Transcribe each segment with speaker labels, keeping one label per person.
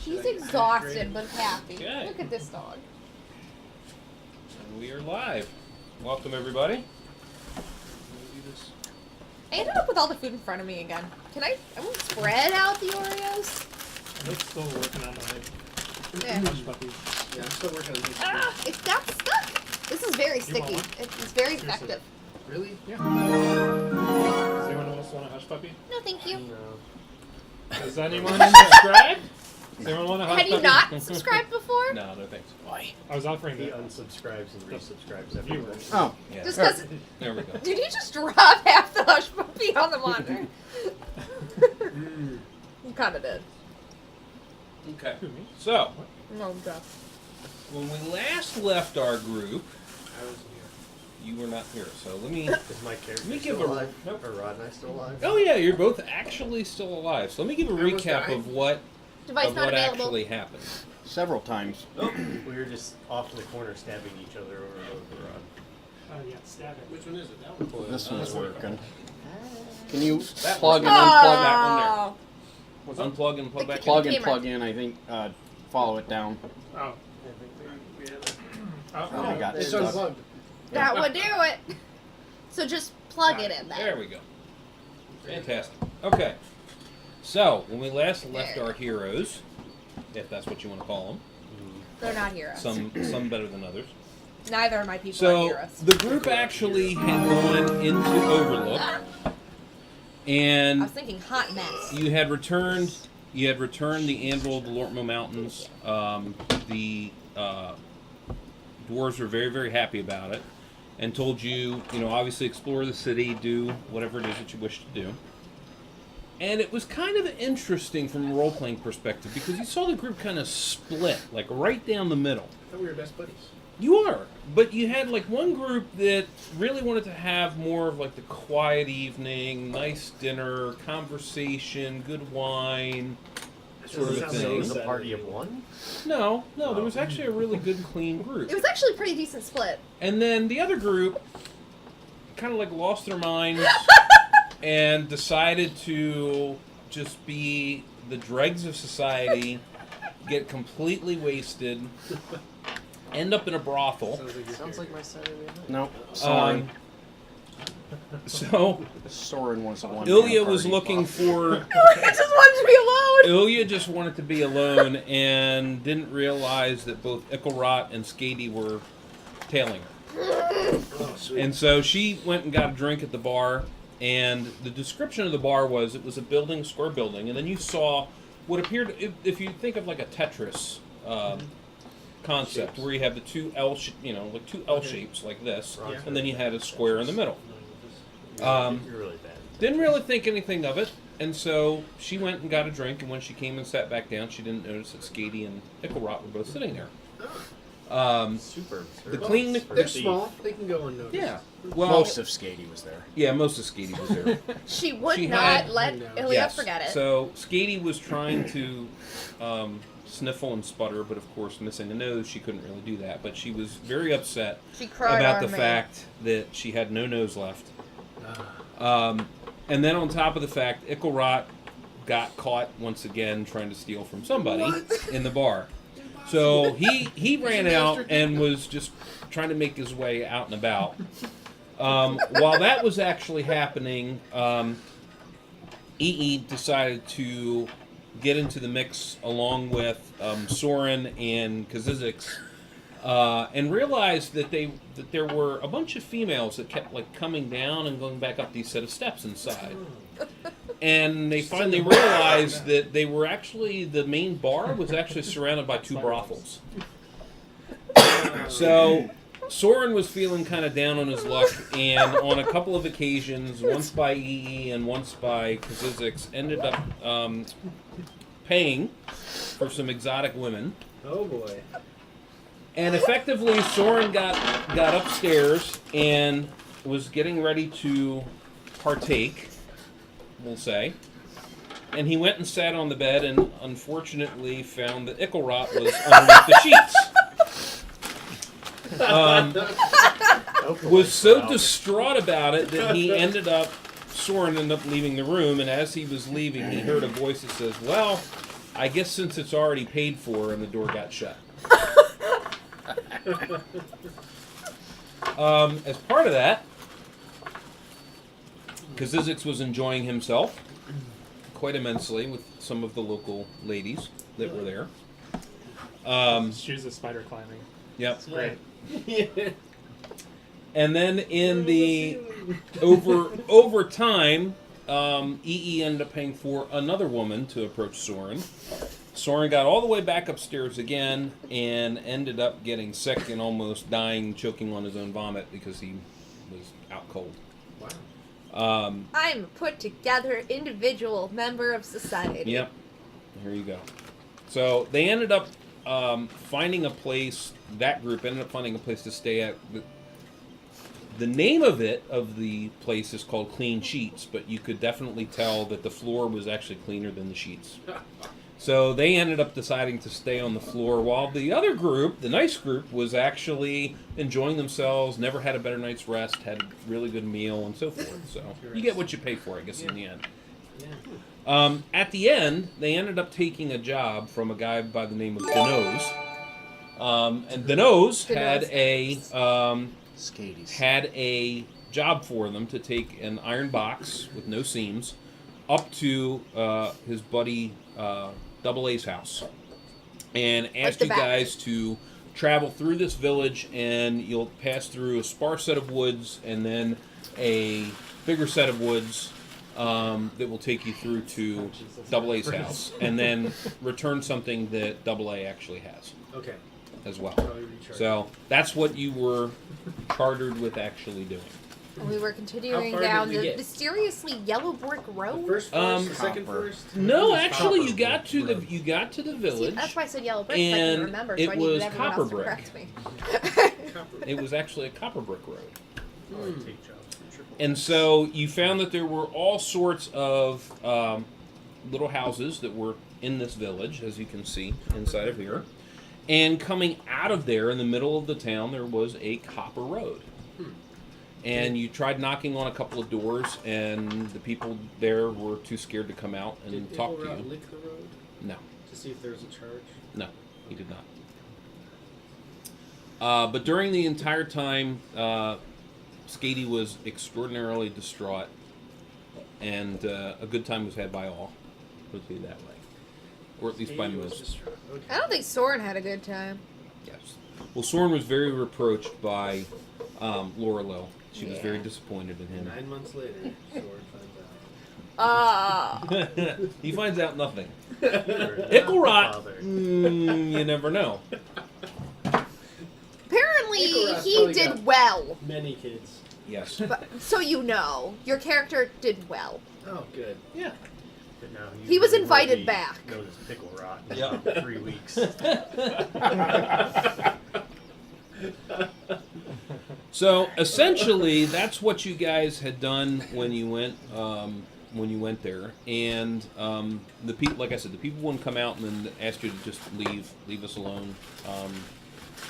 Speaker 1: He's exhausted but happy.
Speaker 2: Okay.
Speaker 1: Look at this dog.
Speaker 2: And we are live. Welcome, everybody.
Speaker 1: I ended up with all the food in front of me again. I won't spread out the Oreos?
Speaker 3: I'm still working on my hush puppies.
Speaker 4: Yeah, I'm still working on these.
Speaker 1: It got stuck. This is very sticky. It's very effective.
Speaker 4: Really?
Speaker 3: Yeah. Does anyone else want a hush puppy?
Speaker 1: No, thank you.
Speaker 4: No.
Speaker 3: Does anyone subscribe? Does anyone want a hush
Speaker 1: Had you
Speaker 3: puppy?
Speaker 1: not subscribed before?
Speaker 2: No, no thanks. Why?
Speaker 3: I was offering
Speaker 4: He
Speaker 3: the
Speaker 4: unsubscribes and resubscribes every
Speaker 3: viewers.
Speaker 4: once.
Speaker 5: Oh,
Speaker 2: Yeah.
Speaker 1: Just because.
Speaker 2: There we go.
Speaker 1: Did you just drop half the hush puppy on the monitor? You kind of did.
Speaker 2: Okay.
Speaker 3: Who, me?
Speaker 2: So,
Speaker 1: No, Jeff.
Speaker 2: when we last left our group,
Speaker 4: I was here.
Speaker 2: you were not here. So let me.
Speaker 4: Is my character
Speaker 2: me
Speaker 4: still
Speaker 2: give a-
Speaker 4: alive? Nope. Or Rod and I still alive?
Speaker 2: Oh yeah, you're both actually still alive. So let me give a
Speaker 4: I almost
Speaker 2: recap
Speaker 4: died.
Speaker 2: of what
Speaker 1: Device not available.
Speaker 2: actually happened.
Speaker 5: several times.
Speaker 4: We were just off in the corner stabbing each other over and over, Rod.
Speaker 3: Yeah, stab it.
Speaker 4: Which one is it? That one?
Speaker 5: This one's working. Can you
Speaker 2: That
Speaker 5: plug and
Speaker 2: one's-
Speaker 5: unplug
Speaker 2: that
Speaker 1: Oh.
Speaker 2: Was unplug and plug back
Speaker 5: Plug and
Speaker 1: Gamer.
Speaker 5: plug in, I think, follow it down.
Speaker 3: Oh.
Speaker 4: I think we had a...
Speaker 3: Oh,
Speaker 5: I got
Speaker 4: It's
Speaker 5: stuck.
Speaker 4: unplugged.
Speaker 1: That would do it. So just plug it in
Speaker 2: in?
Speaker 1: then.
Speaker 2: There we go. Fantastic. Okay. So when we last left our heroes, if that's what you want to call them,
Speaker 1: They're not heroes.
Speaker 2: some better than others.
Speaker 1: Neither of my people are
Speaker 2: So
Speaker 1: heroes.
Speaker 2: the group actually had gone into Overlook,
Speaker 1: I
Speaker 2: and
Speaker 1: was thinking hot mess.
Speaker 2: you had returned. You had returned the anvil of the Lortmo Mountains. The dwarves were very, very happy about it, and told you, obviously explore the city, do whatever it is that you wish to do. And it was kind of interesting from a role-playing perspective because you saw the group kind of split, like right down the middle.
Speaker 4: I thought we were best buddies.
Speaker 2: You are, but you had like one group that really wanted to have more of like the quiet evening, nice dinner, conversation, good wine, sort of a
Speaker 4: Sounds like it was
Speaker 2: thing.
Speaker 4: a party of one?
Speaker 2: No, there was actually a really good, clean group.
Speaker 1: It was actually a pretty decent split.
Speaker 2: And then the other group kind of like lost their minds and decided to just be the dregs of society, get completely wasted, end up in a brothel.
Speaker 4: Sounds like my Saturday night.
Speaker 5: No, Soren.
Speaker 2: So
Speaker 5: Soren was the one.
Speaker 2: Ilya
Speaker 5: in the
Speaker 2: was
Speaker 5: party.
Speaker 2: looking for.
Speaker 1: I just wanted to be alone.
Speaker 2: Ilya just wanted to be alone and didn't realize that both Ickelrot and Skady were tailing her.
Speaker 4: Oh, sweet.
Speaker 2: And so she went and got a drink at the bar, and the description of the bar was it was a building, square building, and then you saw what appeared, if you think of like a Tetris concept,
Speaker 4: Shapes.
Speaker 2: where you have the two L, like two L shapes like this,
Speaker 4: Yeah.
Speaker 2: and then you had a square in the middle.
Speaker 4: You're really bad.
Speaker 2: Didn't really think anything of it, and so she went and got a drink, and when she came and sat back down, she didn't notice that Skady and Ickelrot were both sitting there.
Speaker 4: Super.
Speaker 2: The clean...
Speaker 4: They're small. They can go unnoticed.
Speaker 2: Yeah. Well,
Speaker 5: Most of Skady was there.
Speaker 2: yeah, most of Skady was there.
Speaker 1: She would
Speaker 2: She
Speaker 1: not
Speaker 2: had-
Speaker 1: let
Speaker 4: No.
Speaker 1: Ilya
Speaker 2: Yes.
Speaker 1: forget it.
Speaker 2: So Skady was trying to sniffle and sputter, but of course, missing a nose, she couldn't really do that. But she was very upset
Speaker 1: She cried
Speaker 2: about
Speaker 1: on
Speaker 2: the
Speaker 1: me.
Speaker 2: fact that she had no nose left. And then on top of the fact, Ickelrot got caught once again trying to steal from somebody in the bar. So he ran out and was just trying to make his way out and about. While that was actually happening, EE decided to get into the mix along with Soren and Kazizix, and realized that there were a bunch of females that kept like coming down and going back up these set of steps inside. And they finally realized that they were actually, the main bar was actually surrounded by two brothels. So Soren was feeling kind of down on his luck, and on a couple of occasions, once by EE and once by Kazizix, ended up paying for some exotic women.
Speaker 4: Oh boy.
Speaker 2: And effectively, Soren got upstairs and was getting ready to partake, we'll say. And he went and sat on the bed and unfortunately found that Ickelrot was underneath the sheets. Was so distraught about it that Soren ended up leaving the room, and as he was leaving, he heard a voice that says, well, I guess since it's already paid for and the door got shut. As part of that, Kazizix was enjoying himself quite immensely with some of the local ladies that were there.
Speaker 3: She was a spider climbing.
Speaker 2: Yep.
Speaker 3: It's great.
Speaker 2: And then in the over time, EE ended up paying for another woman to approach Soren. Soren got all the way back upstairs again and ended up getting sick and almost dying, choking on his own vomit because he was out cold.
Speaker 4: Wow.
Speaker 1: I'm a put together individual member of society.
Speaker 2: Yep. Here you go. So they ended up finding a place. That group ended up finding a place to stay at. The name of the place is called Clean Sheets, but you could definitely tell that the floor was actually cleaner than the sheets. So they ended up deciding to stay on the floor while the other group, the nice group, was actually enjoying themselves, never had a better night's rest, had a really good meal, and so forth. So you get what you pay for, I guess, in the end.
Speaker 4: Yeah.
Speaker 2: At the end, they ended up taking a job from a guy by the name of Danose. And Danose had a job for them to take an iron box with no seams up to his buddy S.L.A.'s house and asked you guys to travel through this village, and you'll pass through a sparse set of woods and then a bigger set of woods that will take you through to S.L.A.'s house, and then return something that A actually has.
Speaker 4: Okay.
Speaker 2: As well.
Speaker 4: Probably recharge.
Speaker 2: So that's what you were chartered with actually doing.
Speaker 1: And we were continuing
Speaker 4: How far
Speaker 1: down
Speaker 4: did we
Speaker 1: the
Speaker 4: get?
Speaker 1: mysteriously yellow brick
Speaker 4: The
Speaker 1: road.
Speaker 4: first forest, the second
Speaker 5: Copper.
Speaker 4: forest?
Speaker 2: No,
Speaker 4: This is
Speaker 2: actually,
Speaker 4: copper
Speaker 2: you got to
Speaker 4: road.
Speaker 2: the
Speaker 1: See,
Speaker 2: village.
Speaker 1: that's why I said yellow brick, 'cause I
Speaker 2: and
Speaker 1: couldn't remember,
Speaker 2: it
Speaker 1: so I needed
Speaker 2: was
Speaker 1: everyone
Speaker 2: copper
Speaker 1: else to
Speaker 2: brick.
Speaker 1: correct me.
Speaker 4: Copper.
Speaker 2: It was actually a copper brick road.
Speaker 4: Oh, I take jobs for triple.
Speaker 2: And so you found that there were all sorts of little houses that were in this village, as you can see inside of here. And coming out of there, in the middle of the town, there was a copper road. And you tried knocking on a couple of doors, and the people there were too scared to come out and
Speaker 4: Did
Speaker 2: talk to
Speaker 4: Pickle Rot
Speaker 2: you.
Speaker 4: lick the road
Speaker 2: No,
Speaker 4: to see if there's a charge?
Speaker 2: no, he did not. But during the entire time, Skady was extraordinarily distraught, and a good time was had by all. Let's be that way. Or at least by
Speaker 4: He was
Speaker 2: most.
Speaker 4: distraught. Okay.
Speaker 1: I don't think Soren had a good time.
Speaker 2: Yes. Well, Soren was very reproached by Laura Lowe. She was very disappointed in him.
Speaker 4: 9 months later, Sword finds out.
Speaker 2: He finds out nothing.
Speaker 4: You're
Speaker 2: Pickle
Speaker 4: not
Speaker 2: Rot.
Speaker 4: the father.
Speaker 2: You never know.
Speaker 1: Apparently,
Speaker 4: Nicholas
Speaker 1: he
Speaker 4: probably
Speaker 1: did
Speaker 4: got-
Speaker 1: well.
Speaker 4: Many kids.
Speaker 2: Yes.
Speaker 1: But, so you know, your character did well.
Speaker 4: Oh, good.
Speaker 2: Yeah.
Speaker 4: But now
Speaker 1: He was
Speaker 4: really will
Speaker 1: invited
Speaker 4: be
Speaker 1: back.
Speaker 4: Known as Pickle Rot in
Speaker 2: Yeah.
Speaker 4: about 3 weeks.
Speaker 2: So essentially, that's what you guys had done when you went there, and the people, like I said, the people wouldn't come out and then asked you to just leave us alone.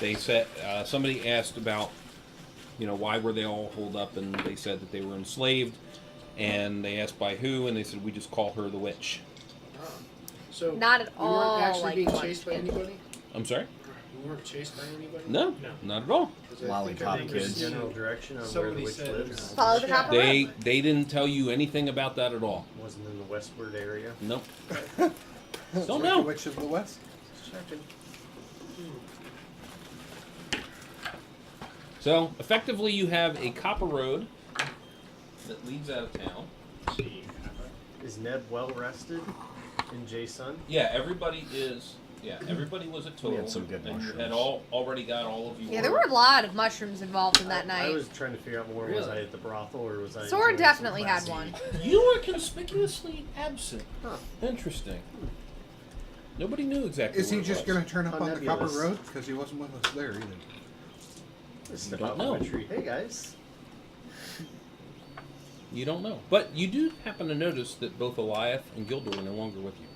Speaker 2: They said somebody asked about, why were they all holed up, and they said that they were enslaved, and they asked by who, and they said we just call her the witch.
Speaker 4: So
Speaker 1: Not at
Speaker 4: we
Speaker 1: all
Speaker 4: weren't actually
Speaker 1: like
Speaker 4: being
Speaker 1: Munchkin.
Speaker 4: chased by anybody?
Speaker 2: I'm sorry.
Speaker 4: We weren't chased by anybody?
Speaker 2: No,
Speaker 4: No.
Speaker 2: not at all.
Speaker 4: 'Cause I
Speaker 5: Lollipop
Speaker 4: think
Speaker 5: kids.
Speaker 4: general direction on where the
Speaker 3: Somebody
Speaker 4: witch
Speaker 3: said-
Speaker 4: lives.
Speaker 1: Follow the copper
Speaker 2: They
Speaker 1: road.
Speaker 2: didn't tell you anything about that at all.
Speaker 4: Wasn't in the westward area.
Speaker 2: Nope.
Speaker 6: Don't
Speaker 2: Don't know.
Speaker 6: Which is the west?
Speaker 4: Checking.
Speaker 2: So effectively, you have a copper road that leads out of town.
Speaker 4: Is Ned well rested in Jason?
Speaker 2: Yeah, everybody is. Yeah, everybody was at total.
Speaker 5: We had some good
Speaker 2: and you had
Speaker 5: mushrooms.
Speaker 2: already got all of you.
Speaker 1: Yeah, there were a lot of mushrooms involved in that
Speaker 4: I
Speaker 1: night.
Speaker 4: was trying to figure out more. Was
Speaker 3: Really?
Speaker 4: I at the brothel or was I?
Speaker 1: Soren
Speaker 4: enjoying
Speaker 1: definitely
Speaker 4: some
Speaker 1: had
Speaker 4: classy-
Speaker 1: one.
Speaker 2: You were conspicuously absent.
Speaker 4: Huh.
Speaker 2: Interesting. Nobody knew exactly.
Speaker 6: Is he
Speaker 2: what it
Speaker 6: just
Speaker 2: was.
Speaker 6: going to turn up
Speaker 4: How
Speaker 6: on the copper
Speaker 4: nebulous.
Speaker 6: road? Because he wasn't with us there either.
Speaker 4: Step
Speaker 2: don't
Speaker 4: out
Speaker 2: know.
Speaker 4: from a tree. Hey guys.
Speaker 2: You don't know, but you do happen to notice that both Eliath and Gildor are no longer with you.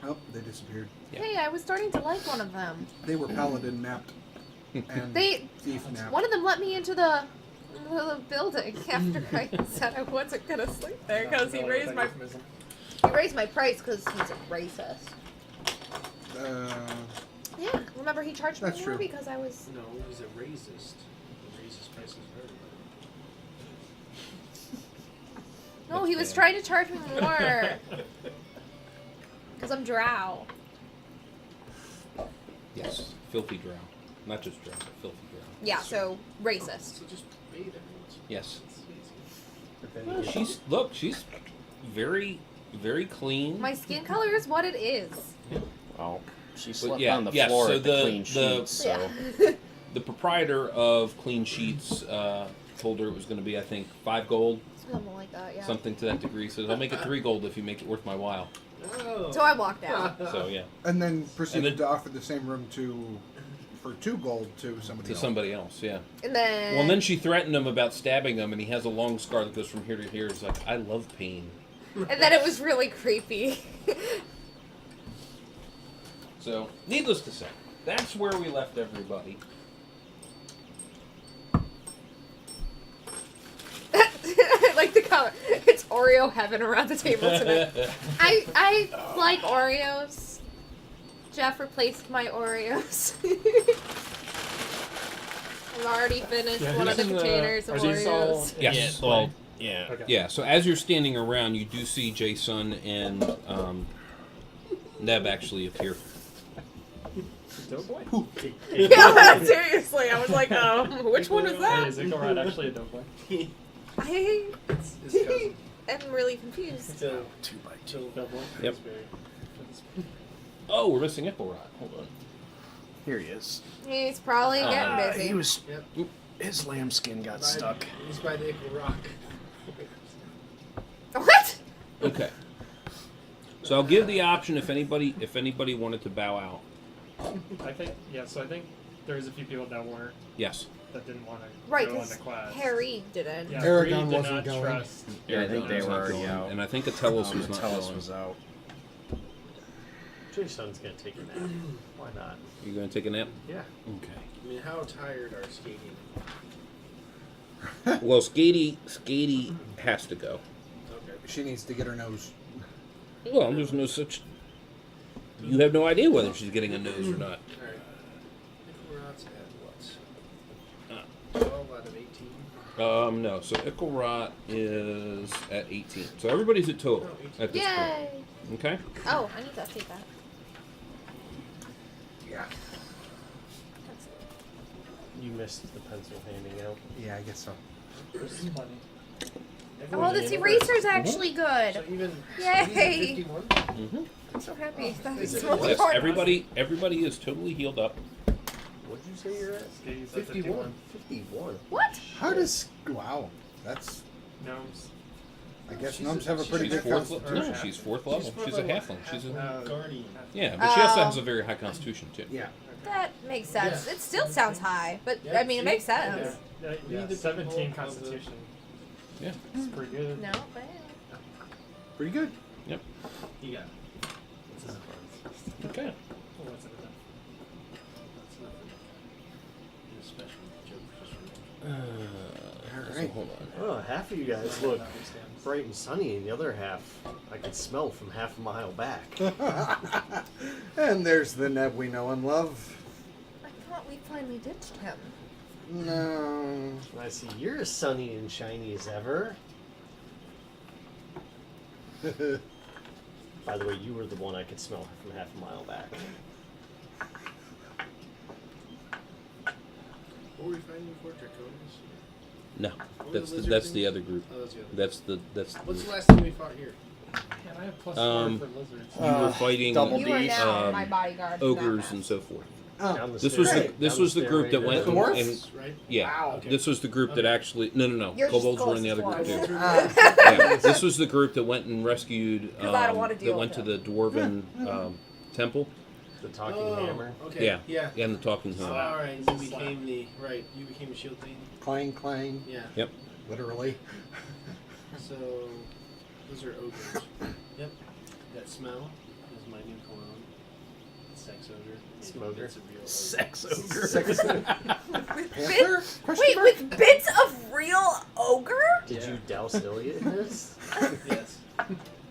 Speaker 6: Oh, they disappeared.
Speaker 2: Yeah.
Speaker 1: Hey, I was starting to like one of them.
Speaker 6: They were paladin napped. And
Speaker 1: They,
Speaker 6: thief napped.
Speaker 1: one of them let me into the building after I said I wasn't gonna sleep there because he raised my. He raised my price because he's a racist. Yeah, remember he charged me
Speaker 6: That's
Speaker 1: more
Speaker 6: true.
Speaker 1: because I was...
Speaker 3: No, he's a racist. He raises prices for everybody.
Speaker 1: No, he was trying to charge me more. Because I'm drow.
Speaker 2: Yes, filthy drow. Not just drow, but filthy drow.
Speaker 1: Yeah, so racist.
Speaker 3: So just bathe every once in a while.
Speaker 2: Yes.
Speaker 3: It's easy.
Speaker 4: But then
Speaker 2: Well,
Speaker 4: you get-
Speaker 2: she's very, very clean.
Speaker 1: My skin color is what it is.
Speaker 5: Well, she
Speaker 2: But
Speaker 5: slept
Speaker 2: yeah,
Speaker 5: on the
Speaker 2: yeah,
Speaker 5: floor
Speaker 2: so
Speaker 5: at the
Speaker 2: the-
Speaker 5: clean
Speaker 2: the-
Speaker 5: sheets, so...
Speaker 1: Yeah.
Speaker 2: The proprietor of Clean Sheets told her it was going to be, I think, 5 gold,
Speaker 1: Something like that, yeah.
Speaker 2: something to that degree. So I'll make it 3 gold if you make it worth my while.
Speaker 3: Oh.
Speaker 1: So I walked out.
Speaker 2: So yeah,
Speaker 6: And then proceeded
Speaker 2: And then-
Speaker 6: to offer the same room for 2 gold to somebody
Speaker 2: to
Speaker 6: else.
Speaker 2: somebody else. Yeah.
Speaker 1: And then...
Speaker 2: Well, and then she threatened him about stabbing him, and he has a long scar that goes from here to here. He's like, I love pain.
Speaker 1: And then it was really creepy.
Speaker 2: So, needless to say, that's where we left everybody.
Speaker 1: I like the comment. It's Oreo heaven around the table tonight. I like Oreos. Jeff replaced my Oreos. I've already finished one of the containers of
Speaker 3: Are these all
Speaker 1: Oreos.
Speaker 2: Yes.
Speaker 5: Yeah, well, yeah.
Speaker 3: Okay.
Speaker 2: Yeah, so as you're standing around, you do see Jason and Neb actually appear.
Speaker 3: Doughboy?
Speaker 1: Yeah, seriously. I was like, which one is
Speaker 3: Hey,
Speaker 1: that?
Speaker 3: is Icarod actually a doughboy?
Speaker 1: I
Speaker 3: His cousin.
Speaker 1: am really confused.
Speaker 3: So,
Speaker 5: 2x2.
Speaker 3: doughboy?
Speaker 2: Yep.
Speaker 3: That's very-
Speaker 2: Oh, we're missing Ephelrod. Hold on.
Speaker 5: Here he is.
Speaker 1: He's probably getting busy.
Speaker 5: He was...
Speaker 3: Yep.
Speaker 5: His lambskin got stuck.
Speaker 3: He's by the Ickle Rock.
Speaker 1: What?
Speaker 2: Okay. So I'll give the option if anybody wanted to bow out.
Speaker 3: I think, yeah, so I think there's a few people that
Speaker 2: Yes.
Speaker 3: didn't want to
Speaker 1: Right,
Speaker 3: go on
Speaker 1: because
Speaker 3: the class.
Speaker 1: Harry didn't.
Speaker 3: Yeah,
Speaker 6: Aragon
Speaker 3: Bree did
Speaker 6: wasn't
Speaker 3: not
Speaker 6: going.
Speaker 3: trust.
Speaker 5: Yeah, I think they
Speaker 2: was
Speaker 5: were
Speaker 2: not
Speaker 5: already
Speaker 2: going,
Speaker 5: out.
Speaker 2: and I think Atelus was not
Speaker 5: Tellus
Speaker 2: going.
Speaker 5: was out.
Speaker 4: Jason's gonna take a nap. Why not?
Speaker 2: You going to take a nap?
Speaker 4: Yeah.
Speaker 2: Okay.
Speaker 3: I mean, how tired are skating?
Speaker 2: Well, Skatey has to go.
Speaker 3: Okay.
Speaker 6: She needs to get her nose.
Speaker 2: Well, there's no such. You have no idea whether she's getting a nose or not.
Speaker 3: Alright. Icklerod's at what?
Speaker 2: Uh.
Speaker 3: 12 out of 18?
Speaker 2: No. So Ickelrot is at 18. So everybody's at total at this
Speaker 1: Yay!
Speaker 2: point. Okay.
Speaker 1: Oh, I need to update that.
Speaker 6: Yeah.
Speaker 4: You missed the pencil handing out.
Speaker 6: Yeah, I guess so.
Speaker 3: This is funny.
Speaker 1: Oh, this eraser's actually
Speaker 3: So
Speaker 1: good.
Speaker 3: even
Speaker 1: Yay!
Speaker 3: 51?
Speaker 2: Mm-hmm.
Speaker 1: I'm so happy. That
Speaker 3: Is
Speaker 1: is
Speaker 3: it-
Speaker 1: really
Speaker 2: Yes,
Speaker 1: hard.
Speaker 2: everybody is totally healed up.
Speaker 4: What did you say you're at?
Speaker 3: Skatey's at 51.
Speaker 4: 51.
Speaker 1: What?
Speaker 6: How does... Wow. That's...
Speaker 3: Gnomes.
Speaker 6: I guess
Speaker 3: She's
Speaker 6: gnomes
Speaker 3: a-
Speaker 6: have a
Speaker 3: she's
Speaker 6: pretty
Speaker 2: She's
Speaker 6: good
Speaker 2: fourth.
Speaker 6: constitution.
Speaker 2: No, she's fourth level. She's a halfling. She's a
Speaker 3: Guardian.
Speaker 2: yeah, but she also
Speaker 1: Oh.
Speaker 2: has a very high constitution too.
Speaker 6: Yeah.
Speaker 1: That makes sense.
Speaker 3: Yeah.
Speaker 1: It still sounds high, but
Speaker 3: Yeah,
Speaker 1: I mean, it
Speaker 3: see?
Speaker 1: makes sense.
Speaker 3: Yeah, 17 Constitution.
Speaker 2: Yeah.
Speaker 3: It's pretty good.
Speaker 1: No, but
Speaker 6: Pretty good.
Speaker 2: Yep.
Speaker 3: You got it. This is
Speaker 2: Okay.
Speaker 3: Oh, what's it about? That's nothing. A special joke just for me.
Speaker 2: So hold on.
Speaker 4: Oh, half of you guys look bright and sunny, and the other half I could smell from half a mile back.
Speaker 6: And there's the Neb we know and love.
Speaker 1: I thought we finally ditched him.
Speaker 6: No.
Speaker 4: I see you're as sunny and shiny as ever. By the way, you were the one I could smell from half a mile back.
Speaker 3: What were we fighting before? Draconis?
Speaker 2: No,
Speaker 3: What were
Speaker 2: that's
Speaker 3: the
Speaker 2: the,
Speaker 3: lizard
Speaker 2: that's the
Speaker 3: things?
Speaker 2: other group.
Speaker 3: Oh, that's the other.
Speaker 2: That's
Speaker 3: What's
Speaker 2: the.
Speaker 3: the last time we fought here? Man, I have plus 4 for lizards.
Speaker 2: You were fighting
Speaker 5: double
Speaker 1: You are
Speaker 5: D's,
Speaker 1: now my bodyguard. in that
Speaker 2: ogres
Speaker 1: mess.
Speaker 2: and so forth.
Speaker 4: Down the
Speaker 2: This was
Speaker 4: stairway-
Speaker 2: the
Speaker 4: down
Speaker 2: was the group that
Speaker 4: stairway
Speaker 2: went
Speaker 4: to
Speaker 6: Dwarf?
Speaker 2: and
Speaker 3: Right?
Speaker 2: yeah.
Speaker 6: Wow.
Speaker 3: Okay.
Speaker 2: This was the group that actually no.
Speaker 1: You're just
Speaker 2: Kobolds were in the other
Speaker 1: close
Speaker 2: group
Speaker 1: to
Speaker 2: too.
Speaker 1: us.
Speaker 2: Yeah, this was the group that went and rescued.
Speaker 1: 'Cause I don't wanna
Speaker 2: that
Speaker 1: deal
Speaker 2: went to
Speaker 1: with
Speaker 2: the dwarven temple.
Speaker 4: the talking
Speaker 3: Oh,
Speaker 4: hammer.
Speaker 3: okay.
Speaker 2: Yeah.
Speaker 3: Yeah.
Speaker 2: And the talking
Speaker 3: So,
Speaker 2: hammer.
Speaker 3: all right, you became the You became a shield thing.
Speaker 6: Clang, clang.
Speaker 3: Yeah.
Speaker 2: Yep.
Speaker 6: Literally.
Speaker 3: So those are ogres. Yep. That smell is my new cologne. Sex ogre.
Speaker 4: Smoker.
Speaker 3: It's a real ogre.
Speaker 5: Sex ogre.
Speaker 1: With
Speaker 6: Panther?
Speaker 1: bits,
Speaker 6: Question
Speaker 1: wait,
Speaker 6: mark?
Speaker 1: with bits of real ogre?
Speaker 4: Did
Speaker 3: Yeah.
Speaker 4: you douse Ilya in this?
Speaker 3: Yes.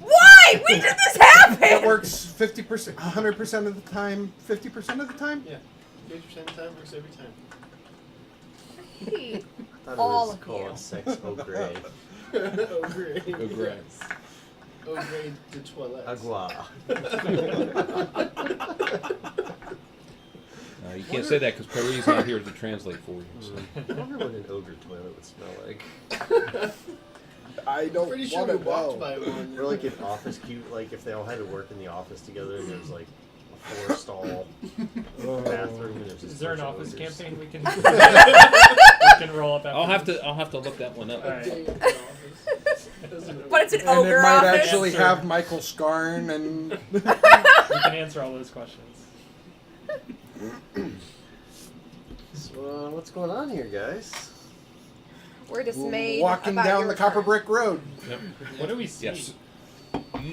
Speaker 1: Why? we did this happen?
Speaker 6: It works 50%, 100% of the time, 50% of the time?
Speaker 3: Yeah. 50% of the time works every time.
Speaker 1: Hey,
Speaker 4: I thought
Speaker 1: all
Speaker 4: it was
Speaker 1: of
Speaker 4: called
Speaker 1: you.
Speaker 4: sex au grey.
Speaker 3: Oh, great.
Speaker 2: Oh, great.
Speaker 3: Oh, great de toilette.
Speaker 4: Agua.
Speaker 2: You can't say that because Perry's not here to translate for you. So.
Speaker 4: I wonder what an ogre toilet would smell like.
Speaker 6: I don't
Speaker 3: Pretty sure
Speaker 6: want
Speaker 3: we
Speaker 6: to
Speaker 3: walked
Speaker 6: know.
Speaker 3: by one.
Speaker 4: Or like an office cute, like if they all had to work in the office together and there's like a 4-stall bathroom and there's just
Speaker 7: Is there
Speaker 4: a
Speaker 7: an
Speaker 4: bunch of
Speaker 7: office
Speaker 4: ogres.
Speaker 7: campaign we can, we can roll up after
Speaker 2: I'll have
Speaker 7: this?
Speaker 2: to look that one up.
Speaker 7: All right.
Speaker 3: Day in the office. Doesn't
Speaker 1: But it's an
Speaker 6: And
Speaker 1: ogre
Speaker 6: it might
Speaker 1: office.
Speaker 6: actually
Speaker 7: Yes, sir.
Speaker 6: have Michael Scarn and...
Speaker 7: We can answer all those questions.
Speaker 4: So, what's going on here, guys?
Speaker 1: We're dismayed.
Speaker 6: walking
Speaker 1: about
Speaker 6: down
Speaker 1: your
Speaker 6: the copper
Speaker 1: turn.
Speaker 6: brick road.
Speaker 2: Yep.
Speaker 7: What do we see?
Speaker 2: Yes.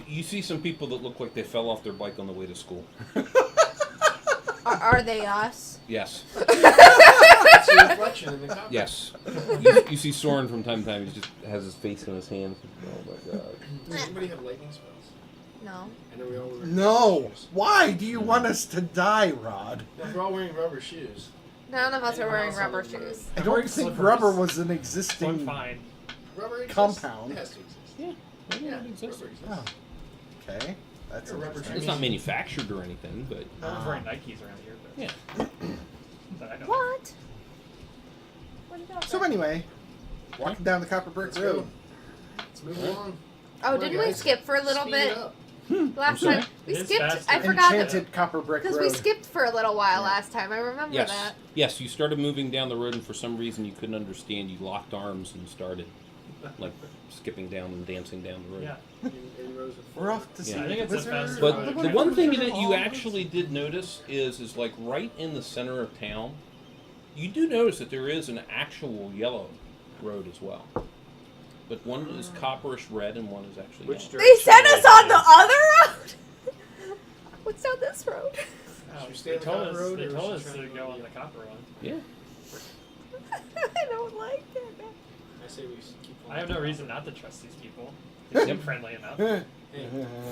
Speaker 2: You see some people that look like they fell off their bike on the way to school.
Speaker 1: Are they us?
Speaker 2: Yes.
Speaker 3: It's a reflection in the copper.
Speaker 2: Yes. You see Soren from time to time. He just has his face in his hands. Oh my god.
Speaker 3: Does anybody have lightning spells?
Speaker 1: No.
Speaker 3: I know we all wear
Speaker 6: No.
Speaker 3: rubber shoes.
Speaker 6: Why do you want us to die, Rod?
Speaker 3: No, we're all wearing rubber shoes.
Speaker 1: None of us are
Speaker 3: Anyone
Speaker 1: wearing
Speaker 3: else
Speaker 1: rubber
Speaker 3: on the road?
Speaker 1: shoes.
Speaker 6: I
Speaker 7: I'm
Speaker 6: don't
Speaker 7: wearing
Speaker 6: think
Speaker 7: slippers.
Speaker 6: rubber was an
Speaker 7: So I'm
Speaker 6: existing...
Speaker 7: fine.
Speaker 3: Rubber exists.
Speaker 6: Compound.
Speaker 3: It has to exist.
Speaker 2: Yeah.
Speaker 3: Yeah,
Speaker 2: It exists.
Speaker 3: rubber exists.
Speaker 6: Oh. Okay. That's
Speaker 3: Or rubber
Speaker 6: interesting.
Speaker 2: It's not manufactured or anything, but
Speaker 7: No one's wearing Nikes around here, but
Speaker 2: yeah.
Speaker 7: that I know.
Speaker 1: What? What are you talking
Speaker 6: So
Speaker 1: about?
Speaker 6: anyway, walking down the copper brick
Speaker 3: Let's
Speaker 6: road.
Speaker 3: go. Let's move along.
Speaker 1: Oh,
Speaker 3: Come on,
Speaker 1: didn't we
Speaker 3: guys.
Speaker 1: skip for a little
Speaker 3: Speed
Speaker 1: bit?
Speaker 3: it up.
Speaker 1: Last
Speaker 2: sorry?
Speaker 1: time we
Speaker 7: It is
Speaker 1: skipped.
Speaker 7: faster.
Speaker 1: I forgot
Speaker 6: Enchanted copper brick
Speaker 1: because
Speaker 6: road.
Speaker 1: we skipped for a little while last time. I remember
Speaker 2: Yes.
Speaker 1: that.
Speaker 2: Yes, you started moving down the road, and for some reason you couldn't understand. You locked arms and started like skipping down and dancing down the road.
Speaker 7: Yeah.
Speaker 3: In rows of
Speaker 6: We're off to
Speaker 2: Yeah.
Speaker 6: see
Speaker 7: I think
Speaker 6: the
Speaker 7: it's a
Speaker 6: wizard.
Speaker 7: faster
Speaker 2: But
Speaker 7: ride.
Speaker 2: the one thing that you actually did notice is like right in the center of town, you do notice that there is an actual yellow road as well. But one is copperish red and one is actually
Speaker 4: Which
Speaker 2: yellow.
Speaker 1: They sent us on the
Speaker 4: direction
Speaker 1: other road. What's down this road?
Speaker 7: Oh,
Speaker 3: Should we stay
Speaker 7: they
Speaker 3: on the
Speaker 7: told
Speaker 3: copper
Speaker 7: us,
Speaker 3: road,
Speaker 7: they
Speaker 3: or
Speaker 7: told
Speaker 3: should
Speaker 7: us
Speaker 3: we
Speaker 7: to
Speaker 3: try and
Speaker 7: go
Speaker 3: go
Speaker 7: on the
Speaker 3: yellow?
Speaker 7: copper one.
Speaker 2: Yeah.
Speaker 1: I don't like it.
Speaker 3: I say we keep
Speaker 7: I have no reason not to trust these people.
Speaker 2: Yep.
Speaker 7: They seem friendly enough.
Speaker 3: Hey,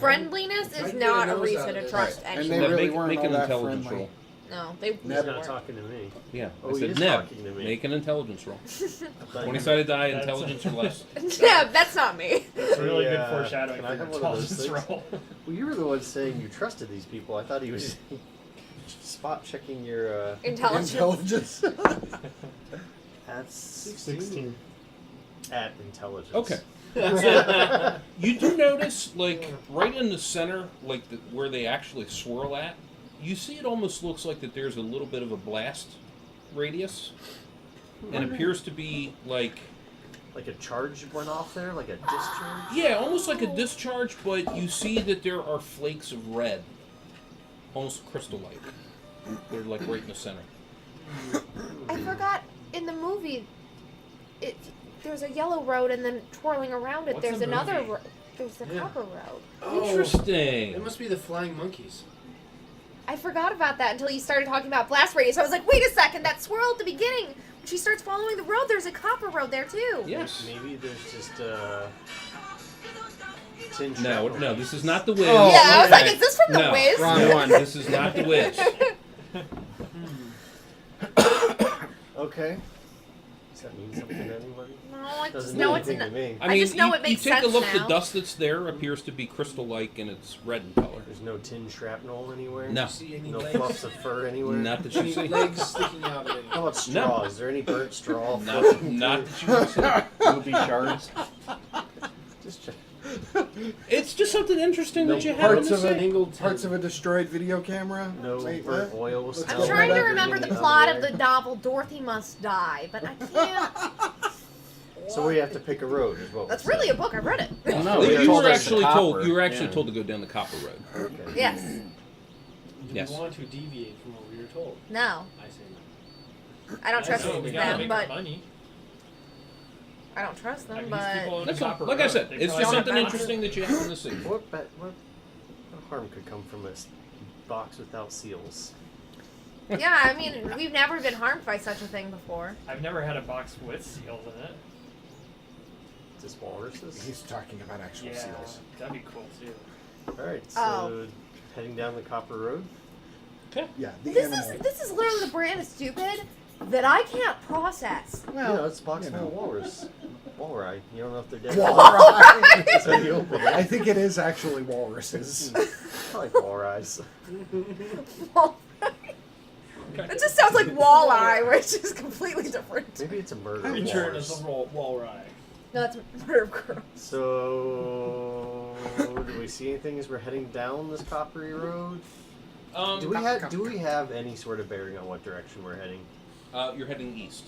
Speaker 1: Friendliness
Speaker 3: Try
Speaker 1: is
Speaker 3: to get
Speaker 1: not
Speaker 3: a
Speaker 1: a
Speaker 3: nose out
Speaker 1: reason
Speaker 3: of
Speaker 1: to
Speaker 3: this.
Speaker 1: trust
Speaker 6: And
Speaker 1: anyone.
Speaker 6: they
Speaker 2: Now,
Speaker 6: really
Speaker 2: make
Speaker 6: weren't
Speaker 2: an
Speaker 6: all that
Speaker 2: intelligence
Speaker 6: friendly.
Speaker 2: roll.
Speaker 1: No, they
Speaker 4: He's
Speaker 1: never
Speaker 4: not
Speaker 1: were.
Speaker 4: talking to me.
Speaker 2: Yeah.
Speaker 4: Oh,
Speaker 2: I
Speaker 4: he
Speaker 2: said,
Speaker 4: is
Speaker 2: Neb,
Speaker 4: talking to me.
Speaker 2: make an intelligence roll.
Speaker 4: But
Speaker 2: 20-sided die,
Speaker 7: That's-
Speaker 2: intelligence or less.
Speaker 1: Yeah, that's not me.
Speaker 7: It's really
Speaker 4: Hey,
Speaker 7: good foreshadowing
Speaker 4: can I
Speaker 7: for your
Speaker 4: have one of those
Speaker 7: intelligence
Speaker 4: things?
Speaker 7: roll.
Speaker 4: Well, you were the one saying you trusted these people. I thought he was spot checking your.
Speaker 1: Intelligence.
Speaker 6: Intelligence.
Speaker 4: That's
Speaker 7: 16.
Speaker 4: at intelligence.
Speaker 2: Okay. You do notice, like, right in the center, like where they actually swirl at, you see it almost looks like that there's a little bit of a blast radius. And appears to be, like,
Speaker 4: Like a charge went off there, like a discharge.
Speaker 2: yeah, almost like a discharge, but you see that there are flakes of red. Almost crystal-like. They're, like, right in the center.
Speaker 1: I forgot in the movie, there's a yellow road and then twirling around it,
Speaker 7: What's
Speaker 1: there's
Speaker 7: a
Speaker 1: another
Speaker 7: movie?
Speaker 1: there's the
Speaker 3: Yeah.
Speaker 1: copper road.
Speaker 2: Interesting.
Speaker 3: It must be the flying monkeys.
Speaker 1: I forgot about that until you started talking about blast radius. I was like, wait a second, that swirl at the beginning. When she starts following the road, there's a copper road there too.
Speaker 2: Yes.
Speaker 4: Maybe there's just tin
Speaker 2: No,
Speaker 4: shrapnel.
Speaker 2: no, this is not the Wiz.
Speaker 6: Oh,
Speaker 1: Yeah, I was
Speaker 6: okay.
Speaker 1: like, is this from The
Speaker 2: No.
Speaker 1: Wiz?
Speaker 6: Wrong one.
Speaker 2: This is not the Wiz.
Speaker 4: Okay. Does that mean something to anybody?
Speaker 1: No, I just
Speaker 4: Doesn't
Speaker 1: know
Speaker 4: mean
Speaker 1: it's
Speaker 4: anything
Speaker 1: an.
Speaker 4: to me.
Speaker 2: I mean,
Speaker 1: just know
Speaker 2: you,
Speaker 1: it makes
Speaker 2: you take a
Speaker 1: sense
Speaker 2: look,
Speaker 1: now.
Speaker 2: the dust that's there appears to be crystal-like and it's red in color.
Speaker 4: There's no tin shrapnel anywhere.
Speaker 2: No.
Speaker 3: Do you see any
Speaker 4: No
Speaker 3: legs?
Speaker 4: fluffs of fur anywhere.
Speaker 2: Not that you
Speaker 3: Any
Speaker 2: see.
Speaker 3: legs sticking out of it?
Speaker 4: How about straw? Is there any burnt straw?
Speaker 2: Not,
Speaker 4: floating
Speaker 2: not
Speaker 4: through?
Speaker 2: that you see.
Speaker 5: Movie shards.
Speaker 4: Just check.
Speaker 2: It's just something interesting
Speaker 4: No
Speaker 2: that you
Speaker 6: parts
Speaker 2: happen to
Speaker 6: of
Speaker 2: see.
Speaker 6: it.
Speaker 3: Angled tin.
Speaker 6: Parts of a destroyed video camera.
Speaker 4: No
Speaker 6: Wait,
Speaker 4: burnt
Speaker 6: what?
Speaker 4: oil.
Speaker 6: Let's
Speaker 1: I'm
Speaker 6: go
Speaker 1: trying to
Speaker 6: back.
Speaker 1: remember the
Speaker 4: Everything
Speaker 1: plot
Speaker 4: out
Speaker 1: of
Speaker 4: there.
Speaker 1: the novel Dorothy Must Die, but I can't.
Speaker 4: So we have to pick a road, is what
Speaker 1: That's
Speaker 4: we're
Speaker 1: really a
Speaker 4: saying.
Speaker 1: book. I read it.
Speaker 5: Well, no,
Speaker 2: You
Speaker 5: they
Speaker 2: were
Speaker 5: told us
Speaker 2: actually
Speaker 5: the
Speaker 2: told.
Speaker 5: copper.
Speaker 2: You were actually
Speaker 5: Yeah.
Speaker 2: told to go down the copper road.
Speaker 4: Okay.
Speaker 1: Yes.
Speaker 3: Do
Speaker 2: Yes.
Speaker 3: we want to deviate from what we were told?
Speaker 1: No,
Speaker 3: I say no.
Speaker 1: I don't trust
Speaker 7: know, we gotta
Speaker 1: them,
Speaker 7: make
Speaker 1: but
Speaker 7: our money.
Speaker 1: I don't trust
Speaker 7: I
Speaker 1: them,
Speaker 7: mean,
Speaker 1: but
Speaker 7: these people own
Speaker 2: That's
Speaker 7: a
Speaker 2: all.
Speaker 7: copper
Speaker 2: Like I
Speaker 7: road.
Speaker 2: said,
Speaker 7: They
Speaker 2: it's
Speaker 7: probably
Speaker 2: just
Speaker 7: have
Speaker 2: something
Speaker 7: boxes.
Speaker 2: interesting that you happen to see.
Speaker 4: What harm could come from a box without seals?
Speaker 1: yeah, I mean, we've never been harmed by such a thing before.
Speaker 7: I've never had a box with seals in it.
Speaker 4: Just walruses?
Speaker 6: He's talking about actual
Speaker 7: Yeah,
Speaker 6: seals.
Speaker 7: that'd be cool too.
Speaker 4: Alright, so
Speaker 1: Oh.
Speaker 4: heading down the Copper Road.
Speaker 2: Okay.
Speaker 6: Yeah, the
Speaker 1: This
Speaker 6: animal.
Speaker 1: is literally the brand of stupid that I can't process.
Speaker 4: Well, it's a box
Speaker 6: you
Speaker 4: full
Speaker 6: know.
Speaker 4: of walrus. Walrus. You don't know if they're dead.
Speaker 6: Walrus.
Speaker 4: So you open it.
Speaker 6: I think it is actually walruses.
Speaker 4: I like walrus.
Speaker 1: It just sounds like walleye, which is completely different.
Speaker 4: Maybe it's a murder
Speaker 3: Return of
Speaker 4: walrus.
Speaker 3: the Walrye.
Speaker 1: No, that's murder of crows.
Speaker 4: So, do we see anything as we're heading down this coppery road? Do we have any sort of bearing on what direction we're heading?
Speaker 2: You're heading east.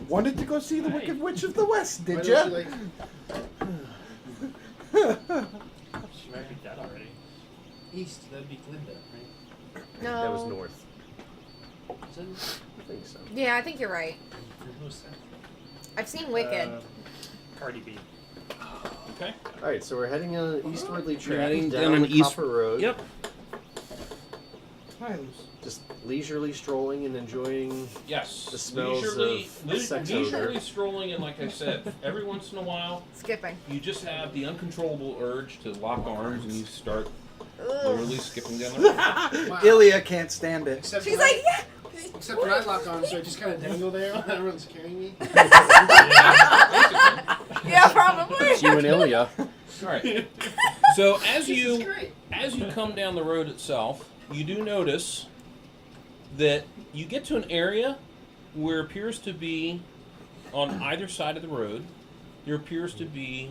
Speaker 6: Wanted to go see the
Speaker 7: Right.
Speaker 6: Wicked Witch of the West,
Speaker 3: Why
Speaker 6: did
Speaker 3: don't
Speaker 6: you?
Speaker 3: like-
Speaker 7: She might be dead already.
Speaker 3: East, that'd be Glinda, right?
Speaker 1: No.
Speaker 4: That was north.
Speaker 3: Is it?
Speaker 4: I think so.
Speaker 1: Yeah, I think you're right.
Speaker 3: There's no sense.
Speaker 1: I've seen Wicked.
Speaker 7: Cardi B.
Speaker 2: Okay.
Speaker 4: Alright, so we're heading on an eastwardly track
Speaker 2: heading
Speaker 4: down
Speaker 2: down an
Speaker 4: the
Speaker 2: east-
Speaker 4: Copper Road.
Speaker 2: Yep.
Speaker 4: Just leisurely strolling and enjoying.
Speaker 2: Yes.
Speaker 4: The smells
Speaker 2: leisurely,
Speaker 4: of sex
Speaker 2: leisurely
Speaker 4: odor.
Speaker 2: strolling, and like I said, every once in a while,
Speaker 1: Skipping.
Speaker 2: you just have the uncontrollable urge to lock arms, and you start
Speaker 1: Ugh.
Speaker 2: literally skipping down the road.
Speaker 3: Wow.
Speaker 6: Ilya can't stand it.
Speaker 3: Except
Speaker 1: She's
Speaker 3: when I-
Speaker 1: like, yeah.
Speaker 3: Except when I lock on, so I just kind of dangle there while everyone's carrying me.
Speaker 1: Yeah, probably.
Speaker 5: It's you and Ilya.
Speaker 2: All right. So as
Speaker 3: This is
Speaker 2: you
Speaker 3: great.
Speaker 2: come down the road itself, you do notice that you get to an area where appears to be, on either side of the road, there appears to be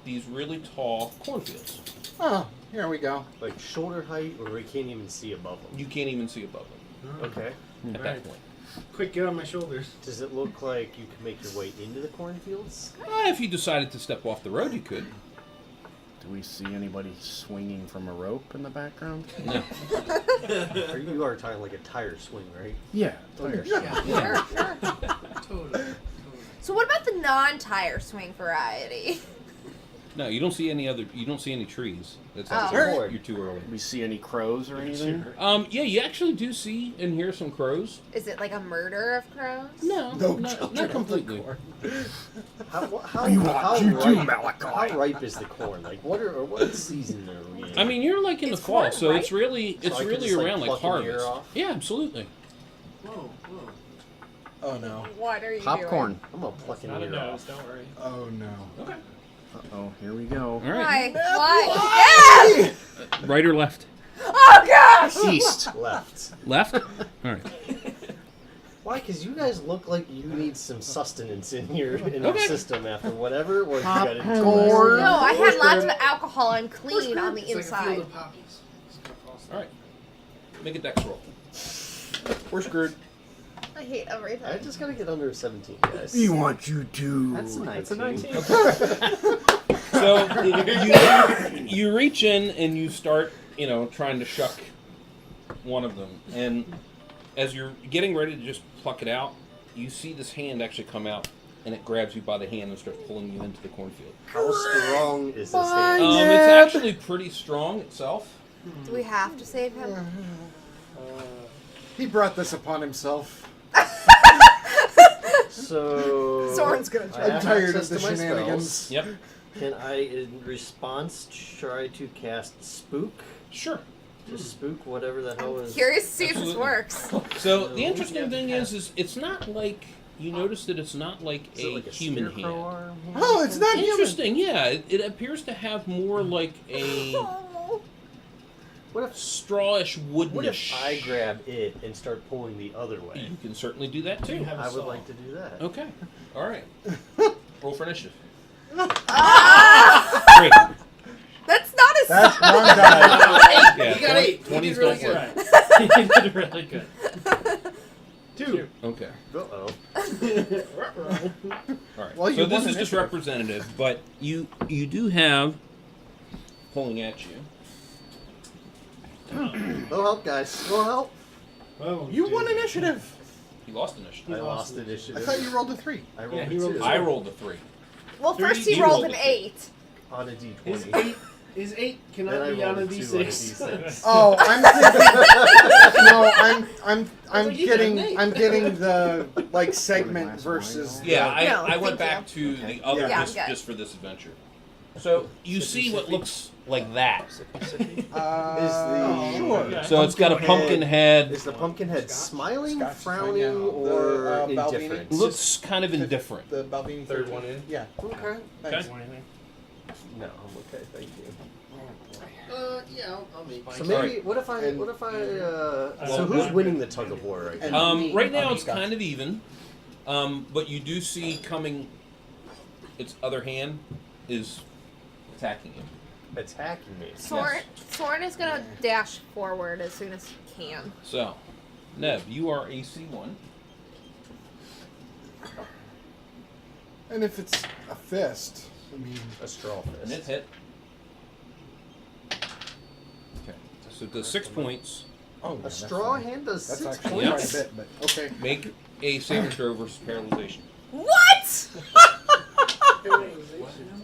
Speaker 2: these really tall cornfields.
Speaker 6: Oh, here we go.
Speaker 4: Like shoulder height, or we can't even see above them.
Speaker 2: You can't even see above them
Speaker 4: Okay.
Speaker 2: at that
Speaker 3: Right.
Speaker 2: point.
Speaker 3: Quick, get on my shoulders.
Speaker 4: Does it look like you can make your way into the cornfields?
Speaker 2: If you decided to step off the road, you could.
Speaker 5: Do we see anybody swinging from a rope in the background?
Speaker 2: No.
Speaker 4: Or you are talking like a tire swing, right?
Speaker 5: Yeah. Tires.
Speaker 1: Sure, sure.
Speaker 3: Totally.
Speaker 1: So what about the non-tire swing variety?
Speaker 2: No, you don't see any other. You don't see any trees. That's
Speaker 1: Oh.
Speaker 2: outside. You're too early.
Speaker 5: Do we see any crows or anything?
Speaker 2: Yeah, you actually do see and hear some crows.
Speaker 1: Is it like a murder of crows?
Speaker 2: No,
Speaker 6: No
Speaker 2: not
Speaker 6: children of the
Speaker 2: completely.
Speaker 6: corn.
Speaker 4: How
Speaker 5: You want you too,
Speaker 4: ripe,
Speaker 5: Malachi.
Speaker 4: how ripe is the corn? Like what season are we in?
Speaker 2: I mean, you're like in the
Speaker 1: It's
Speaker 2: fall,
Speaker 1: corn,
Speaker 2: so
Speaker 1: right?
Speaker 2: it's really
Speaker 4: So I could
Speaker 2: really
Speaker 4: just, like,
Speaker 2: around like
Speaker 4: pluck an ear
Speaker 2: harvest.
Speaker 4: off?
Speaker 2: Yeah, absolutely.
Speaker 3: Whoa, whoa.
Speaker 6: Oh no.
Speaker 1: What are you
Speaker 5: Popcorn.
Speaker 4: I'm gonna pluck
Speaker 7: It's
Speaker 4: an
Speaker 7: not a
Speaker 4: ear
Speaker 7: nose,
Speaker 4: off.
Speaker 7: don't worry.
Speaker 6: Oh no.
Speaker 2: Okay.
Speaker 5: Uh-oh, here we go.
Speaker 2: All
Speaker 1: doing?
Speaker 2: right.
Speaker 1: Why? Yeah!
Speaker 2: Right or left?
Speaker 1: Oh gosh!
Speaker 5: East.
Speaker 4: Left.
Speaker 2: Left. All right.
Speaker 4: Why? Because you guys look like you need some sustenance in your
Speaker 2: Okay.
Speaker 4: system after whatever. What you got into
Speaker 5: Popcorn.
Speaker 1: No, I had lots of alcohol. I'm clean on the
Speaker 3: It's like a
Speaker 1: inside.
Speaker 3: field of poppies. It's got frosting.
Speaker 2: All right. Make a dex roll.
Speaker 6: We're screwed.
Speaker 1: I hate everything.
Speaker 4: I just gotta get under a 17, guys.
Speaker 5: You want you to.
Speaker 4: That's a 19.
Speaker 2: So you reach in and you start, trying to shuck one of them, and as you're getting ready to just pluck it out, you see this hand actually come out, and it grabs you by the hand and starts pulling you into the cornfield.
Speaker 4: How strong is this hand?
Speaker 2: It's actually pretty strong itself.
Speaker 1: Do we have to save him?
Speaker 6: He brought this upon himself.
Speaker 4: So
Speaker 1: Soren's gonna try.
Speaker 4: I
Speaker 6: I'm
Speaker 4: have
Speaker 6: tired
Speaker 4: access
Speaker 6: of the
Speaker 4: to my
Speaker 6: shenanigans.
Speaker 4: spells.
Speaker 2: Yep.
Speaker 4: Can I, in response, try to cast Spook?
Speaker 2: Sure.
Speaker 4: Just spook whatever the hell
Speaker 1: I'm
Speaker 4: is.
Speaker 1: curious to see if this
Speaker 2: Absolutely.
Speaker 1: works.
Speaker 2: So
Speaker 4: No.
Speaker 2: the interesting thing is it's not like you notice that it's not like
Speaker 4: Is
Speaker 2: a
Speaker 4: it like a
Speaker 2: human hand.
Speaker 4: scarecrow arm?
Speaker 6: Oh, it's not human.
Speaker 2: Interesting, yeah. It appears to have more like a
Speaker 1: Oh.
Speaker 4: What if
Speaker 2: strawish
Speaker 4: What if
Speaker 2: woodenish.
Speaker 4: I grab it and start pulling the other way?
Speaker 2: You can certainly do that
Speaker 3: Do you
Speaker 2: too.
Speaker 3: have a
Speaker 4: I would
Speaker 3: saw?
Speaker 4: like to do that.
Speaker 2: Okay. All right. Roll for initiative.
Speaker 1: Ah!
Speaker 2: 3.
Speaker 1: That's not a
Speaker 6: That's
Speaker 1: sign.
Speaker 6: wrong die.
Speaker 2: Yeah,
Speaker 3: You got 8.
Speaker 2: 20s
Speaker 3: You did really
Speaker 2: don't work.
Speaker 3: good.
Speaker 7: You did really good.
Speaker 3: 2.
Speaker 2: Okay.
Speaker 4: Uh-oh.
Speaker 2: All right.
Speaker 6: Well, you
Speaker 2: so this
Speaker 6: won
Speaker 2: is just
Speaker 6: initiative.
Speaker 2: representative, but you do have pulling at you.
Speaker 4: Little help, guys. Little help.
Speaker 3: Oh,
Speaker 6: You
Speaker 3: dude.
Speaker 6: won initiative.
Speaker 2: You lost initiative.
Speaker 4: I
Speaker 3: He
Speaker 4: lost
Speaker 3: lost
Speaker 6: I
Speaker 4: initiative.
Speaker 6: thought you rolled a 3.
Speaker 4: I rolled
Speaker 3: Yeah,
Speaker 4: a
Speaker 3: he rolled
Speaker 4: 2
Speaker 2: I rolled a 3.
Speaker 1: Well, first
Speaker 2: Three,
Speaker 1: he
Speaker 2: you
Speaker 1: rolled
Speaker 2: rolled
Speaker 1: an
Speaker 2: a
Speaker 1: 8.
Speaker 4: on a
Speaker 3: His
Speaker 4: d20.
Speaker 3: Is 8
Speaker 4: Then
Speaker 3: cannot
Speaker 4: I
Speaker 3: be on a
Speaker 4: rolled a 2 on a
Speaker 3: D6.
Speaker 4: D6.
Speaker 6: Oh, I'm thinking. No, I'm
Speaker 3: like, you got an
Speaker 6: getting
Speaker 3: eight.
Speaker 6: I'm getting the like segment versus.
Speaker 2: Yeah,
Speaker 1: No,
Speaker 2: I went
Speaker 1: thank
Speaker 2: back to
Speaker 6: Okay.
Speaker 2: the other
Speaker 1: Yeah,
Speaker 2: just,
Speaker 1: I'm good.
Speaker 2: just for this adventure. So you see what looks like that.
Speaker 6: Sure.
Speaker 7: Yeah.
Speaker 2: So it's got a pumpkin head.
Speaker 4: Is the pumpkin head smiling,
Speaker 6: Scotch is
Speaker 4: frowning,
Speaker 6: right now.
Speaker 4: or
Speaker 6: The, Balvenie?
Speaker 4: indifferent?
Speaker 2: Looks kind of indifferent.
Speaker 6: The Balvenie
Speaker 3: Third one in?
Speaker 6: Yeah.
Speaker 4: Okay.
Speaker 6: Thanks.
Speaker 2: Okay.
Speaker 4: No, I'm okay, thank you.
Speaker 3: Yeah, I'll make.
Speaker 4: So maybe,
Speaker 2: Alright.
Speaker 4: what if I,
Speaker 6: And-
Speaker 4: so
Speaker 7: Well,
Speaker 4: who's
Speaker 7: one-
Speaker 4: winning the tug of war right
Speaker 6: And-
Speaker 4: now?
Speaker 2: Right now
Speaker 6: Okay.
Speaker 2: it's kind of even, but you do see coming. Its other hand is attacking you.
Speaker 4: Attacking me.
Speaker 1: Soren is gonna dash forward as soon as he can.
Speaker 2: So, Neb, you are AC1.
Speaker 6: And if it's a fist, I mean,
Speaker 4: A straw
Speaker 2: And it
Speaker 4: fist.
Speaker 2: hit. Okay. So it does 6 points.
Speaker 6: oh,
Speaker 4: A straw hand does
Speaker 6: That's
Speaker 4: 6
Speaker 6: actually
Speaker 4: points?
Speaker 6: quite a bit, but okay.
Speaker 2: Make a saving throw versus paralyzation.
Speaker 1: What?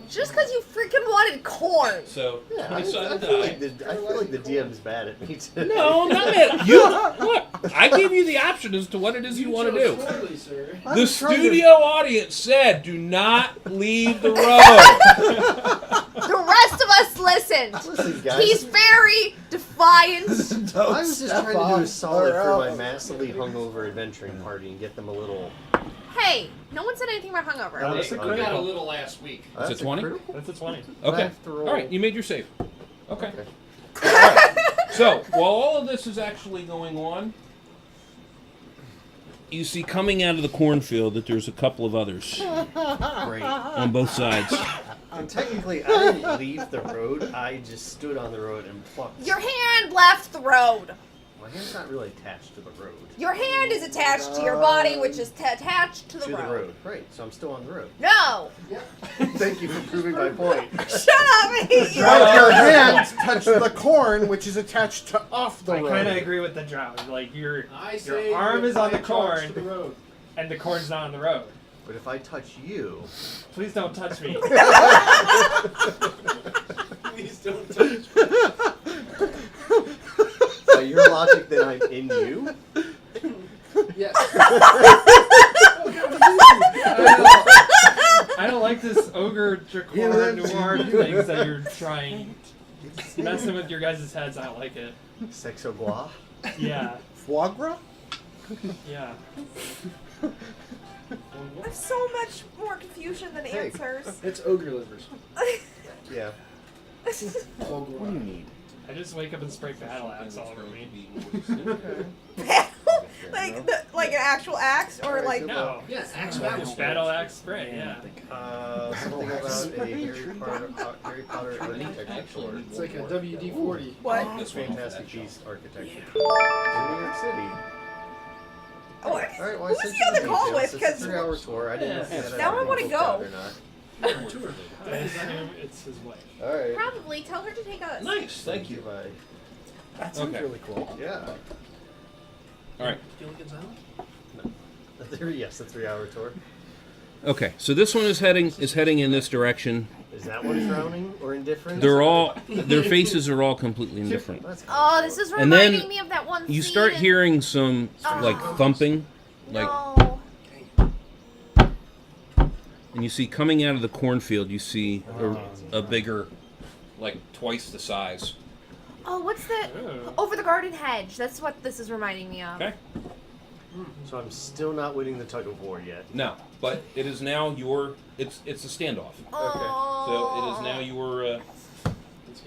Speaker 1: Just because you freaking wanted corn.
Speaker 2: So,
Speaker 4: Yeah,
Speaker 2: 20
Speaker 4: I
Speaker 2: sided
Speaker 4: feel
Speaker 2: die.
Speaker 4: like I feel like the DM's bad at me today.
Speaker 2: No, I'm not mad. You look. I gave you the option as to what it is you want to do.
Speaker 3: Poorly, sir.
Speaker 6: I'm
Speaker 2: The
Speaker 6: trying to-
Speaker 2: studio audience said, "Do not leave the road."
Speaker 1: The rest of us listened.
Speaker 4: Listen, guys.
Speaker 1: He's very defiant.
Speaker 4: I was just trying to do a solid for my
Speaker 6: out.
Speaker 4: massively hungover adventuring party and get them a little.
Speaker 1: Hey, no one said anything about hungover.
Speaker 4: Oh,
Speaker 3: Hey,
Speaker 4: that's
Speaker 3: we got a little last week.
Speaker 2: It's a 20?
Speaker 4: critical?
Speaker 7: That's a 20.
Speaker 4: I
Speaker 2: Okay.
Speaker 4: have to roll.
Speaker 2: All right, you made your save. Okay.
Speaker 4: Okay.
Speaker 2: All right. So while all of this is actually going on, you see coming out of the cornfield that there's a couple of others
Speaker 4: Great.
Speaker 2: on both sides.
Speaker 4: And technically, I didn't leave the road. I just stood on the road and plucked.
Speaker 1: Your hand left the road.
Speaker 4: My hand's not really attached to the road.
Speaker 1: Your hand is attached to your body, which is attached to the
Speaker 4: To
Speaker 1: road.
Speaker 4: the road. Right, so I'm still on the road.
Speaker 1: No!
Speaker 4: Thank you for proving my point.
Speaker 1: Shut up! I hate you.
Speaker 6: But your hands touch the corn, which is attached to off the
Speaker 7: I
Speaker 6: road.
Speaker 7: kind of agree with the drow. Like your
Speaker 3: I say
Speaker 7: arm is on the corn,
Speaker 3: To the road.
Speaker 7: and the corn's not on the road.
Speaker 4: But if I touch you,
Speaker 7: Please don't touch me.
Speaker 3: Please don't touch.
Speaker 4: by your logic, then I'm in you.
Speaker 3: Yes.
Speaker 7: I don't like this ogre Dracor noir things that you're trying. It's messing with your guys' heads. I don't like it.
Speaker 4: Sexo gua.
Speaker 7: Yeah,
Speaker 6: Foie gras?
Speaker 7: yeah.
Speaker 1: There's so much more confusion than
Speaker 4: Hey.
Speaker 1: answers.
Speaker 3: It's ogre livers.
Speaker 4: Yeah.
Speaker 3: All
Speaker 5: What do you need?
Speaker 7: I just wake up and spray battle axe all over me.
Speaker 1: like an actual axe, or like
Speaker 7: No.
Speaker 3: Yeah, axe
Speaker 7: Just
Speaker 3: battle.
Speaker 7: battle axe spray. Yeah.
Speaker 4: Something about a Harry Potter architecture tour.
Speaker 3: It's like a WD-40.
Speaker 1: what?
Speaker 2: This one.
Speaker 4: Fantastic Beast architecture tour in New York City.
Speaker 1: Oh,
Speaker 4: All right, well, I
Speaker 1: who's
Speaker 4: sent
Speaker 1: the
Speaker 4: you
Speaker 1: other call
Speaker 4: details.
Speaker 1: with?
Speaker 4: It's a
Speaker 1: Because
Speaker 4: 3-hour tour. I didn't know if
Speaker 7: Yeah.
Speaker 4: that
Speaker 1: Now I
Speaker 4: had
Speaker 1: wanna
Speaker 4: been
Speaker 1: go.
Speaker 4: booked out or not.
Speaker 7: I assume it's his wife.
Speaker 4: All right.
Speaker 1: probably tell her to take us.
Speaker 2: Nice, thank you.
Speaker 4: Goodbye.
Speaker 6: That sounds
Speaker 2: Okay.
Speaker 6: really cool.
Speaker 4: Yeah.
Speaker 2: All right.
Speaker 3: Gilligan's Island?
Speaker 4: Yes, a 3-hour tour.
Speaker 2: Okay, so this one is heading in this direction.
Speaker 4: Is that one frowning or indifferent?
Speaker 2: Their faces are all completely indifferent.
Speaker 4: That's
Speaker 1: Oh, this is
Speaker 2: And then
Speaker 1: reminding me of that one
Speaker 2: You
Speaker 1: scene
Speaker 2: start
Speaker 1: in-
Speaker 2: hearing some like thumping, like,
Speaker 1: No.
Speaker 2: and you see coming out of the cornfield. You see a bigger, like twice the size.
Speaker 1: Oh, what's that?
Speaker 7: Ooh.
Speaker 1: Over the garden hedge. That's what this is reminding me of.
Speaker 2: Okay.
Speaker 4: So I'm still not winning the tug of war yet.
Speaker 2: No, but it is now your. It's a standoff.
Speaker 1: Oh.
Speaker 2: So it is now your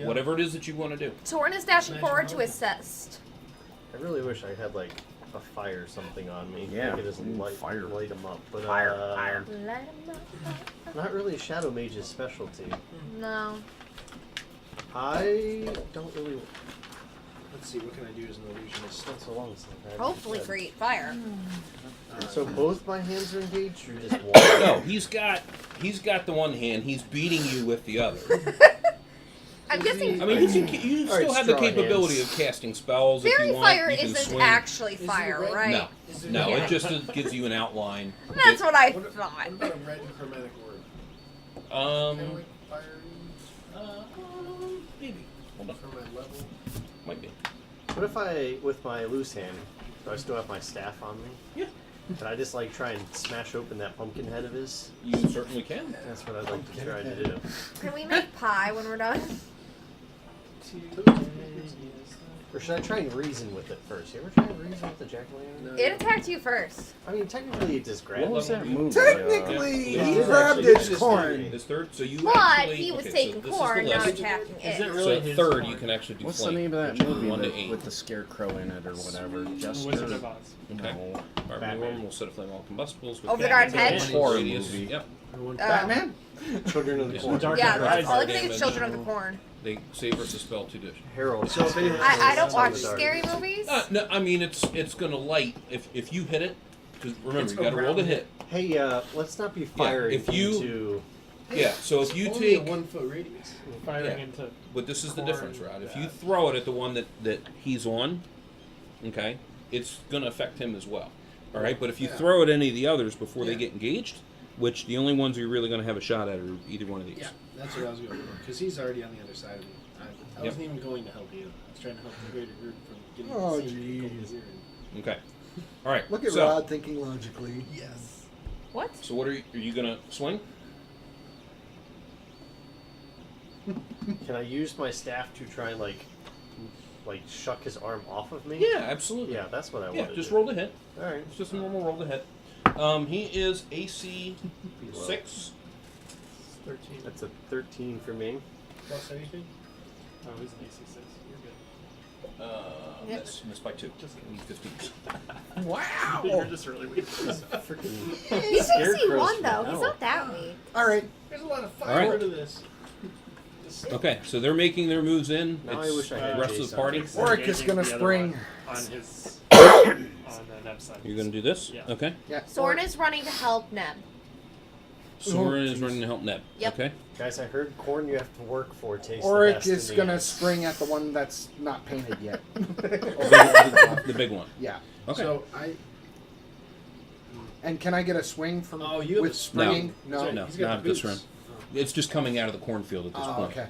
Speaker 2: whatever it is that you want to do.
Speaker 1: Soren is dashing forward to assist.
Speaker 4: I really wish I had like a fire something on me.
Speaker 5: Yeah,
Speaker 4: I could just light them up. But
Speaker 1: Light 'em up.
Speaker 4: not really Shadow Mage's specialty.
Speaker 1: No.
Speaker 4: I don't really.
Speaker 3: Let's see, what can I do as an illusionist?
Speaker 4: It's been so long since I've had
Speaker 1: Hopefully
Speaker 4: that.
Speaker 1: create fire.
Speaker 4: So both my hands are engaged, or just one?
Speaker 2: No, he's got the one hand. He's beating you with the other.
Speaker 1: I'm guessing
Speaker 2: I mean, you
Speaker 4: All right,
Speaker 2: still have the
Speaker 4: straw
Speaker 2: capability
Speaker 4: hands.
Speaker 2: of casting spells if
Speaker 1: fairy
Speaker 2: you want.
Speaker 1: fire
Speaker 2: You can
Speaker 1: isn't
Speaker 2: swing.
Speaker 1: actually
Speaker 3: Is it
Speaker 1: fire,
Speaker 3: red?
Speaker 1: right?
Speaker 2: No,
Speaker 3: Is it
Speaker 2: no,
Speaker 1: Yeah.
Speaker 2: it just gives you an outline.
Speaker 1: That's what I
Speaker 3: What
Speaker 1: thought.
Speaker 3: about a red chromatic word? Kind of
Speaker 2: Um,
Speaker 3: like fiery?
Speaker 2: Maybe. Hold on.
Speaker 3: For my level.
Speaker 2: Might be.
Speaker 4: What if I, with my loose hand, do I still have my staff on me?
Speaker 2: Yeah.
Speaker 4: Can I just like try and smash open that pumpkin head of his?
Speaker 2: You certainly can.
Speaker 4: That's what I'd like to try to do.
Speaker 1: Can we make pie when we're done?
Speaker 4: Or should I try and reason with it first? You ever try and reason with the jack-o'-lantern?
Speaker 3: No.
Speaker 1: It attacked you first.
Speaker 4: I mean, technically it just grabbed
Speaker 5: What was
Speaker 4: me.
Speaker 5: that movie?
Speaker 6: Technically,
Speaker 2: Yeah.
Speaker 6: he
Speaker 2: Yeah.
Speaker 6: grabbed
Speaker 4: Actually,
Speaker 6: its
Speaker 4: it's
Speaker 6: corn.
Speaker 2: This third, so you
Speaker 1: But
Speaker 2: actually...
Speaker 1: he was
Speaker 2: okay,
Speaker 1: taking
Speaker 2: so this is
Speaker 1: corn,
Speaker 2: the
Speaker 1: not
Speaker 2: list.
Speaker 1: attacking
Speaker 7: Is it
Speaker 1: it.
Speaker 7: really
Speaker 2: So
Speaker 7: his
Speaker 2: third,
Speaker 7: corn?
Speaker 2: you can actually do
Speaker 5: What's
Speaker 2: flank,
Speaker 5: the name of
Speaker 2: which
Speaker 5: that
Speaker 2: is
Speaker 5: movie
Speaker 2: 1 to
Speaker 5: that,
Speaker 2: 8.
Speaker 5: with the scarecrow in it or whatever? Just
Speaker 7: Wizard of Oz.
Speaker 2: Okay.
Speaker 5: No.
Speaker 2: Alright,
Speaker 4: Batman.
Speaker 2: we'll set a flame all combustibles with
Speaker 1: Over the
Speaker 2: Batman.
Speaker 1: garden
Speaker 7: hedge?
Speaker 2: Horror
Speaker 5: Radius.
Speaker 2: movie. Yep.
Speaker 6: Batman?
Speaker 4: Children of the
Speaker 2: Yeah.
Speaker 4: Corn.
Speaker 7: Dark
Speaker 1: Yeah,
Speaker 7: Knight
Speaker 1: that's
Speaker 7: Rises.
Speaker 1: all I can think
Speaker 2: Damage.
Speaker 1: is Children of the Corn.
Speaker 2: They save versus spell 2 dish.
Speaker 4: Harold.
Speaker 3: So if anyone-
Speaker 1: I don't
Speaker 4: It's
Speaker 1: watch
Speaker 4: on the dark.
Speaker 1: scary movies.
Speaker 2: No, I mean it's gonna light if you hit it. Because remember,
Speaker 3: It's
Speaker 2: you got to roll to
Speaker 3: around
Speaker 2: hit.
Speaker 4: Hey, let's not be firing
Speaker 2: if you-
Speaker 4: into...
Speaker 2: Yeah. So if you
Speaker 3: Only
Speaker 2: take,
Speaker 3: a 1 foot radius.
Speaker 7: Firing
Speaker 2: Yeah.
Speaker 7: into.
Speaker 2: but this is the
Speaker 7: corn,
Speaker 2: difference, Rod. If you
Speaker 7: yeah.
Speaker 2: throw it at the one that he's on, okay, it's gonna affect him as well. All right. But if you
Speaker 3: Yeah.
Speaker 2: throw at any of the others before they
Speaker 3: Yeah.
Speaker 2: get engaged, which the only ones you're really gonna have a shot at are either one of these.
Speaker 3: Yeah, that's what I was going for. Because he's already on the other side of me. I
Speaker 2: Yep.
Speaker 3: wasn't even going to help you. I was trying to help the greater group from getting
Speaker 6: Oh,
Speaker 3: the same difficulty
Speaker 6: jeez.
Speaker 3: as you're in.
Speaker 2: Okay. All right.
Speaker 6: Look at
Speaker 2: so,
Speaker 6: Rod thinking logically.
Speaker 3: Yes.
Speaker 1: What?
Speaker 2: So what are you gonna swing?
Speaker 4: Can I use my staff to try and like shuck his arm off of me?
Speaker 2: Yeah, absolutely.
Speaker 4: Yeah, that's what I
Speaker 2: Yeah,
Speaker 4: want.
Speaker 2: just roll to hit.
Speaker 4: All right.
Speaker 2: It's just a normal roll to hit. He is AC 6.
Speaker 7: 13.
Speaker 4: That's a 13 for me.
Speaker 3: Plus anything?
Speaker 7: Oh, he's an AC6. You're
Speaker 1: Yep.
Speaker 2: Miss by 2.
Speaker 7: Just
Speaker 2: Need 15.
Speaker 6: Wow!
Speaker 7: good. You're just really weak.
Speaker 4: Freaking
Speaker 1: He's
Speaker 4: scarecrows
Speaker 1: AC one
Speaker 4: from
Speaker 1: though.
Speaker 4: hell.
Speaker 1: He's not that weak.
Speaker 6: All right.
Speaker 3: There's a lot of
Speaker 2: All right.
Speaker 3: fire to this.
Speaker 2: Okay, so they're making their moves in.
Speaker 4: Now I
Speaker 2: It's
Speaker 4: wish I
Speaker 2: the
Speaker 4: had
Speaker 2: rest of
Speaker 4: Jason.
Speaker 2: the party.
Speaker 6: Oric is gonna
Speaker 7: The other
Speaker 6: spring.
Speaker 7: one on his on the Neb side.
Speaker 2: You're going to do this?
Speaker 7: Yeah.
Speaker 2: Okay.
Speaker 6: Yeah.
Speaker 1: Soren is running to help Neb.
Speaker 2: Soren is
Speaker 6: jeez.
Speaker 2: running to help Neb.
Speaker 1: Yep.
Speaker 2: Okay.
Speaker 4: Guys, I heard corn you have to work for tastes
Speaker 6: Oric
Speaker 4: the best
Speaker 6: is
Speaker 4: in the
Speaker 6: gonna
Speaker 4: end.
Speaker 6: spring at the one that's not painted yet.
Speaker 2: The big one.
Speaker 6: Yeah.
Speaker 2: Okay.
Speaker 3: So I.
Speaker 6: And can I get a swing from
Speaker 3: Oh, you have
Speaker 6: with
Speaker 3: a-
Speaker 6: springing?
Speaker 2: No,
Speaker 3: He's got
Speaker 2: not
Speaker 3: the
Speaker 2: this
Speaker 3: boots.
Speaker 2: round. It's just coming out of the cornfield at this
Speaker 6: Oh,
Speaker 2: point.
Speaker 6: okay.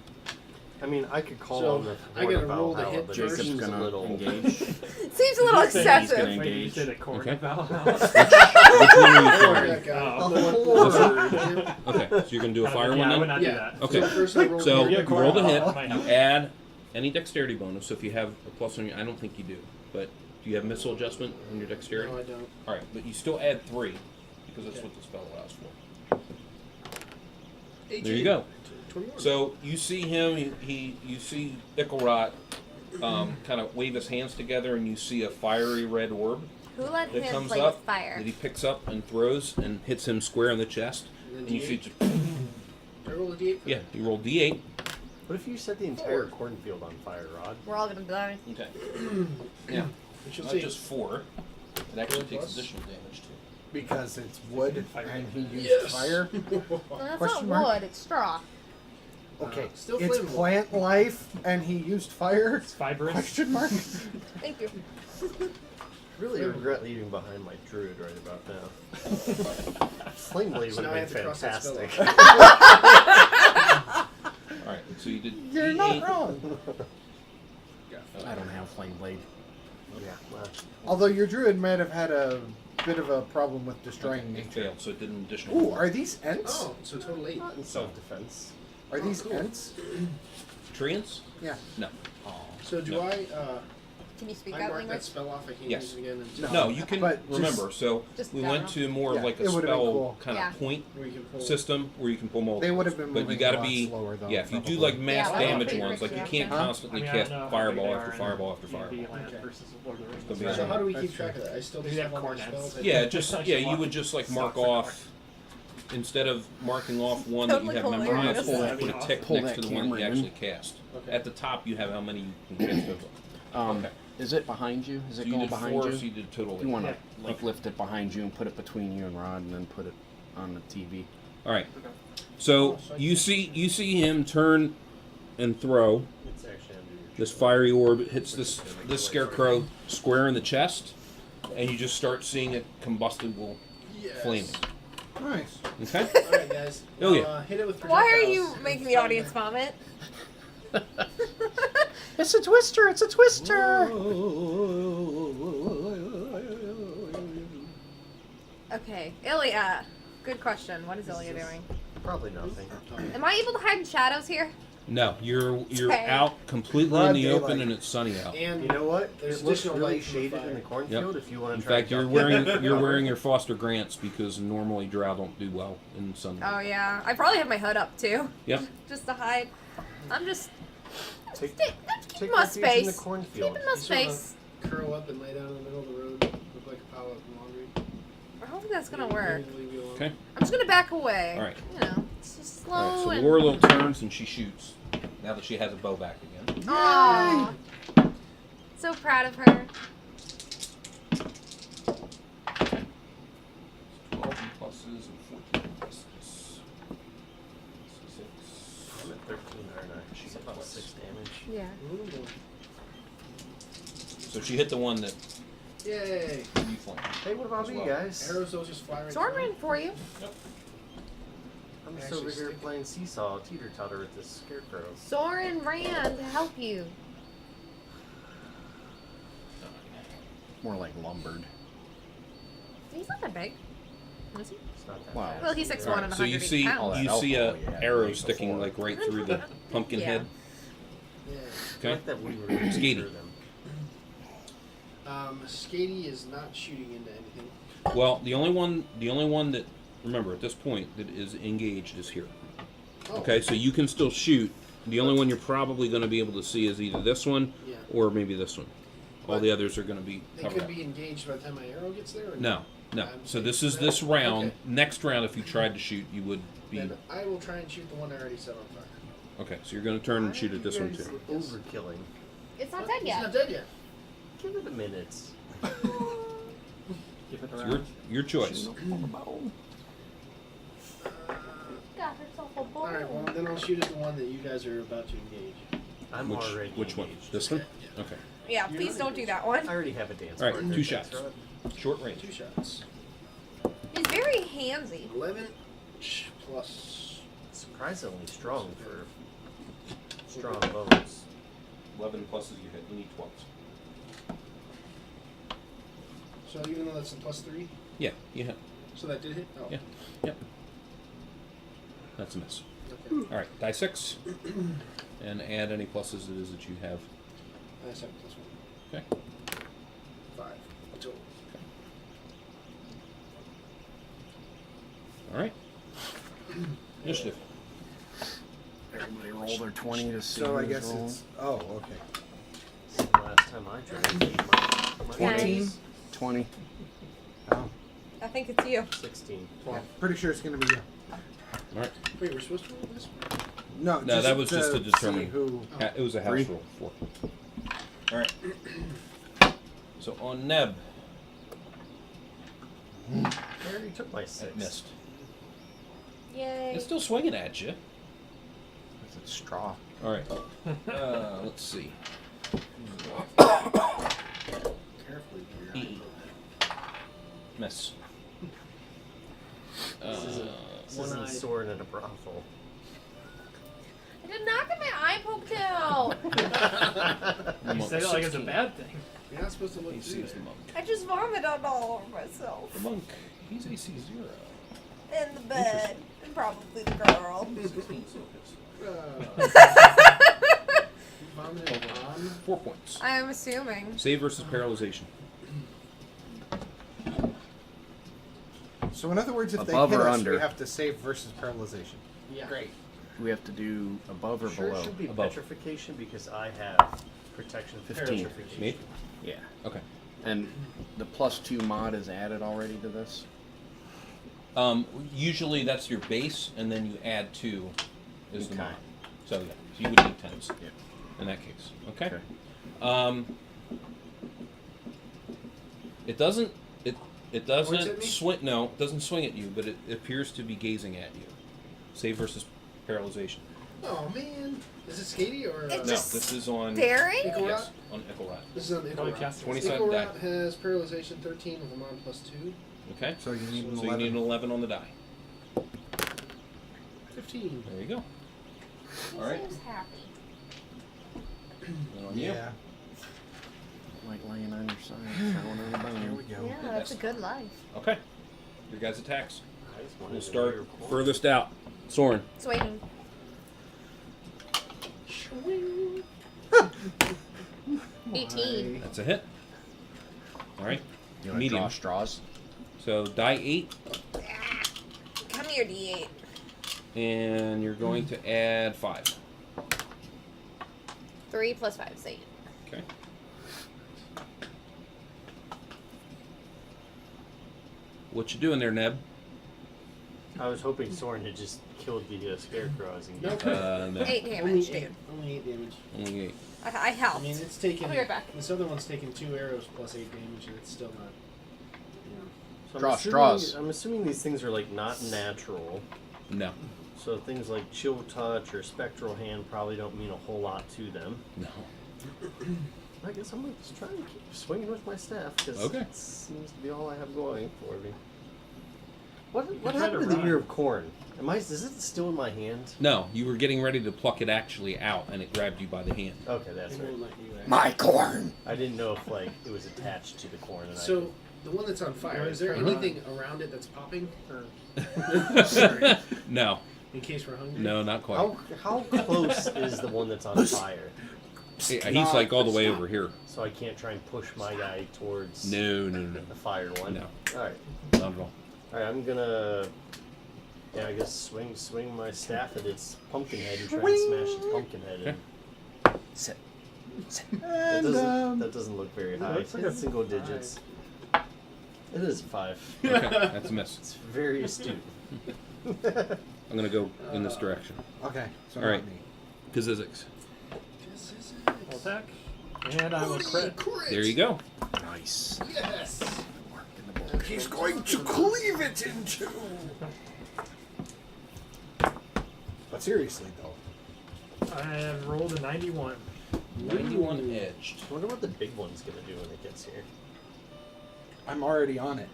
Speaker 4: I mean, I could call
Speaker 3: So,
Speaker 4: on the
Speaker 3: I
Speaker 4: horn
Speaker 3: gotta
Speaker 4: of
Speaker 3: roll the
Speaker 4: Valhalla,
Speaker 3: hit
Speaker 4: but
Speaker 3: first.
Speaker 4: it
Speaker 5: Jacob's
Speaker 4: seems a
Speaker 5: gonna
Speaker 4: little...
Speaker 5: engage.
Speaker 1: Seems a little
Speaker 5: You said he's gonna
Speaker 1: excessive.
Speaker 7: Wait, you
Speaker 5: engage.
Speaker 7: said a corn
Speaker 2: Okay.
Speaker 7: of Valhalla?
Speaker 2: Which one are you
Speaker 3: Oh,
Speaker 2: firing?
Speaker 3: that guy.
Speaker 7: Oh.
Speaker 3: The one-
Speaker 2: Okay, so you're going to do a fire
Speaker 7: yeah,
Speaker 2: one
Speaker 7: I
Speaker 2: then?
Speaker 7: would not do
Speaker 3: Yeah.
Speaker 7: that.
Speaker 2: Okay.
Speaker 3: So first I roll
Speaker 2: So
Speaker 3: the
Speaker 2: you
Speaker 7: Yeah,
Speaker 3: hit.
Speaker 7: corn
Speaker 2: roll the
Speaker 7: of
Speaker 2: hit,
Speaker 7: Valhalla might
Speaker 2: you
Speaker 7: help.
Speaker 2: add any dexterity bonus. So if you have a plus on your, I don't think you do, but do you have missile adjustment on your dexterity?
Speaker 3: No, I don't.
Speaker 2: All right, but you still add 3 because that's
Speaker 3: Okay.
Speaker 2: what the spell allows for.
Speaker 3: 18.
Speaker 2: There you go.
Speaker 3: 21.
Speaker 2: So you see him. You see Ickelrot kind of wave his hands together, and you see a fiery red orb
Speaker 1: Who let
Speaker 2: that
Speaker 1: him
Speaker 2: comes
Speaker 1: play
Speaker 2: up
Speaker 1: with fire?
Speaker 2: that he picks up and throws and hits him square in the chest.
Speaker 3: And
Speaker 2: And you
Speaker 3: then
Speaker 2: see,
Speaker 3: D8.
Speaker 2: just,
Speaker 3: I roll a D8 for
Speaker 2: yeah,
Speaker 3: that.
Speaker 2: you roll D8.
Speaker 4: What if you set the entire cornfield on fire, Rod?
Speaker 1: We're all gonna die.
Speaker 2: Okay. Yeah.
Speaker 3: We shall
Speaker 2: Not
Speaker 3: see.
Speaker 2: just 4. It actually takes
Speaker 3: Plus.
Speaker 2: additional damage too.
Speaker 6: Because it's wood and he used
Speaker 3: Yes.
Speaker 6: fire.
Speaker 1: Well, that's
Speaker 6: Question
Speaker 1: not
Speaker 6: mark?
Speaker 1: wood. It's straw.
Speaker 6: Okay.
Speaker 3: Still
Speaker 6: It's
Speaker 3: flammable.
Speaker 6: plant life and he used fire?
Speaker 7: It's fibrous.
Speaker 6: Question mark.
Speaker 1: Thank you.
Speaker 4: Really regret leaving behind my druid right about now. Flame blade
Speaker 3: So
Speaker 4: would
Speaker 3: now I
Speaker 4: have
Speaker 3: have
Speaker 4: been
Speaker 3: to cross that spell
Speaker 4: fantastic.
Speaker 2: All right. So you did.
Speaker 6: You're
Speaker 2: D8.
Speaker 6: not wrong.
Speaker 5: I don't have flame blade.
Speaker 4: Yeah, well,
Speaker 6: Although your druid might have had a bit of a problem with destroying
Speaker 2: It
Speaker 6: nature.
Speaker 2: failed, so it did an additional.
Speaker 6: Ooh,
Speaker 2: 4.
Speaker 6: are these ents?
Speaker 3: Oh, so total 8.
Speaker 4: not in self-defense.
Speaker 6: Are these
Speaker 3: cool.
Speaker 6: ents?
Speaker 2: Treants?
Speaker 6: Yeah.
Speaker 2: No.
Speaker 3: So do
Speaker 2: No.
Speaker 1: Can you speak
Speaker 3: I
Speaker 1: that
Speaker 3: mark that
Speaker 1: language?
Speaker 3: spell off? I can't
Speaker 2: Yes.
Speaker 3: use it again. And
Speaker 2: No, you can
Speaker 6: But just-
Speaker 2: remember. So
Speaker 1: just
Speaker 2: we
Speaker 1: down.
Speaker 2: went to more of
Speaker 6: Yeah,
Speaker 2: like a
Speaker 6: it would've been
Speaker 2: spell
Speaker 6: cool.
Speaker 2: kind
Speaker 1: Yeah.
Speaker 2: of point
Speaker 3: We can pull.
Speaker 2: system where you can pull multiples.
Speaker 6: They would have been
Speaker 2: But
Speaker 6: moving
Speaker 2: you got
Speaker 6: a
Speaker 2: to
Speaker 6: lot
Speaker 2: be
Speaker 6: slower though.
Speaker 2: yeah. If you do
Speaker 6: probably.
Speaker 2: like mass
Speaker 1: Yeah, I don't
Speaker 2: damage
Speaker 1: think
Speaker 2: ones, like you
Speaker 1: reaction.
Speaker 2: can't
Speaker 6: Huh?
Speaker 2: constantly
Speaker 7: I mean, I
Speaker 2: cast
Speaker 7: don't know how
Speaker 2: fireball
Speaker 7: big they
Speaker 2: after
Speaker 7: are
Speaker 2: fireball after
Speaker 7: in D&D
Speaker 2: fireball.
Speaker 7: land
Speaker 3: Okay.
Speaker 7: versus Lord of the Rings.
Speaker 2: Could be
Speaker 3: So
Speaker 2: Yeah.
Speaker 3: how do we
Speaker 6: That's
Speaker 3: keep track of that? I still
Speaker 7: Maybe
Speaker 3: just
Speaker 7: they have
Speaker 3: have all my
Speaker 7: cornets.
Speaker 3: spells.
Speaker 2: Yeah, just yeah. You would just like mark off instead of marking off one that you
Speaker 1: Totally
Speaker 2: have
Speaker 1: hilarious.
Speaker 2: memorized.
Speaker 5: Pull
Speaker 7: that-
Speaker 2: Put a tick
Speaker 5: pull
Speaker 2: next
Speaker 5: that
Speaker 2: to the one that you
Speaker 5: camera in.
Speaker 2: actually cast.
Speaker 3: Okay.
Speaker 2: At the top, you have how many you can cast over. Okay.
Speaker 5: Is it behind you? Is
Speaker 2: So
Speaker 5: it
Speaker 2: you
Speaker 5: going
Speaker 2: did
Speaker 5: behind
Speaker 2: 4,
Speaker 5: you?
Speaker 2: so you did total.
Speaker 5: You want to
Speaker 7: Yeah.
Speaker 5: like lift it behind you and put it between you and Rod, and then put it on the TV.
Speaker 2: All right. So you see him turn and throw.
Speaker 4: It's actually under your
Speaker 2: This fiery orb hits this scarecrow square in the chest, and you just start seeing it combustible
Speaker 3: Yes.
Speaker 2: flaming.
Speaker 6: Nice.
Speaker 2: Okay.
Speaker 3: Alright, guys.
Speaker 2: Oh, yeah.
Speaker 3: Hit it with
Speaker 1: Why are
Speaker 3: projectiles.
Speaker 1: you making the audience vomit?
Speaker 5: It's a twister. It's a twister.
Speaker 1: Okay, Ilya. Good question. What is Ilya doing?
Speaker 4: Probably nothing.
Speaker 1: Am I able to hide in shadows here?
Speaker 2: No, you're
Speaker 1: Okay.
Speaker 2: out completely
Speaker 6: Broad
Speaker 2: in the
Speaker 6: daylight.
Speaker 2: open and it's sunny out.
Speaker 3: And
Speaker 4: You know what?
Speaker 3: There's
Speaker 4: It looks
Speaker 3: additional
Speaker 4: really
Speaker 3: light from the
Speaker 4: shaded
Speaker 3: fire.
Speaker 4: in the cornfield. If you want
Speaker 2: In
Speaker 4: to try.
Speaker 2: fact, you're wearing your Foster Grants because normally drow don't do well in sunlight.
Speaker 1: Oh yeah, I probably have my hood up too,
Speaker 2: Yep.
Speaker 1: just to hide. I'm just
Speaker 4: Take
Speaker 1: keeping my
Speaker 4: refuge in the
Speaker 1: space.
Speaker 4: cornfield.
Speaker 1: Keeping my
Speaker 3: You sort of
Speaker 1: space.
Speaker 3: curl up and lay down in the middle of the road. Look like a pile of laundry.
Speaker 1: I don't think that's gonna work.
Speaker 3: Leave you alone.
Speaker 2: Okay.
Speaker 1: I'm just gonna back away.
Speaker 2: All right.
Speaker 1: You know, it's just slow
Speaker 2: All right. So
Speaker 1: and.
Speaker 2: Warlow turns and she shoots. Now that she has a bow back again.
Speaker 1: Aww. So proud of her.
Speaker 2: 12 pluses and 14 pluses. 6.
Speaker 4: I'm at 13, aren't I? She's about 6 damage.
Speaker 1: Yeah.
Speaker 3: Ooh.
Speaker 2: So she hit the one that
Speaker 3: Yay!
Speaker 2: you flanked.
Speaker 4: Hey, what about
Speaker 2: As
Speaker 4: you
Speaker 2: well.
Speaker 4: guys?
Speaker 3: Arrows don't just fly right
Speaker 1: Sword
Speaker 3: through.
Speaker 1: ran for you.
Speaker 4: I'm just
Speaker 3: Actually
Speaker 4: over here
Speaker 3: stick.
Speaker 4: playing seesaw, teeter-totter with this scarecrow.
Speaker 1: Soren ran to help you.
Speaker 5: More like lumbered.
Speaker 1: He's not that big. Is he?
Speaker 4: It's not that
Speaker 5: Wow.
Speaker 4: bad.
Speaker 1: Well, he's 6'1" and
Speaker 2: So you
Speaker 1: 180
Speaker 2: see
Speaker 1: pounds.
Speaker 5: that
Speaker 2: you see a
Speaker 5: alcohol, yeah,
Speaker 2: arrow
Speaker 5: right
Speaker 2: sticking
Speaker 5: before.
Speaker 2: like right through the pumpkin
Speaker 1: Yeah.
Speaker 2: head.
Speaker 3: Yeah.
Speaker 4: I
Speaker 2: Okay.
Speaker 4: like that we were able to
Speaker 2: Skatey.
Speaker 4: hear them.
Speaker 3: Skatey is not shooting into anything.
Speaker 2: Well, the only one that remember at this point that is engaged is here.
Speaker 3: Oh.
Speaker 2: Okay, so you can still shoot. The only one you're probably going to be able to see is either this one
Speaker 3: Yeah.
Speaker 2: or maybe this one. All the others are going to be
Speaker 3: They
Speaker 2: covered
Speaker 3: could
Speaker 2: up.
Speaker 3: be engaged by the time my arrow gets there? Or
Speaker 2: No.
Speaker 3: I'm
Speaker 2: So this
Speaker 3: safe.
Speaker 2: is this round.
Speaker 3: Okay.
Speaker 2: Next round, if you tried to shoot, you would be.
Speaker 3: Then I will try and shoot the one I already set on fire.
Speaker 2: Okay, so you're going to turn and
Speaker 4: Why
Speaker 2: shoot
Speaker 4: are
Speaker 2: at this
Speaker 4: you
Speaker 2: one
Speaker 4: guys
Speaker 2: too.
Speaker 4: Overkilling.
Speaker 1: It's not
Speaker 3: What?
Speaker 1: dead
Speaker 3: It's
Speaker 1: yet.
Speaker 3: not dead yet.
Speaker 4: Give it a minute.
Speaker 5: Give it
Speaker 2: It's your choice.
Speaker 1: Got herself a ball.
Speaker 3: Alright, well, then I'll shoot at the one that you guys are about to engage.
Speaker 4: I'm
Speaker 2: Which
Speaker 4: already
Speaker 2: which one?
Speaker 4: engaged.
Speaker 2: This one?
Speaker 3: Yeah.
Speaker 2: Okay.
Speaker 1: Yeah, please don't do that one.
Speaker 4: I already have a dance
Speaker 2: All right,
Speaker 4: partner.
Speaker 2: 2
Speaker 4: Thanks,
Speaker 2: shots.
Speaker 4: Rod.
Speaker 2: Short range.
Speaker 3: 2 shots.
Speaker 1: He's very handsy.
Speaker 3: 11 plus.
Speaker 4: Surprisingly strong for strong bows.
Speaker 2: 11 pluses you hit. You need 12s.
Speaker 3: So even though that's a plus 3,
Speaker 2: Yeah, you hit.
Speaker 3: so that did hit? Oh.
Speaker 2: Yeah. Yep. That's a miss.
Speaker 3: Okay.
Speaker 2: All right, die 6, and add any pluses it is that you have.
Speaker 3: I 7 plus 1.
Speaker 2: Okay.
Speaker 3: 5. Total.
Speaker 2: All right. Initiative.
Speaker 5: Everybody roll their 20 to see
Speaker 6: So I
Speaker 5: who's
Speaker 6: guess
Speaker 5: rolling.
Speaker 6: it's. Oh, okay.
Speaker 4: This is the last time I tried. My
Speaker 1: 14.
Speaker 5: 20.
Speaker 6: Oh,
Speaker 1: I think it's you.
Speaker 4: 16.
Speaker 6: yeah. Pretty sure it's gonna be you.
Speaker 2: All right.
Speaker 3: Wait, we're supposed to roll this?
Speaker 6: No,
Speaker 2: No, that was just to
Speaker 6: see
Speaker 2: determine.
Speaker 6: who.
Speaker 2: It was a house
Speaker 5: 3.
Speaker 2: roll. 4. All right. So on Neb,
Speaker 4: I already took my 6.
Speaker 2: it missed.
Speaker 1: Yay.
Speaker 2: It's still swinging at you.
Speaker 5: It's straw.
Speaker 2: All right. Let's see.
Speaker 3: Carefully, dear.
Speaker 2: Miss.
Speaker 4: This isn't
Speaker 3: One-eyed.
Speaker 4: Soren at a brothel.
Speaker 1: I did not get my eye poked out.
Speaker 2: The
Speaker 7: You
Speaker 2: monk,
Speaker 7: said it like it's a
Speaker 2: 16.
Speaker 7: bad thing.
Speaker 3: You're not supposed to look
Speaker 2: He
Speaker 3: through
Speaker 2: sees the
Speaker 3: there.
Speaker 2: monk.
Speaker 1: I just vomited all over myself.
Speaker 2: The monk, he's AC 0.
Speaker 1: In the bed. And probably the girl.
Speaker 2: 16 still hits.
Speaker 3: Vomited on.
Speaker 2: 4 points.
Speaker 1: I am assuming.
Speaker 2: Save versus paralyzation.
Speaker 6: So in other words, if
Speaker 5: Above
Speaker 6: they hit
Speaker 5: or
Speaker 6: us,
Speaker 5: under?
Speaker 6: we have to save versus paralyzation.
Speaker 3: Yeah.
Speaker 6: Great.
Speaker 5: We have to do above or
Speaker 4: Sure,
Speaker 5: below?
Speaker 4: it should be
Speaker 2: Above.
Speaker 4: petrification because I have protection.
Speaker 5: 15.
Speaker 4: Petrification.
Speaker 2: Me?
Speaker 5: Yeah.
Speaker 2: Okay.
Speaker 5: And the +2 mod is added already to this?
Speaker 2: Usually that's your base, and then you add 2 is the
Speaker 5: Okay.
Speaker 2: mod. So yeah, so you would need 10s
Speaker 5: Yeah.
Speaker 2: in that case. Okay.
Speaker 5: Okay.
Speaker 2: It doesn't. It
Speaker 3: Points at
Speaker 2: doesn't
Speaker 3: me?
Speaker 2: swing. No, it doesn't swing at you, but it appears to be gazing at you. Save versus paralyzation.
Speaker 3: Oh man. Is it Skatey or?
Speaker 1: It
Speaker 2: No,
Speaker 1: just
Speaker 2: this is on.
Speaker 1: Staring?
Speaker 3: Ickle
Speaker 2: Yes,
Speaker 3: Rot?
Speaker 2: on Ecclerat.
Speaker 3: This is on Ickle
Speaker 7: Probably
Speaker 3: Rot.
Speaker 7: cast it.
Speaker 2: 27
Speaker 3: Ickle
Speaker 2: die.
Speaker 3: Rot has paralyzation 13 with a mod plus 2.
Speaker 2: Okay.
Speaker 6: So you need an
Speaker 2: So you
Speaker 6: 11.
Speaker 2: need an 11 on the die.
Speaker 3: 15.
Speaker 2: There you go. All right.
Speaker 1: Seems happy.
Speaker 2: On you.
Speaker 6: Yeah.
Speaker 5: Like laying on your side, throwing on the
Speaker 6: Here
Speaker 5: bone.
Speaker 6: we go.
Speaker 1: Yeah, that's a good life.
Speaker 2: Okay. Your guys' attacks.
Speaker 4: I just wanted
Speaker 2: We'll
Speaker 4: to
Speaker 2: start
Speaker 4: hear more.
Speaker 2: furthest out. Soren.
Speaker 1: Swing. 18.
Speaker 2: That's a hit. All right.
Speaker 5: You want to
Speaker 2: Medium.
Speaker 5: draw straws?
Speaker 2: So die 8,
Speaker 1: Come here, D8.
Speaker 2: and you're going to add 5.
Speaker 1: 3 plus 5 is 8.
Speaker 2: Okay. What you doing there, Neb?
Speaker 4: I was hoping Soren had just killed the scarecrow as he
Speaker 3: Nope.
Speaker 2: No.
Speaker 1: 8 damage, dude.
Speaker 3: Only 8 damage.
Speaker 2: Only 8.
Speaker 1: I helped.
Speaker 3: I mean, it's taken.
Speaker 1: I'll be right back.
Speaker 3: This other one's taken 2 arrows plus 8 damage, and it's still not. You know.
Speaker 4: So
Speaker 5: Draw
Speaker 4: I'm assuming,
Speaker 5: straws.
Speaker 4: I'm assuming these things are like not natural.
Speaker 2: No.
Speaker 4: So things like chill touch or spectral hand probably don't mean a whole lot to them.
Speaker 2: No.
Speaker 4: I guess I'm gonna just try to keep swinging with my staff because
Speaker 2: Okay.
Speaker 4: it seems to be all I have going for me. What
Speaker 7: try
Speaker 4: happened
Speaker 7: to
Speaker 4: to the
Speaker 7: run.
Speaker 4: ear of corn? Is it still in my hand?
Speaker 2: No, you were getting ready to pluck it actually out, and it grabbed you by the hand.
Speaker 4: Okay, that's
Speaker 3: It
Speaker 4: right.
Speaker 3: won't let you act.
Speaker 5: My corn!
Speaker 4: I didn't know if like it was attached to the corn. And
Speaker 3: So the one that's on fire, is there
Speaker 2: Uh-huh.
Speaker 3: anything around it that's popping? Or
Speaker 2: No.
Speaker 3: in case we're hungry?
Speaker 2: No, not quite.
Speaker 4: how close is the one that's on fire?
Speaker 2: He's like all the way over here.
Speaker 4: So I can't try and push my guy towards
Speaker 2: No.
Speaker 4: the fire one.
Speaker 2: No.
Speaker 4: All right.
Speaker 2: Not at all.
Speaker 4: All right. I'm gonna. Yeah, I guess swing my staff at its pumpkin head and try and smash its pumpkin head. And
Speaker 5: Sit.
Speaker 4: that
Speaker 6: And,
Speaker 4: doesn't look very high.
Speaker 7: looks like
Speaker 4: It's
Speaker 7: a
Speaker 4: single digits. It is a 5.
Speaker 2: Okay, that's a miss.
Speaker 4: It's very astute.
Speaker 2: I'm gonna go in this direction.
Speaker 6: Okay. So
Speaker 2: All right.
Speaker 6: not me.
Speaker 2: Kaziziks.
Speaker 3: This is
Speaker 7: Full attack. And I will crit.
Speaker 2: There you go.
Speaker 5: Nice.
Speaker 3: Yes.
Speaker 5: Work in the bowl.
Speaker 6: He's going to cleave it in two. But seriously, though.
Speaker 7: I have rolled a 91.
Speaker 2: 91 edged.
Speaker 4: I wonder what the big one's gonna do when it gets here.
Speaker 6: I'm already on it.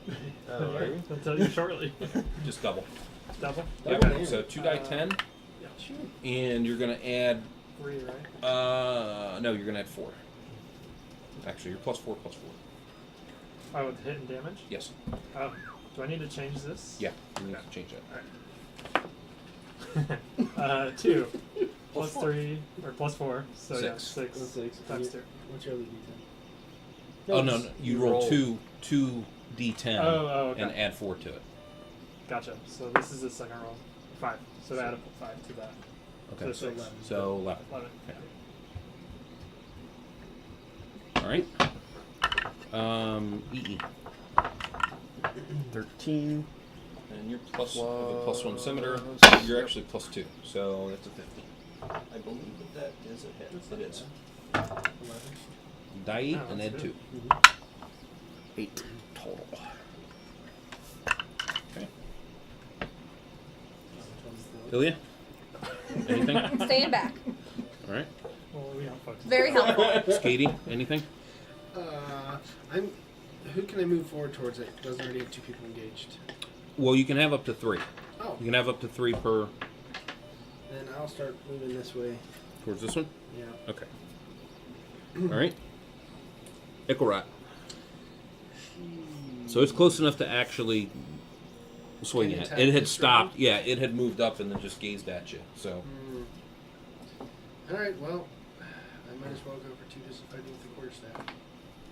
Speaker 4: Oh, are you?
Speaker 7: I'll tell you shortly.
Speaker 2: Just double.
Speaker 7: Double?
Speaker 2: Yep. So 2 die 10,
Speaker 7: Yeah.
Speaker 2: and you're gonna add.
Speaker 7: 3, right?
Speaker 2: No, you're gonna add 4. Actually, you're +4 +4.
Speaker 7: Oh, with hit and damage?
Speaker 2: Yes.
Speaker 7: Oh. Do I need to change this?
Speaker 2: Yeah. You need to change that.
Speaker 7: 2. Plus 3, or plus 4. So yeah,
Speaker 2: 6.
Speaker 7: 6.
Speaker 3: Plus 6.
Speaker 7: Times 2.
Speaker 3: What's your other D10?
Speaker 2: Oh no, you roll 2 d10
Speaker 7: Oh, okay.
Speaker 2: and add 4 to it.
Speaker 7: Gotcha. So this is the second roll. 5. So add a 5 to that.
Speaker 2: Okay.
Speaker 7: So 6.
Speaker 2: So 11.
Speaker 7: 11.
Speaker 2: Okay. All right. EE.
Speaker 5: 13.
Speaker 2: And you're plus with a +1 scimitar. You're actually +2, so that's a 15. I believe that is a hit. It is.
Speaker 3: 11.
Speaker 2: Die 8
Speaker 7: Oh,
Speaker 2: and
Speaker 7: that's
Speaker 2: add
Speaker 7: good.
Speaker 2: 2.
Speaker 5: 8 total.
Speaker 2: Okay. Ilya? Anything? All
Speaker 1: I'm staying back.
Speaker 2: right.
Speaker 7: Well, we don't focus.
Speaker 1: Very helpful.
Speaker 2: Skatey, anything?
Speaker 3: Who can I move forward towards it? Doesn't already have 2 people engaged.
Speaker 2: Well, you can have up to 3.
Speaker 3: Oh,
Speaker 2: You can have up to 3 per
Speaker 3: then I'll start moving this way.
Speaker 2: towards this one.
Speaker 3: Yeah.
Speaker 2: Okay. All right. Icarot. So it's close enough to actually swing
Speaker 3: Can
Speaker 2: at.
Speaker 3: attack
Speaker 2: It had
Speaker 3: this
Speaker 2: stopped. Yeah, it had moved up and then just gazed at you. So
Speaker 3: All right. Well, I might as well go for 2 disadvantage with the quarterstaff.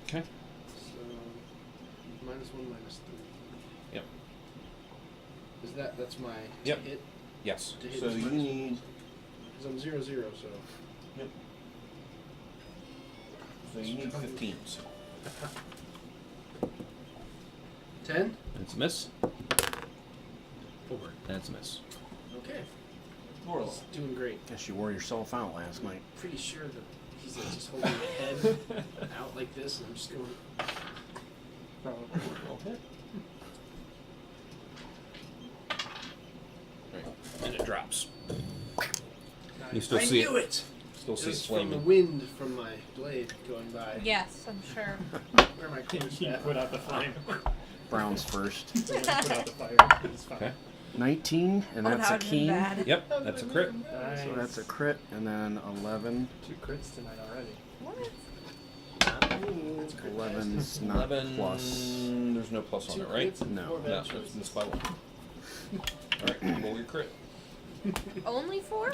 Speaker 2: okay.
Speaker 3: So -1, -3.
Speaker 2: Yep.
Speaker 3: Is that's my
Speaker 2: Yep.
Speaker 3: hit?
Speaker 2: Yes.
Speaker 3: To hit
Speaker 2: So
Speaker 3: is
Speaker 2: you
Speaker 3: minus
Speaker 2: need.
Speaker 3: Because I'm 0/0, so.
Speaker 2: Yep. So you need 15s.
Speaker 3: 10?
Speaker 2: That's a miss.
Speaker 3: 4.
Speaker 2: That's a miss.
Speaker 3: Okay.
Speaker 2: More
Speaker 3: He's doing great.
Speaker 5: Guess you wore yourself out last night.
Speaker 3: Pretty sure that he's like just holding his head out like this, and I'm just going.
Speaker 2: Okay. Right. And it drops. You still see it.
Speaker 3: it!
Speaker 2: Still see it
Speaker 3: Just from the
Speaker 2: flaming.
Speaker 3: wind from my blade going by.
Speaker 1: Yes, I'm sure.
Speaker 3: Where am I
Speaker 7: He
Speaker 3: quarterstaff?
Speaker 7: put out the flame.
Speaker 5: Brown's first.
Speaker 7: Put out the fire. It's fine.
Speaker 2: Okay.
Speaker 5: 19, and
Speaker 1: Oh,
Speaker 5: that's
Speaker 1: that
Speaker 5: a
Speaker 1: would've been
Speaker 5: keen.
Speaker 1: bad.
Speaker 2: Yep, that's a crit.
Speaker 7: Nice.
Speaker 5: So that's a crit, and then 11.
Speaker 7: 2 crits tonight already.
Speaker 1: What?
Speaker 5: 11's not
Speaker 2: 11
Speaker 5: plus.
Speaker 2: There's no plus on it, right?
Speaker 5: No.
Speaker 2: No, that's missed by 1. Alright, roll your crit.
Speaker 1: Only 4?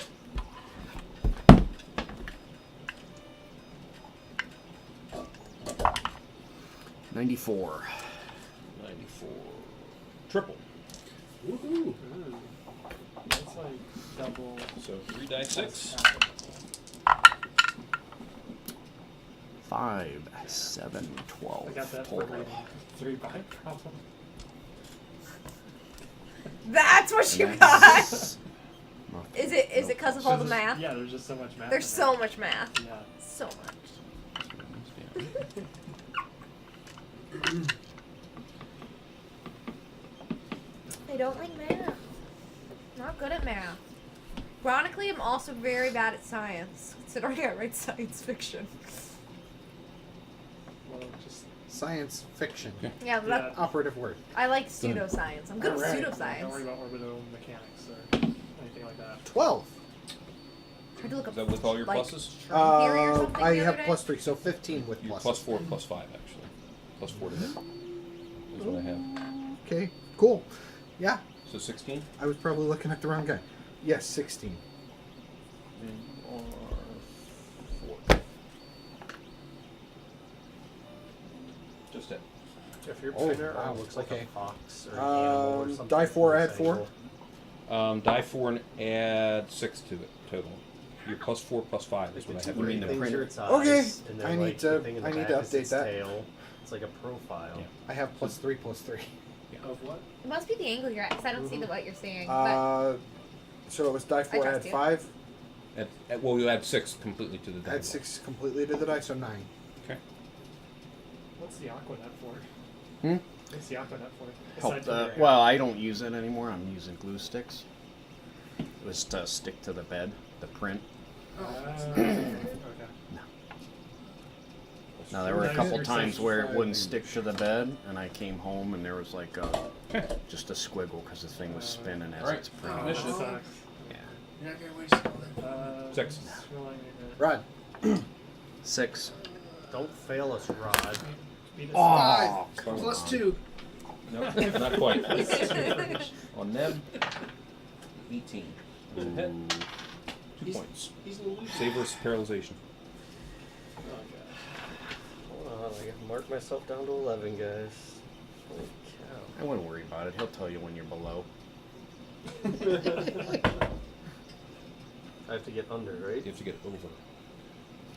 Speaker 5: $94.
Speaker 2: 94. Triple.
Speaker 3: Woohoo!
Speaker 7: Ooh. That's like double.
Speaker 2: So 3 die 6.
Speaker 5: 5, 7, 12.
Speaker 7: I got that for
Speaker 5: total.
Speaker 7: reading 3 by problem.
Speaker 1: That's what you
Speaker 5: And
Speaker 1: got.
Speaker 5: that's-
Speaker 1: Is it because of all the math?
Speaker 7: Yeah, there's just so much math.
Speaker 1: There's
Speaker 7: in
Speaker 1: so
Speaker 7: it.
Speaker 1: much math.
Speaker 7: Yeah.
Speaker 1: So much. I don't like math. Not good at math. Ironically, I'm also very bad at science, considering I write science fiction.
Speaker 7: Well, just
Speaker 6: Science fiction.
Speaker 1: Yeah, but
Speaker 7: Yeah.
Speaker 6: Operative word.
Speaker 1: I like pseudoscience. I'm good
Speaker 6: Alright.
Speaker 1: at
Speaker 7: don't worry
Speaker 1: pseudoscience.
Speaker 7: about orbital mechanics or anything like that.
Speaker 6: 12.
Speaker 1: I had to look
Speaker 2: Is
Speaker 1: up
Speaker 2: that with all your
Speaker 1: like,
Speaker 2: pluses?
Speaker 1: string theory or something
Speaker 6: I
Speaker 1: the
Speaker 6: have
Speaker 1: other day.
Speaker 6: +3, so 15 with
Speaker 2: You're
Speaker 6: plus.
Speaker 2: plus 4, plus 5, actually. Plus 4 to hit. Is what I have.
Speaker 6: Okay, cool. Yeah,
Speaker 2: So 16?
Speaker 6: I was probably looking at the wrong guy. Yes, 16.
Speaker 2: You are 4. Just hit.
Speaker 4: If your
Speaker 6: Oh,
Speaker 4: printer
Speaker 6: wow,
Speaker 4: looks like
Speaker 6: okay.
Speaker 4: a fox or an animal or something.
Speaker 6: Die 4,
Speaker 4: from
Speaker 6: add
Speaker 4: this
Speaker 6: 4.
Speaker 4: angle.
Speaker 2: Die 4 and add 6 to it total. You're plus 4, plus 5 is
Speaker 4: If
Speaker 2: what I
Speaker 4: the
Speaker 2: have.
Speaker 4: two
Speaker 5: You mean the
Speaker 4: things
Speaker 5: printer?
Speaker 4: are its eyes,
Speaker 6: Okay,
Speaker 4: and then,
Speaker 6: I need
Speaker 4: like,
Speaker 6: to-
Speaker 4: the thing in the
Speaker 6: I need
Speaker 4: back
Speaker 6: to
Speaker 4: is
Speaker 6: update
Speaker 4: its
Speaker 6: that.
Speaker 4: Tail. It's like a profile.
Speaker 2: Yeah.
Speaker 6: I have +3, +3.
Speaker 3: Of what?
Speaker 1: It must be the angle you're at, because I don't see what you're seeing. But
Speaker 6: So it was die 4,
Speaker 1: trust
Speaker 6: add
Speaker 1: you.
Speaker 6: 5.
Speaker 2: Well, you add 6 completely to the die.
Speaker 6: Add 6 completely to the die, so 9.
Speaker 2: Okay.
Speaker 7: What's the Aquanet for?
Speaker 5: Hmm?
Speaker 7: What's the Aquanet for?
Speaker 5: Help
Speaker 7: Aside from your
Speaker 5: well, I don't use it anymore. I'm using glue sticks. It was to stick to the bed, the print.
Speaker 7: okay.
Speaker 5: Now there were a
Speaker 7: Nice.
Speaker 5: couple
Speaker 7: You're
Speaker 5: times
Speaker 7: saying
Speaker 5: where it
Speaker 7: five.
Speaker 5: wouldn't stick to the bed, and I came home and there was like just a squiggle because the thing was spinning as
Speaker 2: Alright.
Speaker 5: it's
Speaker 7: Oh,
Speaker 5: printing.
Speaker 7: that
Speaker 2: Initiative.
Speaker 7: sucks.
Speaker 5: Yeah.
Speaker 3: You're not gonna waste all that.
Speaker 2: 6.
Speaker 7: Rolling it.
Speaker 6: Rod.
Speaker 5: 6.
Speaker 4: Don't fail us, Rod.
Speaker 7: Beat us.
Speaker 5: Oh,
Speaker 3: 5
Speaker 5: come
Speaker 3: plus
Speaker 5: on.
Speaker 3: 2.
Speaker 2: Nope, not quite. On Neb, 18. Is a hit. 2
Speaker 3: He's-
Speaker 2: points.
Speaker 3: He's in the loop.
Speaker 2: Save versus paralyzation.
Speaker 7: Oh, God.
Speaker 4: Hold on, I gotta mark myself down to 11, guys. Holy
Speaker 5: I wouldn't worry about it. He'll tell you when you're below.
Speaker 4: cow. I have to get under, right?
Speaker 2: You have to get over.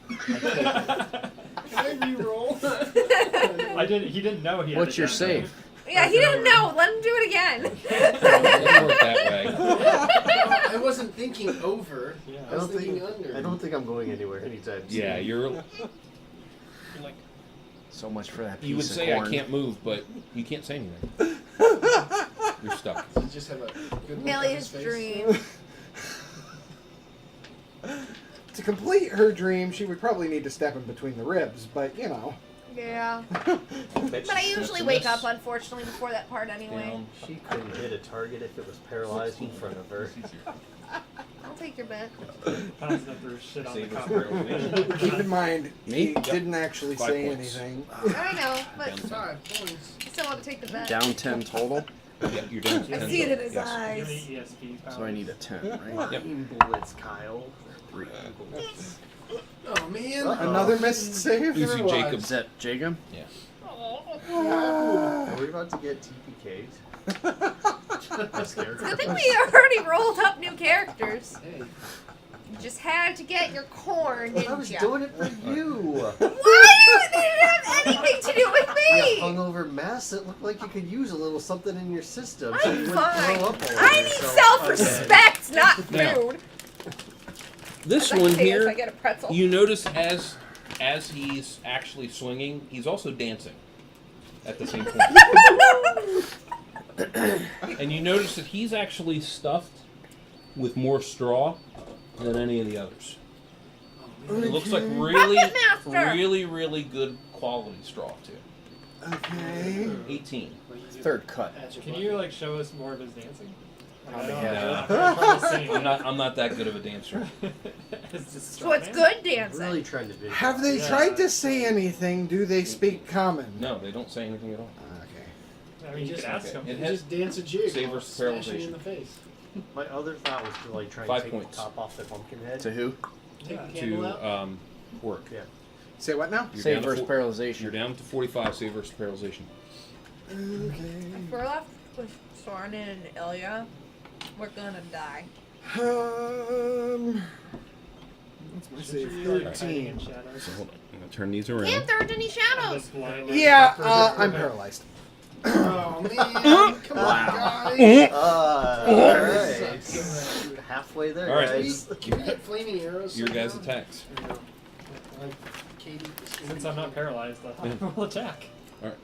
Speaker 3: Can I re-roll?
Speaker 7: He didn't know he had
Speaker 5: What's
Speaker 7: to
Speaker 5: your
Speaker 7: get
Speaker 5: save?
Speaker 1: yeah, he didn't know. Let him do it again.
Speaker 2: It doesn't work that way.
Speaker 3: I wasn't thinking over.
Speaker 7: Yeah.
Speaker 3: I was thinking under.
Speaker 4: I don't think I'm going anywhere anytime soon.
Speaker 2: Yeah, you're like,
Speaker 5: So much for that piece
Speaker 2: you would
Speaker 5: of
Speaker 2: say
Speaker 5: corn.
Speaker 2: I can't move, but you can't say anything. You're stuck.
Speaker 3: Does he just have a good look on
Speaker 1: Millions
Speaker 3: his face?
Speaker 1: dream.
Speaker 6: To complete her dream, she would probably need to step in between the ribs, but you know.
Speaker 1: Yeah.
Speaker 4: Bet
Speaker 1: But I
Speaker 4: she-
Speaker 1: usually wake up, unfortunately, before that part anyway.
Speaker 2: Down.
Speaker 4: She couldn't hit a target if it was paralyzed in front of her.
Speaker 1: I'll take your bet.
Speaker 7: Pouncing up through shit on the
Speaker 2: Save versus
Speaker 7: copper.
Speaker 2: paralyzation.
Speaker 6: Keep in mind, he
Speaker 5: Me?
Speaker 6: didn't actually
Speaker 2: 5
Speaker 6: say
Speaker 2: points.
Speaker 6: anything.
Speaker 1: I know, but
Speaker 2: Down
Speaker 3: 5 points.
Speaker 1: I still want to take the bet.
Speaker 5: Down 10 total,
Speaker 2: Yeah, you're down to
Speaker 1: I
Speaker 2: 10
Speaker 1: see it in
Speaker 2: total.
Speaker 1: his
Speaker 2: Yes.
Speaker 7: You have
Speaker 1: eyes.
Speaker 7: any ESP powers?
Speaker 5: so I need a 10, right?
Speaker 2: Yep.
Speaker 4: Lightning bullets, Kyle.
Speaker 5: 3.
Speaker 3: Oh man.
Speaker 6: Another missed save?
Speaker 2: You see
Speaker 3: Otherwise-
Speaker 2: Jacob.
Speaker 5: Is that Jacob?
Speaker 2: Yeah.
Speaker 4: Are we about to get TPK'd? That's scary.
Speaker 1: Good thing we already rolled up new characters.
Speaker 3: Hey.
Speaker 1: You just had to get your corn,
Speaker 4: I was
Speaker 1: didn't
Speaker 4: doing
Speaker 1: you?
Speaker 4: it for you.
Speaker 1: Why did it have anything to do with
Speaker 4: You
Speaker 1: me?
Speaker 4: hungover mess. It looked like you could use a little something in your system.
Speaker 1: I'm
Speaker 4: so you wouldn't
Speaker 1: fine.
Speaker 4: throw up all
Speaker 1: I
Speaker 4: over
Speaker 1: need
Speaker 4: yourself.
Speaker 1: self-respect, not
Speaker 2: Now,
Speaker 1: food.
Speaker 2: This
Speaker 1: I'd like
Speaker 2: one
Speaker 1: to say
Speaker 2: here,
Speaker 1: I get a pretzel.
Speaker 2: you notice as he's actually swinging, he's also dancing at the same point. And you notice that he's actually stuffed with more straw than any of the others. It looks like really,
Speaker 1: Puppet Master!
Speaker 2: really good quality straw too.
Speaker 6: Okay.
Speaker 2: 18.
Speaker 5: Third cut.
Speaker 7: Can you like show us more of his dancing?
Speaker 2: I'm not that good of a dancer.
Speaker 1: So it's good dancing.
Speaker 4: Really trying to do.
Speaker 6: Have they tried to say anything? Do they speak common?
Speaker 2: No, they don't say anything at all.
Speaker 6: Okay.
Speaker 7: I mean, you could ask them.
Speaker 2: It
Speaker 3: You
Speaker 2: has
Speaker 3: just dance a jig.
Speaker 2: save
Speaker 3: while
Speaker 2: versus
Speaker 3: smashing
Speaker 2: paralyzation.
Speaker 3: you in the face.
Speaker 4: My other thought was to like try
Speaker 2: 5
Speaker 4: and take
Speaker 2: points.
Speaker 4: the top off the pumpkin head.
Speaker 5: To who?
Speaker 3: Take the candle out.
Speaker 2: to work.
Speaker 4: Yeah.
Speaker 6: Say what now?
Speaker 2: You're
Speaker 5: Save
Speaker 2: down to
Speaker 5: versus paralyzation.
Speaker 2: You're down to 45. Save versus paralyzation.
Speaker 6: Okay.
Speaker 1: If we're left with Soren and Ilya, we're gonna die.
Speaker 6: What's my save?
Speaker 7: Alright.
Speaker 6: 13.
Speaker 2: So hold on. I'm gonna turn these around.
Speaker 1: Can't there aren't any shadows.
Speaker 6: Yeah, I'm paralyzed.
Speaker 3: Oh man! Come on, guys.
Speaker 4: Alright. Halfway there,
Speaker 2: All right.
Speaker 4: guys.
Speaker 3: Can we get flaming arrows?
Speaker 2: Your guys'
Speaker 3: somehow?
Speaker 2: attacks.
Speaker 3: I know. Like Katie.
Speaker 7: Since I'm not paralyzed, I will attack.
Speaker 2: All right.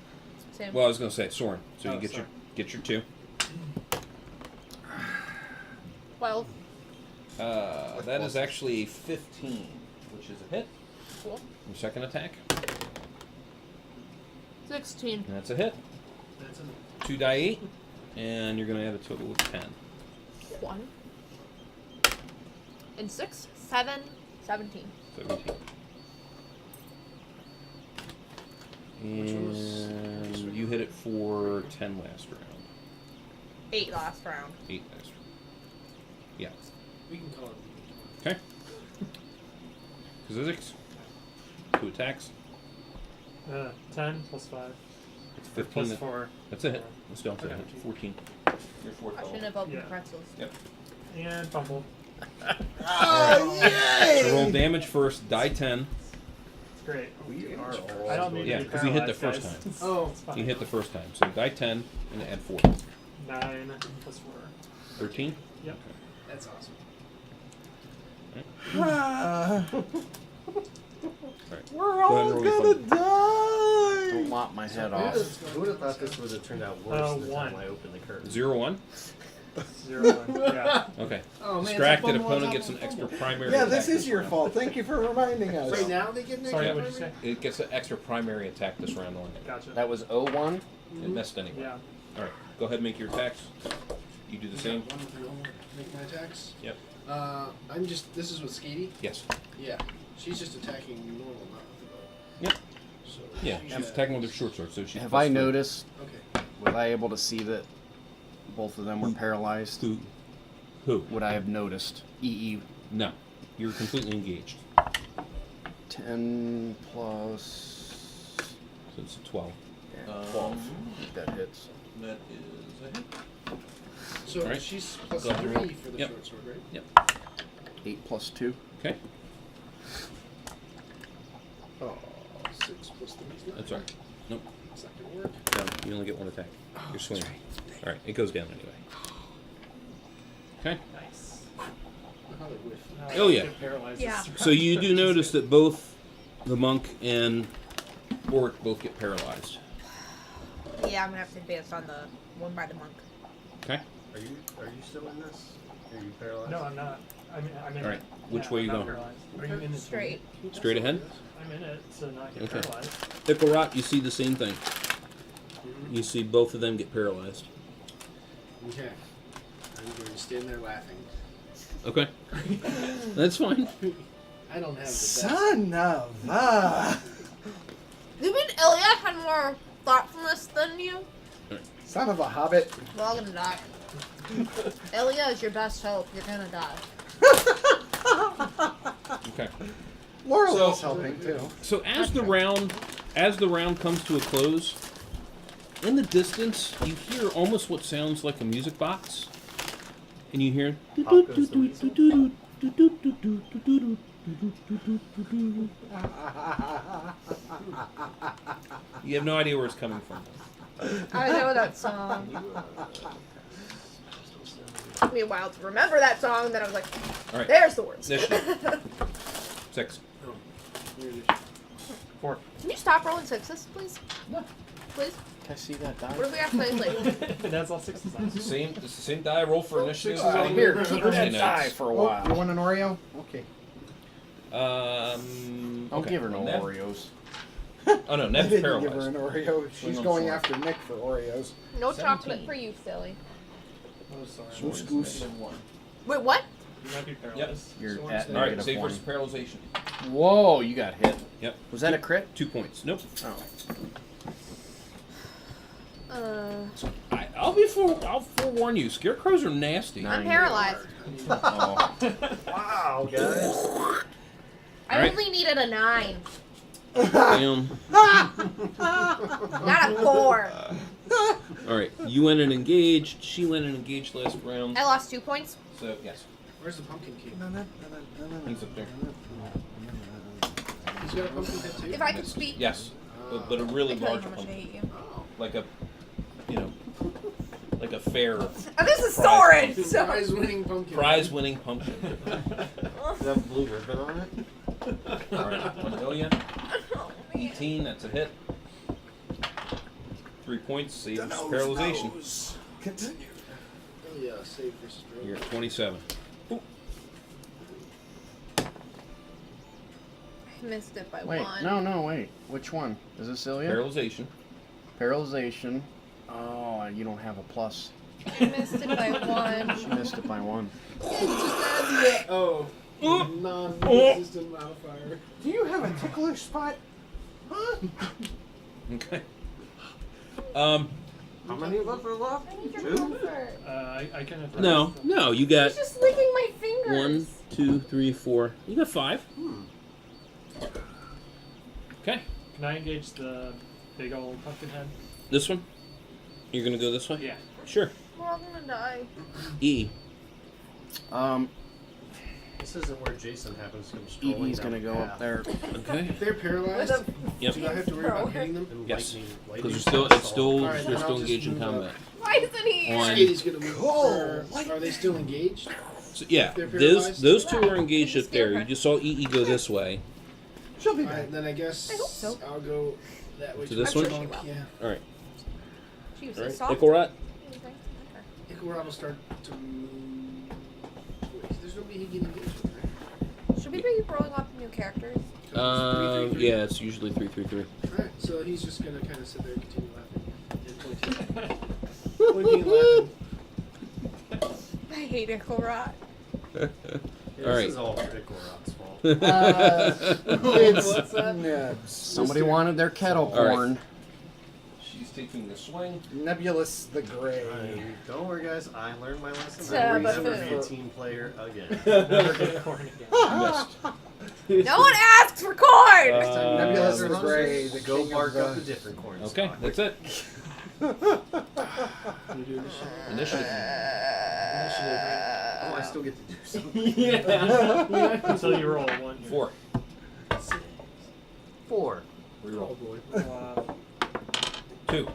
Speaker 1: Same.
Speaker 2: Well, I was gonna say Soren. So
Speaker 7: Oh,
Speaker 2: you get
Speaker 7: sorry.
Speaker 2: your 2.
Speaker 1: 12.
Speaker 2: That is actually a 15, which is a hit.
Speaker 1: Cool.
Speaker 2: Your second attack.
Speaker 1: 16.
Speaker 2: And that's a hit.
Speaker 3: That's a
Speaker 2: 2 die 8, and you're gonna add a total of 10.
Speaker 1: 1. And 6. 7. 17.
Speaker 2: 17.
Speaker 3: Which one was-
Speaker 2: And you hit it for 10 last round.
Speaker 1: 8 last round.
Speaker 2: 8 last round. Yeah.
Speaker 3: We can call it.
Speaker 2: Okay. Physics. 2 attacks.
Speaker 7: 10 plus 5
Speaker 2: It's 15.
Speaker 7: plus 4.
Speaker 2: That's a hit. Let's go. That's a
Speaker 7: Okay.
Speaker 2: hit. 14. Your fourth
Speaker 1: I
Speaker 2: level.
Speaker 1: shouldn't have opened
Speaker 7: Yeah.
Speaker 1: pretzels.
Speaker 2: Yep.
Speaker 7: And fumble.
Speaker 6: Oh,
Speaker 2: So roll
Speaker 6: yay!
Speaker 2: damage first. Die 10.
Speaker 7: It's great.
Speaker 4: We are all
Speaker 7: I don't need
Speaker 2: Yeah,
Speaker 7: to be
Speaker 2: 'cause he hit the
Speaker 7: paralyzed,
Speaker 2: first
Speaker 7: guys.
Speaker 2: time.
Speaker 3: Oh.
Speaker 7: It's fine.
Speaker 2: You hit the first time. So die 10 and add 4.
Speaker 7: 9 plus 4.
Speaker 2: 13.
Speaker 7: Yep.
Speaker 3: That's awesome.
Speaker 2: Alright.
Speaker 6: We're
Speaker 2: Go ahead
Speaker 6: all
Speaker 2: and roll your
Speaker 6: gonna
Speaker 2: fun.
Speaker 5: Don't
Speaker 6: die!
Speaker 5: lop my head off.
Speaker 4: Who would have thought this would have turned out worse than the time
Speaker 7: 1.
Speaker 4: I opened the curtain?
Speaker 2: 0, 1.
Speaker 7: 0, 1. Yeah.
Speaker 2: Okay.
Speaker 3: Oh man!
Speaker 2: Distracted
Speaker 3: it's a fumble on
Speaker 2: opponent
Speaker 3: top
Speaker 2: gets
Speaker 3: of
Speaker 2: an
Speaker 3: a
Speaker 2: extra
Speaker 3: fumble.
Speaker 2: primary
Speaker 6: Yeah,
Speaker 2: attack.
Speaker 6: this is your fault. Thank you for reminding us.
Speaker 3: Right now they get an
Speaker 7: Sorry,
Speaker 3: extra
Speaker 7: what did you say?
Speaker 3: primary?
Speaker 2: It gets an extra primary attack this round only.
Speaker 7: Gotcha.
Speaker 5: That was 01.
Speaker 2: It missed anyway.
Speaker 7: Yeah.
Speaker 2: Alright. Go ahead and make your attacks. You do the same.
Speaker 3: One with your make my attacks.
Speaker 2: Yep.
Speaker 3: I'm just. This is with Skatey.
Speaker 2: Yes.
Speaker 3: Yeah. She's just attacking normal, not with the bow.
Speaker 2: Yep.
Speaker 3: So
Speaker 2: Yeah,
Speaker 3: she's
Speaker 2: she's attacking with her short sword, so she's
Speaker 5: Have
Speaker 2: plus
Speaker 5: I
Speaker 2: 3.
Speaker 5: noticed?
Speaker 3: Okay.
Speaker 5: Was I able to see that both of them were paralyzed?
Speaker 2: Who?
Speaker 5: Would I have noticed? EE
Speaker 2: No. You're completely engaged.
Speaker 5: 10 plus
Speaker 2: So it's a 12.
Speaker 5: 12. That hits.
Speaker 2: That is a hit.
Speaker 3: So
Speaker 2: Alright.
Speaker 3: she's plus
Speaker 2: Go ahead and roll.
Speaker 3: 3 for the
Speaker 2: Yep.
Speaker 3: short sword, right?
Speaker 2: Yep.
Speaker 5: 8 plus 2.
Speaker 2: Okay.
Speaker 3: Oh, 6 plus 3 is 9.
Speaker 2: That's alright. Nope.
Speaker 3: It's not gonna work.
Speaker 2: Down. You only get 1 attack. You're swinging. Alright, it goes down anyway. Okay.
Speaker 7: Nice.
Speaker 3: How they whiff.
Speaker 2: Oh, yeah.
Speaker 7: Get paralyzed.
Speaker 1: Yeah.
Speaker 2: So you do notice that both the monk and orc both get paralyzed.
Speaker 1: Yeah, I'm gonna have to advance on the one by the monk.
Speaker 2: Okay.
Speaker 4: Are you still in this? Are you paralyzed?
Speaker 7: No, I'm not. I'm in
Speaker 2: All right.
Speaker 7: it.
Speaker 2: Which
Speaker 7: Yeah,
Speaker 2: way
Speaker 7: I'm
Speaker 2: you
Speaker 7: not
Speaker 2: going?
Speaker 7: paralyzed. Are you in it?
Speaker 1: Straight.
Speaker 2: Straight ahead?
Speaker 7: I'm in it to not get
Speaker 2: Okay.
Speaker 7: paralyzed.
Speaker 2: Ickelrot, you see the same thing. You see both of them get paralyzed.
Speaker 3: Okay. I'm going to stand there laughing.
Speaker 2: Okay. That's fine.
Speaker 3: I don't have the best.
Speaker 6: Son of
Speaker 1: You mean Ilya had more thoughtfulness than you?
Speaker 6: son of a hobbit.
Speaker 1: We're all gonna die. Ilya is your best hope. You're gonna die.
Speaker 2: Okay.
Speaker 6: Laurel
Speaker 2: So-
Speaker 6: was helping too.
Speaker 2: So as the round comes to a close, in the distance you hear almost what sounds like a music box, and you hear.
Speaker 4: Pop goes the weasel.
Speaker 2: You have no idea where it's coming from.
Speaker 1: I know that song. Took me a while to remember that song. Then I was like,
Speaker 2: All right.
Speaker 1: "There's the words."
Speaker 2: Initiative. 6.
Speaker 3: Oh, here it is.
Speaker 7: 4.
Speaker 1: Can you stop rolling sixes, please?
Speaker 2: No.
Speaker 1: Please.
Speaker 5: Can I see that die?
Speaker 1: What do we have to play later?
Speaker 7: That's all 6s on.
Speaker 2: It's the same die roll for initiative.
Speaker 5: Here, keep
Speaker 2: Thursday
Speaker 5: that die
Speaker 2: nights.
Speaker 5: for a
Speaker 6: Oh,
Speaker 5: while.
Speaker 6: you want an Oreo? Okay.
Speaker 2: Don't
Speaker 5: Don't give her no
Speaker 2: Nev?
Speaker 5: Oreos.
Speaker 2: Oh no,
Speaker 6: I
Speaker 2: Nev's
Speaker 6: didn't give her
Speaker 2: paralyzed.
Speaker 6: an Oreo. She's
Speaker 5: on
Speaker 6: going
Speaker 5: four.
Speaker 6: after Nick for Oreos.
Speaker 1: No
Speaker 2: 17.
Speaker 1: chocolate for you, silly.
Speaker 7: Oh, sorry.
Speaker 2: Goose,
Speaker 3: goose.
Speaker 1: Wait, what?
Speaker 7: You might be paralyzed.
Speaker 5: You're
Speaker 3: So
Speaker 5: at
Speaker 3: all
Speaker 2: All right,
Speaker 5: negative
Speaker 2: save
Speaker 5: 1.
Speaker 2: versus paralyzation.
Speaker 5: Whoa, you got hit.
Speaker 2: Yep.
Speaker 5: Was that a crit?
Speaker 2: 2 points. Nope.
Speaker 5: Oh.
Speaker 2: I'll forewarn you. Scarecrows are nasty.
Speaker 1: I'm
Speaker 5: Nine.
Speaker 1: paralyzed.
Speaker 2: Oh.
Speaker 4: Wow, guys.
Speaker 1: I
Speaker 2: Alright.
Speaker 1: only needed a 9,
Speaker 2: Damn.
Speaker 1: not a 4.
Speaker 2: All right, you went and engaged. She went and engaged last round.
Speaker 1: I lost 2 points.
Speaker 2: So yes,
Speaker 3: Where's the pumpkin key?
Speaker 2: he's up there.
Speaker 3: He's got a pumpkin head too?
Speaker 1: If I could speak.
Speaker 2: Yes, but a really
Speaker 1: I tell you
Speaker 2: large
Speaker 1: how much I
Speaker 2: pumpkin,
Speaker 1: hate you.
Speaker 3: Oh.
Speaker 2: like a, like a fair
Speaker 1: Oh, this is
Speaker 2: Prize
Speaker 1: storage. So.
Speaker 3: Prize-winning pumpkin.
Speaker 2: prize-winning pumpkin.
Speaker 4: Does it have a blue ribbon on it?
Speaker 2: All right, 1 million.
Speaker 1: Oh, man.
Speaker 2: 18, that's a hit. 3 points, save versus paralyzation.
Speaker 6: Continue.
Speaker 3: Oh yeah, save versus throw.
Speaker 2: You're at 27.
Speaker 1: I missed it by
Speaker 5: Wait,
Speaker 1: 1.
Speaker 5: no, wait. Which one? Is this Celia?
Speaker 2: Paralyzation.
Speaker 5: Paralyzation. Oh, you don't have a plus.
Speaker 1: I missed it by 1.
Speaker 5: She missed it by 1.
Speaker 3: Oh. Non-resistant wildfire.
Speaker 6: Do you have a ticklish spot? Huh?
Speaker 2: Okay.
Speaker 4: How many of us are left?
Speaker 1: I need your
Speaker 4: 2?
Speaker 1: comfort.
Speaker 7: I can advise
Speaker 2: No,
Speaker 7: them.
Speaker 2: no, you got
Speaker 1: He's just licking my fingers.
Speaker 2: 1, 2, 3, 4. You got 5. Okay.
Speaker 7: Can I engage the big old pumpkin head?
Speaker 2: This one? You're gonna go this way?
Speaker 7: Yeah.
Speaker 2: Sure.
Speaker 1: We're all gonna die.
Speaker 2: E.
Speaker 4: This isn't where Jason happens to come strolling
Speaker 5: He's
Speaker 4: down
Speaker 5: gonna
Speaker 4: the
Speaker 5: go
Speaker 4: path.
Speaker 5: up there.
Speaker 2: Okay.
Speaker 3: If they're paralyzed,
Speaker 2: Yep.
Speaker 3: do I have to worry about hitting them?
Speaker 4: And
Speaker 2: Yes.
Speaker 4: lightning
Speaker 2: Because it's still
Speaker 3: Alright,
Speaker 2: they're
Speaker 3: then
Speaker 2: still
Speaker 3: I'll just
Speaker 2: engaged in
Speaker 3: move up.
Speaker 2: combat.
Speaker 1: Why isn't he?
Speaker 2: On-
Speaker 3: Skaty's gonna move.
Speaker 6: Oh,
Speaker 3: Are they still engaged?
Speaker 2: So, yeah,
Speaker 3: They're
Speaker 2: those
Speaker 3: paralyzed?
Speaker 2: two are engaged
Speaker 1: Just
Speaker 2: up there.
Speaker 1: scare her.
Speaker 2: You just saw EE go this way.
Speaker 6: She'll be
Speaker 3: Alright,
Speaker 6: back.
Speaker 3: then I guess
Speaker 1: I hope so.
Speaker 3: I'll go that way.
Speaker 2: To this
Speaker 1: I'm
Speaker 2: one?
Speaker 1: sure she will.
Speaker 3: Yeah.
Speaker 2: All right.
Speaker 1: She was
Speaker 2: All
Speaker 1: so
Speaker 2: right.
Speaker 1: soft.
Speaker 2: Ickelrot.
Speaker 3: Icarot will start to move. Wait, there's nobody he can engage with, right?
Speaker 1: Should we be rolling off new characters?
Speaker 2: Yeah, it's usually 3, 3, 3.
Speaker 3: Alright, so he's just gonna kind of sit there and continue laughing. And pointing and laughing.
Speaker 1: I hate Ickelrot.
Speaker 4: Yeah,
Speaker 2: All right.
Speaker 4: This is all Icarot's fault.
Speaker 6: It's
Speaker 3: What's that?
Speaker 6: Nibs.
Speaker 5: Somebody wanted their kettle
Speaker 2: All right.
Speaker 5: corn.
Speaker 2: She's taking the swing.
Speaker 6: Nebulous the Gray.
Speaker 4: Don't worry, guys. I learned my lesson.
Speaker 1: So,
Speaker 4: I will
Speaker 1: but
Speaker 4: never be a
Speaker 6: for-
Speaker 4: team player again.
Speaker 7: Never get corn again.
Speaker 2: Missed.
Speaker 1: No one asks for corn!
Speaker 4: Next time,
Speaker 6: Nebulous
Speaker 4: you
Speaker 6: the
Speaker 4: guys
Speaker 6: Gray, the
Speaker 4: go
Speaker 6: king of
Speaker 4: bark
Speaker 6: the-
Speaker 4: up a different corn.
Speaker 2: Okay,
Speaker 4: stalk.
Speaker 2: that's it.
Speaker 3: Can you do this?
Speaker 2: Initiative.
Speaker 3: Initiative, right?
Speaker 4: Oh, I still get to do something.
Speaker 3: Yeah.
Speaker 7: Until you roll a 1.
Speaker 2: 4.
Speaker 4: 4.
Speaker 3: Oh
Speaker 2: Reroll.
Speaker 3: boy.
Speaker 2: 2.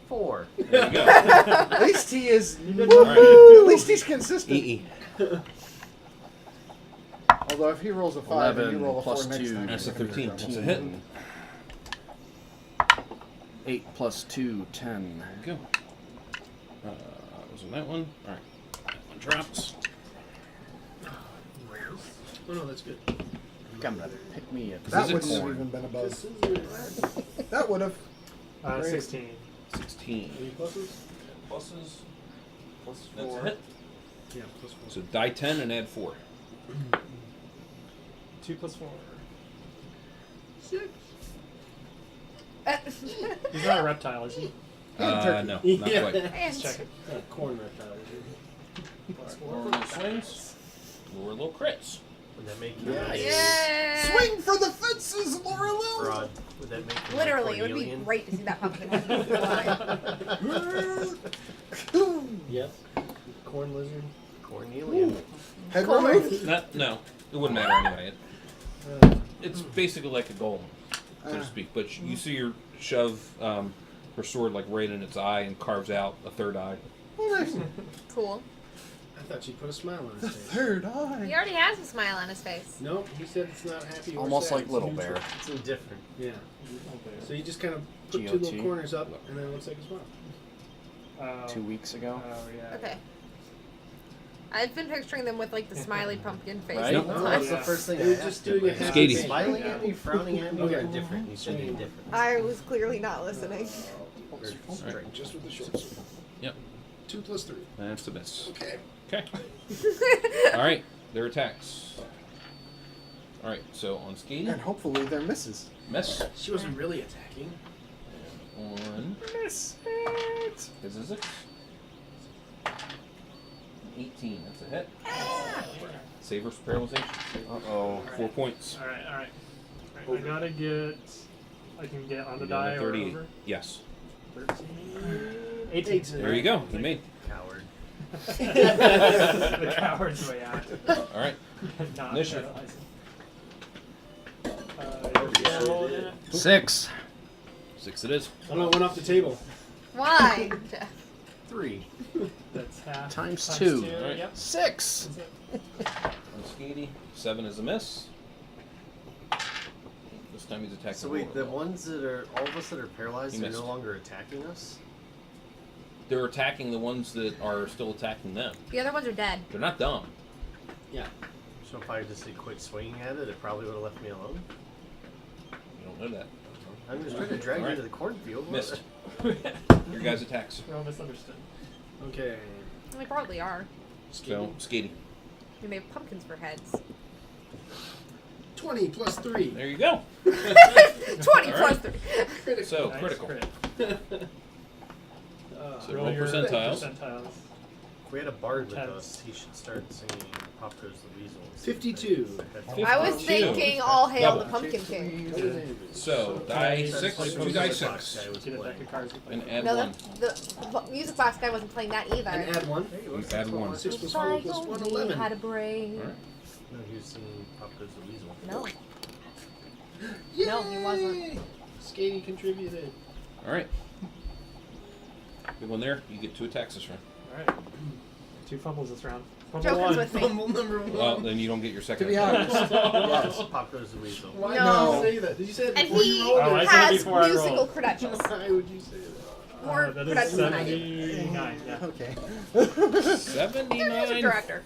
Speaker 4: 4.
Speaker 2: There you go.
Speaker 6: At least he is.
Speaker 2: All
Speaker 6: At least he's consistent.
Speaker 2: EE.
Speaker 6: Although if he rolls a 5 and you
Speaker 5: 11
Speaker 6: roll a 4
Speaker 5: plus
Speaker 6: next
Speaker 5: 2.
Speaker 6: time,
Speaker 2: That's
Speaker 6: it's
Speaker 2: a
Speaker 6: gonna be
Speaker 2: 13.
Speaker 6: trouble.
Speaker 2: That's a hit.
Speaker 5: 8 plus 2, 10.
Speaker 2: There you go. Wasn't that one? All right. That one drops.
Speaker 3: Oh no, that's good.
Speaker 5: Come to pick me a
Speaker 6: That
Speaker 2: Physics.
Speaker 6: wouldn't have even been a buzz.
Speaker 3: Scissors.
Speaker 6: That would have.
Speaker 7: 16.
Speaker 2: 16.
Speaker 3: Any pluses?
Speaker 2: Pluses.
Speaker 3: Plus
Speaker 2: That's a
Speaker 3: 4.
Speaker 2: hit.
Speaker 3: Yeah, plus 4.
Speaker 2: So die 10 and add 4.
Speaker 7: 2 plus 4.
Speaker 3: 6.
Speaker 7: He's not a reptile, is he?
Speaker 2: No, not quite.
Speaker 7: Let's check it.
Speaker 3: Corn reptile. Plus 4.
Speaker 2: Lower little swings. Lower little crits.
Speaker 4: Would that make you
Speaker 1: Yeah.
Speaker 6: Swing for the fences, Laura Lil!
Speaker 4: Rod? Would that make you
Speaker 1: Literally, it would be
Speaker 4: Cornelian?
Speaker 1: great to see that pumpkin head fly.
Speaker 3: Yes. Corn lizard.
Speaker 4: Cornelian.
Speaker 6: Head remove?
Speaker 2: No, it wouldn't matter anyway. It's basically like a golem, so to speak. But you see her shove her sword like right in its eye and carves out a third eye.
Speaker 6: Oh, nice.
Speaker 1: Cool.
Speaker 3: I thought she put a smile on
Speaker 6: The
Speaker 3: his face.
Speaker 6: third
Speaker 1: He
Speaker 6: eye.
Speaker 1: already has a smile on his face.
Speaker 3: Nope, he said it's not happy or
Speaker 5: Almost
Speaker 3: sad,
Speaker 5: like
Speaker 3: it's
Speaker 5: Little
Speaker 3: neutral.
Speaker 5: Bear.
Speaker 4: It's indifferent.
Speaker 3: Yeah. So you just kind of put two
Speaker 5: GOT.
Speaker 3: little corners up, and then it looks like a smile.
Speaker 5: 2 weeks ago.
Speaker 7: Oh, yeah.
Speaker 1: Okay. I've been picturing them with like the smiley pumpkin face
Speaker 5: Right?
Speaker 1: the whole
Speaker 4: No,
Speaker 1: time.
Speaker 4: that's the first thing I
Speaker 3: You're
Speaker 4: asked
Speaker 3: just
Speaker 4: him,
Speaker 3: doing a
Speaker 4: like,
Speaker 3: happy
Speaker 2: Skatey.
Speaker 3: face.
Speaker 4: Smiling at me, frowning at me,
Speaker 3: Okay.
Speaker 4: or indifferent? You said indifferent.
Speaker 1: I was clearly not listening.
Speaker 3: Very
Speaker 2: Alright.
Speaker 3: just with the shorts. 2 plus 3.
Speaker 2: That's a miss.
Speaker 3: Okay.
Speaker 2: Okay. All right, their attacks. All right, so on skating,
Speaker 6: And hopefully they're misses.
Speaker 2: miss.
Speaker 3: She wasn't really attacking.
Speaker 2: On
Speaker 6: Miss it.
Speaker 2: this is it. 18. That's a hit. Save versus paralyzation.
Speaker 5: Uh-oh.
Speaker 2: 4 points.
Speaker 7: All right. I gotta get. I can get on the
Speaker 2: You got
Speaker 7: die
Speaker 2: a
Speaker 7: or
Speaker 2: 38.
Speaker 7: over.
Speaker 2: Yes.
Speaker 7: 13. 18.
Speaker 2: There you go. You made.
Speaker 4: Coward.
Speaker 7: The coward's way out.
Speaker 2: All right.
Speaker 7: Not
Speaker 2: Initiative.
Speaker 7: paralyzing.
Speaker 5: 6.
Speaker 2: 6 it is.
Speaker 3: Oh no, went off the table.
Speaker 1: Why? Jeff?
Speaker 5: 3.
Speaker 7: That's half.
Speaker 5: Times 2.
Speaker 2: Alright.
Speaker 7: Yep.
Speaker 5: 6.
Speaker 7: That's it.
Speaker 2: On Skady, 7 is a miss. This time he's attacking.
Speaker 4: So wait, the
Speaker 2: Roll.
Speaker 4: ones that are all of us that are paralyzed
Speaker 2: He
Speaker 4: are
Speaker 2: missed.
Speaker 4: no longer attacking us.
Speaker 2: They're attacking the ones that are still attacking them.
Speaker 1: The other ones are dead.
Speaker 2: They're not dumb.
Speaker 3: Yeah.
Speaker 4: So if I just had quit swinging at it, it probably would have left me alone.
Speaker 2: You don't know that.
Speaker 4: I'm just trying to drag you
Speaker 2: Alright.
Speaker 4: to the cornfield.
Speaker 2: Missed. Your guys' attacks.
Speaker 7: We're all misunderstood.
Speaker 3: Okay.
Speaker 1: We probably are.
Speaker 2: So, Skady.
Speaker 1: We made pumpkins for heads.
Speaker 3: 20 plus 3.
Speaker 2: There you go.
Speaker 1: 20 plus 3.
Speaker 2: So,
Speaker 7: Nice
Speaker 2: critical.
Speaker 7: crit.
Speaker 2: So roll percentiles.
Speaker 7: Percentiles.
Speaker 4: If we had a bard with
Speaker 7: Tense.
Speaker 4: us, he should start singing Pop Goes the Weasel.
Speaker 3: 52.
Speaker 1: I was
Speaker 2: 52.
Speaker 1: thinking all hail the
Speaker 2: Double.
Speaker 1: pumpkin king.
Speaker 2: So, die 6,
Speaker 4: Like
Speaker 2: 2 die 6.
Speaker 7: Get a deck of cards.
Speaker 2: And add
Speaker 1: No,
Speaker 2: 1.
Speaker 1: the music box guy wasn't playing that either.
Speaker 3: And add 1.
Speaker 2: You add 1.
Speaker 3: 6 plus
Speaker 1: If
Speaker 3: 4
Speaker 1: I
Speaker 3: plus 1,
Speaker 1: only
Speaker 3: 11.
Speaker 1: had a brain.
Speaker 2: Alright.
Speaker 4: No, he was singing Pop Goes the Weasel.
Speaker 1: No.
Speaker 3: Yay!
Speaker 1: No, he wasn't.
Speaker 3: Skady contributed.
Speaker 2: Alright. Good one there. You get 2 attacks this round.
Speaker 7: Alright. 2 fumbles this round. Fumble
Speaker 1: Joker's
Speaker 7: 1.
Speaker 1: with me.
Speaker 3: Fumble number 1.
Speaker 2: Well, then you don't get your
Speaker 6: To
Speaker 2: second
Speaker 6: be
Speaker 2: attack.
Speaker 6: honest, yes.
Speaker 4: Pop Goes the Weasel.
Speaker 3: Why
Speaker 1: No.
Speaker 3: did you say that? Did you say that
Speaker 1: And
Speaker 3: before
Speaker 1: he
Speaker 3: you rolled?
Speaker 7: Oh, I said it
Speaker 1: has
Speaker 7: before I
Speaker 1: musical
Speaker 7: rolled.
Speaker 1: credentials.
Speaker 3: Why would you say that?
Speaker 1: More
Speaker 7: That is
Speaker 1: credentials than I do.
Speaker 7: 79. Yeah.
Speaker 6: Okay.
Speaker 1: There's a
Speaker 2: 79.
Speaker 1: director.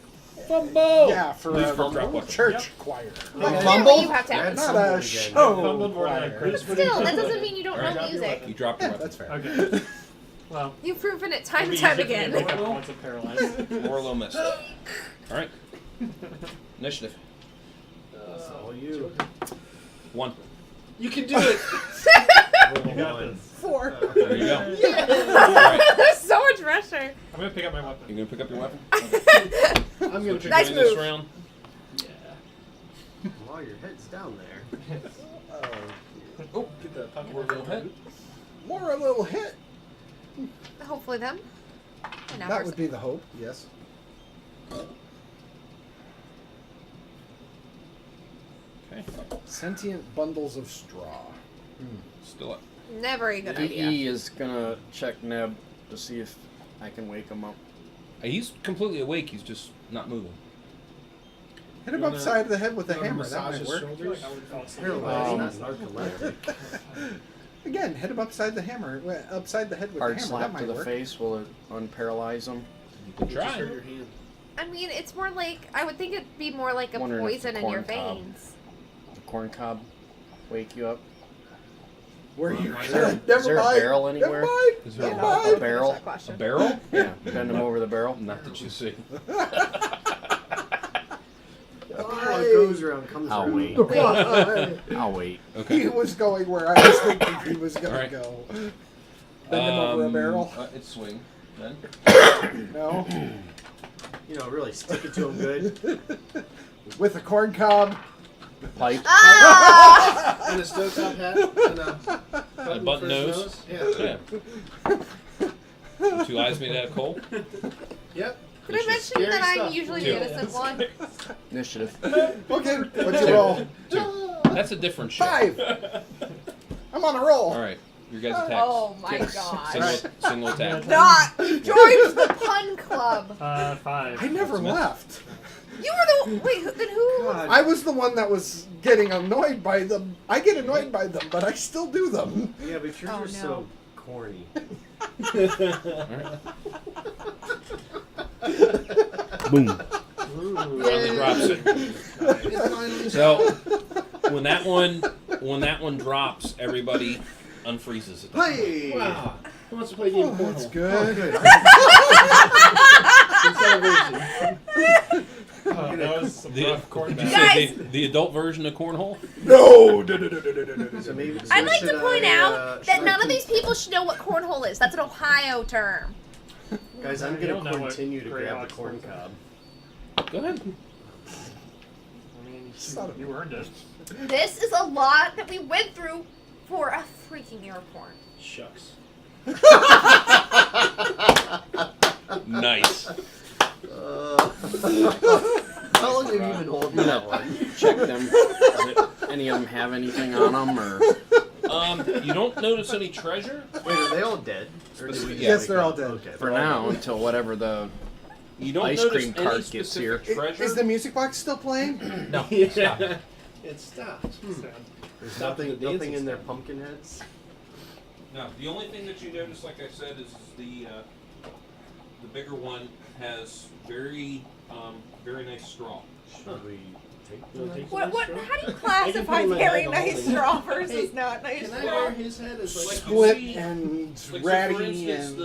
Speaker 2: Fumble!
Speaker 6: Yeah, for
Speaker 2: Please
Speaker 6: a
Speaker 2: for drop weapon.
Speaker 6: church choir.
Speaker 1: Apparently you have to have
Speaker 4: That's
Speaker 6: Not
Speaker 4: fumbled
Speaker 6: a
Speaker 4: again.
Speaker 6: show
Speaker 7: Fumbled more than I
Speaker 6: choir.
Speaker 7: crit.
Speaker 1: Still, that doesn't mean you don't know
Speaker 2: Alright.
Speaker 1: music.
Speaker 2: You dropped your
Speaker 6: Yeah,
Speaker 2: weapon.
Speaker 6: that's fair.
Speaker 7: Okay. Well,
Speaker 1: You've proven it time
Speaker 7: it'd
Speaker 1: and
Speaker 7: be
Speaker 1: time
Speaker 7: easier for me to
Speaker 1: again.
Speaker 7: pick up once I'm paralyzed.
Speaker 2: Orlo missed. Alright. Initiative.
Speaker 4: That's all you.
Speaker 2: 1.
Speaker 3: You can do it.
Speaker 7: You got this.
Speaker 6: 4.
Speaker 2: There you go. Alright.
Speaker 1: There's so much pressure.
Speaker 7: I'm gonna pick up my weapon.
Speaker 2: You gonna pick up your weapon?
Speaker 3: I'm going
Speaker 2: What
Speaker 3: to
Speaker 2: you're
Speaker 1: Nice
Speaker 2: doing this
Speaker 1: move.
Speaker 2: round?
Speaker 7: Yeah.
Speaker 4: While your head's down there.
Speaker 2: Oh,
Speaker 3: get that pumpkin.
Speaker 2: More little hit.
Speaker 6: More a little hit.
Speaker 1: Hopefully them. And now
Speaker 6: That
Speaker 1: we're
Speaker 6: would be the hope, yes.
Speaker 2: Okay.
Speaker 6: Sentient bundles of straw.
Speaker 2: Still up.
Speaker 1: never a good idea.
Speaker 5: DE is gonna check Neb to see if I can wake him up.
Speaker 2: He's completely awake. He's just not moving.
Speaker 6: Hit him
Speaker 3: You wanna-
Speaker 6: upside the head with a
Speaker 3: You wanna
Speaker 6: hammer. That
Speaker 3: massage
Speaker 6: might
Speaker 3: his
Speaker 6: work.
Speaker 3: shoulders?
Speaker 7: I would fall asleep.
Speaker 4: Paralyzed, not narcoleptic.
Speaker 6: Again, hit him upside the hammer, upside the head with
Speaker 5: Hard
Speaker 6: the hammer.
Speaker 5: slap
Speaker 6: That
Speaker 5: to
Speaker 6: might
Speaker 5: the
Speaker 6: work.
Speaker 5: face, will it unparalyze him?
Speaker 2: You can
Speaker 3: Just
Speaker 2: try.
Speaker 3: hurt your hand.
Speaker 1: I mean, it's more like I would think it'd be more like a
Speaker 5: Wondering if
Speaker 1: poison
Speaker 5: the
Speaker 1: in your
Speaker 5: corn cob-
Speaker 1: veins.
Speaker 5: The corn cob wake you up?
Speaker 6: Where you?
Speaker 5: Is there,
Speaker 6: Never
Speaker 5: is there a
Speaker 6: mind.
Speaker 5: barrel anywhere?
Speaker 6: Never mind.
Speaker 2: Is there
Speaker 6: Never
Speaker 2: a
Speaker 6: mind.
Speaker 5: A barrel?
Speaker 1: That question.
Speaker 2: A barrel?
Speaker 5: Yeah, bend him over the barrel.
Speaker 2: Not that you see.
Speaker 4: What goes around comes
Speaker 5: I'll
Speaker 4: around.
Speaker 5: wait.
Speaker 6: Why?
Speaker 5: I'll wait.
Speaker 2: Okay.
Speaker 6: He was going where I was thinking he was going
Speaker 2: Alright.
Speaker 6: to go. Bend him over a barrel.
Speaker 2: It's swing. Then.
Speaker 6: No.
Speaker 4: You know, really stick it to him good.
Speaker 6: With a corn cob.
Speaker 5: Pipe.
Speaker 1: Ah!
Speaker 3: And a stovetop hat. And a
Speaker 2: button
Speaker 3: for his
Speaker 2: nose.
Speaker 3: Yeah.
Speaker 2: Yeah. 2 eyes made out of coal.
Speaker 3: Yep.
Speaker 1: Did I mention
Speaker 3: Scary
Speaker 1: that I'm
Speaker 3: stuff.
Speaker 1: usually
Speaker 2: Two.
Speaker 1: the innocent one?
Speaker 5: Initiative.
Speaker 6: Okay, what'd you roll?
Speaker 2: 2. That's a different shit.
Speaker 6: 5. I'm on a roll.
Speaker 2: All right. Your guys' attacks.
Speaker 1: Oh my god.
Speaker 2: Single attack.
Speaker 1: Not joins the pun club.
Speaker 7: 5.
Speaker 6: I never
Speaker 2: Smith.
Speaker 6: left.
Speaker 1: You were the wait. Then who?
Speaker 4: God.
Speaker 6: I was the one that was getting annoyed by them. I get annoyed by them, but I still do them.
Speaker 4: Yeah, but yours
Speaker 1: Oh,
Speaker 4: are
Speaker 1: no.
Speaker 4: so corny.
Speaker 5: Boom.
Speaker 2: Finally drops it. So when that one drops, everybody unfreezes it.
Speaker 4: Hey!
Speaker 3: Wow. Who wants to play a game of cornhole?
Speaker 6: That's good.
Speaker 7: That was some rough corn
Speaker 2: Did you
Speaker 7: back.
Speaker 2: say the adult version of cornhole?
Speaker 6: No.
Speaker 3: So maybe,
Speaker 1: I'd like to point out that
Speaker 3: should
Speaker 1: none
Speaker 3: I
Speaker 1: of these people should know what cornhole is. That's an Ohio term.
Speaker 4: Guys, I'm
Speaker 7: You
Speaker 4: going
Speaker 7: don't know
Speaker 4: to
Speaker 7: what
Speaker 4: continue to grab
Speaker 7: Greyhawk's
Speaker 4: the corn
Speaker 7: from.
Speaker 4: cob.
Speaker 2: Go ahead.
Speaker 7: I mean,
Speaker 6: Son of
Speaker 7: you earned it.
Speaker 1: This is a lot that we went through for a freaking airport.
Speaker 3: Shucks.
Speaker 2: Nice.
Speaker 4: How long have you been holding that one?
Speaker 5: Check them. Any of them have anything on them, or
Speaker 2: You don't notice any treasure?
Speaker 4: Wait, are they all dead? Or did we just
Speaker 6: Yes,
Speaker 4: wake
Speaker 6: they're all
Speaker 4: up?
Speaker 6: dead.
Speaker 4: Okay.
Speaker 5: for now until whatever the
Speaker 2: You don't
Speaker 5: Ice
Speaker 2: notice
Speaker 5: cream
Speaker 2: any
Speaker 5: cart gets
Speaker 2: specific
Speaker 5: here.
Speaker 2: treasure?
Speaker 6: Is the music box still playing?
Speaker 7: No.
Speaker 3: Yeah. It stopped.
Speaker 4: There's
Speaker 3: Stop the
Speaker 4: nothing
Speaker 3: dancing
Speaker 4: in their
Speaker 3: stuff.
Speaker 4: pumpkin heads?
Speaker 2: No. The only thing that you notice, like I said, is the bigger one has very nice straw.
Speaker 4: Should we take
Speaker 3: You wanna
Speaker 4: them?
Speaker 3: take
Speaker 1: What?
Speaker 3: some
Speaker 1: What?
Speaker 3: straw?
Speaker 1: How do you
Speaker 3: I
Speaker 1: classify
Speaker 3: can put in my
Speaker 1: very
Speaker 3: bag
Speaker 1: nice
Speaker 3: holding.
Speaker 1: straw versus
Speaker 3: Hey,
Speaker 1: not nice
Speaker 3: Can I
Speaker 1: straw?
Speaker 3: wear his head as like
Speaker 2: Like
Speaker 6: Split
Speaker 2: you see-
Speaker 6: and
Speaker 2: Like, so for
Speaker 6: ratty
Speaker 2: instance,
Speaker 6: and.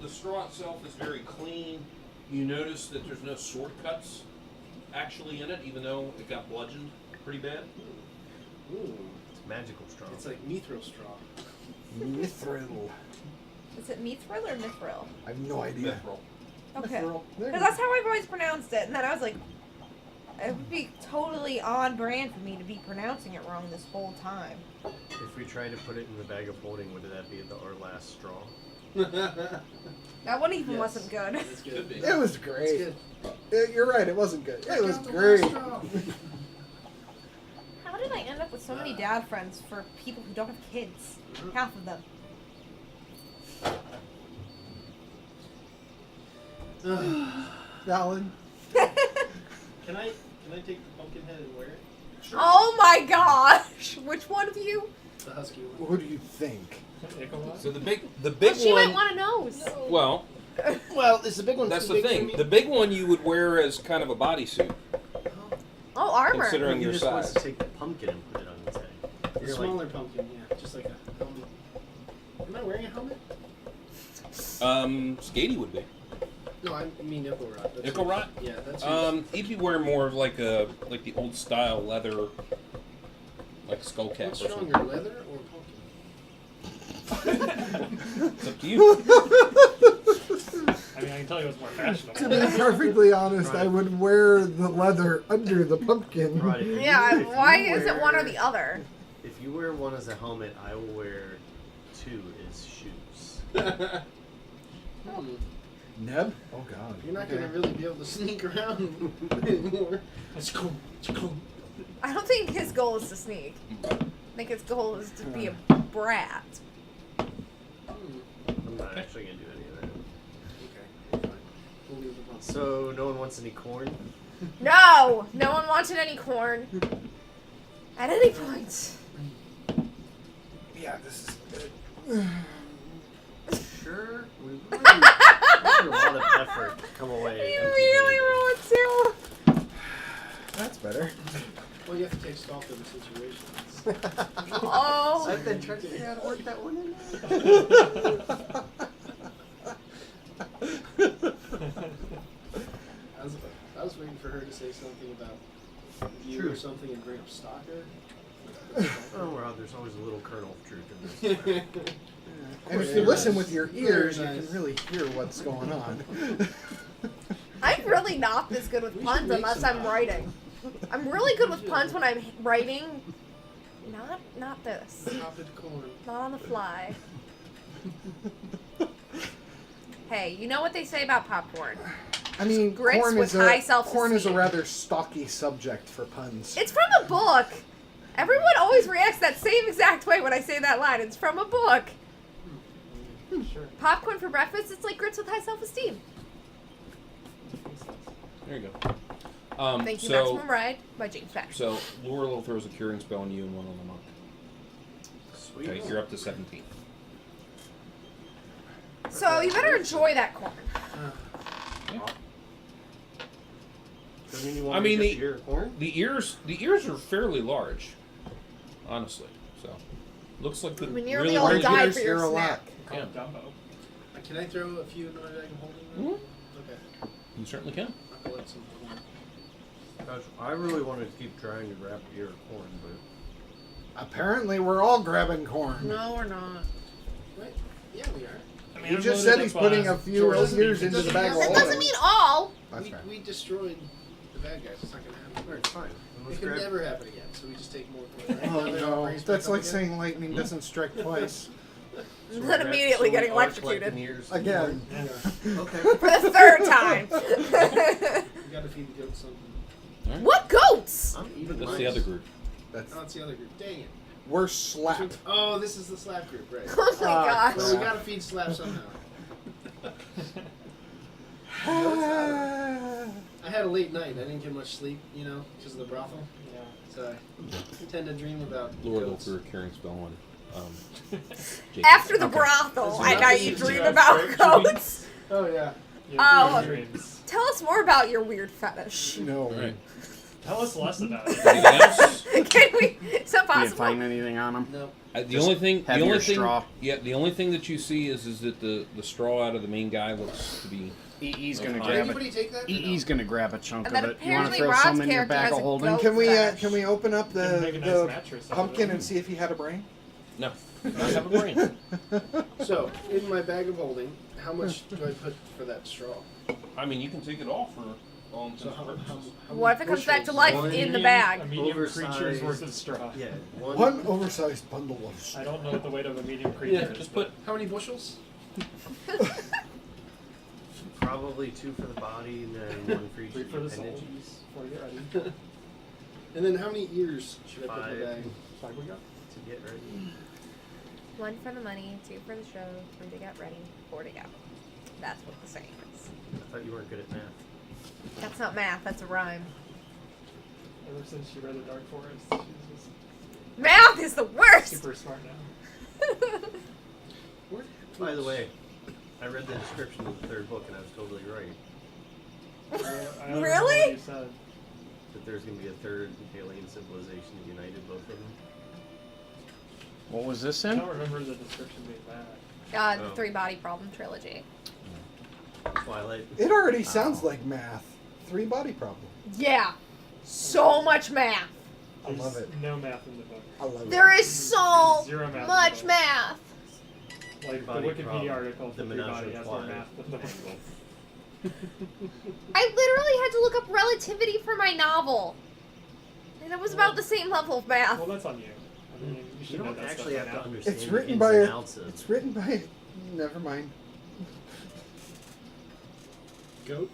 Speaker 2: the straw itself is very clean. You notice that there's no sword cuts actually in it, even though it got bludgeoned pretty bad.
Speaker 3: Ooh,
Speaker 4: It's magical straw.
Speaker 3: it's like mithril straw.
Speaker 6: Mithril.
Speaker 1: Is it mithril or mithril?
Speaker 6: I have no idea.
Speaker 2: Mithril.
Speaker 1: Okay.
Speaker 6: Mithril. There
Speaker 1: Because
Speaker 6: you
Speaker 1: that's how I've always pronounced it, and then I was like, it would be totally on brand for me to be pronouncing it wrong this whole time.
Speaker 4: If we try to put it in the bag of holding, would that be our last straw?
Speaker 1: That one even
Speaker 3: Yes.
Speaker 1: wasn't good.
Speaker 3: That's
Speaker 2: Could
Speaker 3: good.
Speaker 2: be.
Speaker 6: It was
Speaker 3: That's
Speaker 6: great.
Speaker 3: good.
Speaker 6: You're right. It wasn't good.
Speaker 3: Check
Speaker 6: It was
Speaker 3: out the
Speaker 6: great.
Speaker 3: last straw.
Speaker 1: How did I end up with so many dad friends for people who don't have kids? Half of them.
Speaker 6: Valid.
Speaker 3: Can I take the pumpkin head and wear it?
Speaker 1: Oh my gosh! Which one of you?
Speaker 3: The husky one.
Speaker 6: Who do you think?
Speaker 2: So the big
Speaker 1: She might
Speaker 2: one.
Speaker 1: want a nose.
Speaker 2: Well,
Speaker 3: Well, is the big one
Speaker 2: that's
Speaker 3: too
Speaker 2: the
Speaker 3: big for
Speaker 2: thing.
Speaker 3: me?
Speaker 2: The big one you would wear as kind of a bodysuit,
Speaker 1: Oh, armor.
Speaker 2: considering
Speaker 4: He
Speaker 2: your
Speaker 4: just wants
Speaker 2: size.
Speaker 4: to take the pumpkin and put it on his head.
Speaker 3: The
Speaker 4: You're
Speaker 3: smaller
Speaker 4: like,
Speaker 3: pumpkin, yeah, just like a helmet. Am I wearing a helmet?
Speaker 2: Skatey would be.
Speaker 3: No, I mean nickel rot. That's
Speaker 2: Nickel rot?
Speaker 3: Yeah, that's.
Speaker 2: He'd be wearing more of like the old style leather, like skull cap or
Speaker 3: What's
Speaker 2: something.
Speaker 3: stronger, leather or pumpkin?
Speaker 2: It's up to you.
Speaker 7: I mean, I can tell you what's more
Speaker 6: To
Speaker 7: fashionable.
Speaker 6: be perfectly honest,
Speaker 3: Right.
Speaker 6: I would wear the leather under the pumpkin.
Speaker 4: right, if
Speaker 1: Yeah,
Speaker 4: you- if
Speaker 1: why
Speaker 4: you
Speaker 1: is it one or
Speaker 4: wear-
Speaker 1: the other?
Speaker 4: If you wear one as a helmet, I will wear two as shoes.
Speaker 3: Hmm.
Speaker 6: Neb? Oh god.
Speaker 3: You're not
Speaker 6: Okay.
Speaker 3: gonna really be able to sneak around anymore.
Speaker 7: It's cool. It's cool.
Speaker 1: I don't think his goal is to sneak. I think his goal is to be a brat.
Speaker 4: I'm not actually gonna do any of that.
Speaker 3: Okay, fine. We'll leave the pumpkin.
Speaker 4: So, no one wants any corn?
Speaker 1: No! No one wanted any corn. At any point.
Speaker 6: Yeah, this is good.
Speaker 4: Sure. We really put a lot of effort to come away.
Speaker 1: You
Speaker 4: empty-handed.
Speaker 1: really want to.
Speaker 6: That's better.
Speaker 3: Well, you have to take stock of the situation.
Speaker 1: Oh.
Speaker 4: I've been trying to figure out how to work that one in.
Speaker 3: I was waiting for her to say something about you
Speaker 4: True.
Speaker 3: or something and bring up Stalker.
Speaker 4: Oh, well, there's always a little kernel of truth in this.
Speaker 6: And if you listen with your
Speaker 3: Very
Speaker 6: ears, you
Speaker 3: nice.
Speaker 6: can really hear what's going on.
Speaker 1: I'm really not this good with
Speaker 3: We should
Speaker 1: puns
Speaker 3: make
Speaker 1: unless
Speaker 3: some
Speaker 1: I'm
Speaker 3: puns.
Speaker 1: writing. I'm really good with puns when I'm writing. Not this.
Speaker 3: Popped corn.
Speaker 1: Not on the fly. Hey, you know what they say about popcorn?
Speaker 6: I mean,
Speaker 1: Grits
Speaker 6: corn
Speaker 1: with
Speaker 6: is
Speaker 1: high
Speaker 6: a
Speaker 1: self-esteem.
Speaker 6: corn is a rather stocky subject for puns.
Speaker 1: It's from a book. Everyone always reacts that same exact way when I say that line. It's from a book.
Speaker 7: Sure.
Speaker 1: Popcorn for breakfast, it's like grits with high self-esteem.
Speaker 2: There you go.
Speaker 1: Thank you,
Speaker 2: so,
Speaker 1: Maximum Ride by James Patterson.
Speaker 2: So, Laurel throws a curing spell on you and one on the monk.
Speaker 4: Sweet.
Speaker 2: Okay, you're up to 17.
Speaker 1: So you better enjoy that corn.
Speaker 4: Doesn't mean you want
Speaker 2: I mean,
Speaker 4: to
Speaker 2: the ears are fairly large, honestly. So, Looks like the
Speaker 1: We nearly
Speaker 2: really
Speaker 1: all
Speaker 2: weird-
Speaker 1: died for
Speaker 6: You're
Speaker 1: your
Speaker 6: a lot.
Speaker 1: snack.
Speaker 7: Call him Dumbo.
Speaker 3: Can I throw a few into my bag of holding?
Speaker 2: Mhm.
Speaker 3: Okay.
Speaker 2: You certainly can.
Speaker 3: I'll collect some corn.
Speaker 4: Gosh, I really wanted to keep trying to grab ear of corn, but
Speaker 6: Apparently, we're all grabbing corn.
Speaker 3: No, we're not. Wait. Yeah, we are.
Speaker 7: I mean,
Speaker 6: He
Speaker 7: I've
Speaker 6: just
Speaker 7: loaded
Speaker 6: said he's
Speaker 7: up,
Speaker 6: putting a few
Speaker 7: George's
Speaker 6: ears
Speaker 7: beef.
Speaker 6: into the bag of
Speaker 1: That
Speaker 6: holding.
Speaker 1: doesn't mean all.
Speaker 6: That's fair.
Speaker 3: We destroyed the bad guys. It's not gonna happen.
Speaker 4: it's fine.
Speaker 3: It
Speaker 4: Let's
Speaker 3: can
Speaker 4: grab.
Speaker 3: never happen again. So we just take more corn. Right?
Speaker 6: Oh
Speaker 3: Now they're all
Speaker 6: no,
Speaker 3: raised
Speaker 6: that's
Speaker 3: back up
Speaker 6: like
Speaker 3: again?
Speaker 6: saying lightning doesn't strike twice.
Speaker 4: So we're
Speaker 1: Then
Speaker 4: grab-
Speaker 1: immediately
Speaker 4: so we
Speaker 1: getting
Speaker 4: are
Speaker 1: electrocuted.
Speaker 4: collecting ears.
Speaker 6: Again.
Speaker 4: Okay.
Speaker 1: For the third time.
Speaker 3: We gotta feed the goats something.
Speaker 2: All right.
Speaker 1: What goats?
Speaker 4: I'm even
Speaker 2: That's
Speaker 4: mice.
Speaker 2: the other group.
Speaker 6: That's
Speaker 3: Oh, it's the other group. Dang it.
Speaker 6: we're slap.
Speaker 3: Oh, this is the slap group, right?
Speaker 1: Oh my gosh.
Speaker 3: Well, we gotta feed slap somehow. I had a late night. I didn't get much sleep, you know, because of the brothel.
Speaker 7: Yeah.
Speaker 3: So I tend to dream about
Speaker 2: Lord
Speaker 3: goats.
Speaker 2: will through a carrying spell on. Jacob.
Speaker 1: After the
Speaker 2: Okay.
Speaker 1: brothel,
Speaker 3: Is
Speaker 1: I
Speaker 3: that-
Speaker 1: know
Speaker 3: is
Speaker 1: you
Speaker 3: it
Speaker 1: dream
Speaker 3: just
Speaker 1: about
Speaker 7: right?
Speaker 1: goats.
Speaker 3: Oh, yeah.
Speaker 1: Oh.
Speaker 7: Your dreams.
Speaker 1: Tell us more about your weird fetish.
Speaker 6: No.
Speaker 2: All right.
Speaker 7: Tell us less about it.
Speaker 2: Anything else?
Speaker 1: Can we? Is that
Speaker 5: You didn't
Speaker 1: possible?
Speaker 5: find anything on him?
Speaker 3: No.
Speaker 2: The
Speaker 5: Just
Speaker 2: only thing, the
Speaker 5: heavier
Speaker 2: only thing,
Speaker 5: straw.
Speaker 2: yeah, the only thing that you see is that the straw out of the main guy looks to be.
Speaker 5: EE's gonna
Speaker 2: Did
Speaker 3: Did
Speaker 5: grab it.
Speaker 3: anybody take that? or
Speaker 5: EE's gonna grab a chunk
Speaker 1: And
Speaker 5: of
Speaker 1: then
Speaker 5: it. You wanna
Speaker 1: apparently
Speaker 5: throw
Speaker 1: Rod's
Speaker 5: some in your
Speaker 1: character
Speaker 5: bag
Speaker 1: has
Speaker 5: of
Speaker 1: a
Speaker 5: holding?
Speaker 1: goat.
Speaker 6: Can we open up
Speaker 7: You can make a nice
Speaker 6: the
Speaker 7: mattress out of
Speaker 6: pumpkin
Speaker 7: it.
Speaker 6: and see if he had a brain?
Speaker 2: No, I have a brain.
Speaker 3: no? So, in my bag of holding, how much do I put for that straw?
Speaker 2: I mean, you can take it all for all intents
Speaker 3: So
Speaker 2: and
Speaker 3: how
Speaker 2: purposes.
Speaker 1: What if it comes back to
Speaker 3: bushels?
Speaker 1: life
Speaker 4: One
Speaker 1: in the
Speaker 7: A
Speaker 1: bag?
Speaker 7: medium
Speaker 4: Oversized.
Speaker 7: creature's worth of straw.
Speaker 4: Yeah.
Speaker 6: One oversized bundle of
Speaker 7: I
Speaker 6: straw.
Speaker 7: don't know what the weight of a medium creature
Speaker 2: Yeah,
Speaker 7: is.
Speaker 2: just put.
Speaker 3: How many bushels?
Speaker 4: Probably 2 for the body and then 1 for each
Speaker 7: Three
Speaker 4: of
Speaker 7: for
Speaker 4: the
Speaker 7: the soul.
Speaker 4: appendages
Speaker 7: Before you get ready.
Speaker 3: And then how many ears should I put in the
Speaker 4: 5
Speaker 3: bag?
Speaker 7: 5 we got.
Speaker 4: to get ready.
Speaker 1: 1 for the money, 2 for the show, 3 to get ready, 4 to go. That's what the saying is.
Speaker 4: I thought you weren't good at math.
Speaker 1: That's not math, that's a rhyme.
Speaker 7: Ever since she read The Dark Forest, she's just
Speaker 1: Math is the worst!
Speaker 7: super smart now.
Speaker 4: By the way, I read the description of the 3rd book and I was totally right.
Speaker 7: I don't remember
Speaker 1: Really?
Speaker 7: what you said.
Speaker 4: That there's going to be a 3rd alien civilization that united both of them.
Speaker 5: What was this
Speaker 7: I
Speaker 5: in?
Speaker 7: don't remember the description being that.
Speaker 1: The
Speaker 4: Oh.
Speaker 1: 3 body problem trilogy.
Speaker 4: Twilight.
Speaker 6: It already sounds like math. 3 body problem.
Speaker 1: Yeah. So much math.
Speaker 6: I love
Speaker 7: There's
Speaker 6: it.
Speaker 7: no math in the book.
Speaker 6: I love it.
Speaker 1: There is so
Speaker 7: Zero math in the
Speaker 1: much
Speaker 7: book.
Speaker 1: math.
Speaker 7: Like the
Speaker 4: Body
Speaker 7: Wikipedia
Speaker 4: problem.
Speaker 7: article for
Speaker 4: The
Speaker 7: Three
Speaker 4: menage
Speaker 7: Body
Speaker 4: a
Speaker 7: has more
Speaker 4: trois.
Speaker 7: math than the book.
Speaker 1: I literally had to look up relativity for my novel. And it was about the same level of math.
Speaker 7: Well, that's on you. I mean, you
Speaker 4: You
Speaker 7: should know
Speaker 4: don't
Speaker 7: that
Speaker 4: actually
Speaker 7: stuff
Speaker 4: have
Speaker 7: by
Speaker 4: to
Speaker 7: now.
Speaker 4: understand
Speaker 6: It's
Speaker 4: the
Speaker 6: written
Speaker 4: ins
Speaker 6: by
Speaker 4: and
Speaker 6: a.
Speaker 4: outs of
Speaker 6: It's written by. Never mind.
Speaker 3: Goat?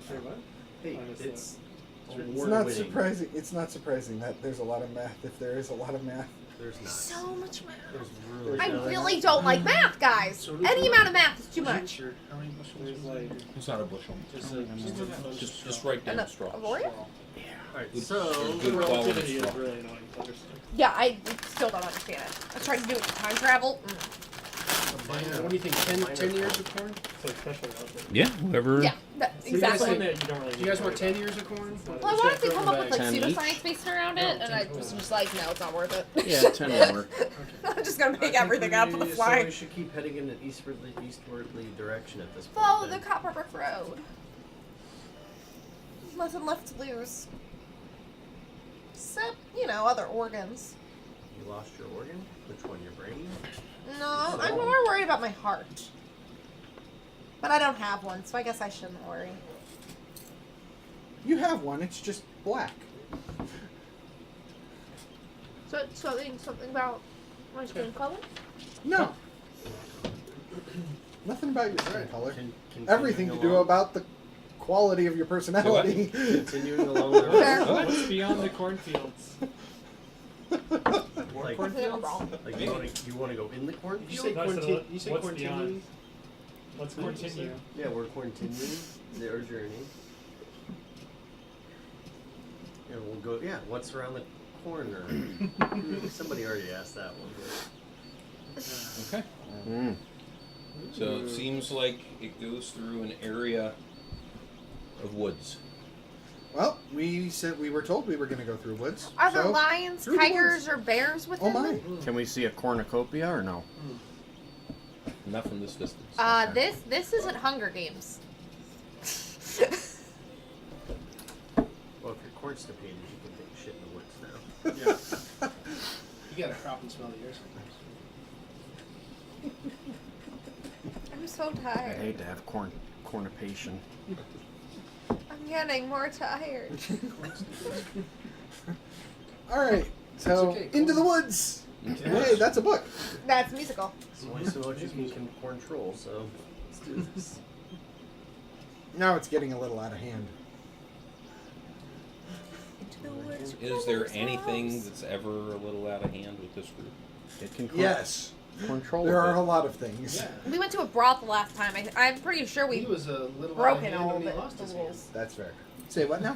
Speaker 7: Wait, what?
Speaker 4: Hey,
Speaker 7: I missed
Speaker 4: it's
Speaker 6: It's
Speaker 4: award
Speaker 6: not
Speaker 4: winning.
Speaker 6: surprising. It's not surprising that there's a lot of math. If there is a lot of math,
Speaker 4: There's not.
Speaker 1: So much math.
Speaker 4: There's really
Speaker 1: I
Speaker 4: not.
Speaker 1: really don't like math, guys.
Speaker 3: So does
Speaker 1: Any
Speaker 3: mine.
Speaker 1: amount of math is too much.
Speaker 3: Sure. How many bushels?
Speaker 7: There's
Speaker 3: is
Speaker 7: like
Speaker 3: it?
Speaker 2: It's not a bushel.
Speaker 3: Just
Speaker 2: Just write down
Speaker 1: Enough
Speaker 2: straw.
Speaker 1: of Oreo?
Speaker 4: Alright,
Speaker 2: Good-
Speaker 4: so
Speaker 2: good quality
Speaker 7: relativity is
Speaker 2: straw.
Speaker 7: really annoying to understand.
Speaker 1: Yeah, I still don't understand it. I tried to do it with time travel.
Speaker 3: What do you think? 10 years of corn?
Speaker 7: So especially relative.
Speaker 2: Yeah, whatever.
Speaker 1: Yeah,
Speaker 7: So you guys
Speaker 1: exactly.
Speaker 7: think that you don't really
Speaker 3: Do you guys
Speaker 7: need
Speaker 3: want
Speaker 7: to worry
Speaker 3: 10 years of corn?
Speaker 1: Well, I wanted to come up with like
Speaker 5: 10 each?
Speaker 1: pseudoscience based around it, and I was just like, no, it's not worth it.
Speaker 5: Yeah, 10 will work.
Speaker 1: I'm just gonna
Speaker 4: I
Speaker 1: make
Speaker 4: think
Speaker 1: everything up on the
Speaker 4: So
Speaker 1: fly.
Speaker 4: we should keep heading in an eastwardly direction at this point.
Speaker 1: Follow the
Speaker 4: then.
Speaker 1: Copper Brick Road. There's nothing left to lose. Except, other organs.
Speaker 4: You lost your organ? Which one? Your brain?
Speaker 1: No, I'm more worried about my heart. But I don't have one, so I guess I shouldn't worry.
Speaker 6: you have one. It's just black.
Speaker 1: So something about my skin color?
Speaker 6: No. Nothing about your skin
Speaker 3: Alright.
Speaker 6: color.
Speaker 4: Continuing
Speaker 6: Everything to do
Speaker 4: along-
Speaker 6: about the quality of your personality.
Speaker 4: Continuing along the
Speaker 1: Fair.
Speaker 4: road.
Speaker 7: What's beyond the cornfields? More
Speaker 4: Like-
Speaker 1: I think I'm
Speaker 7: cornfields?
Speaker 1: wrong.
Speaker 4: Like you want to go in the cornfield?
Speaker 3: You say
Speaker 7: No, I said,
Speaker 3: corn. You say
Speaker 7: what's
Speaker 3: corn.
Speaker 7: beyond? Let's
Speaker 3: What did you
Speaker 7: continue.
Speaker 4: Yeah, we're continuing their journey. And we'll go. Yeah, what's around the corner? Somebody already asked that one.
Speaker 2: Okay.
Speaker 5: Mm.
Speaker 2: So it seems like it goes through an area of woods.
Speaker 6: Well, we said we were told we were going to go through woods.
Speaker 1: Are there
Speaker 6: so
Speaker 1: lions,
Speaker 6: through the
Speaker 1: tigers,
Speaker 6: woods.
Speaker 1: or bears within
Speaker 6: Oh my!
Speaker 1: them?
Speaker 5: Can we see a cornucopia or no?
Speaker 2: Not from this distance.
Speaker 1: This isn't Hunger Games.
Speaker 4: Well, if you're constipated, you can take shit in the woods now.
Speaker 3: Yeah. You gotta crop and smell the air sometimes.
Speaker 1: I'm so
Speaker 5: I
Speaker 1: tired.
Speaker 5: hate to have cornipation.
Speaker 1: I'm getting more tired.
Speaker 6: All right, so
Speaker 3: okay,
Speaker 6: into the
Speaker 3: cool.
Speaker 6: woods. Hey, that's a book.
Speaker 1: That's musical.
Speaker 4: So only so much as we can control, so let's do this.
Speaker 6: Now it's getting a little out of hand.
Speaker 1: Into the woods.
Speaker 2: Is there anything that's ever a little out of hand with this group?
Speaker 5: It can
Speaker 6: Yes,
Speaker 5: control
Speaker 6: there are
Speaker 5: it.
Speaker 6: a lot of things.
Speaker 3: Yeah.
Speaker 1: We went to a brothel last time. I'm pretty sure
Speaker 3: He
Speaker 1: we
Speaker 3: was a little
Speaker 1: broken
Speaker 3: out of hand
Speaker 1: all
Speaker 3: when he
Speaker 1: the
Speaker 3: lost his hand.
Speaker 1: rules.
Speaker 6: That's fair. Say what now?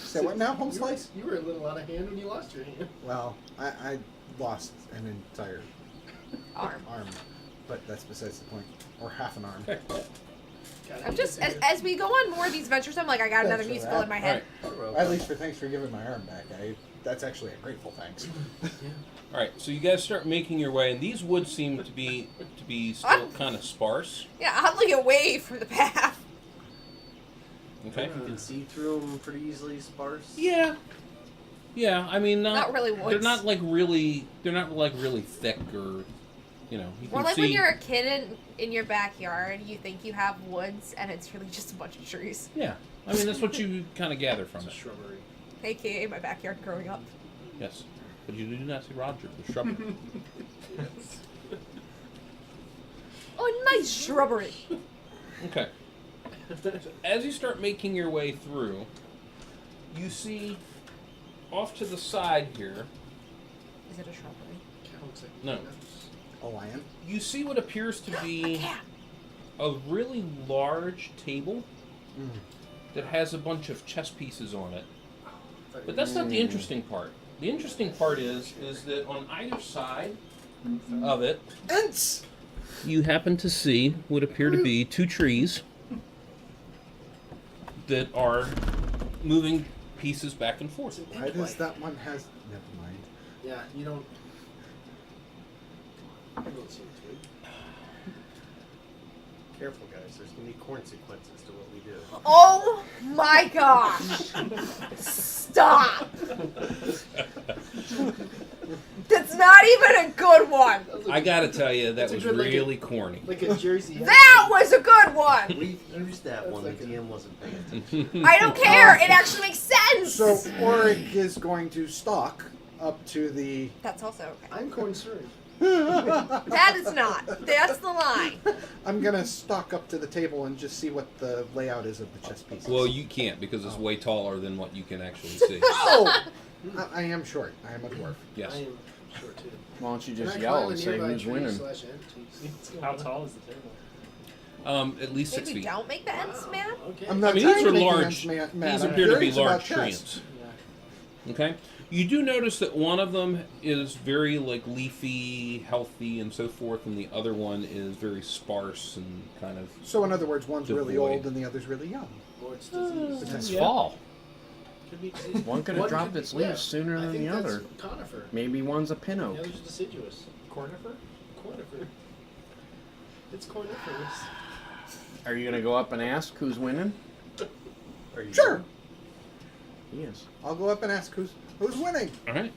Speaker 6: Say what now, home slice?
Speaker 3: You were a little out of hand when you lost your hand.
Speaker 6: Well, I lost an entire
Speaker 1: Arm.
Speaker 6: arm, but that's besides the point. Or half an arm.
Speaker 2: Okay.
Speaker 1: I'm just as we go on more of these ventures, I'm like I got another
Speaker 6: Thanks for
Speaker 1: musical
Speaker 6: that.
Speaker 1: in my head.
Speaker 6: At least for thanks for giving my arm back. That's actually a grateful thanks.
Speaker 2: All right, so you guys start making your way, and these woods seem to be still kind of sparse.
Speaker 1: Yeah, oddly away from the path.
Speaker 2: Okay.
Speaker 4: You can see through them pretty easily, sparse.
Speaker 2: Yeah. Yeah, I mean,
Speaker 1: Not really
Speaker 2: They're
Speaker 1: woods.
Speaker 2: not like really. They're not like really thick or, you know. You
Speaker 1: Or
Speaker 2: can
Speaker 1: like
Speaker 2: see.
Speaker 1: when you're a kid in your backyard, you think you have woods, and it's really just a bunch of trees.
Speaker 2: Yeah, I mean that's what you kind of gather from
Speaker 3: It's a
Speaker 2: it.
Speaker 3: shrubbery.
Speaker 1: AKA my backyard growing up.
Speaker 2: Yes, but you do not see Roger the shrubbery.
Speaker 1: Oh, nice shrubbery.
Speaker 2: Okay. As you start making your way through, you see off to the side here.
Speaker 1: Is it a shrubbery?
Speaker 3: Looks like
Speaker 2: No.
Speaker 6: A lion?
Speaker 2: You see what appears to
Speaker 1: A
Speaker 2: be
Speaker 1: cat.
Speaker 2: a really large table
Speaker 6: Mm.
Speaker 2: that has a bunch of chess pieces on it. But that's not the interesting part. The interesting part is that on either side of it,
Speaker 6: Ents!
Speaker 2: you happen to see what appear to be two trees that are moving pieces back and forth.
Speaker 6: Why does that one has... Never mind.
Speaker 3: Yeah, you don't see it, dude.
Speaker 4: Careful, guys. There's gonna be consequences to what we do.
Speaker 1: Oh my gosh! Stop! That's not even a good one.
Speaker 2: I gotta tell you, that
Speaker 3: That's a
Speaker 2: was
Speaker 3: good, like,
Speaker 2: really corny.
Speaker 3: Like a jersey.
Speaker 1: That was a good one.
Speaker 4: We used that one. The DM wasn't paying attention.
Speaker 1: I don't care. It actually makes sense.
Speaker 6: So, Auric is going to stalk up to the...
Speaker 1: That's also okay.
Speaker 3: I'm concerned.
Speaker 1: That is not. That's the line.
Speaker 6: I'm going to stalk up to the table and just see what the layout is of the chess pieces.
Speaker 2: Well, you can't because it's way taller than what you can actually see.
Speaker 6: Oh! I am short. I am a dwarf.
Speaker 2: Yes.
Speaker 3: I am short too.
Speaker 5: Why don't you
Speaker 3: Can
Speaker 5: just
Speaker 3: I
Speaker 5: yell
Speaker 3: climb a
Speaker 5: and say
Speaker 3: nearby
Speaker 5: who's
Speaker 3: tree
Speaker 5: winning?
Speaker 3: /end to see what's going
Speaker 7: How
Speaker 3: on?
Speaker 7: tall is the table?
Speaker 2: At least 6
Speaker 1: Maybe
Speaker 2: feet.
Speaker 1: don't make the ends mad.
Speaker 3: Okay.
Speaker 6: I'm not
Speaker 2: I mean,
Speaker 6: trying
Speaker 2: these
Speaker 6: to
Speaker 2: are
Speaker 6: make
Speaker 2: large.
Speaker 6: the ends mad.
Speaker 2: These
Speaker 6: I'm
Speaker 2: appear to be
Speaker 6: curious about
Speaker 2: large
Speaker 6: chess.
Speaker 2: treants.
Speaker 7: Yeah.
Speaker 2: Okay. You do notice that one of them is very like leafy, healthy, and so forth, and the other one is very sparse and kind of.
Speaker 6: So, in other words, one's really
Speaker 2: Devoid.
Speaker 6: old and the other's really young.
Speaker 3: Or it's disease.
Speaker 5: It's
Speaker 2: Yeah.
Speaker 5: fall.
Speaker 3: Could be disease.
Speaker 5: One could have dropped
Speaker 3: could-
Speaker 5: its leaves
Speaker 3: yeah,
Speaker 5: sooner
Speaker 3: I
Speaker 5: than
Speaker 3: think
Speaker 5: the
Speaker 3: that's
Speaker 5: other.
Speaker 3: Conifer.
Speaker 5: Maybe one's a pin
Speaker 3: The
Speaker 5: oak.
Speaker 3: other's deciduous.
Speaker 7: Cornifer?
Speaker 3: Conifer. It's coniferous.
Speaker 5: Are you gonna go up and ask who's winning?
Speaker 4: Are you
Speaker 6: Sure.
Speaker 5: He is.
Speaker 6: I'll go up and ask who's winning.
Speaker 2: All right.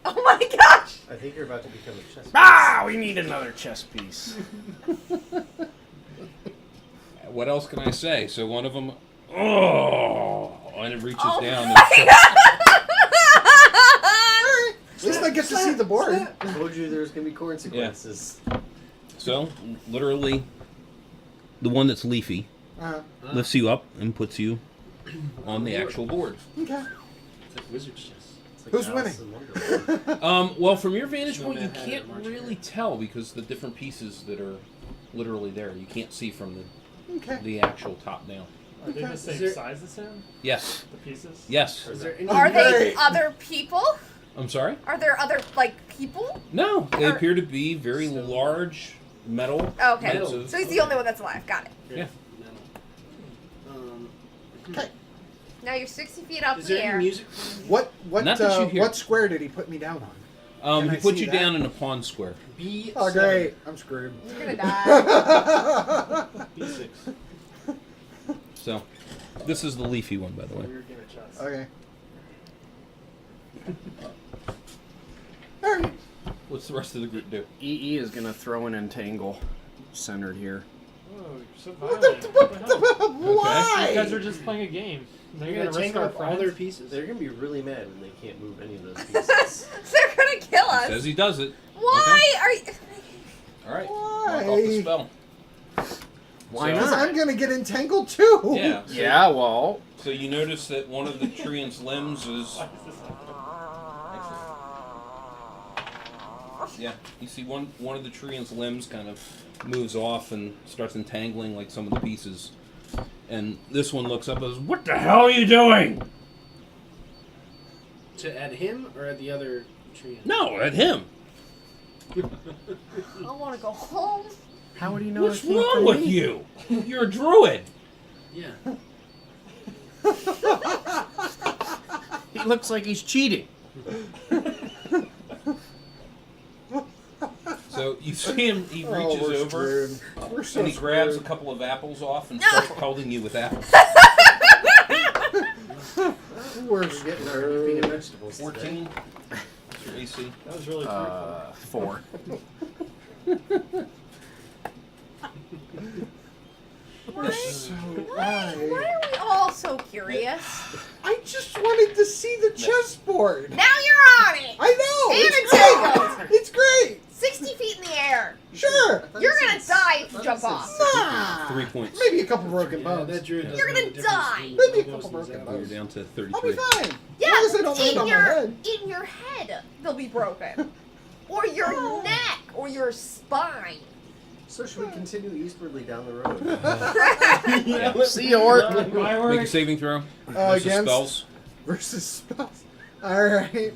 Speaker 1: Oh my gosh!
Speaker 4: I think you're about to become a chess.
Speaker 5: Ah, we need another chess piece.
Speaker 2: What else can I say? So one of them, and it reaches
Speaker 1: Oh
Speaker 2: down.
Speaker 1: my
Speaker 2: And
Speaker 6: At least I get to see the board.
Speaker 4: I told you there's gonna be consequences.
Speaker 2: so, literally, the one that's leafy lifts you up and puts you on the actual board.
Speaker 6: Okay.
Speaker 3: It's like wizard's chess.
Speaker 4: It's like
Speaker 6: Who's
Speaker 4: Alice in Wonderland.
Speaker 2: Well, from your vantage point, you
Speaker 3: Snowman had
Speaker 2: can't
Speaker 3: it, March
Speaker 2: really tell because the different pieces that are literally there, you can't see from
Speaker 6: Okay.
Speaker 2: the actual top down.
Speaker 7: Are they
Speaker 6: Okay.
Speaker 7: the same
Speaker 3: Is there-
Speaker 7: size as him?
Speaker 2: Yes.
Speaker 7: The pieces?
Speaker 2: Yes.
Speaker 3: Is there any
Speaker 1: Are they
Speaker 6: Great.
Speaker 1: other people?
Speaker 2: I'm sorry?
Speaker 1: Are there other people?
Speaker 2: No, they
Speaker 1: Or-
Speaker 2: appear to be very
Speaker 3: Stone.
Speaker 2: large metal
Speaker 1: Oh, okay.
Speaker 2: heads of.
Speaker 1: So he's the only one that's alive. Got it.
Speaker 2: Yeah.
Speaker 3: metal?
Speaker 6: Okay.
Speaker 1: Now you're 60 feet up
Speaker 3: Is
Speaker 1: in the
Speaker 3: there any
Speaker 1: air.
Speaker 3: music?
Speaker 6: What
Speaker 2: Not that you hear.
Speaker 6: what square did he put me down on? Can
Speaker 2: He
Speaker 6: I
Speaker 2: put
Speaker 6: see
Speaker 2: you
Speaker 6: that?
Speaker 2: down in a pawn square.
Speaker 3: B7.
Speaker 6: Oh great, I'm screwed.
Speaker 1: You're gonna die.
Speaker 3: B6.
Speaker 2: So, this is the leafy one, by the way.
Speaker 3: Weird game of chess.
Speaker 6: Okay. All right.
Speaker 2: What's the rest of the group do?
Speaker 5: EE is gonna throw an entangle centered here.
Speaker 7: Oh, you're so violent. What the hell?
Speaker 6: Why?
Speaker 7: You guys are just playing a game. They're
Speaker 3: You're
Speaker 7: gonna
Speaker 3: gonna
Speaker 7: risk
Speaker 3: tangle
Speaker 7: our
Speaker 3: up all their
Speaker 7: friends.
Speaker 3: pieces.
Speaker 4: They're gonna be really mad when they can't move any of those pieces.
Speaker 1: They're gonna kill us.
Speaker 2: Says he does it.
Speaker 1: Why are you?
Speaker 2: All right.
Speaker 6: Why?
Speaker 2: Mark off the spell.
Speaker 5: Why
Speaker 2: So-
Speaker 6: Because
Speaker 5: not?
Speaker 6: I'm gonna get entangled too.
Speaker 2: Yeah. So,
Speaker 5: Yeah, well,
Speaker 2: So you notice that one of the treant's limbs is. Yeah. You see one of the treant's limbs kind of moves off and starts entangling like some of the pieces. And this one looks up and goes, "What the hell are you doing?"
Speaker 3: At him or at the other tree?
Speaker 2: No, at him.
Speaker 1: I want to go home.
Speaker 5: how would he know?
Speaker 2: What's
Speaker 5: it came
Speaker 2: wrong
Speaker 5: from
Speaker 2: with
Speaker 5: me?
Speaker 2: you? You're a druid.
Speaker 3: Yeah.
Speaker 5: He looks like he's cheating.
Speaker 2: So you see him, he reaches
Speaker 6: we're
Speaker 2: over
Speaker 6: screwed. We're so
Speaker 2: and he grabs a
Speaker 6: screwed.
Speaker 2: couple of apples off and starts pelting you with apples.
Speaker 6: We're
Speaker 4: We're getting our leafy and
Speaker 6: screwed.
Speaker 4: vegetables. today.
Speaker 2: 14. That's your AC.
Speaker 3: That was really
Speaker 5: 4.
Speaker 1: Why?
Speaker 6: So
Speaker 1: Why are we all so curious?
Speaker 6: I just wanted to see the chessboard.
Speaker 1: Now you're on it.
Speaker 6: I know.
Speaker 1: And
Speaker 6: It's
Speaker 1: entangled.
Speaker 6: great. It's great.
Speaker 1: 60 feet in the air.
Speaker 6: Sure.
Speaker 1: You're gonna die if you jump off.
Speaker 6: Nah.
Speaker 2: 3 points.
Speaker 6: Maybe a couple broken
Speaker 3: Yeah,
Speaker 6: bones.
Speaker 3: that druid doesn't
Speaker 1: You're
Speaker 3: know
Speaker 1: gonna
Speaker 3: the difference
Speaker 1: die.
Speaker 3: between
Speaker 6: Maybe a
Speaker 3: logos
Speaker 6: couple
Speaker 3: and
Speaker 6: broken
Speaker 2: You're
Speaker 3: Zappos.
Speaker 2: down to
Speaker 6: I'll be
Speaker 2: 33.
Speaker 6: fine.
Speaker 1: Yeah,
Speaker 6: As long as I don't land on my head.
Speaker 1: in your head, they'll be broken, or your neck, or your spine.
Speaker 4: So should we continue eastwardly down the road?
Speaker 2: Yeah.
Speaker 5: See you, Ort.
Speaker 2: Make a saving throw. Versus
Speaker 6: Against
Speaker 2: spells.
Speaker 6: versus spells. All right.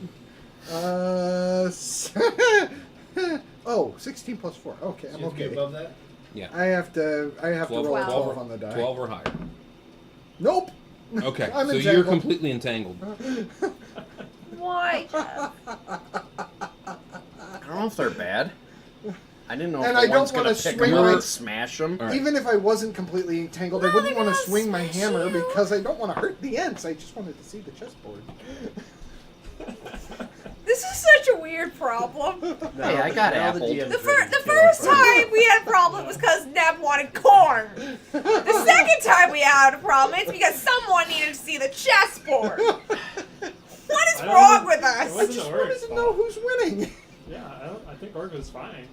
Speaker 6: Oh, 16 plus 4. Okay,
Speaker 3: So
Speaker 6: I'm
Speaker 3: you have to be
Speaker 6: okay.
Speaker 3: above that?
Speaker 6: I have to
Speaker 2: 12,
Speaker 6: roll
Speaker 1: 12.
Speaker 6: 12 on the die.
Speaker 2: 12 or higher.
Speaker 6: Nope.
Speaker 2: Okay,
Speaker 6: I'm
Speaker 2: so you're
Speaker 6: entangled.
Speaker 2: completely entangled.
Speaker 1: Why?
Speaker 5: I don't know if they're bad. I didn't know
Speaker 6: And
Speaker 5: if
Speaker 6: I
Speaker 5: the one's
Speaker 6: don't
Speaker 5: gonna
Speaker 6: wanna
Speaker 5: pick
Speaker 6: swing
Speaker 5: them
Speaker 6: my-
Speaker 5: up and smash them.
Speaker 2: All right.
Speaker 6: Even if I wasn't completely entangled, I
Speaker 1: No,
Speaker 6: wouldn't
Speaker 1: they're
Speaker 6: want to
Speaker 1: gonna
Speaker 6: swing my
Speaker 1: smash
Speaker 6: hammer
Speaker 1: you.
Speaker 6: because I don't want to hurt the ends. I just wanted to see the chessboard.
Speaker 1: This is such a weird problem.
Speaker 5: Hey, I got
Speaker 4: now the
Speaker 5: apple.
Speaker 4: GM's
Speaker 1: The
Speaker 4: ready to kill
Speaker 1: first
Speaker 4: us.
Speaker 1: time we had a problem was because Neb wanted corn. The second time we had a problem, it's because someone needed to see the chessboard. What is
Speaker 7: I don't
Speaker 1: wrong
Speaker 7: know.
Speaker 1: with
Speaker 7: It
Speaker 1: us?
Speaker 6: I
Speaker 7: wasn't
Speaker 6: just
Speaker 7: Org's
Speaker 6: wanted to
Speaker 7: fault.
Speaker 6: know who's winning.
Speaker 7: Yeah, I think Org was fine.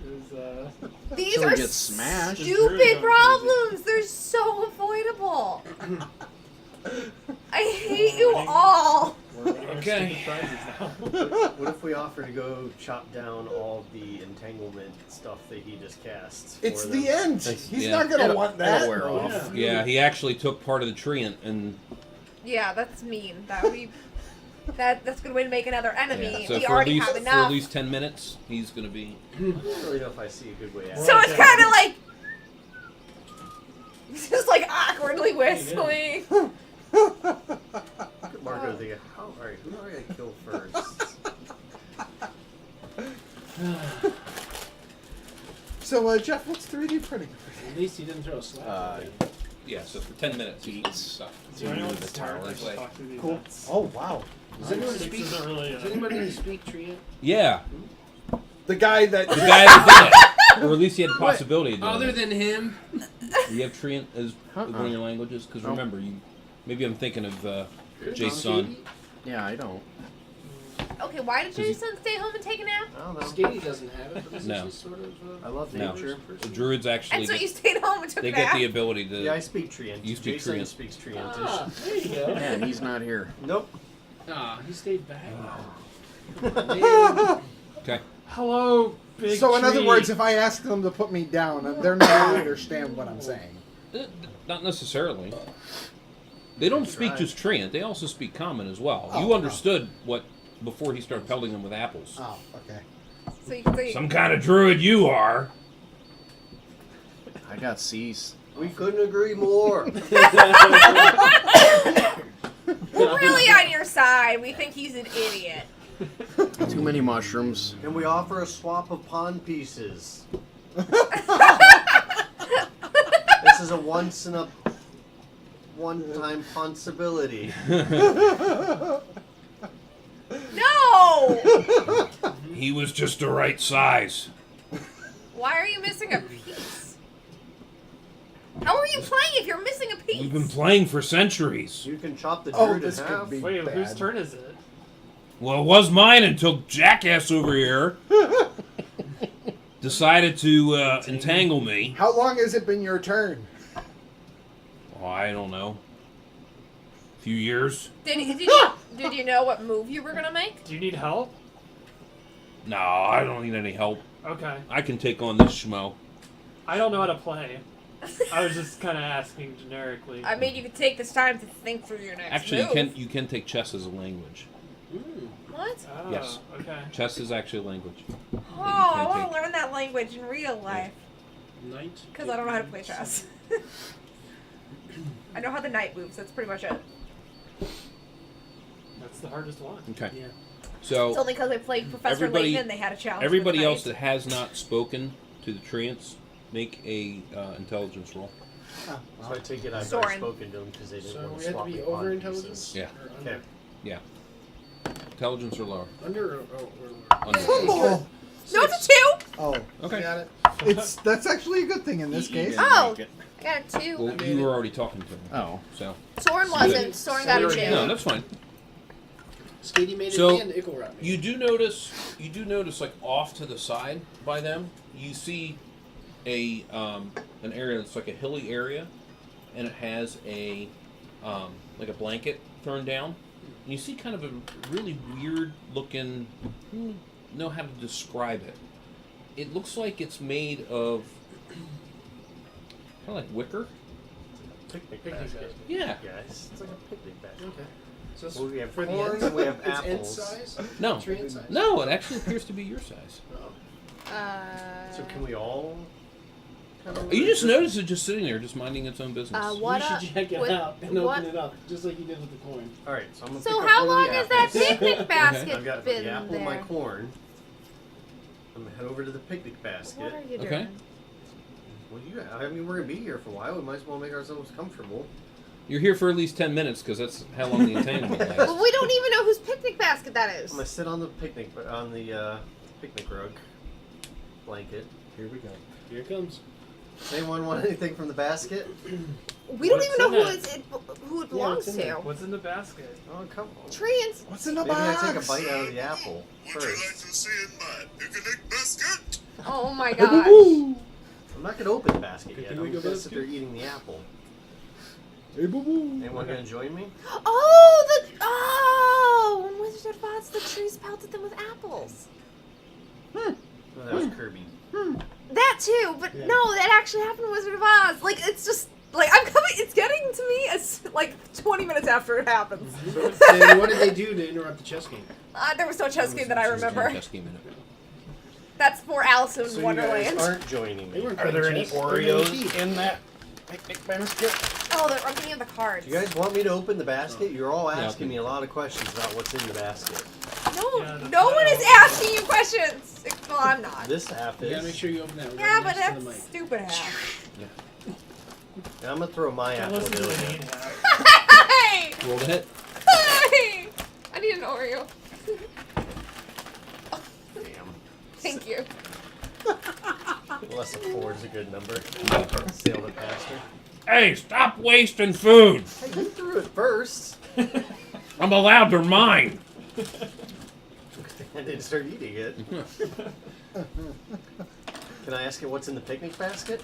Speaker 7: It was,
Speaker 1: These
Speaker 5: Till he
Speaker 1: are
Speaker 5: gets smashed.
Speaker 1: stupid
Speaker 7: It's really
Speaker 1: problems. They're so avoidable. I hate you all.
Speaker 7: we're winning our
Speaker 2: Okay.
Speaker 7: stupid prizes now.
Speaker 4: What if we offer to go chop down all the entanglement stuff that he just cast?
Speaker 6: It's
Speaker 4: for
Speaker 6: the
Speaker 4: them?
Speaker 6: end. He's
Speaker 2: Yeah.
Speaker 6: not going to
Speaker 5: It'll-
Speaker 6: want that.
Speaker 5: it'll wear
Speaker 3: Oh,
Speaker 5: off.
Speaker 2: Yeah, he actually took part of the tree and
Speaker 1: Yeah, that's mean. That would be that's a good way to make another enemy.
Speaker 2: so
Speaker 1: We
Speaker 2: for at
Speaker 1: already
Speaker 2: least
Speaker 1: have
Speaker 2: for
Speaker 1: enough.
Speaker 2: at least 10 minutes, he's gonna be.
Speaker 4: I don't really know if I see a good way out.
Speaker 1: So it's kind of like just like awkwardly whistling.
Speaker 4: Look at Marco thinking, alright, who do I gotta kill first?
Speaker 6: So, Jeff, what's 3D printing?
Speaker 3: At least he didn't throw a slap.
Speaker 2: Yeah, so for 10 minutes he
Speaker 5: Beats.
Speaker 2: stuff.
Speaker 7: Is there anyone
Speaker 5: the
Speaker 7: smart
Speaker 5: towers.
Speaker 7: to talk to these
Speaker 6: Cool.
Speaker 7: nuts?
Speaker 6: Oh, wow.
Speaker 3: Does anyone
Speaker 7: Six
Speaker 3: speak?
Speaker 7: isn't really
Speaker 3: Does anybody speak Treant?
Speaker 2: Yeah,
Speaker 6: The guy that.
Speaker 2: the guy that did it, or at least he had the possibility of doing
Speaker 3: Other
Speaker 2: it.
Speaker 3: than him,
Speaker 2: Do you have Treant as one of your languages? Because
Speaker 5: Nope.
Speaker 2: remember, maybe I'm thinking of Jay's son.
Speaker 5: Yeah, I don't.
Speaker 1: Okay, why did Jason stay home and take a nap?
Speaker 4: I don't know.
Speaker 3: Skady doesn't have it, but isn't
Speaker 2: No.
Speaker 3: she sort of
Speaker 4: I love
Speaker 2: No.
Speaker 4: nature.
Speaker 2: The druids actually
Speaker 1: And so
Speaker 2: get,
Speaker 1: you stayed home and took
Speaker 2: they
Speaker 1: a
Speaker 2: get
Speaker 1: nap?
Speaker 2: the ability to.
Speaker 4: Yeah, I speak Treant.
Speaker 2: You speak
Speaker 4: Jason
Speaker 2: Treant.
Speaker 4: speaks Treantish.
Speaker 3: Ah, there you go.
Speaker 5: Man, he's not here.
Speaker 4: Nope.
Speaker 3: Ah, he stayed back.
Speaker 2: Okay.
Speaker 7: Hello, big
Speaker 6: So, in other
Speaker 7: tree.
Speaker 6: words, if I ask them to put me down, they're not going to understand what I'm saying.
Speaker 2: Not necessarily. They don't speak
Speaker 4: Right.
Speaker 2: just Treant. They also speak Common as well.
Speaker 6: Oh,
Speaker 2: You
Speaker 6: no.
Speaker 2: understood what before he started pelting them with apples.
Speaker 6: Oh, okay.
Speaker 1: So you can say,
Speaker 2: Some kind of druid you are.
Speaker 5: I got C's.
Speaker 4: We couldn't agree more.
Speaker 1: we think he's an idiot.
Speaker 5: Too many mushrooms.
Speaker 4: Can we offer a swap of pawn pieces? This is a one-time possibility.
Speaker 1: No!
Speaker 2: He was just the right size.
Speaker 1: Why are you missing a piece? How are you playing if you're missing a piece?
Speaker 2: We've been playing for centuries.
Speaker 4: You can chop the
Speaker 6: Oh,
Speaker 4: druid in
Speaker 6: this
Speaker 4: half.
Speaker 6: could be
Speaker 7: Wait,
Speaker 6: bad.
Speaker 7: whose turn is it?
Speaker 2: Well, it was mine until Jackass over here decided to entangle me.
Speaker 6: How long has it been your turn?
Speaker 2: Oh, I don't know. A few years?
Speaker 1: Did you know what move you were gonna make?
Speaker 7: Do you need help?
Speaker 2: No, I don't need any help.
Speaker 7: Okay.
Speaker 2: I can take on this schmo.
Speaker 7: I don't know how to play. I was just kind of asking generically.
Speaker 1: I mean, you could take this time to think through your next
Speaker 2: Actually,
Speaker 1: move.
Speaker 2: you can take chess as a language.
Speaker 1: What?
Speaker 7: Oh,
Speaker 2: Yes.
Speaker 7: Okay.
Speaker 2: Chess is actually a language.
Speaker 1: Oh, I
Speaker 2: take.
Speaker 1: want to learn that language in real life.
Speaker 3: Knight.
Speaker 1: Because I don't know how to play chess. I know how the knight moves. That's pretty much it.
Speaker 7: That's the hardest one.
Speaker 2: Okay.
Speaker 3: Yeah.
Speaker 1: It's
Speaker 2: So
Speaker 1: only because I played Professor
Speaker 2: everybody-
Speaker 1: Layton and they had a challenge.
Speaker 2: everybody
Speaker 1: with
Speaker 2: else
Speaker 1: knight.
Speaker 2: that has not spoken to the treants, make a intelligence roll.
Speaker 4: So I take it I've
Speaker 1: Soren.
Speaker 4: already spoken to them because they didn't
Speaker 3: So
Speaker 4: want
Speaker 3: we
Speaker 4: to
Speaker 3: have to
Speaker 4: swap
Speaker 3: be
Speaker 4: me
Speaker 3: over
Speaker 4: pawn
Speaker 3: intelligence?
Speaker 4: pieces.
Speaker 2: Yeah.
Speaker 3: Or under?
Speaker 4: Okay.
Speaker 2: Intelligence or lower?
Speaker 3: Under or
Speaker 2: Under.
Speaker 6: Oh,
Speaker 1: No, it's a 2!
Speaker 6: oh,
Speaker 2: Okay.
Speaker 3: Got it.
Speaker 6: that's actually a good thing in this case.
Speaker 1: Oh! I got a 2.
Speaker 2: Well, you were already talking to him.
Speaker 5: Oh.
Speaker 2: So
Speaker 1: Soren wasn't. Soren got a 2.
Speaker 2: no, that's fine.
Speaker 3: Skatey made it
Speaker 2: So,
Speaker 3: and Ickle wrapped me.
Speaker 2: You do notice like off to the side by them, you see a an area that's like a hilly area, and it has a like a blanket thrown down. And you see kind of a really weird looking. I don't know how to describe it. It looks like it's made of kind of like wicker.
Speaker 4: Picnic
Speaker 3: Picnic
Speaker 4: basket.
Speaker 3: basket.
Speaker 2: Yeah.
Speaker 4: Guys, it's like a picnic basket.
Speaker 3: Okay. So it's
Speaker 4: Well, we have
Speaker 3: for the
Speaker 4: corn,
Speaker 3: ends,
Speaker 4: we have
Speaker 3: it's end
Speaker 4: apples.
Speaker 3: size?
Speaker 2: No.
Speaker 3: Tree end size?
Speaker 2: No, it actually appears to be your size.
Speaker 3: Oh.
Speaker 4: So can we all?
Speaker 2: You just notice it just sitting there, just minding its own business.
Speaker 1: What
Speaker 3: you should check it
Speaker 1: what-
Speaker 3: out and
Speaker 1: what-
Speaker 3: open it up, just like you did with the coin.
Speaker 4: All right, so I'm gonna.
Speaker 1: So
Speaker 4: pick
Speaker 1: how
Speaker 4: up one
Speaker 1: long
Speaker 4: of the
Speaker 1: has that
Speaker 4: apples.
Speaker 1: picnic basket
Speaker 4: I've got
Speaker 1: been
Speaker 4: the apple,
Speaker 1: there?
Speaker 4: my corn. I'm gonna head over to the picnic basket.
Speaker 1: What are you doing?
Speaker 2: Okay.
Speaker 4: Well, I mean, we're gonna be here for a while. We might as well make ourselves comfortable.
Speaker 2: You're here for at least 10 minutes because that's how long the entanglement lasts.
Speaker 1: Well, we don't even know whose picnic basket that is.
Speaker 4: I'm gonna sit on the picnic rug, blanket.
Speaker 6: Here we go.
Speaker 3: Here it comes.
Speaker 4: Does anyone want anything from the basket?
Speaker 1: We don't
Speaker 7: What's
Speaker 1: even know
Speaker 7: in
Speaker 1: who it belongs
Speaker 3: what's in
Speaker 1: to.
Speaker 3: there?
Speaker 7: What's in the basket?
Speaker 4: Oh, come on.
Speaker 1: Treants.
Speaker 6: What's in the
Speaker 4: Maybe I
Speaker 6: box?
Speaker 4: take a bite out of the apple
Speaker 8: Would you like
Speaker 4: first.
Speaker 8: to see in my picnic basket?
Speaker 1: Oh my gosh.
Speaker 4: I'm not gonna open the basket yet.
Speaker 3: Can
Speaker 4: I'm
Speaker 3: we go
Speaker 4: just gonna
Speaker 3: back
Speaker 4: sit
Speaker 3: to-
Speaker 4: there eating the apple.
Speaker 6: Hey, boo boo.
Speaker 4: Anyone gonna join me?
Speaker 1: Oh, when Wizards of Oz, the trees pelted them with apples.
Speaker 4: No, that was Kirby.
Speaker 1: That too, but
Speaker 3: Yeah.
Speaker 1: no, that actually happened in Wizard of Oz. Like, it's just, like, it's getting to me as, like, 20 minutes after it happens.
Speaker 3: And what did they do to interrupt the chess game?
Speaker 1: There was no chess game that I remember.
Speaker 2: Chess game in it.
Speaker 1: That's for Alice in
Speaker 4: So you
Speaker 1: Wonderland.
Speaker 4: guys aren't joining
Speaker 3: They
Speaker 4: me.
Speaker 3: weren't
Speaker 5: Are there
Speaker 3: playing
Speaker 5: any
Speaker 3: chess. They were playing
Speaker 5: Oreos
Speaker 3: Tea.
Speaker 5: in that picnic basket?
Speaker 1: Oh, I'm thinking of the cards.
Speaker 4: Do you guys want me to open the basket? You're all asking me a lot of questions about what's in the basket.
Speaker 1: No,
Speaker 7: Yeah, that's
Speaker 1: no one
Speaker 7: not
Speaker 1: is
Speaker 7: how-
Speaker 1: asking you questions. Well, I'm not.
Speaker 4: This half
Speaker 3: You gotta make
Speaker 4: is.
Speaker 3: sure you open that right
Speaker 1: Yeah, but
Speaker 3: next to the
Speaker 1: that's
Speaker 3: mic.
Speaker 1: stupid half.
Speaker 4: And I'm gonna throw my
Speaker 7: Don't
Speaker 4: apple
Speaker 7: listen to the
Speaker 4: in.
Speaker 7: main half.
Speaker 1: Hey!
Speaker 2: Roll the hit.
Speaker 1: Hey! I need an Oreo.
Speaker 4: Damn.
Speaker 1: Thank you.
Speaker 4: Less than 4 is a good number. Sailed it past her.
Speaker 2: Hey, stop wasting food.
Speaker 4: Hey, you threw it first.
Speaker 2: I'm allowed, they're mine.
Speaker 4: I didn't start eating it. Can I ask you what's in the picnic basket?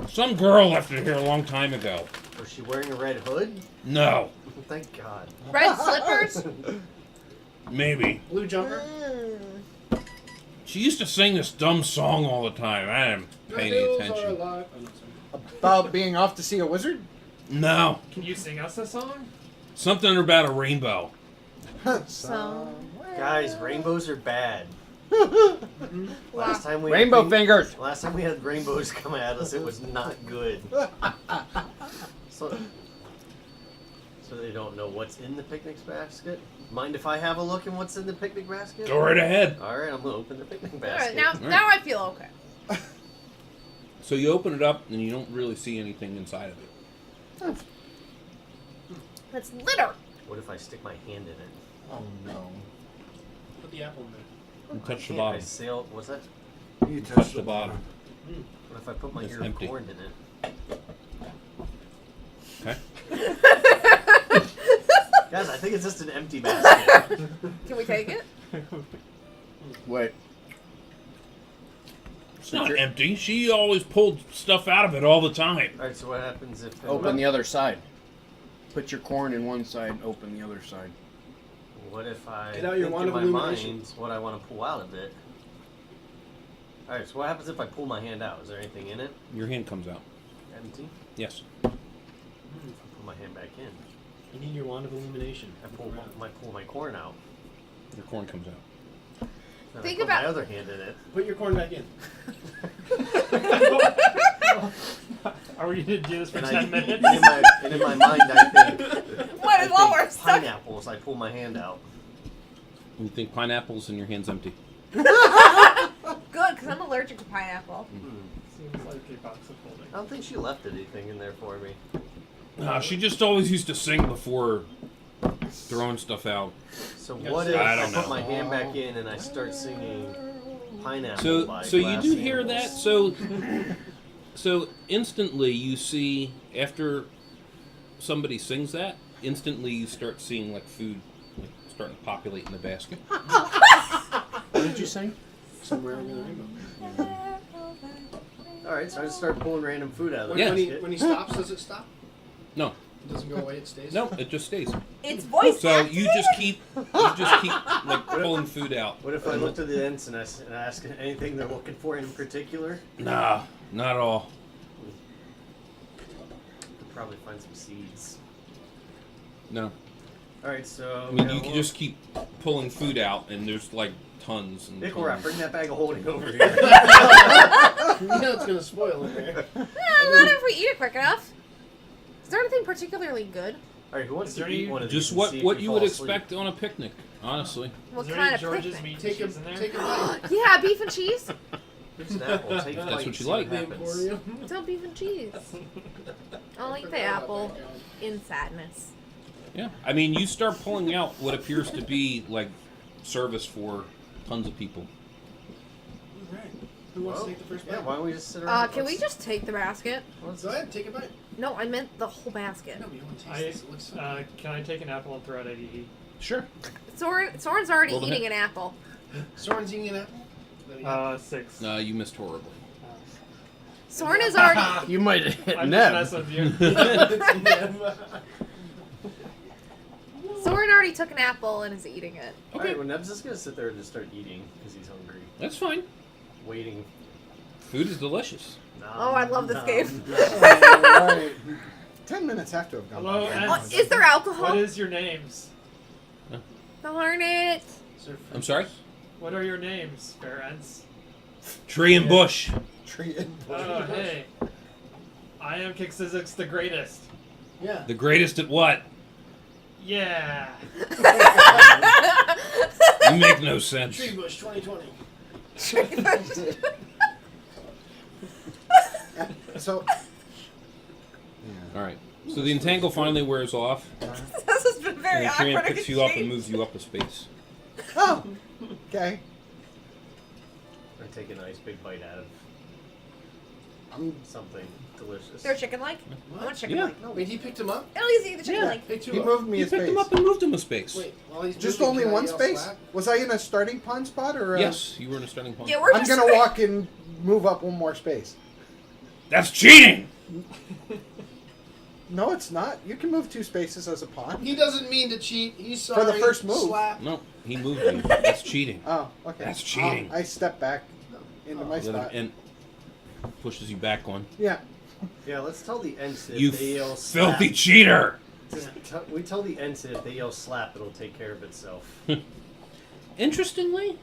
Speaker 2: Some girl left it here a long time ago.
Speaker 4: Was she wearing a red hood?
Speaker 2: No,
Speaker 4: Thank God.
Speaker 1: Red slippers?
Speaker 2: maybe.
Speaker 3: Blue jumper.
Speaker 2: She used to sing this dumb song all the time. I didn't pay any
Speaker 3: Hills are
Speaker 2: attention.
Speaker 3: alive. Oh, no, sorry.
Speaker 6: About being off to see a wizard?
Speaker 2: No,
Speaker 7: Can you sing us a song?
Speaker 2: something about a rainbow.
Speaker 4: Guys, rainbows are bad. Last time we
Speaker 5: Rainbow fingers.
Speaker 4: Last time we had rainbows come at us, it was not good. So, So they don't know what's in the picnic basket? Mind if I have a look in what's in the picnic basket?
Speaker 2: Go right ahead.
Speaker 4: Alright, I'm gonna open the picnic
Speaker 1: All
Speaker 4: basket.
Speaker 1: right, now I feel okay.
Speaker 2: So you open it up, and you don't really see anything inside of it.
Speaker 1: That's litter.
Speaker 4: What if I stick my hand in it?
Speaker 6: Oh no.
Speaker 3: Put the apple in there.
Speaker 2: You touch the
Speaker 4: Can't
Speaker 2: bottom.
Speaker 4: I sail? What's that?
Speaker 6: You
Speaker 2: Touch the bottom.
Speaker 4: What if I put my
Speaker 2: It's
Speaker 4: ear of
Speaker 2: empty.
Speaker 4: corn in it?
Speaker 2: Okay.
Speaker 4: Guys, I think it's just an empty basket.
Speaker 1: Can we take it?
Speaker 5: Wait.
Speaker 2: It's not empty. She always pulled stuff out of it all the time.
Speaker 4: Alright, so what happens if...
Speaker 5: Open the other side. Put your corn in one side, open the other side.
Speaker 4: What if I
Speaker 3: Get out your
Speaker 4: think
Speaker 3: wand
Speaker 4: in
Speaker 3: of
Speaker 4: my
Speaker 3: illumination.
Speaker 4: mind what I want to pull out of it? Alright, so what happens if I pull my hand out? Is there anything in it?
Speaker 2: Your hand comes out.
Speaker 4: Empty?
Speaker 2: Yes.
Speaker 4: If I pull my hand back in,
Speaker 3: You need your wand of illumination.
Speaker 4: I pull my corn out.
Speaker 2: Your corn comes out.
Speaker 4: Then
Speaker 1: Think
Speaker 4: I put
Speaker 1: about-
Speaker 4: my other hand in it.
Speaker 3: Put your corn back in.
Speaker 7: Are we gonna do this for
Speaker 4: And
Speaker 7: 10 minutes?
Speaker 4: And in my mind, I think,
Speaker 1: What is while we're stuck?
Speaker 4: pineapples. I pull my hand out.
Speaker 2: You think pineapples and your hand's empty.
Speaker 1: Good, because I'm allergic to pineapple.
Speaker 7: Seems like a box of holding.
Speaker 4: I don't think she left anything in there for me.
Speaker 2: She just always used to sing before throwing stuff out.
Speaker 4: So
Speaker 7: Yes.
Speaker 4: what if
Speaker 2: I
Speaker 4: I,
Speaker 2: don't
Speaker 4: put
Speaker 2: know.
Speaker 4: my hand back in and I start singing Pineapple
Speaker 2: So,
Speaker 4: by
Speaker 2: so you
Speaker 4: Glass
Speaker 2: do hear
Speaker 4: Animals?
Speaker 2: that. So instantly you see after somebody sings that, instantly you start seeing like food like starting to populate in the basket.
Speaker 5: What did you say?
Speaker 3: Somewhere over the rainbow.
Speaker 4: Alright, so I just start pulling random food out of the
Speaker 2: Yeah.
Speaker 4: basket.
Speaker 3: When he stops, does it stop?
Speaker 2: No,
Speaker 3: It doesn't go away, it stays?
Speaker 2: no, it just stays.
Speaker 1: It's voice
Speaker 2: So you just keep like pulling food out.
Speaker 4: What if I look to the ends and I ask anything they're looking for in particular?
Speaker 2: Nah, not all.
Speaker 4: Could probably find some seeds.
Speaker 2: No,
Speaker 4: Alright, so...
Speaker 2: I mean you can just keep pulling food out, and there's like tons and
Speaker 4: Nicorap,
Speaker 2: tons.
Speaker 4: bring that bag of holding over here.
Speaker 3: You know it's gonna spoil in there.
Speaker 1: Not if we eat it quick enough. Is there anything particularly good?
Speaker 4: Alright, who wants
Speaker 7: Is
Speaker 4: to
Speaker 7: there
Speaker 4: eat
Speaker 7: any-
Speaker 4: one of these?
Speaker 2: Just
Speaker 4: and
Speaker 2: what
Speaker 4: see if
Speaker 2: what
Speaker 4: we
Speaker 2: you
Speaker 4: fall
Speaker 2: would
Speaker 4: asleep?
Speaker 2: expect on a picnic, honestly.
Speaker 1: What
Speaker 7: Is there
Speaker 1: kind
Speaker 7: any
Speaker 1: of
Speaker 7: George's
Speaker 1: picnic?
Speaker 7: meat and
Speaker 3: Take
Speaker 7: cheese in there?
Speaker 3: a bite.
Speaker 1: Yeah, beef and cheese.
Speaker 4: It's an apple. Take a
Speaker 2: That's
Speaker 4: bite,
Speaker 2: what you
Speaker 4: see
Speaker 2: like.
Speaker 3: The
Speaker 4: happens.
Speaker 3: Emporium.
Speaker 1: Don't beef and cheese. I like the apple in sadness.
Speaker 2: Yeah, I mean you start pulling out what appears to be like service for tons of people.
Speaker 3: Alright. Who wants
Speaker 4: Well,
Speaker 3: to take the first bite?
Speaker 4: yeah, why don't we just sit around?
Speaker 1: Can we just take the basket?
Speaker 3: Go ahead, take a bite.
Speaker 1: No, I meant the whole basket.
Speaker 3: No, we don't want to taste this. It looks so
Speaker 7: Can I take an apple and throw it at E?
Speaker 2: Sure.
Speaker 1: Soren's already
Speaker 2: Well,
Speaker 1: eating an apple.
Speaker 3: Soren's eating an apple? Let me have
Speaker 7: 6.
Speaker 2: No, you missed horribly.
Speaker 1: Soren is already.
Speaker 5: You might have hit
Speaker 7: I'm
Speaker 5: Neb.
Speaker 7: just messing with you.
Speaker 1: Soren already took an apple and is eating it.
Speaker 4: Alright, well, Neb's just gonna sit there and just start eating because he's hungry.
Speaker 2: That's fine.
Speaker 4: Waiting.
Speaker 2: Food is delicious.
Speaker 1: Oh, I love this game.
Speaker 6: Alright. 10 minutes have to have gone
Speaker 7: Hello,
Speaker 6: by.
Speaker 7: and-
Speaker 1: Oh, is there alcohol?
Speaker 7: What is your names?
Speaker 1: Darn it.
Speaker 2: I'm sorry?
Speaker 7: What are your names, parents?
Speaker 2: Tree and bush.
Speaker 6: Tree and
Speaker 7: Oh, hey. I am Kixizix the greatest.
Speaker 3: Yeah.
Speaker 2: The greatest at what?
Speaker 7: Yeah.
Speaker 2: You make no sense.
Speaker 3: Tree Bush 2020.
Speaker 6: So,
Speaker 2: All right. So the entangle finally wears off,
Speaker 1: This has been very
Speaker 2: and the tree
Speaker 1: awkward.
Speaker 2: picks you up and moves you up a space.
Speaker 6: oh, okay.
Speaker 4: I take a nice big bite out of something delicious.
Speaker 1: They're chicken like? I want chicken
Speaker 2: Yeah.
Speaker 1: like.
Speaker 3: No, wait, he picked him up?
Speaker 1: At least eat the chicken
Speaker 2: Yeah.
Speaker 1: like.
Speaker 3: Picked
Speaker 6: He
Speaker 3: you up.
Speaker 6: moved me
Speaker 2: You
Speaker 6: a
Speaker 2: picked
Speaker 6: space.
Speaker 2: him up and moved him a space.
Speaker 3: Wait, while he's
Speaker 6: Just
Speaker 3: moving,
Speaker 6: only
Speaker 3: can I
Speaker 6: one
Speaker 3: yell
Speaker 6: space?
Speaker 3: slap?
Speaker 6: Was I in a starting pawn spot or?
Speaker 2: Yes, you were in a starting point.
Speaker 1: Yeah, we're
Speaker 6: I'm
Speaker 1: just.
Speaker 6: gonna walk and move up one more space.
Speaker 2: That's cheating.
Speaker 6: No, it's not. You can move 2 spaces as a pawn.
Speaker 3: He doesn't mean to cheat. He's
Speaker 6: For
Speaker 3: sorry.
Speaker 6: the first move.
Speaker 3: Slap.
Speaker 2: No, he moved you. That's cheating.
Speaker 6: Oh, okay.
Speaker 2: That's cheating.
Speaker 6: I step back into my spot.
Speaker 2: And pushes you back one.
Speaker 6: Yeah.
Speaker 4: Yeah, let's tell the Ents if
Speaker 2: You
Speaker 4: they yell slap.
Speaker 2: filthy cheater.
Speaker 4: We tell the Ents if they yell slap, it'll take care of itself.
Speaker 2: Interestingly,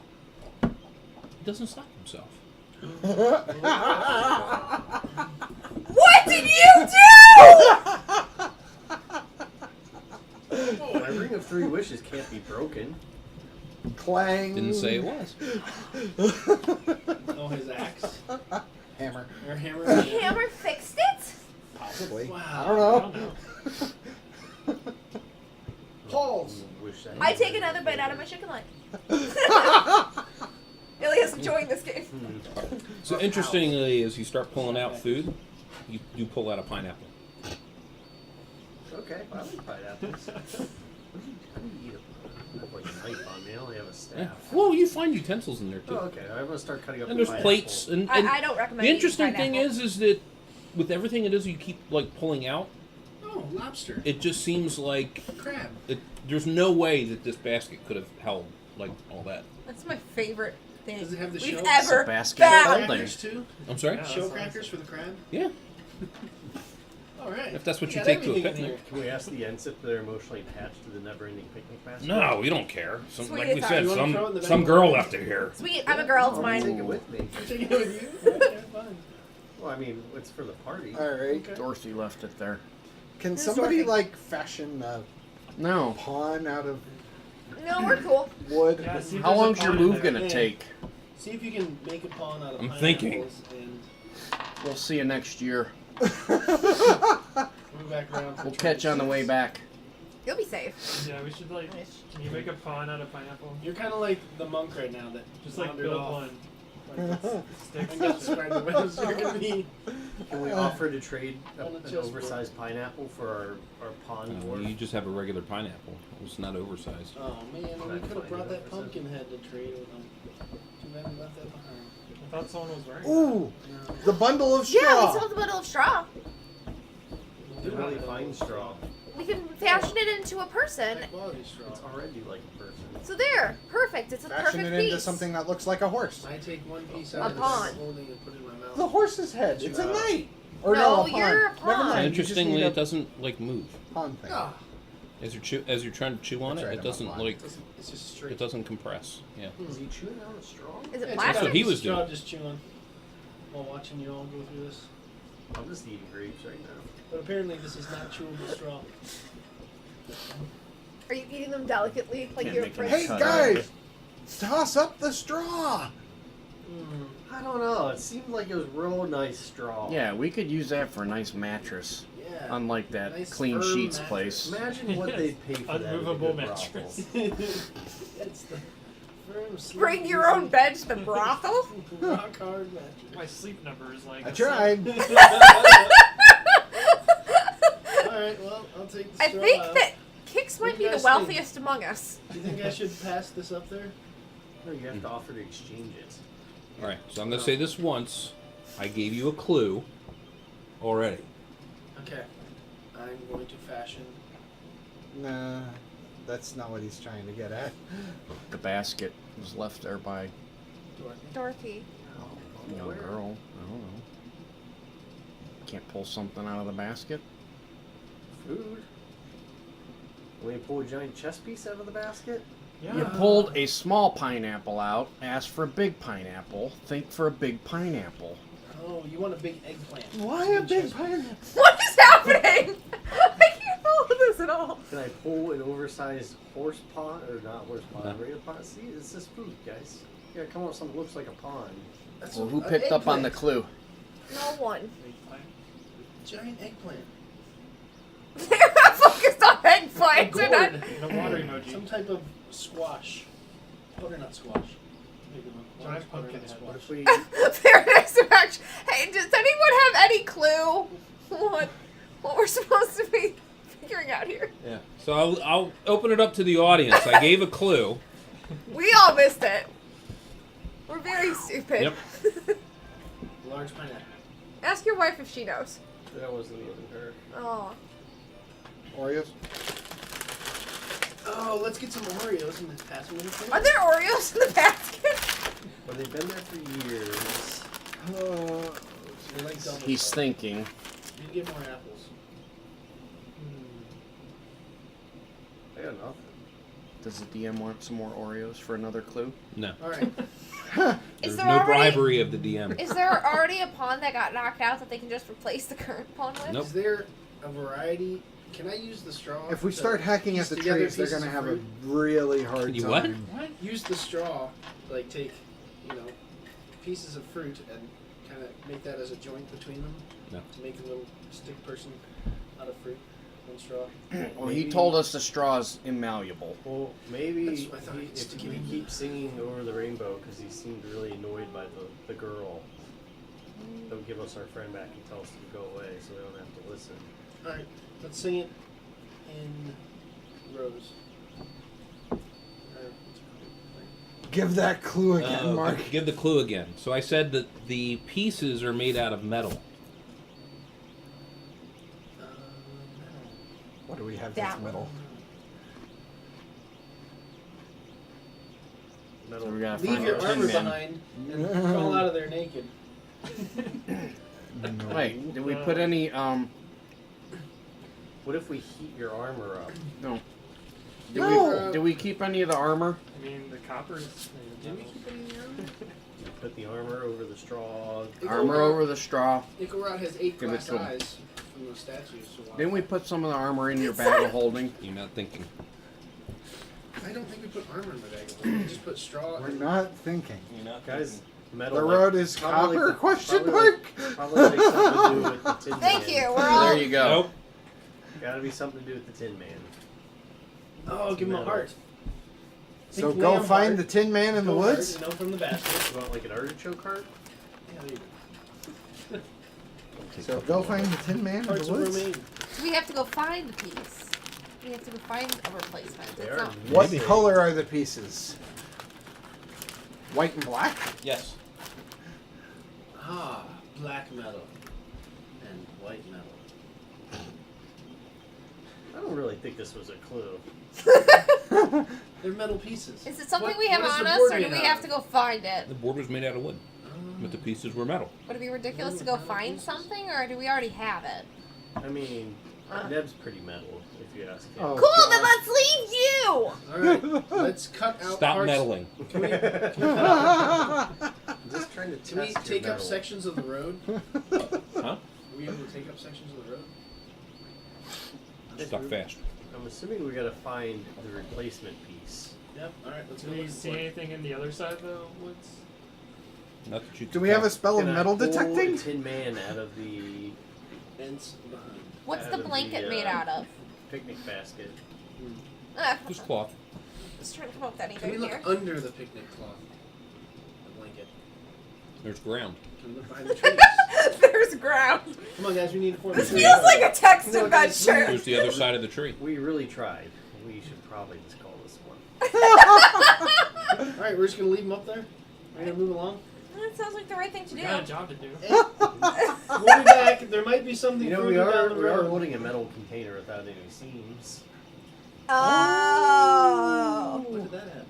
Speaker 2: he doesn't stop himself.
Speaker 1: What did you do?
Speaker 4: three wishes can't be broken.
Speaker 6: Clang.
Speaker 2: Didn't say it was.
Speaker 3: Oh, his axe?
Speaker 6: Hammer.
Speaker 3: Or hammer?
Speaker 1: The hammer fixed it?
Speaker 6: Possibly.
Speaker 3: Wow.
Speaker 6: I don't know.
Speaker 3: Paul's.
Speaker 1: I take another bite out of my chicken leg. Ilias enjoying this game.
Speaker 2: So interestingly, as you start pulling out food, you pull out a pineapple.
Speaker 4: Okay, I like pineapples. How do you eat them? I have like a knife on me. I only have a staff.
Speaker 2: Yeah. Well, you find utensils in there too.
Speaker 4: Oh, okay. I'm gonna start cutting up.
Speaker 2: And
Speaker 4: the
Speaker 2: there's
Speaker 4: pineapple.
Speaker 2: plates and
Speaker 1: I don't recommend
Speaker 2: the
Speaker 1: eating
Speaker 2: interesting thing
Speaker 1: pineapple.
Speaker 2: is that with everything it is you keep like pulling out,
Speaker 3: Oh, lobster.
Speaker 2: it just seems like
Speaker 3: Crab.
Speaker 2: there's no way that this basket could have held like all that.
Speaker 1: That's my favorite thing
Speaker 3: Does it have the
Speaker 1: we've
Speaker 3: show?
Speaker 1: ever
Speaker 5: It's a basket
Speaker 1: found.
Speaker 5: holding.
Speaker 3: Crackers too?
Speaker 2: I'm sorry?
Speaker 7: Yeah.
Speaker 3: Show
Speaker 7: that's
Speaker 3: crackers
Speaker 7: awesome.
Speaker 3: for the crab?
Speaker 2: Yeah.
Speaker 3: All right.
Speaker 2: If that's what you
Speaker 3: got
Speaker 2: take to a
Speaker 3: everything in
Speaker 2: picnic.
Speaker 3: here.
Speaker 4: Can we ask the Ensit if they're emotionally attached to the never-ending picnic basket?
Speaker 2: No, we don't care.
Speaker 1: Sweet,
Speaker 2: Like we
Speaker 1: it's
Speaker 2: said,
Speaker 3: You wanna throw it in the
Speaker 2: some
Speaker 3: back?
Speaker 2: girl left it here.
Speaker 1: Sweet, I'm a girl, it's
Speaker 4: I'll
Speaker 1: mine.
Speaker 4: take it with me.
Speaker 3: I'm taking it with you? Okay, fine.
Speaker 4: Well, I mean, it's for the party.
Speaker 6: All right.
Speaker 3: Okay.
Speaker 5: Dorothy left it there.
Speaker 6: Can
Speaker 1: Who's
Speaker 6: somebody
Speaker 1: Dorothy?
Speaker 6: like fashion a
Speaker 5: No.
Speaker 6: pawn out of
Speaker 1: No, we're cool.
Speaker 6: wood?
Speaker 7: Yeah, see if
Speaker 5: How
Speaker 7: there's a
Speaker 5: long's your
Speaker 7: pawn in
Speaker 5: move
Speaker 7: there.
Speaker 5: gonna
Speaker 3: Yeah.
Speaker 5: take?
Speaker 3: See if you can make a pawn out of
Speaker 2: I'm
Speaker 3: pineapples
Speaker 2: thinking.
Speaker 3: and
Speaker 5: We'll see you next year.
Speaker 3: move back around. for
Speaker 5: We'll catch you on the way back.
Speaker 1: You'll be safe.
Speaker 7: Yeah, we should like. Can you make a pawn out of pineapple?
Speaker 3: You're kind of like the monk right now that
Speaker 7: Just like
Speaker 3: wandered
Speaker 7: build
Speaker 3: off.
Speaker 7: one.
Speaker 3: Like,
Speaker 7: Sticks.
Speaker 3: and got squared the windows. You're gonna be.
Speaker 4: Can we offer to trade
Speaker 3: On the
Speaker 4: an
Speaker 3: chessboard.
Speaker 4: oversized pineapple for our pawn board?
Speaker 2: You just have a regular pineapple. It's not oversized.
Speaker 3: Oh man, we
Speaker 4: Can I
Speaker 3: could have
Speaker 4: find
Speaker 3: brought
Speaker 4: it
Speaker 3: that
Speaker 4: over
Speaker 3: pumpkin head to trade with them. Too bad we left that behind.
Speaker 7: I thought someone was wearing.
Speaker 6: Ooh,
Speaker 3: No.
Speaker 6: the bundle of
Speaker 1: Yeah,
Speaker 6: straw.
Speaker 1: we sold a bundle of straw.
Speaker 4: It's really fine straw.
Speaker 1: We can fashion it into a person.
Speaker 3: High quality straw.
Speaker 4: It's already like a person.
Speaker 1: So there, perfect. It's a
Speaker 6: Fashion
Speaker 1: perfect
Speaker 6: it into
Speaker 1: piece.
Speaker 6: something that looks like a horse.
Speaker 3: I take one piece
Speaker 1: A
Speaker 3: out of
Speaker 1: pawn.
Speaker 3: this holding and put it in my mouth.
Speaker 6: The horse's head. It's a knight. Or
Speaker 1: No,
Speaker 6: a pawn.
Speaker 1: you're a
Speaker 6: Never
Speaker 1: pawn.
Speaker 6: mind. you just
Speaker 2: Interestingly,
Speaker 6: need a
Speaker 2: it doesn't like move.
Speaker 6: pawn thing.
Speaker 3: Ah,
Speaker 2: As you're trying to chew on
Speaker 6: That's
Speaker 2: it,
Speaker 6: right,
Speaker 2: it
Speaker 6: I'm
Speaker 2: doesn't
Speaker 6: not blind.
Speaker 2: like
Speaker 3: it's just straight.
Speaker 2: it doesn't compress. Yeah.
Speaker 4: Is he chewing on a straw?
Speaker 1: Is it
Speaker 3: Yeah,
Speaker 1: plastic?
Speaker 2: That's what he was
Speaker 3: straw
Speaker 2: doing.
Speaker 3: just chewing while watching you all go through this.
Speaker 4: I'm just eating grapes right now.
Speaker 3: But apparently this is not chewable straw.
Speaker 1: Are you eating them delicately, like
Speaker 5: Can't
Speaker 1: you're
Speaker 5: make
Speaker 1: afraid?
Speaker 6: Hey
Speaker 5: Cut
Speaker 6: guys, toss up the straw.
Speaker 4: I don't know. It seemed like it was real nice straw.
Speaker 5: Yeah, we could use that for a nice mattress.
Speaker 3: Yeah.
Speaker 5: Unlike that
Speaker 3: Nice
Speaker 5: clean
Speaker 3: firm
Speaker 5: sheets
Speaker 3: mattress.
Speaker 5: place.
Speaker 4: Imagine what they'd pay for that. at a
Speaker 7: Unmovable
Speaker 4: good brothel.
Speaker 7: mattress.
Speaker 3: It's the firm sleep
Speaker 1: Bring your own bed to the brothel?
Speaker 3: rock hard mattress.
Speaker 7: My sleep number is like.
Speaker 6: I
Speaker 7: a
Speaker 6: tried.
Speaker 3: Alright, well, I'll take the
Speaker 1: I
Speaker 3: straw
Speaker 1: think
Speaker 3: out.
Speaker 1: that Kix might
Speaker 3: do
Speaker 1: be
Speaker 3: you
Speaker 1: the
Speaker 3: guys
Speaker 1: wealthiest among us.
Speaker 3: Do you think I should pass this up there?
Speaker 4: No, you have to offer to exchange it.
Speaker 2: All right. So I'm gonna say this once. I gave you a clue already.
Speaker 3: Okay. I'm going to fashion.
Speaker 6: Nah, that's not what he's trying to get at.
Speaker 5: The basket was left there by
Speaker 3: Dorothy.
Speaker 1: Dorothy.
Speaker 5: a young girl. I don't know. Can't pull something out of the basket?
Speaker 4: Food. Will you pull a giant chess piece out of the basket?
Speaker 7: Yeah.
Speaker 5: You pulled a small pineapple out, asked for a big pineapple, think for a big pineapple.
Speaker 3: Oh, you want a big eggplant.
Speaker 6: Why a big pineapple?
Speaker 1: What is happening? I can't follow this at all.
Speaker 4: Can I pull an oversized horse pawn, or not horse pawn, regular pawn? See, it's just food, guys. You gotta come up with something that looks like a pawn.
Speaker 3: That's
Speaker 5: Well,
Speaker 3: a-
Speaker 5: who
Speaker 3: an
Speaker 5: picked up on the
Speaker 3: eggplant.
Speaker 5: clue?
Speaker 1: No one.
Speaker 3: Giant eggplant.
Speaker 1: They're not focused on
Speaker 3: A
Speaker 1: eggplants. They're not.
Speaker 3: gourd.
Speaker 7: And a water emoji.
Speaker 3: Some type of squash. Butternut squash. Maybe not.
Speaker 7: Giant pumpkin
Speaker 3: Butternut
Speaker 7: head.
Speaker 4: What
Speaker 3: squash.
Speaker 4: if we...
Speaker 1: Very nice to match. Hey, does anyone have any clue what we're supposed to be figuring out here?
Speaker 2: Yeah. So I'll open it up to the audience. I gave a clue.
Speaker 1: We all missed it. We're very stupid.
Speaker 2: Yep.
Speaker 3: Large pineapple.
Speaker 1: Ask your wife if she knows.
Speaker 4: That wasn't even her.
Speaker 1: Oh.
Speaker 6: Oreos?
Speaker 3: Oh, let's get some Oreos and pass them in the thing.
Speaker 1: Are there Oreos in the basket?
Speaker 4: Well, they've been there for years.
Speaker 3: They're like double
Speaker 5: He's
Speaker 3: stuff.
Speaker 5: thinking.
Speaker 3: You get more apples.
Speaker 4: I got nothing.
Speaker 5: Does the DM want some more Oreos for another clue?
Speaker 2: No.
Speaker 3: All right.
Speaker 2: There's
Speaker 1: there
Speaker 2: no
Speaker 1: already-
Speaker 2: bribery of the DM.
Speaker 1: Is there already a pawn that got knocked out that they can just replace the current pawn with?
Speaker 2: Nope.
Speaker 3: Is there a variety Can I use the straw?
Speaker 6: If we
Speaker 3: to
Speaker 6: start hacking at
Speaker 3: piece
Speaker 6: the
Speaker 3: together
Speaker 6: trees, they're
Speaker 3: pieces
Speaker 6: gonna
Speaker 3: of
Speaker 6: have a
Speaker 3: fruit?
Speaker 6: really hard
Speaker 2: You
Speaker 6: time.
Speaker 2: what?
Speaker 3: Use the straw, like take, pieces of fruit and kind of make that as a joint between them.
Speaker 2: No.
Speaker 3: To make a little stick person out of fruit. One straw.
Speaker 5: Well, he told us the straw is immalleable.
Speaker 4: Well, maybe
Speaker 3: That's what I thought he was
Speaker 4: if
Speaker 3: doing.
Speaker 4: we keep singing Over the Rainbow, because he seemed really annoyed by the girl, they'll give us our friend back and tell us to go away so we don't have to listen.
Speaker 3: Alright, let's sing it in rows. Or, what's it called?
Speaker 6: Give that clue again, Mark.
Speaker 2: Give the clue again. So I said that the pieces are made out of metal.
Speaker 6: What do we have
Speaker 1: That
Speaker 6: that's
Speaker 1: one.
Speaker 6: metal?
Speaker 4: Metal.
Speaker 5: So we gotta
Speaker 3: Leave
Speaker 5: find
Speaker 3: your
Speaker 5: a tin
Speaker 3: armor
Speaker 5: man.
Speaker 3: behind and crawl out of there naked.
Speaker 5: Wait, did we put any,
Speaker 4: What if we heat your armor up?
Speaker 5: no.
Speaker 6: No!
Speaker 5: Did we keep any of the armor?
Speaker 7: I mean, the copper is.
Speaker 3: Did we keep any armor?
Speaker 4: You put the armor over the straw.
Speaker 5: Armor over the straw.
Speaker 3: Icarod has 8
Speaker 5: Give it
Speaker 3: glass
Speaker 5: to him.
Speaker 3: eyes from those statues. So why-
Speaker 5: Didn't we put some of the armor in your bag of holding?
Speaker 2: You're not thinking.
Speaker 3: I don't think we put armor in the bag. We just put straw.
Speaker 6: We're not thinking.
Speaker 2: You're not
Speaker 4: Guys, metal.
Speaker 6: The
Speaker 4: like-
Speaker 6: road is
Speaker 4: probably
Speaker 6: copper?
Speaker 4: like the-
Speaker 6: Question
Speaker 4: probably
Speaker 6: mark?
Speaker 4: like- Probably like something to do with the Tin
Speaker 1: Thank
Speaker 4: Man.
Speaker 1: you. We're all.
Speaker 5: There you go.
Speaker 2: Nope.
Speaker 4: Gotta be something to do with the Tin Man.
Speaker 3: Oh, give him a
Speaker 4: Metal.
Speaker 3: heart.
Speaker 6: So
Speaker 3: Think
Speaker 6: go
Speaker 3: lamb
Speaker 6: find
Speaker 3: heart.
Speaker 6: the Tin Man in the
Speaker 3: Go heart,
Speaker 6: woods?
Speaker 3: from the basket.
Speaker 4: You want like an artichoke heart?
Speaker 3: Yeah, there you go.
Speaker 6: So go find the Tin Man in
Speaker 3: Hearts
Speaker 6: the
Speaker 3: of
Speaker 6: woods?
Speaker 3: romaine.
Speaker 1: So we have to go find the piece. We have to go find a replacement.
Speaker 4: They
Speaker 1: It's
Speaker 4: are
Speaker 1: not.
Speaker 6: What
Speaker 4: missing.
Speaker 6: color are the pieces? White and black?
Speaker 2: Yes.
Speaker 3: Ah, black metal and white metal.
Speaker 4: I don't really think this was a clue.
Speaker 3: They're metal pieces.
Speaker 1: Is it something
Speaker 3: What-
Speaker 1: we have
Speaker 3: what is
Speaker 1: on
Speaker 3: the
Speaker 1: us,
Speaker 3: board
Speaker 1: or do
Speaker 3: made
Speaker 1: we
Speaker 3: out
Speaker 1: have
Speaker 3: of?
Speaker 1: to go find it?
Speaker 2: The board was made out of wood, but the pieces were metal.
Speaker 1: Would it be ridiculous to go find something, or do we already have it?
Speaker 4: I mean, Neb's pretty metal, if you ask him.
Speaker 6: Oh.
Speaker 1: Cool, then
Speaker 6: God.
Speaker 1: let's leave you!
Speaker 3: All right, let's cut out
Speaker 2: Stop
Speaker 3: parts.
Speaker 2: meddling.
Speaker 3: Can we, can
Speaker 4: I'm just trying to test
Speaker 3: we
Speaker 4: your
Speaker 3: take up
Speaker 4: metal.
Speaker 3: sections of the road?
Speaker 2: Huh?
Speaker 3: Are we able to take up sections of the road?
Speaker 2: Stuck fast.
Speaker 4: I'm assuming we gotta find the replacement piece.
Speaker 3: Yep. All right, let's go.
Speaker 7: Do you
Speaker 3: look
Speaker 7: see
Speaker 3: for it.
Speaker 7: anything in the other side of the woods?
Speaker 2: Not that you
Speaker 6: Do we have a spell of
Speaker 4: Can I
Speaker 6: metal
Speaker 4: pull
Speaker 6: detecting?
Speaker 4: a Tin Man out of the
Speaker 3: Fence behind.
Speaker 1: What's
Speaker 4: Out
Speaker 1: the
Speaker 4: of
Speaker 1: blanket
Speaker 4: the,
Speaker 1: made out of?
Speaker 4: picnic basket?
Speaker 2: Just cloth.
Speaker 1: Just trying to come up with
Speaker 3: Can we
Speaker 1: anything
Speaker 3: look
Speaker 1: here.
Speaker 3: under the picnic cloth? The blanket.
Speaker 2: There's ground.
Speaker 3: Can we look behind the trees?
Speaker 1: There's ground.
Speaker 3: Come on, guys, we need to form
Speaker 1: This
Speaker 3: a tree.
Speaker 1: feels like a text
Speaker 3: No,
Speaker 1: adventure.
Speaker 2: There's the other side of the tree.
Speaker 4: We really tried. We should probably just call this one.
Speaker 3: All right, we're just gonna leave them up there. We're gonna move along.
Speaker 1: That sounds like the right thing to
Speaker 7: We
Speaker 1: do.
Speaker 7: got a job to do.
Speaker 3: We'll be back. There might be something
Speaker 4: You know, we
Speaker 3: further
Speaker 4: are
Speaker 3: down the
Speaker 4: we are
Speaker 3: road.
Speaker 4: holding a metal container without any seams.
Speaker 1: Oh.
Speaker 3: When did that happen?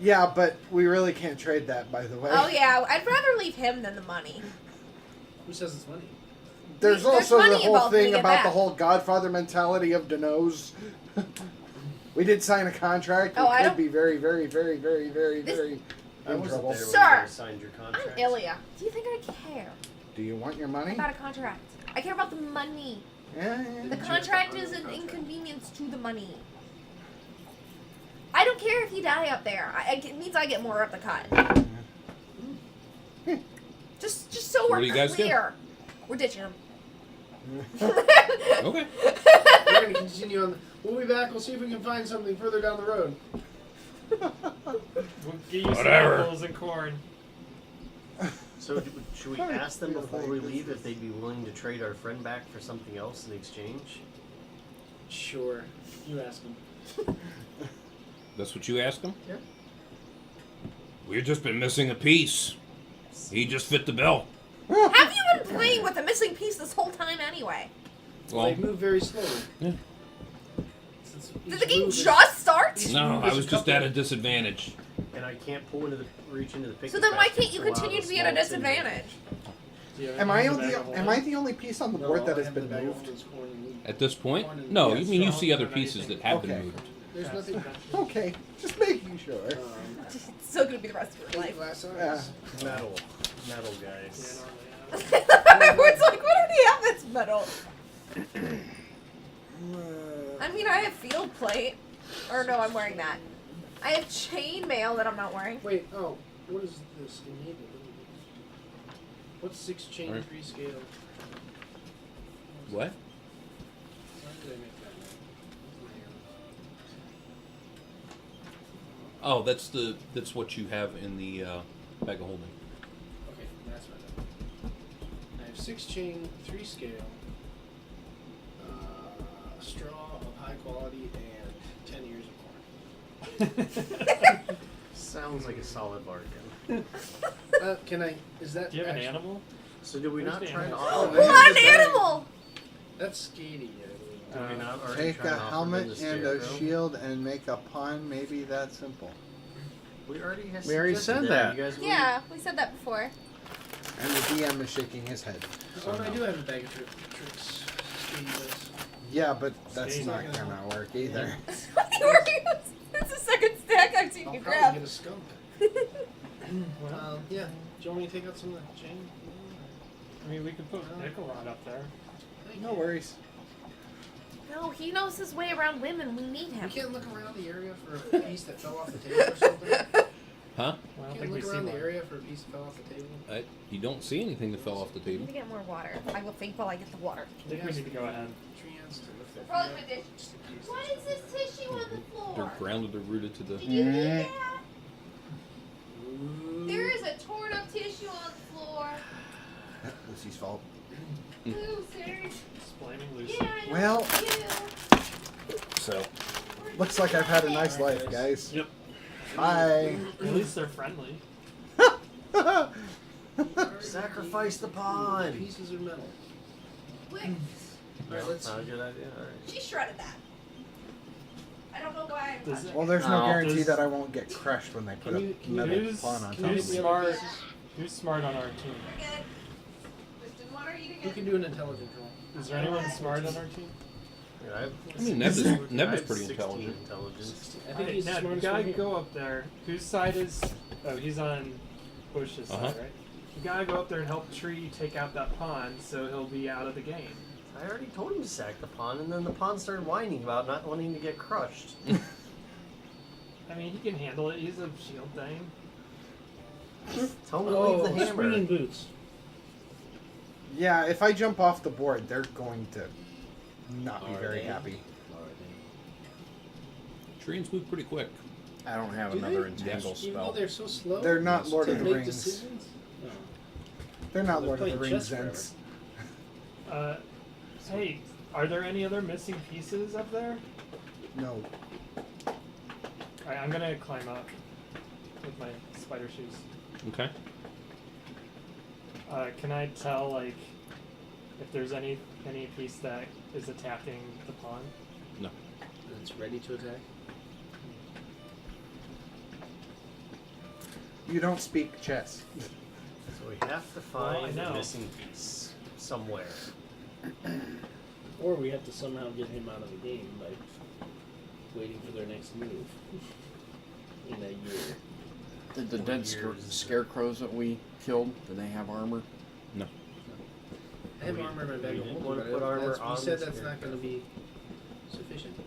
Speaker 6: Yeah, but we really can't trade that, by the way.
Speaker 1: Oh yeah, I'd rather leave him than the money.
Speaker 3: Who says it's money?
Speaker 6: There's
Speaker 1: There's
Speaker 6: also the
Speaker 1: money
Speaker 6: whole
Speaker 1: involved when
Speaker 6: thing
Speaker 1: you get
Speaker 6: about the
Speaker 1: back.
Speaker 6: whole Godfather mentality of Danose. We did sign a contract. We
Speaker 1: Oh, I
Speaker 6: could
Speaker 1: don't-
Speaker 6: be very, very, very, very, very,
Speaker 1: This-
Speaker 6: very
Speaker 4: I
Speaker 6: in
Speaker 4: wasn't
Speaker 6: trouble.
Speaker 4: there when
Speaker 1: Sir,
Speaker 4: you guys signed your
Speaker 1: I'm
Speaker 4: contract.
Speaker 1: Ilya. Do you think I care
Speaker 6: Do you want your money?
Speaker 1: about a contract? I care about the money.
Speaker 6: Yeah,
Speaker 1: The
Speaker 3: Did you
Speaker 1: contract
Speaker 3: have to
Speaker 1: is
Speaker 3: honor
Speaker 1: an
Speaker 3: the contract?
Speaker 1: inconvenience to the money. I don't care if you die up there. It means I get more of the cut. Just so
Speaker 2: What
Speaker 1: we're
Speaker 2: do you guys do?
Speaker 1: clear. We're ditching him.
Speaker 2: Okay.
Speaker 3: We're gonna continue on. We'll be back. We'll see if we can find something further down the road.
Speaker 7: We'll get you some
Speaker 2: Whatever.
Speaker 7: apples and corn.
Speaker 4: So should we ask them before we leave if they'd be willing to trade our friend back for something else in exchange?
Speaker 3: Sure. You ask him.
Speaker 2: That's what you asked him?
Speaker 3: Yep.
Speaker 2: We've just been missing a piece. He just fit the bill.
Speaker 1: Have you been playing with a missing piece this whole time anyway?
Speaker 2: Well,
Speaker 3: They move very slowly.
Speaker 2: Yeah.
Speaker 3: Since
Speaker 1: Did
Speaker 3: each
Speaker 1: the game
Speaker 3: move is-
Speaker 1: just start?
Speaker 2: no, I
Speaker 3: There's
Speaker 2: was
Speaker 3: a
Speaker 2: just
Speaker 3: couple-
Speaker 2: at a disadvantage.
Speaker 4: And I can't reach into the picnic
Speaker 1: So then why
Speaker 4: basket
Speaker 1: can't you
Speaker 4: allow
Speaker 1: continue
Speaker 4: the
Speaker 1: to be at a
Speaker 4: small tin man.
Speaker 1: disadvantage?
Speaker 3: Do you have
Speaker 6: Am I
Speaker 3: anything in the
Speaker 6: the
Speaker 3: bag of
Speaker 6: am I the only piece on the
Speaker 3: No,
Speaker 6: board
Speaker 3: all
Speaker 6: that
Speaker 3: I
Speaker 6: has
Speaker 3: have in
Speaker 6: been
Speaker 3: the bag of
Speaker 6: moved?
Speaker 3: holding is corn and wheat.
Speaker 2: At this point?
Speaker 3: Corn and-
Speaker 2: No,
Speaker 3: yeah,
Speaker 2: you mean you
Speaker 7: so
Speaker 2: see other
Speaker 7: I'll-
Speaker 2: pieces that have been
Speaker 6: Okay.
Speaker 2: moved.
Speaker 3: There's
Speaker 7: That's
Speaker 3: nothing.
Speaker 6: Okay, just making sure.
Speaker 1: It's still gonna be the rest of your life.
Speaker 3: Glass eyes.
Speaker 6: Yeah.
Speaker 4: Metal
Speaker 7: Yeah,
Speaker 4: guys.
Speaker 7: normally, yeah.
Speaker 1: Everyone's like, what do you have that's metal? I mean, I have field plate. Or no, I'm wearing that. I have chainmail that I'm not wearing.
Speaker 3: Wait, oh, what is this? What's 6 chain
Speaker 2: Alright.
Speaker 3: 3 scale?
Speaker 2: What?
Speaker 3: Why did I make that?
Speaker 2: Oh, that's what you have in the bag of holding.
Speaker 3: Okay, that's what I have 6 chain 3 scale, straw of high quality, and 10 ears of corn.
Speaker 4: Sounds like a solid bargain.
Speaker 3: Can I? Is that?
Speaker 7: Do you have an
Speaker 3: actually-
Speaker 7: animal?
Speaker 4: So do we
Speaker 7: Where's
Speaker 4: not
Speaker 7: the
Speaker 4: try to
Speaker 7: animal?
Speaker 4: offer?
Speaker 3: Oh,
Speaker 1: What an animal!
Speaker 3: That's Skatey, I
Speaker 4: Do we not already
Speaker 6: Take
Speaker 4: try
Speaker 6: a
Speaker 4: to offer
Speaker 6: helmet
Speaker 4: them the
Speaker 6: and a
Speaker 4: scarecrow?
Speaker 6: shield and make a pun. Maybe that simple.
Speaker 4: We already
Speaker 5: said that.
Speaker 4: You guys
Speaker 1: Yeah, we said that before.
Speaker 6: And the DM is shaking his head.
Speaker 3: Oh, and I do have a bag of tricks. Skatey does.
Speaker 6: Yeah, but that's
Speaker 7: Stays
Speaker 6: not
Speaker 3: not
Speaker 6: gonna work either.
Speaker 1: That's the second stack I've seen
Speaker 3: I'll
Speaker 1: you
Speaker 3: probably
Speaker 1: grab.
Speaker 3: get a skunk.
Speaker 7: Well,
Speaker 3: Yeah. Do you want me to take out some of the chain?
Speaker 7: I mean, we could put nickel rod up there.
Speaker 6: No worries.
Speaker 1: No, he knows his way around women. We need
Speaker 3: We
Speaker 1: him.
Speaker 3: can't look around the area for a piece that fell off the table or something.
Speaker 2: Huh?
Speaker 7: Well, I don't
Speaker 3: Can't
Speaker 7: think we
Speaker 3: look
Speaker 7: see
Speaker 3: around the
Speaker 7: one.
Speaker 3: area for a piece that fell off the table.
Speaker 2: You don't see anything that fell off the
Speaker 1: I
Speaker 2: table.
Speaker 1: need to get more water. I will think while I get the water.
Speaker 7: I think we need to go ahead.
Speaker 3: Tree ants to lift that
Speaker 1: Probably
Speaker 3: feet
Speaker 1: my
Speaker 3: up,
Speaker 1: dish.
Speaker 3: just in case
Speaker 1: What
Speaker 3: there's
Speaker 1: is this tissue on the
Speaker 2: They're
Speaker 1: floor?
Speaker 2: grounded or rooted to the.
Speaker 1: Did you eat that?
Speaker 3: Ooh.
Speaker 1: There is a torn up tissue on the floor.
Speaker 6: Lucy's fault.
Speaker 1: Ooh, Sarah.
Speaker 7: Explaining Lucy.
Speaker 1: Yeah, I know
Speaker 6: Well-
Speaker 1: it's you.
Speaker 6: So, looks like I've had a nice life, guys.
Speaker 7: Yep.
Speaker 6: Bye.
Speaker 7: At least they're friendly.
Speaker 4: Sacrifice the
Speaker 3: The
Speaker 4: pond.
Speaker 3: pieces of metal.
Speaker 1: Wait,
Speaker 3: Alright, let's.
Speaker 4: Not a good idea. All right.
Speaker 1: she shredded that. I don't know why I'm
Speaker 7: Does
Speaker 1: touching
Speaker 6: Well, there's no
Speaker 4: Oh.
Speaker 6: guarantee
Speaker 7: Does-
Speaker 6: that I won't get crushed when they put
Speaker 3: Can
Speaker 6: a
Speaker 3: you-
Speaker 6: metal
Speaker 7: who's-
Speaker 6: pawn on
Speaker 3: can
Speaker 6: top
Speaker 3: you
Speaker 6: of
Speaker 3: see
Speaker 6: me.
Speaker 3: the
Speaker 7: smart?
Speaker 3: pieces?
Speaker 7: Who's smart on our team?
Speaker 1: We're good. Just didn't want her eating
Speaker 3: You
Speaker 1: it.
Speaker 3: can do an intelligence roll.
Speaker 7: Is there anyone smart on our team?
Speaker 4: I have
Speaker 2: I mean, Neb is
Speaker 4: 16
Speaker 2: pretty intelligent.
Speaker 4: intelligence.
Speaker 3: I think
Speaker 7: Hey,
Speaker 3: he's the
Speaker 7: now, you
Speaker 3: smartest
Speaker 7: gotta
Speaker 3: one here.
Speaker 7: go up there. Whose side is? Oh, he's on Bush's
Speaker 2: Uh-huh.
Speaker 7: side, right? You gotta go up there and help Tree take out that pond, so he'll be out of the game.
Speaker 4: I already told him to sack the pawn, and then the pawn started whining about not wanting to get crushed.
Speaker 7: I mean, he can handle it. He's a shield thing.
Speaker 4: Tell him to leave the hammer.
Speaker 3: swinging boots.
Speaker 6: Yeah, if I jump off the board, they're going to not be
Speaker 3: Are
Speaker 6: very
Speaker 3: they?
Speaker 6: happy.
Speaker 2: Trees move pretty quick.
Speaker 5: I don't have
Speaker 3: Do
Speaker 5: another
Speaker 3: they?
Speaker 5: entangle
Speaker 3: Even though
Speaker 5: spell.
Speaker 3: they're so slow.
Speaker 6: They're not
Speaker 2: Yes.
Speaker 6: Lord
Speaker 3: to
Speaker 6: of the
Speaker 3: make
Speaker 6: Rings.
Speaker 3: decisions. No.
Speaker 6: They're not
Speaker 3: They're
Speaker 6: Lord of the
Speaker 3: playing
Speaker 6: Rings
Speaker 3: chess forever.
Speaker 6: Zens.
Speaker 7: Hey, are there any other missing pieces up there?
Speaker 6: No.
Speaker 7: Alright, I'm gonna climb up with my spider shoes.
Speaker 2: Okay.
Speaker 7: Can I tell, like, if there's any piece that is attacking the pawn?
Speaker 2: No.
Speaker 3: It's ready to attack.
Speaker 6: You don't speak chess.
Speaker 4: So we have to
Speaker 7: Well, I
Speaker 4: find
Speaker 7: know.
Speaker 4: a missing piece somewhere.
Speaker 3: Or we have to somehow get him out of the game by waiting for their next move in a year.
Speaker 5: Did the dead scarecrows that we killed, did they have armor?
Speaker 2: No.
Speaker 3: I have armor in my bag.
Speaker 4: we
Speaker 3: of
Speaker 4: didn't
Speaker 3: holding,
Speaker 4: wanna
Speaker 3: but
Speaker 4: put armor
Speaker 3: that's-
Speaker 4: on
Speaker 3: we said
Speaker 4: the
Speaker 3: that's not
Speaker 4: scarecrow.
Speaker 3: going to be sufficient.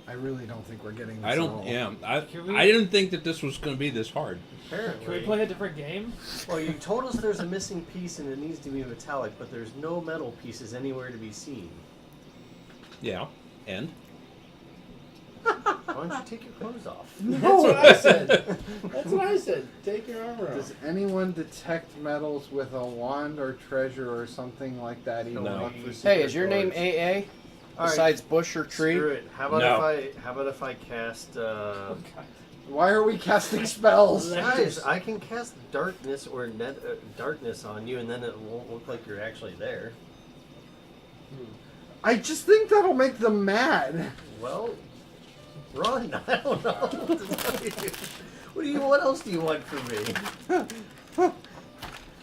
Speaker 6: I really don't think we're getting this
Speaker 2: I
Speaker 6: at
Speaker 2: don't.
Speaker 6: all.
Speaker 2: Yeah.
Speaker 7: Can we-
Speaker 2: I didn't think that this was going to be this hard.
Speaker 4: Apparently.
Speaker 7: Can we play a different game?
Speaker 4: Well, you told us there's a missing piece and it needs to be metallic, but there's no metal pieces anywhere to be seen.
Speaker 2: Yeah. And
Speaker 4: Why don't you take your clothes off?
Speaker 3: That's what I said. That's what I said. Take your armor
Speaker 6: Does
Speaker 3: off.
Speaker 6: anyone detect metals with a wand or treasure or something like that? Even
Speaker 2: No.
Speaker 6: look for
Speaker 5: Hey,
Speaker 6: secret
Speaker 5: is your name
Speaker 6: doors?
Speaker 5: AA?
Speaker 4: All right.
Speaker 5: Besides bush or tree?
Speaker 4: Screw it. How about
Speaker 2: No.
Speaker 4: how about if I cast
Speaker 6: Why are we casting spells?
Speaker 4: guys, I can cast darkness or darkness on you and then it won't look like you're actually there.
Speaker 6: I just think that'll make them mad.
Speaker 4: Well, run. I don't know. What else do you want from me?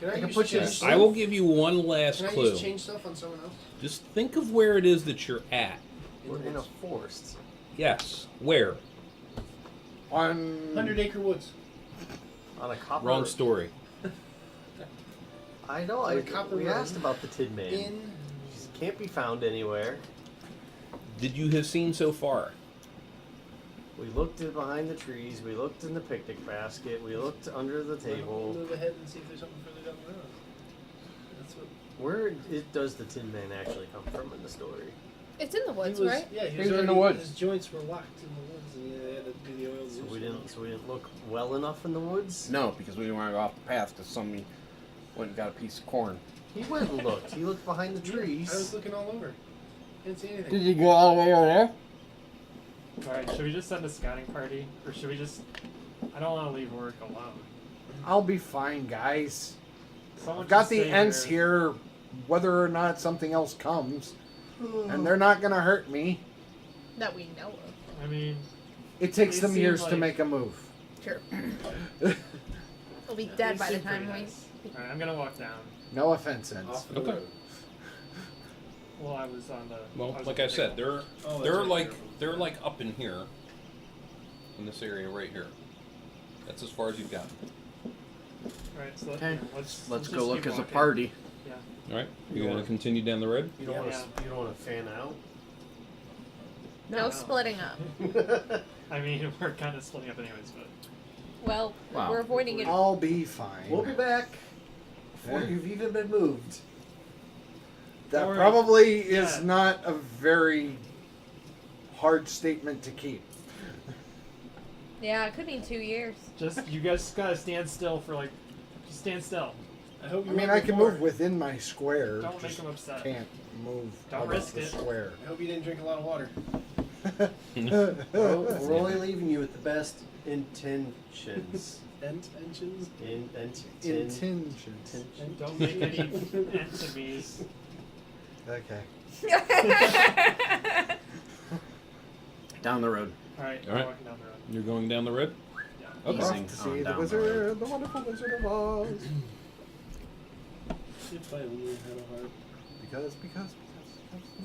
Speaker 3: Can I,
Speaker 4: I can
Speaker 3: use
Speaker 4: put you in
Speaker 3: change-
Speaker 2: I will give you one last
Speaker 3: Can I
Speaker 2: clue.
Speaker 3: use change stuff on someone else?
Speaker 2: Just think of where it is that you're at.
Speaker 4: We're in a forest.
Speaker 2: Yes. Where?
Speaker 6: On
Speaker 3: 100-acre woods.
Speaker 4: On a copper.
Speaker 2: Wrong story.
Speaker 4: I know.
Speaker 3: On a copper
Speaker 4: We
Speaker 3: road.
Speaker 4: asked about the Tin Man.
Speaker 3: In
Speaker 4: Can't be found anywhere.
Speaker 2: Did you have seen so far?
Speaker 4: We looked behind the trees. We looked in the picnic basket. We looked under the
Speaker 3: We'll
Speaker 4: table.
Speaker 3: move ahead and see if there's something further down the road. That's what.
Speaker 4: Does the Tin Man actually come from in the story?
Speaker 1: It's in the woods,
Speaker 3: he was,
Speaker 1: right?
Speaker 3: Yeah, he
Speaker 5: was
Speaker 3: was
Speaker 5: in the
Speaker 3: already-
Speaker 5: woods.
Speaker 3: His joints were locked in the woods, and they had to do the oil.
Speaker 4: So we didn't look well enough in the woods.
Speaker 5: No, because we didn't want to go off the path because somebody went and got a piece of corn.
Speaker 4: He went and looked. He looked behind the trees.
Speaker 3: I was looking all over. Didn't see anything.
Speaker 6: Did you go all the way over there?
Speaker 7: Alright, should we just send a scouting party? Or should we just... I don't want to leave work alone.
Speaker 6: I'll be fine, guys.
Speaker 7: Someone
Speaker 6: I've got
Speaker 7: just
Speaker 6: the
Speaker 7: stay
Speaker 6: Ents here, whether or not something else comes. And they're not gonna hurt me.
Speaker 1: That we know of.
Speaker 7: I mean,
Speaker 6: It takes
Speaker 7: They
Speaker 6: them
Speaker 7: seem
Speaker 6: years to
Speaker 7: like-
Speaker 6: make a move.
Speaker 1: Sure. We'll be dead
Speaker 7: they
Speaker 1: by the
Speaker 7: seem
Speaker 1: time
Speaker 7: pretty
Speaker 1: we.
Speaker 7: nice. Alright, I'm gonna walk down.
Speaker 6: No offense, Ents.
Speaker 3: Off the
Speaker 2: Okay.
Speaker 3: road.
Speaker 7: Well, I was on the...
Speaker 2: Well,
Speaker 7: was
Speaker 2: like
Speaker 7: at
Speaker 2: I
Speaker 7: the
Speaker 2: said,
Speaker 7: table.
Speaker 2: they're like up in here, in this area right here. That's as far as you've got.
Speaker 7: Alright, so
Speaker 5: Okay.
Speaker 7: let's
Speaker 5: Let's
Speaker 7: just
Speaker 5: go look
Speaker 7: keep
Speaker 5: as a
Speaker 7: walking.
Speaker 5: party.
Speaker 7: Yeah.
Speaker 2: All right, you gonna continue down the road?
Speaker 4: You don't
Speaker 7: Yeah.
Speaker 4: want to fan out.
Speaker 1: No splitting up.
Speaker 7: I mean, we're kind of splitting up anyways, but...
Speaker 1: Well,
Speaker 5: Wow.
Speaker 1: we're avoiding it.
Speaker 6: I'll be fine.
Speaker 4: We'll be back before you've even been moved.
Speaker 6: That
Speaker 7: Don't worry.
Speaker 6: probably is
Speaker 7: Yeah.
Speaker 6: not a very hard statement to keep.
Speaker 1: Yeah, it could be 2 years.
Speaker 7: Just, you guys gotta stand still for like... Just stand still.
Speaker 3: I hope
Speaker 6: I
Speaker 3: you
Speaker 6: mean,
Speaker 3: went
Speaker 6: I can
Speaker 3: before.
Speaker 6: move within my square.
Speaker 7: Don't make
Speaker 6: just
Speaker 7: them upset.
Speaker 6: Can't move
Speaker 7: Don't
Speaker 6: out
Speaker 7: risk
Speaker 6: of the
Speaker 7: it.
Speaker 6: square.
Speaker 3: I hope you didn't drink a lot of water.
Speaker 4: Well, we're only leaving you with the best intentions.
Speaker 3: Intentions.
Speaker 6: Intentions.
Speaker 7: Don't make any enemies.
Speaker 6: Okay.
Speaker 5: Down the road.
Speaker 7: Alright,
Speaker 2: All right.
Speaker 7: we're walking down the road.
Speaker 2: You're going down the road.
Speaker 7: Yeah.
Speaker 2: Okay.
Speaker 6: Off
Speaker 5: Easing
Speaker 6: to
Speaker 5: on
Speaker 6: see the
Speaker 5: down the
Speaker 6: wizard, the wonderful Wizard of Oz.
Speaker 3: If I only had a heart.
Speaker 6: Because the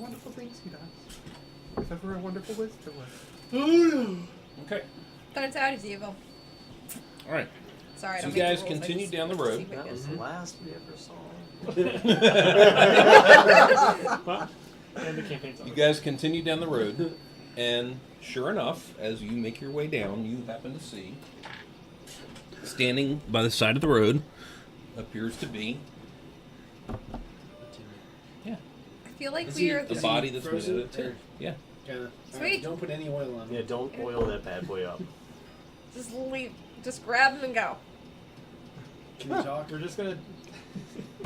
Speaker 6: wonderful things he does. If ever a wonderful wizard was.
Speaker 2: Okay.
Speaker 1: Turns out he's evil.
Speaker 2: All right.
Speaker 1: Sorry, I
Speaker 2: So
Speaker 1: don't
Speaker 2: you
Speaker 1: make
Speaker 2: guys
Speaker 1: the rules, I
Speaker 2: continue
Speaker 1: just
Speaker 2: down the
Speaker 1: see
Speaker 2: road.
Speaker 1: what
Speaker 4: That was
Speaker 1: gives.
Speaker 4: the last we ever saw.
Speaker 7: And the campaign's over.
Speaker 2: You guys continue down the road, and sure enough, as you make your way down, you happen to see, standing by the side of the road, appears to be
Speaker 1: I feel like
Speaker 3: Is
Speaker 1: we
Speaker 3: he-
Speaker 1: are.
Speaker 2: a
Speaker 3: Is
Speaker 2: body that's made
Speaker 3: frozen,
Speaker 2: out of tin.
Speaker 3: or-
Speaker 2: Yeah.
Speaker 3: Kinda.
Speaker 1: Sweet.
Speaker 3: Alright, don't put any oil on it.
Speaker 4: Yeah, don't oil that bad boy up.
Speaker 1: Just leave. Just grab him and go.
Speaker 3: Can we talk?
Speaker 7: We're just gonna...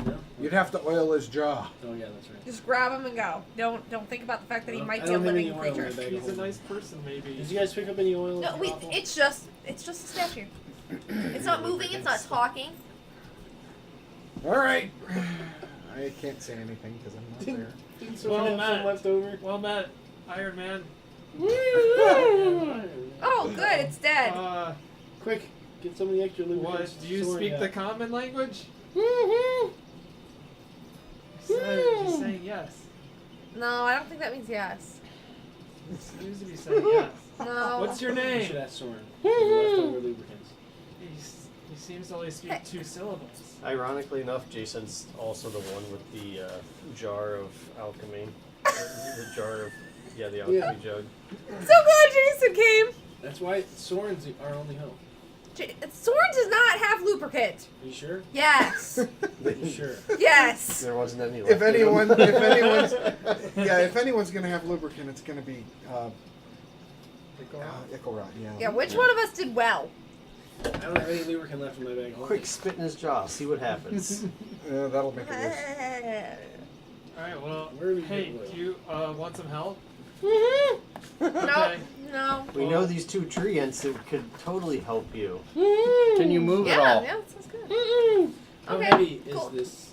Speaker 3: No?
Speaker 6: You'd have to oil his jaw.
Speaker 3: Oh yeah, that's right.
Speaker 1: Just grab him and go. Don't think about the fact that he
Speaker 3: Well,
Speaker 1: might
Speaker 3: I
Speaker 1: be a
Speaker 3: don't have any
Speaker 1: living
Speaker 3: oil in my
Speaker 1: creature.
Speaker 3: bag.
Speaker 7: He's a nice person, maybe.
Speaker 3: Did you guys pick up any oil?
Speaker 1: No,
Speaker 3: in
Speaker 1: we.
Speaker 3: the bottle?
Speaker 1: It's just a statue. It's not moving. It's not talking.
Speaker 6: All right. I can't say anything because I'm not there.
Speaker 3: Didn't
Speaker 7: Well,
Speaker 3: someone have
Speaker 7: Matt.
Speaker 3: some left over?
Speaker 7: Well met, Iron Man.
Speaker 1: Oh, good. It's dead.
Speaker 3: Quick, get some of the extra lubricants.
Speaker 7: What? Do you
Speaker 3: Sorry,
Speaker 7: speak
Speaker 3: yeah.
Speaker 7: the common language? Just saying yes.
Speaker 1: No, I don't think that means yes.
Speaker 7: It seems to be saying yes.
Speaker 1: No.
Speaker 7: What's your
Speaker 3: You should
Speaker 7: name?
Speaker 3: ask Soren. Leftover lubricants.
Speaker 7: He seems to only speak 2 syllables.
Speaker 4: Ironically enough, Jason's also the one with the jar of alchemy. The jar of, the alchemy
Speaker 3: Yeah.
Speaker 4: jug.
Speaker 1: So glad Jason came.
Speaker 3: That's why Soren's our only hope.
Speaker 1: Soren does not have lubricant.
Speaker 3: Are you sure?
Speaker 1: Yes.
Speaker 3: Are you sure?
Speaker 1: Yes.
Speaker 4: There wasn't any left.
Speaker 6: If anyone's gonna have lubricant, it's gonna be Ickle-Rot. Yeah.
Speaker 1: Yeah. Which one of us did well?
Speaker 3: I don't have any lubricant left in my bag.
Speaker 4: Quick spit in his jaw. See what happens.
Speaker 6: That'll make it worse.
Speaker 7: Alright, well,
Speaker 3: Where are we
Speaker 7: hey,
Speaker 3: getting oil?
Speaker 7: do you want some help?
Speaker 1: No. No.
Speaker 4: We know these 2 tree ents that could totally help you.
Speaker 5: Can you move at
Speaker 1: Yeah.
Speaker 5: all?
Speaker 1: Yeah. That sounds good.
Speaker 3: How
Speaker 1: Okay,
Speaker 3: heavy
Speaker 1: cool.
Speaker 3: is this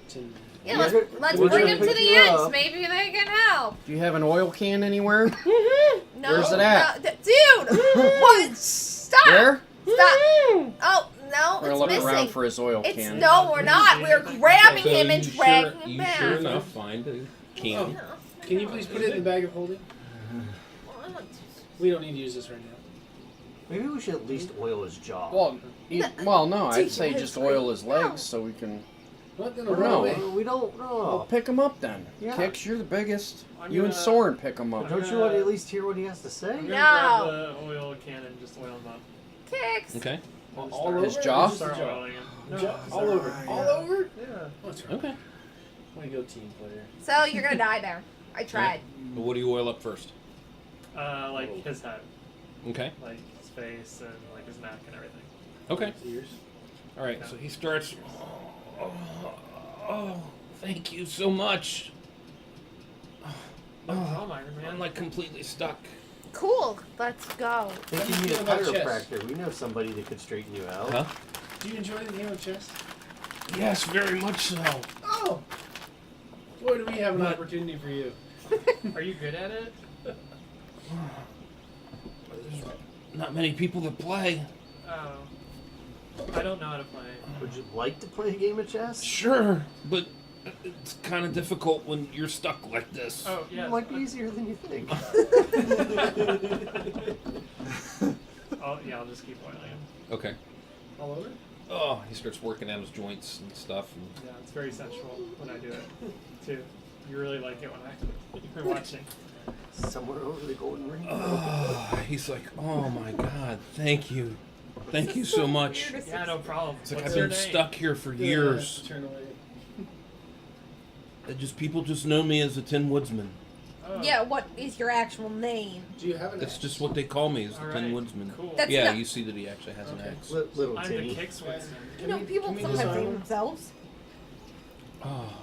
Speaker 3: tin?
Speaker 1: Yeah.
Speaker 4: Yeah,
Speaker 1: Let's
Speaker 4: good-
Speaker 1: let's
Speaker 4: we're
Speaker 1: bring
Speaker 4: gonna
Speaker 1: him to
Speaker 4: pick
Speaker 1: the
Speaker 4: you
Speaker 1: ends.
Speaker 4: up.
Speaker 1: Maybe they can help.
Speaker 5: Do you have an oil can anywhere?
Speaker 1: No.
Speaker 5: Where's it at?
Speaker 1: No, dude. What? Stop.
Speaker 5: Where?
Speaker 1: Stop. Oh no.
Speaker 5: We're gonna
Speaker 1: It's
Speaker 5: look
Speaker 1: missing.
Speaker 5: around for his oil
Speaker 1: It's
Speaker 5: can.
Speaker 1: no, we're not. We're grabbing
Speaker 2: So
Speaker 1: him and
Speaker 2: you
Speaker 1: dragging him
Speaker 2: you
Speaker 1: back.
Speaker 2: sure enough find a can.
Speaker 1: No.
Speaker 3: Can you please put it in the bag of holding? We don't need to use this right now.
Speaker 4: Maybe we should at least oil his jaw.
Speaker 5: Well, no, I'd
Speaker 1: Teach
Speaker 5: say
Speaker 1: him
Speaker 5: just
Speaker 1: his
Speaker 5: oil
Speaker 1: way.
Speaker 5: his legs
Speaker 1: No.
Speaker 5: so we can.
Speaker 3: What? Then
Speaker 5: Or
Speaker 3: run
Speaker 5: no.
Speaker 3: away.
Speaker 4: We don't
Speaker 5: Well,
Speaker 4: know.
Speaker 5: pick him up then.
Speaker 4: Yeah.
Speaker 5: Kix, you're the biggest.
Speaker 7: I'm
Speaker 5: You and
Speaker 7: gonna-
Speaker 5: Soren pick him up.
Speaker 4: Don't you want to at least hear what he has to
Speaker 7: I'm
Speaker 4: say?
Speaker 7: gonna
Speaker 1: No.
Speaker 7: grab the oil can and just oil him up.
Speaker 1: Kicks.
Speaker 2: Okay.
Speaker 3: All over?
Speaker 5: His jaw?
Speaker 3: Or just the
Speaker 7: Start
Speaker 3: jaw?
Speaker 7: oiling him.
Speaker 3: All over. All over?
Speaker 7: Yeah.
Speaker 3: What's wrong?
Speaker 2: Okay.
Speaker 3: Way to go, team player.
Speaker 1: So you're gonna die there. I tried.
Speaker 2: But what do you oil up first?
Speaker 7: Like his head,
Speaker 2: Okay.
Speaker 7: like his face and like his neck and everything.
Speaker 2: Okay.
Speaker 3: His ears.
Speaker 2: All right. So he starts. Oh, thank you so much.
Speaker 7: No problem, Iron Man.
Speaker 2: I'm like completely stuck.
Speaker 1: Cool. Let's go.
Speaker 4: Think you need a chiropractor. We know somebody that could straighten you out.
Speaker 2: Huh?
Speaker 3: Do you enjoy the game of chess?
Speaker 2: Yes, very much so.
Speaker 3: Oh! Boy, do we have an
Speaker 2: What?
Speaker 3: opportunity for you.
Speaker 7: Are you good at it?
Speaker 2: There's not many people that play.
Speaker 7: Oh. I don't know how to play.
Speaker 4: Would you like to play a game of chess?
Speaker 2: Sure, but it's kind of difficult when you're stuck like this.
Speaker 7: Oh, yeah.
Speaker 4: It might be easier than you think.
Speaker 7: I'll just keep oiling him.
Speaker 2: Okay.
Speaker 3: All over?
Speaker 2: Oh, he starts working out his joints and stuff. And
Speaker 7: Yeah, it's very sensual when I do it, too. You really like it when you're watching.
Speaker 4: Somewhere over the golden ring.
Speaker 2: he's like, oh my God, thank you. Thank you so much.
Speaker 7: Yeah, no problem.
Speaker 2: It's like
Speaker 7: What's
Speaker 2: I've
Speaker 7: your
Speaker 2: been
Speaker 7: name?
Speaker 2: stuck here for
Speaker 3: Yeah,
Speaker 2: years.
Speaker 3: turn away.
Speaker 2: People just know me as the Tin Woodsman.
Speaker 7: Oh.
Speaker 1: Yeah. What is your actual name?
Speaker 3: Do you have an
Speaker 2: That's
Speaker 3: axe?
Speaker 2: just what they call me, as the
Speaker 7: All
Speaker 2: Tin
Speaker 7: right,
Speaker 2: Woodsman.
Speaker 7: Cool.
Speaker 1: That's
Speaker 2: Yeah,
Speaker 1: not-
Speaker 2: you see that he actually has an
Speaker 3: Okay.
Speaker 2: axe.
Speaker 4: Little
Speaker 7: I'm the
Speaker 4: tinny.
Speaker 7: Kix Woodsman.
Speaker 1: You know, people
Speaker 3: we
Speaker 1: sometimes
Speaker 3: design
Speaker 1: name
Speaker 3: one?
Speaker 1: themselves.
Speaker 2: Oh.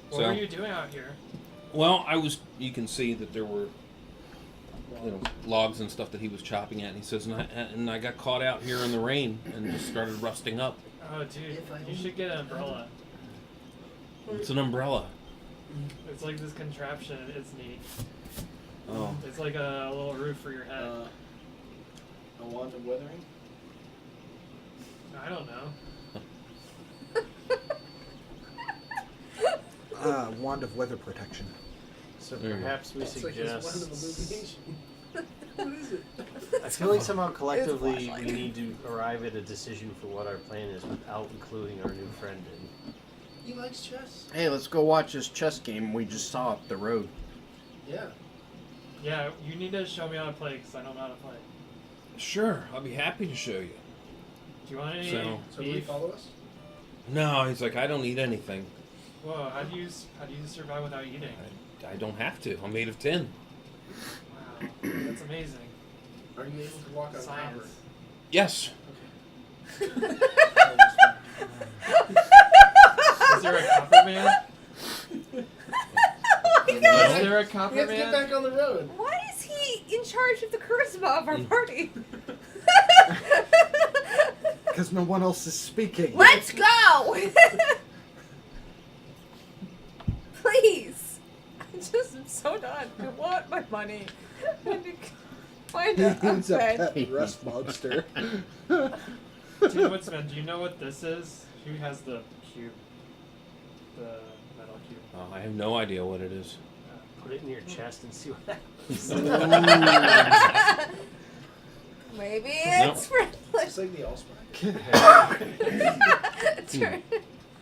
Speaker 7: What were you doing out here?
Speaker 2: Well, you can see that there were, logs and stuff that he was chopping at, and he says, and I got caught out here in the rain and just started rusting up.
Speaker 7: Oh, dude, you should get an umbrella.
Speaker 2: It's an umbrella.
Speaker 7: It's like this contraption. It's neat.
Speaker 2: Oh.
Speaker 7: It's like a little roof for your head.
Speaker 3: A wand of weathering?
Speaker 7: I don't know.
Speaker 6: Wand of weather protection.
Speaker 4: So
Speaker 2: There you go.
Speaker 4: perhaps we
Speaker 3: It's like this wand of
Speaker 4: suggest.
Speaker 3: illumination. What is it?
Speaker 4: I feel like somehow collectively we
Speaker 1: flashlight.
Speaker 4: need to arrive at a decision for what our plan is without including our new friend in.
Speaker 3: He likes chess.
Speaker 5: Hey, let's go watch this chess game we just saw up the road.
Speaker 3: Yeah.
Speaker 7: Yeah, you need to show me how to play because I don't know how to play.
Speaker 2: Sure, I'll be happy to show you.
Speaker 7: Do you want any
Speaker 2: So
Speaker 3: will he
Speaker 7: beef?
Speaker 3: follow us?
Speaker 2: No, he's like, I don't eat anything.
Speaker 7: Whoa, how do you survive without eating?
Speaker 2: I don't have to. I'm made of tin.
Speaker 7: Wow, that's amazing.
Speaker 3: Are you able to walk on copper?
Speaker 7: Science.
Speaker 2: Yes.
Speaker 3: Okay.
Speaker 7: Is there a copper man?
Speaker 1: Oh my
Speaker 2: No.
Speaker 1: God.
Speaker 7: Is there a
Speaker 3: We
Speaker 7: copper
Speaker 3: have to get
Speaker 7: man?
Speaker 3: back on the road.
Speaker 1: Why is he in charge of the charisma of our party?
Speaker 6: Because no one else is speaking.
Speaker 1: Let's go! Please. I'm so done. I want my money. Find a
Speaker 6: He's a
Speaker 1: bed.
Speaker 6: pet rust monster.
Speaker 7: Dude, Woodsman, do you know what this is? Who has the cube? The metal cube.
Speaker 2: Oh, I have no idea what it is.
Speaker 4: Put it in your chest and see what happens.
Speaker 1: Maybe it's friendly.
Speaker 3: It's like the Allspark.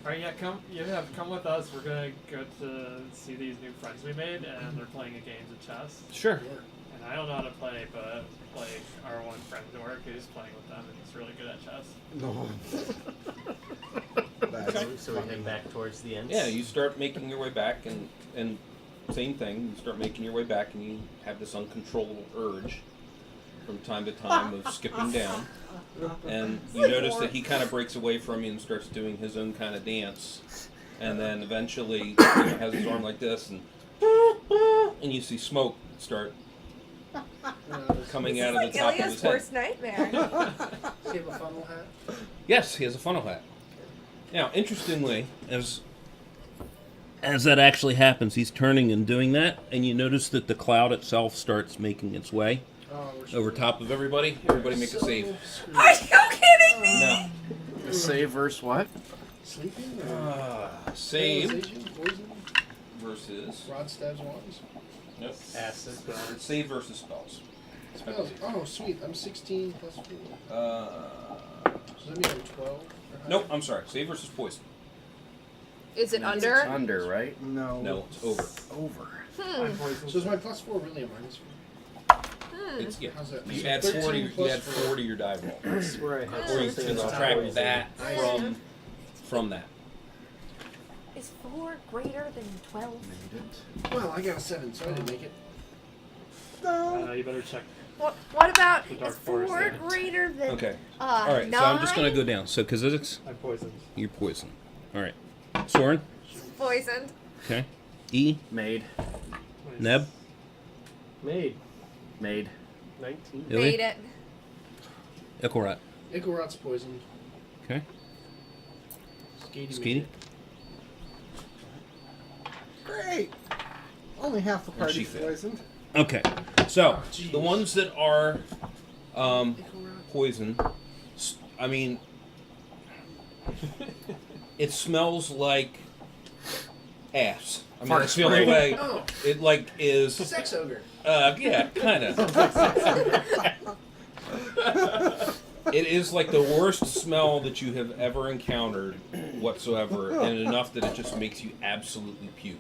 Speaker 7: Alright, yeah, come with us. We're gonna go to see these new friends we made, and they're playing a game of chess.
Speaker 2: Sure.
Speaker 3: Yeah.
Speaker 7: And I don't know how to play, but like our one friend at work is playing with them, and he's really good at chess.
Speaker 6: No.
Speaker 4: So we head back towards the end.
Speaker 2: Yeah, you start making your way back, and same thing. You start making your way back, and you have this uncontrollable urge from time to time of skipping down. And you notice that he kind of breaks away from you and starts doing his own kind of dance. And then eventually has his arm like this, and you see smoke start coming out of
Speaker 1: Like
Speaker 2: the top of
Speaker 1: Ilya's
Speaker 2: his head.
Speaker 1: worst nightmare.
Speaker 3: Does he have a funnel hat?
Speaker 2: Yes, he has a funnel hat. Now, interestingly, as that actually happens, he's turning and doing that, and you notice that the cloud itself starts making its way
Speaker 3: Oh, we're
Speaker 2: over top of everybody. Everybody make a save.
Speaker 3: screwed.
Speaker 1: Are you kidding me?
Speaker 2: No.
Speaker 5: Save versus what?
Speaker 3: Sleeping? Or
Speaker 2: Save
Speaker 3: paralyzation? Poison?
Speaker 2: versus.
Speaker 3: Rod stabs wands?
Speaker 2: Nope.
Speaker 4: Acid.
Speaker 2: Save versus spells.
Speaker 3: Spells. Oh, sweet. I'm 16 plus 4.
Speaker 2: Uh,
Speaker 3: So that means I'm 12.
Speaker 2: Nope, I'm sorry. Save versus poison.
Speaker 1: Is it
Speaker 5: It's
Speaker 1: under?
Speaker 5: under, right?
Speaker 6: No.
Speaker 2: No, it's over.
Speaker 5: Over.
Speaker 7: I'm poisoned.
Speaker 3: So is my +4 really a -4?
Speaker 2: It's yeah.
Speaker 3: How's that?
Speaker 2: You add
Speaker 3: 13
Speaker 2: 40. You
Speaker 3: plus
Speaker 2: add
Speaker 3: 4.
Speaker 2: 40 to your die roll,
Speaker 4: That's where I had
Speaker 2: or you
Speaker 4: something
Speaker 2: can
Speaker 4: about
Speaker 2: subtract
Speaker 4: poison.
Speaker 2: that from that.
Speaker 1: Is 4 greater than 12?
Speaker 5: Made it.
Speaker 3: Well, I got a 7, so I didn't make it.
Speaker 6: No.
Speaker 7: You better check.
Speaker 1: What about
Speaker 7: The
Speaker 1: is
Speaker 7: dark
Speaker 1: 4
Speaker 7: forest damage.
Speaker 1: greater than
Speaker 2: Okay.
Speaker 1: 9?
Speaker 2: All right. So I'm just gonna go down. So Kazizix,
Speaker 7: I'm poisoned.
Speaker 2: you're poisoned. All right. Soren.
Speaker 1: Poisoned.
Speaker 2: Okay. E.
Speaker 5: Made.
Speaker 7: Nice.
Speaker 2: Neb.
Speaker 4: Made.
Speaker 5: Made.
Speaker 4: 19.
Speaker 2: Illy.
Speaker 1: Made it.
Speaker 2: Ekelrat.
Speaker 3: Icarot's poisoned.
Speaker 2: Okay.
Speaker 3: Skatey.
Speaker 2: Skeety.
Speaker 6: Great. Only half the
Speaker 2: And
Speaker 6: party's
Speaker 2: she failed.
Speaker 6: poisoned.
Speaker 2: Okay. So
Speaker 3: jeez.
Speaker 2: the ones that are poison, I mean, it smells like ass. I mean,
Speaker 5: Fart
Speaker 2: that's the only
Speaker 5: spray.
Speaker 2: way.
Speaker 3: Oh,
Speaker 2: It like is.
Speaker 3: sex ogre.
Speaker 2: Yeah, kind of. It is like the worst smell that you have ever encountered whatsoever, and enough that it just makes you absolutely puke.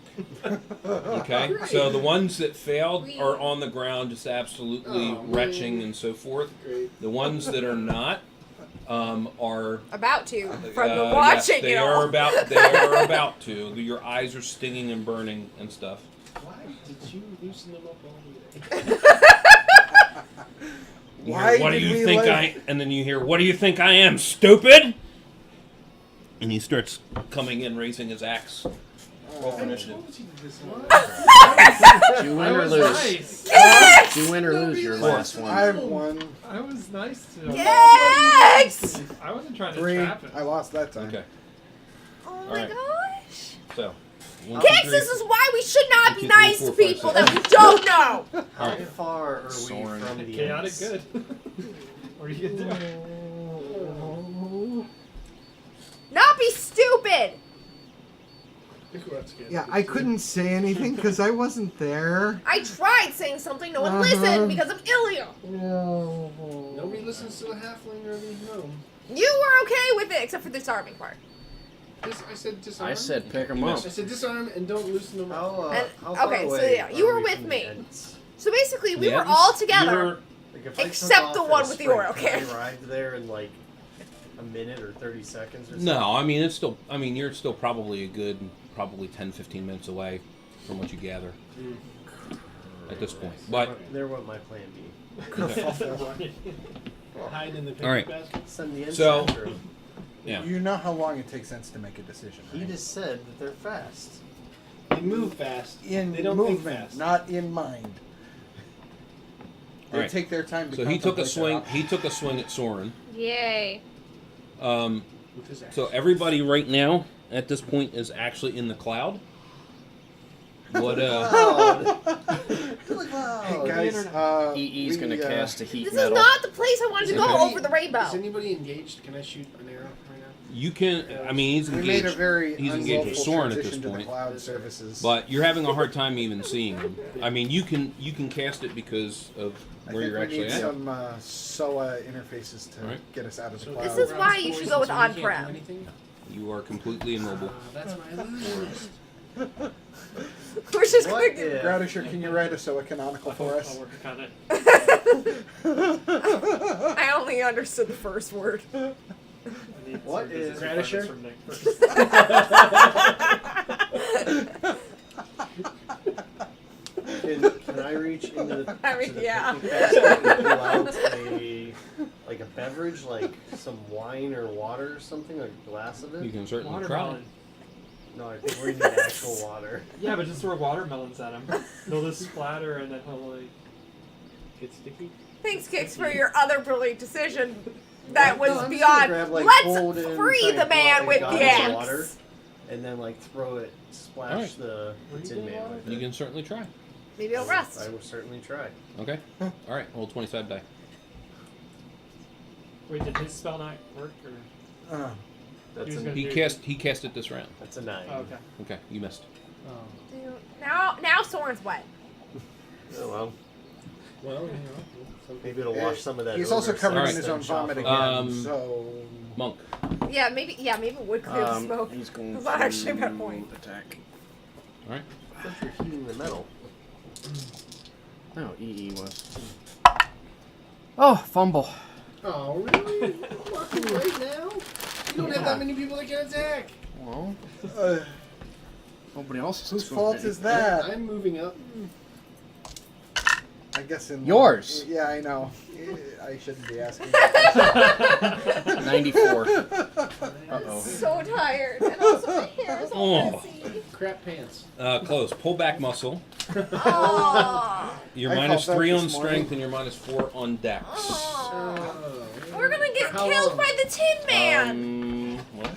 Speaker 2: Okay? So the ones that failed are on the ground just absolutely
Speaker 3: Oh,
Speaker 2: retching
Speaker 3: man.
Speaker 2: and so forth.
Speaker 3: Great.
Speaker 2: The ones that are not are
Speaker 1: About to. From the
Speaker 2: yes,
Speaker 1: watching
Speaker 2: they
Speaker 1: it
Speaker 2: are
Speaker 1: all.
Speaker 2: about they are about to. Your eyes are stinging and burning and stuff.
Speaker 3: Why did you loosen them up all the way?
Speaker 2: You
Speaker 6: Why
Speaker 2: hear, what do
Speaker 6: did
Speaker 2: you
Speaker 6: we
Speaker 2: think
Speaker 6: let-
Speaker 2: and then you hear, what do you think I am, stupid? And he starts coming in, raising his axe. Roll for initiative.
Speaker 3: What was he this
Speaker 5: Do you
Speaker 7: I
Speaker 5: win or
Speaker 7: was
Speaker 5: lose?
Speaker 7: nice.
Speaker 5: Do you win or lose your last one?
Speaker 6: I've won
Speaker 7: I was nice to him.
Speaker 1: Yes!
Speaker 7: I wasn't trying to
Speaker 6: 3.
Speaker 7: trap him.
Speaker 6: I lost that time.
Speaker 2: Okay,
Speaker 1: Oh my
Speaker 2: Alright.
Speaker 1: gosh.
Speaker 2: so. 1,
Speaker 1: Kicks,
Speaker 2: 2, 3.
Speaker 1: this is why we should not
Speaker 2: 1,
Speaker 1: be
Speaker 2: 2, 3,
Speaker 1: nice
Speaker 2: 4,
Speaker 1: to
Speaker 2: 5,
Speaker 1: people
Speaker 2: 6.
Speaker 1: that we don't know.
Speaker 4: How far are we
Speaker 5: Soren.
Speaker 4: from the
Speaker 7: Chaotic
Speaker 4: ends?
Speaker 7: good. What are you gonna do?
Speaker 1: Not be stupid.
Speaker 3: Icarot's good.
Speaker 6: Yeah, I couldn't say anything because I wasn't there.
Speaker 1: I tried saying something, no one listened because of Ilya.
Speaker 3: Nobody listens to the halfling or the gnome.
Speaker 1: You were okay with it, except for the disarming part.
Speaker 3: I said disarm.
Speaker 5: I said pick 'em
Speaker 2: You
Speaker 5: up.
Speaker 2: missed.
Speaker 3: I said disarm and don't loosen them up.
Speaker 4: How far
Speaker 1: Okay, so
Speaker 4: away
Speaker 1: yeah, you
Speaker 4: are
Speaker 1: were
Speaker 4: we
Speaker 1: with
Speaker 4: from
Speaker 1: me.
Speaker 4: the ends?
Speaker 1: So basically, we
Speaker 2: The
Speaker 1: were
Speaker 2: ends?
Speaker 1: all together.
Speaker 2: You're-
Speaker 4: Like if I took
Speaker 1: Except
Speaker 4: off
Speaker 1: the
Speaker 4: in
Speaker 1: one
Speaker 4: a
Speaker 1: with the
Speaker 4: sprint,
Speaker 1: Oro
Speaker 4: can
Speaker 1: can.
Speaker 4: I arrive there in like a minute or 30 seconds or something?
Speaker 2: No, I mean, it's still, I mean, you're still probably a good, probably 10, 15 minutes away from what you gather at this point. But,
Speaker 4: There went my plan B.
Speaker 3: Hide in the picnic
Speaker 2: All right.
Speaker 3: basket.
Speaker 4: Send the ends
Speaker 2: So-
Speaker 4: after 'em.
Speaker 2: yeah.
Speaker 6: You know how long it takes Sense to make a decision,
Speaker 4: He
Speaker 6: right?
Speaker 4: just said that they're fast.
Speaker 3: They move fast.
Speaker 6: In
Speaker 3: They don't think
Speaker 6: movement,
Speaker 3: fast.
Speaker 6: not in mind. They
Speaker 2: Alright.
Speaker 6: take their time to
Speaker 2: So he took a
Speaker 6: contemplate
Speaker 2: swing.
Speaker 6: their
Speaker 2: He took a swing at Soren.
Speaker 1: Yay.
Speaker 3: With his axe.
Speaker 2: So everybody right now at this point is actually in the cloud. What?
Speaker 6: Hey guys,
Speaker 5: EE's gonna cast a heat
Speaker 1: This
Speaker 5: metal.
Speaker 1: is not the place I wanted to go
Speaker 3: Anybody-
Speaker 1: over the rainbow.
Speaker 3: Is anybody engaged? Can I shoot an arrow right now?
Speaker 2: You can. I mean, he's
Speaker 6: We
Speaker 2: engaged.
Speaker 6: made a very
Speaker 2: He's engaged with
Speaker 6: unlawful
Speaker 2: Soren at this
Speaker 6: transition to the
Speaker 2: point.
Speaker 6: cloud services.
Speaker 2: But you're having a hard time even seeing him. I mean, you can cast it because of
Speaker 6: I
Speaker 2: where
Speaker 6: think
Speaker 2: you're
Speaker 6: we
Speaker 2: actually
Speaker 6: need
Speaker 2: at.
Speaker 6: some SOA interfaces to
Speaker 2: Alright.
Speaker 6: get us out of the
Speaker 3: So
Speaker 6: cloud.
Speaker 1: This is
Speaker 3: Rob's
Speaker 1: why you should go with
Speaker 3: poisoned, so he can't do
Speaker 1: on-prem.
Speaker 3: anything?
Speaker 2: You are completely immobile.
Speaker 3: That's my lose.
Speaker 1: We're just
Speaker 4: What
Speaker 1: going to
Speaker 4: if-
Speaker 6: Gradisher, can you write a SOA canonical for
Speaker 7: I'll
Speaker 6: us?
Speaker 7: work on it.
Speaker 1: I only understood the first word.
Speaker 7: I need
Speaker 4: What
Speaker 7: some business
Speaker 4: is-
Speaker 7: requirements
Speaker 3: Radisher?
Speaker 7: from Nick first.
Speaker 4: Can I reach into the,
Speaker 1: I mean,
Speaker 4: to the
Speaker 1: yeah.
Speaker 4: picnic basket and pull out a beverage, like some wine or water or something, like a glass of it?
Speaker 2: You can certainly try.
Speaker 7: Watermelon.
Speaker 4: No, I think we need actual water.
Speaker 7: Yeah, but just throw watermelons at him. They'll just splatter and then he'll like
Speaker 3: Get sticky.
Speaker 1: Thanks, Kix, for your other brilliant decision. That was
Speaker 4: No, I'm just
Speaker 1: beyond.
Speaker 4: gonna grab, like,
Speaker 1: Let's
Speaker 4: hold in,
Speaker 1: free
Speaker 4: try
Speaker 1: the
Speaker 4: and
Speaker 1: man
Speaker 4: pull out
Speaker 1: with
Speaker 4: a
Speaker 1: the
Speaker 4: goblet of water,
Speaker 1: axe.
Speaker 4: and then like throw it, splash
Speaker 2: Alright.
Speaker 4: the tin man with
Speaker 2: You
Speaker 4: it.
Speaker 2: can certainly try.
Speaker 1: Maybe he'll rest.
Speaker 4: I will certainly try.
Speaker 2: Okay. All right. Roll 25 die.
Speaker 7: wait, did his spell not work or
Speaker 4: That's
Speaker 7: He was
Speaker 4: a,
Speaker 7: gonna-
Speaker 2: He cast it this round.
Speaker 4: that's a 9.
Speaker 7: oh, okay.
Speaker 2: Okay, you missed.
Speaker 1: Dude, now Soren's wet.
Speaker 4: Oh well.
Speaker 3: Well,
Speaker 4: Maybe it'll wash some of that.
Speaker 6: He's also
Speaker 4: odor
Speaker 6: covered in
Speaker 2: Alright.
Speaker 6: his own
Speaker 4: stench off
Speaker 6: vomit
Speaker 4: of
Speaker 6: again,
Speaker 4: him.
Speaker 6: so...
Speaker 2: Monk.
Speaker 1: Yeah, maybe it would clear the smoke.
Speaker 5: He's going
Speaker 1: That's not actually a bad
Speaker 5: to
Speaker 1: point.
Speaker 5: attack.
Speaker 2: All right.
Speaker 4: I thought you were heating the metal.
Speaker 5: No, EE was. Oh, fumble.
Speaker 3: Oh, really? Walking right now? You don't have that many people that can attack.
Speaker 5: Well, nobody else is
Speaker 6: Whose
Speaker 5: too
Speaker 6: fault
Speaker 5: many.
Speaker 6: is that?
Speaker 3: I'm moving up.
Speaker 6: I guess in
Speaker 5: Yours.
Speaker 6: Yeah, I know. I shouldn't be asking.
Speaker 5: 94. Uh-oh.
Speaker 1: So tired, and also my hair is all
Speaker 2: Oh.
Speaker 1: messy.
Speaker 3: Crap pants.
Speaker 2: Close. Pull back muscle.
Speaker 1: Oh.
Speaker 2: You're
Speaker 6: I
Speaker 2: minus
Speaker 6: felt that
Speaker 2: 3 on
Speaker 6: this morning.
Speaker 2: strength and you're minus 4 on dex.
Speaker 3: Oh.
Speaker 1: We're gonna get
Speaker 3: For how
Speaker 1: killed
Speaker 3: long?
Speaker 1: by the Tin Man.
Speaker 2: What?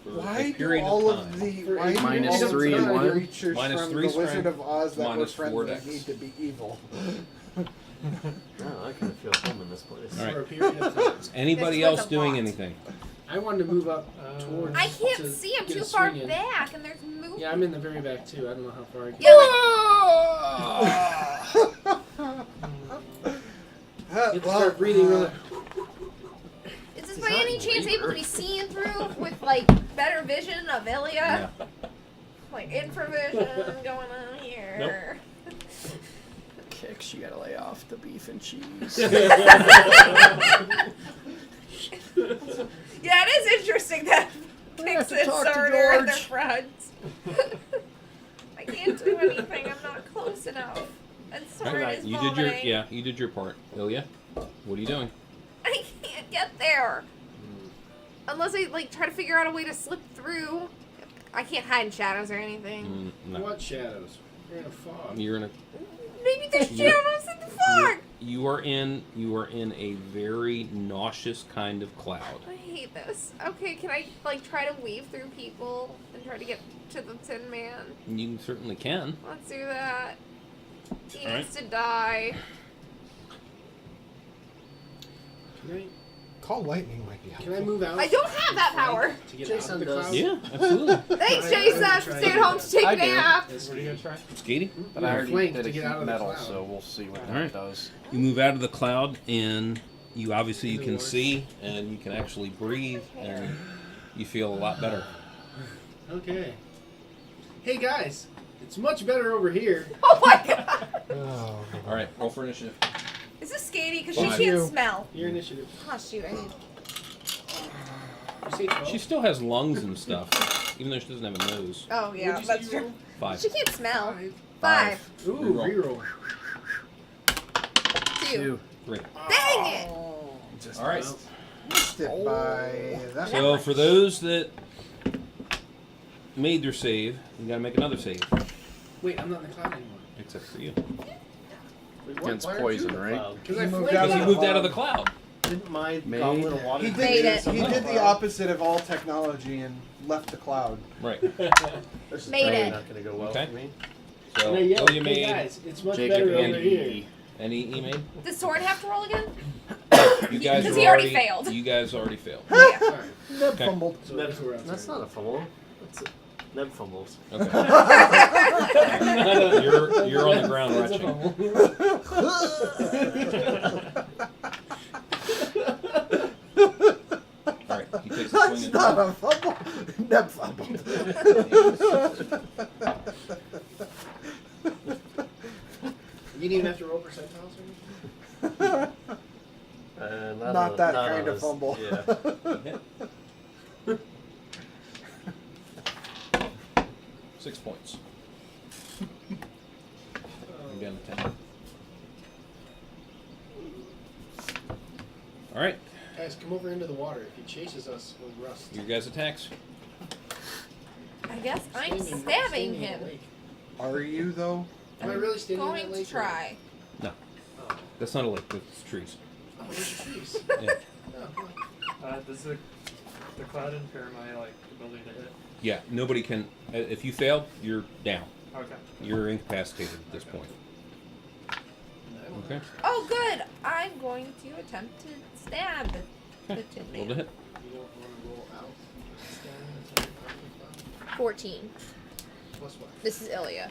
Speaker 2: For
Speaker 6: Why
Speaker 2: a
Speaker 6: do
Speaker 2: period
Speaker 6: all
Speaker 2: of
Speaker 6: of
Speaker 2: time.
Speaker 6: the
Speaker 3: For
Speaker 6: why do
Speaker 5: minus
Speaker 6: all
Speaker 5: 3
Speaker 6: of
Speaker 5: and
Speaker 6: the
Speaker 5: 1?
Speaker 6: creatures
Speaker 2: Minus
Speaker 6: from
Speaker 2: 3
Speaker 6: the Wizard
Speaker 2: strength,
Speaker 6: of Oz that were
Speaker 2: minus 4
Speaker 6: friendly
Speaker 2: dex.
Speaker 6: need to be evil?
Speaker 4: No, I kind of feel home in this place.
Speaker 2: All right.
Speaker 3: For a period of time.
Speaker 2: Anybody
Speaker 1: This was
Speaker 2: else
Speaker 1: a
Speaker 2: doing
Speaker 1: lot.
Speaker 2: anything?
Speaker 3: I wanted to move up towards.
Speaker 1: I can't
Speaker 3: to
Speaker 1: see. I'm
Speaker 3: get
Speaker 1: too
Speaker 3: a
Speaker 1: far
Speaker 3: swing in.
Speaker 1: back, and there's movement.
Speaker 3: Yeah, I'm in the very back too. I don't know how far I can. You have to start breathing really.
Speaker 1: Is this
Speaker 4: It's
Speaker 1: by
Speaker 4: not
Speaker 1: any chance
Speaker 4: labor.
Speaker 1: able to be seen through with like better vision of Ilya?
Speaker 2: Yeah.
Speaker 1: Like infravision going on here.
Speaker 5: Kicks, you gotta lay off the beef and cheese.
Speaker 1: Yeah, it is interesting that
Speaker 5: I have
Speaker 1: Kix
Speaker 5: to
Speaker 1: and
Speaker 5: talk to
Speaker 1: Sarter are their
Speaker 5: George.
Speaker 1: friends. I can't do anything. I'm not close enough. And Soren is
Speaker 2: You
Speaker 1: vomiting.
Speaker 2: did you did your part. Ilya, what are you doing?
Speaker 1: I can't get there. Unless I like try to figure out a way to slip through. I can't hide in shadows or anything.
Speaker 2: No.
Speaker 3: What shadows? You're in a fog.
Speaker 2: You're in a
Speaker 1: Maybe there's
Speaker 2: You're-
Speaker 1: shadows in the fog.
Speaker 2: you are in a very nauseous kind of cloud.
Speaker 1: I hate this. Okay, can I like try to weave through people and try to get to the Tin Man?
Speaker 2: You certainly can.
Speaker 1: Let's do that. He
Speaker 2: All
Speaker 1: needs to die.
Speaker 6: Call lightning might be helpful.
Speaker 3: Can I move out?
Speaker 1: I don't have that power.
Speaker 3: To get
Speaker 4: Jason
Speaker 3: out of the
Speaker 4: does.
Speaker 3: cloud?
Speaker 2: Yeah, absolutely.
Speaker 1: Thanks,
Speaker 3: I-
Speaker 1: Jason.
Speaker 3: I
Speaker 1: for
Speaker 3: would
Speaker 1: staying
Speaker 3: try
Speaker 1: home to take
Speaker 5: I
Speaker 1: a
Speaker 5: do.
Speaker 1: nap.
Speaker 3: Yes,
Speaker 7: What are you gonna try?
Speaker 2: Skating.
Speaker 5: But
Speaker 3: You're
Speaker 5: I already
Speaker 3: flanked
Speaker 5: did
Speaker 3: to
Speaker 5: a
Speaker 3: get out of the
Speaker 5: metal,
Speaker 3: cloud.
Speaker 5: so we'll see what
Speaker 2: All
Speaker 5: that
Speaker 2: right.
Speaker 5: does.
Speaker 2: You move out of the cloud, and you obviously you
Speaker 3: Into
Speaker 2: can
Speaker 3: the
Speaker 2: see, and you can actually breathe, and you feel a lot better.
Speaker 3: Okay. Hey guys, it's much better over here.
Speaker 1: Oh my god.
Speaker 6: Oh,
Speaker 2: All right, roll for initiative.
Speaker 1: Is this Skatey? Because
Speaker 2: Five.
Speaker 1: she can't
Speaker 6: You.
Speaker 1: smell.
Speaker 3: Your initiative.
Speaker 1: Oh shoot, I need.
Speaker 3: You say 12?
Speaker 2: She still has lungs and stuff, even though she doesn't have a nose.
Speaker 1: Oh yeah,
Speaker 3: What'd you say
Speaker 1: that's
Speaker 3: you
Speaker 1: true.
Speaker 2: 5.
Speaker 1: She can't smell.
Speaker 5: Five.
Speaker 1: 5.
Speaker 3: Ooh,
Speaker 2: Reroll.
Speaker 3: reroll.
Speaker 1: 2.
Speaker 2: 3.
Speaker 1: Dang it!
Speaker 6: just
Speaker 2: All right.
Speaker 6: missed it by that
Speaker 2: So
Speaker 6: much.
Speaker 2: for those that made their save, you got to make another save,
Speaker 3: Wait, I'm not in the cloud anymore.
Speaker 2: except for you,
Speaker 4: Wait,
Speaker 5: Against
Speaker 4: why aren't you
Speaker 5: poison,
Speaker 4: in the
Speaker 5: right?
Speaker 4: cloud?
Speaker 3: Because
Speaker 6: He
Speaker 3: I
Speaker 6: moved
Speaker 3: flanked
Speaker 6: out
Speaker 2: because
Speaker 6: of
Speaker 2: he
Speaker 6: the
Speaker 2: moved out of the
Speaker 6: cloud.
Speaker 2: cloud.
Speaker 4: Didn't my
Speaker 5: Made-
Speaker 4: goblet of water
Speaker 6: He
Speaker 1: Made it.
Speaker 6: did the opposite of all technology and left the cloud.
Speaker 2: Right.
Speaker 4: This is
Speaker 1: Made
Speaker 4: probably
Speaker 1: it.
Speaker 4: not going to go well
Speaker 2: Okay.
Speaker 4: for me.
Speaker 2: So
Speaker 3: Hey,
Speaker 2: Ilya
Speaker 3: hey
Speaker 2: made
Speaker 3: guys, it's much
Speaker 5: Jacob
Speaker 3: better
Speaker 5: and
Speaker 3: over here.
Speaker 5: EE.
Speaker 2: and he made.
Speaker 1: Does Soren have to roll again?
Speaker 2: You guys
Speaker 1: Because
Speaker 2: are
Speaker 1: he already failed.
Speaker 2: You guys already failed.
Speaker 1: Yeah.
Speaker 3: Alright,
Speaker 6: Neb
Speaker 2: Okay.
Speaker 6: fumbled.
Speaker 3: so that's where I'm
Speaker 4: That's not a fumble. That's a Neb fumbles.
Speaker 2: Okay. you're on the ground
Speaker 3: It's a
Speaker 2: retching. All right. He takes a
Speaker 6: That's
Speaker 2: swing
Speaker 6: not
Speaker 2: at
Speaker 6: a fumble. Neb fumbled.
Speaker 3: You didn't even have to roll percentiles or anything?
Speaker 6: Not that
Speaker 4: on
Speaker 6: kind of
Speaker 4: this-
Speaker 6: fumble.
Speaker 4: Yeah.
Speaker 2: 6 points. I'm down to 10. All right.
Speaker 3: Guys, come over into the water. If he chases us, we'll rust.
Speaker 2: Your guys' attacks.
Speaker 1: I guess I'm
Speaker 3: Standing-
Speaker 1: stabbing
Speaker 3: standing in
Speaker 1: him.
Speaker 3: the lake.
Speaker 6: Are you though?
Speaker 3: Am I really standing in
Speaker 1: Going
Speaker 3: that
Speaker 1: to
Speaker 3: lake?
Speaker 1: try.
Speaker 2: No,
Speaker 3: Oh,
Speaker 2: that's not a lake. That's trees.
Speaker 3: oh there's trees.
Speaker 2: Yeah.
Speaker 3: Oh,
Speaker 7: Does the cloud impair my like ability to hit?
Speaker 2: Yeah. Nobody can. If you fail, you're down.
Speaker 7: Okay.
Speaker 2: You're incapacitated at this point. Okay.
Speaker 1: Oh, good. I'm going to attempt to stab the Tin
Speaker 2: Roll to
Speaker 1: Man.
Speaker 2: hit.
Speaker 3: You don't want to roll out. Stand, that's what you're talking
Speaker 1: 14.
Speaker 3: about. Plus what?
Speaker 1: This is Ilya.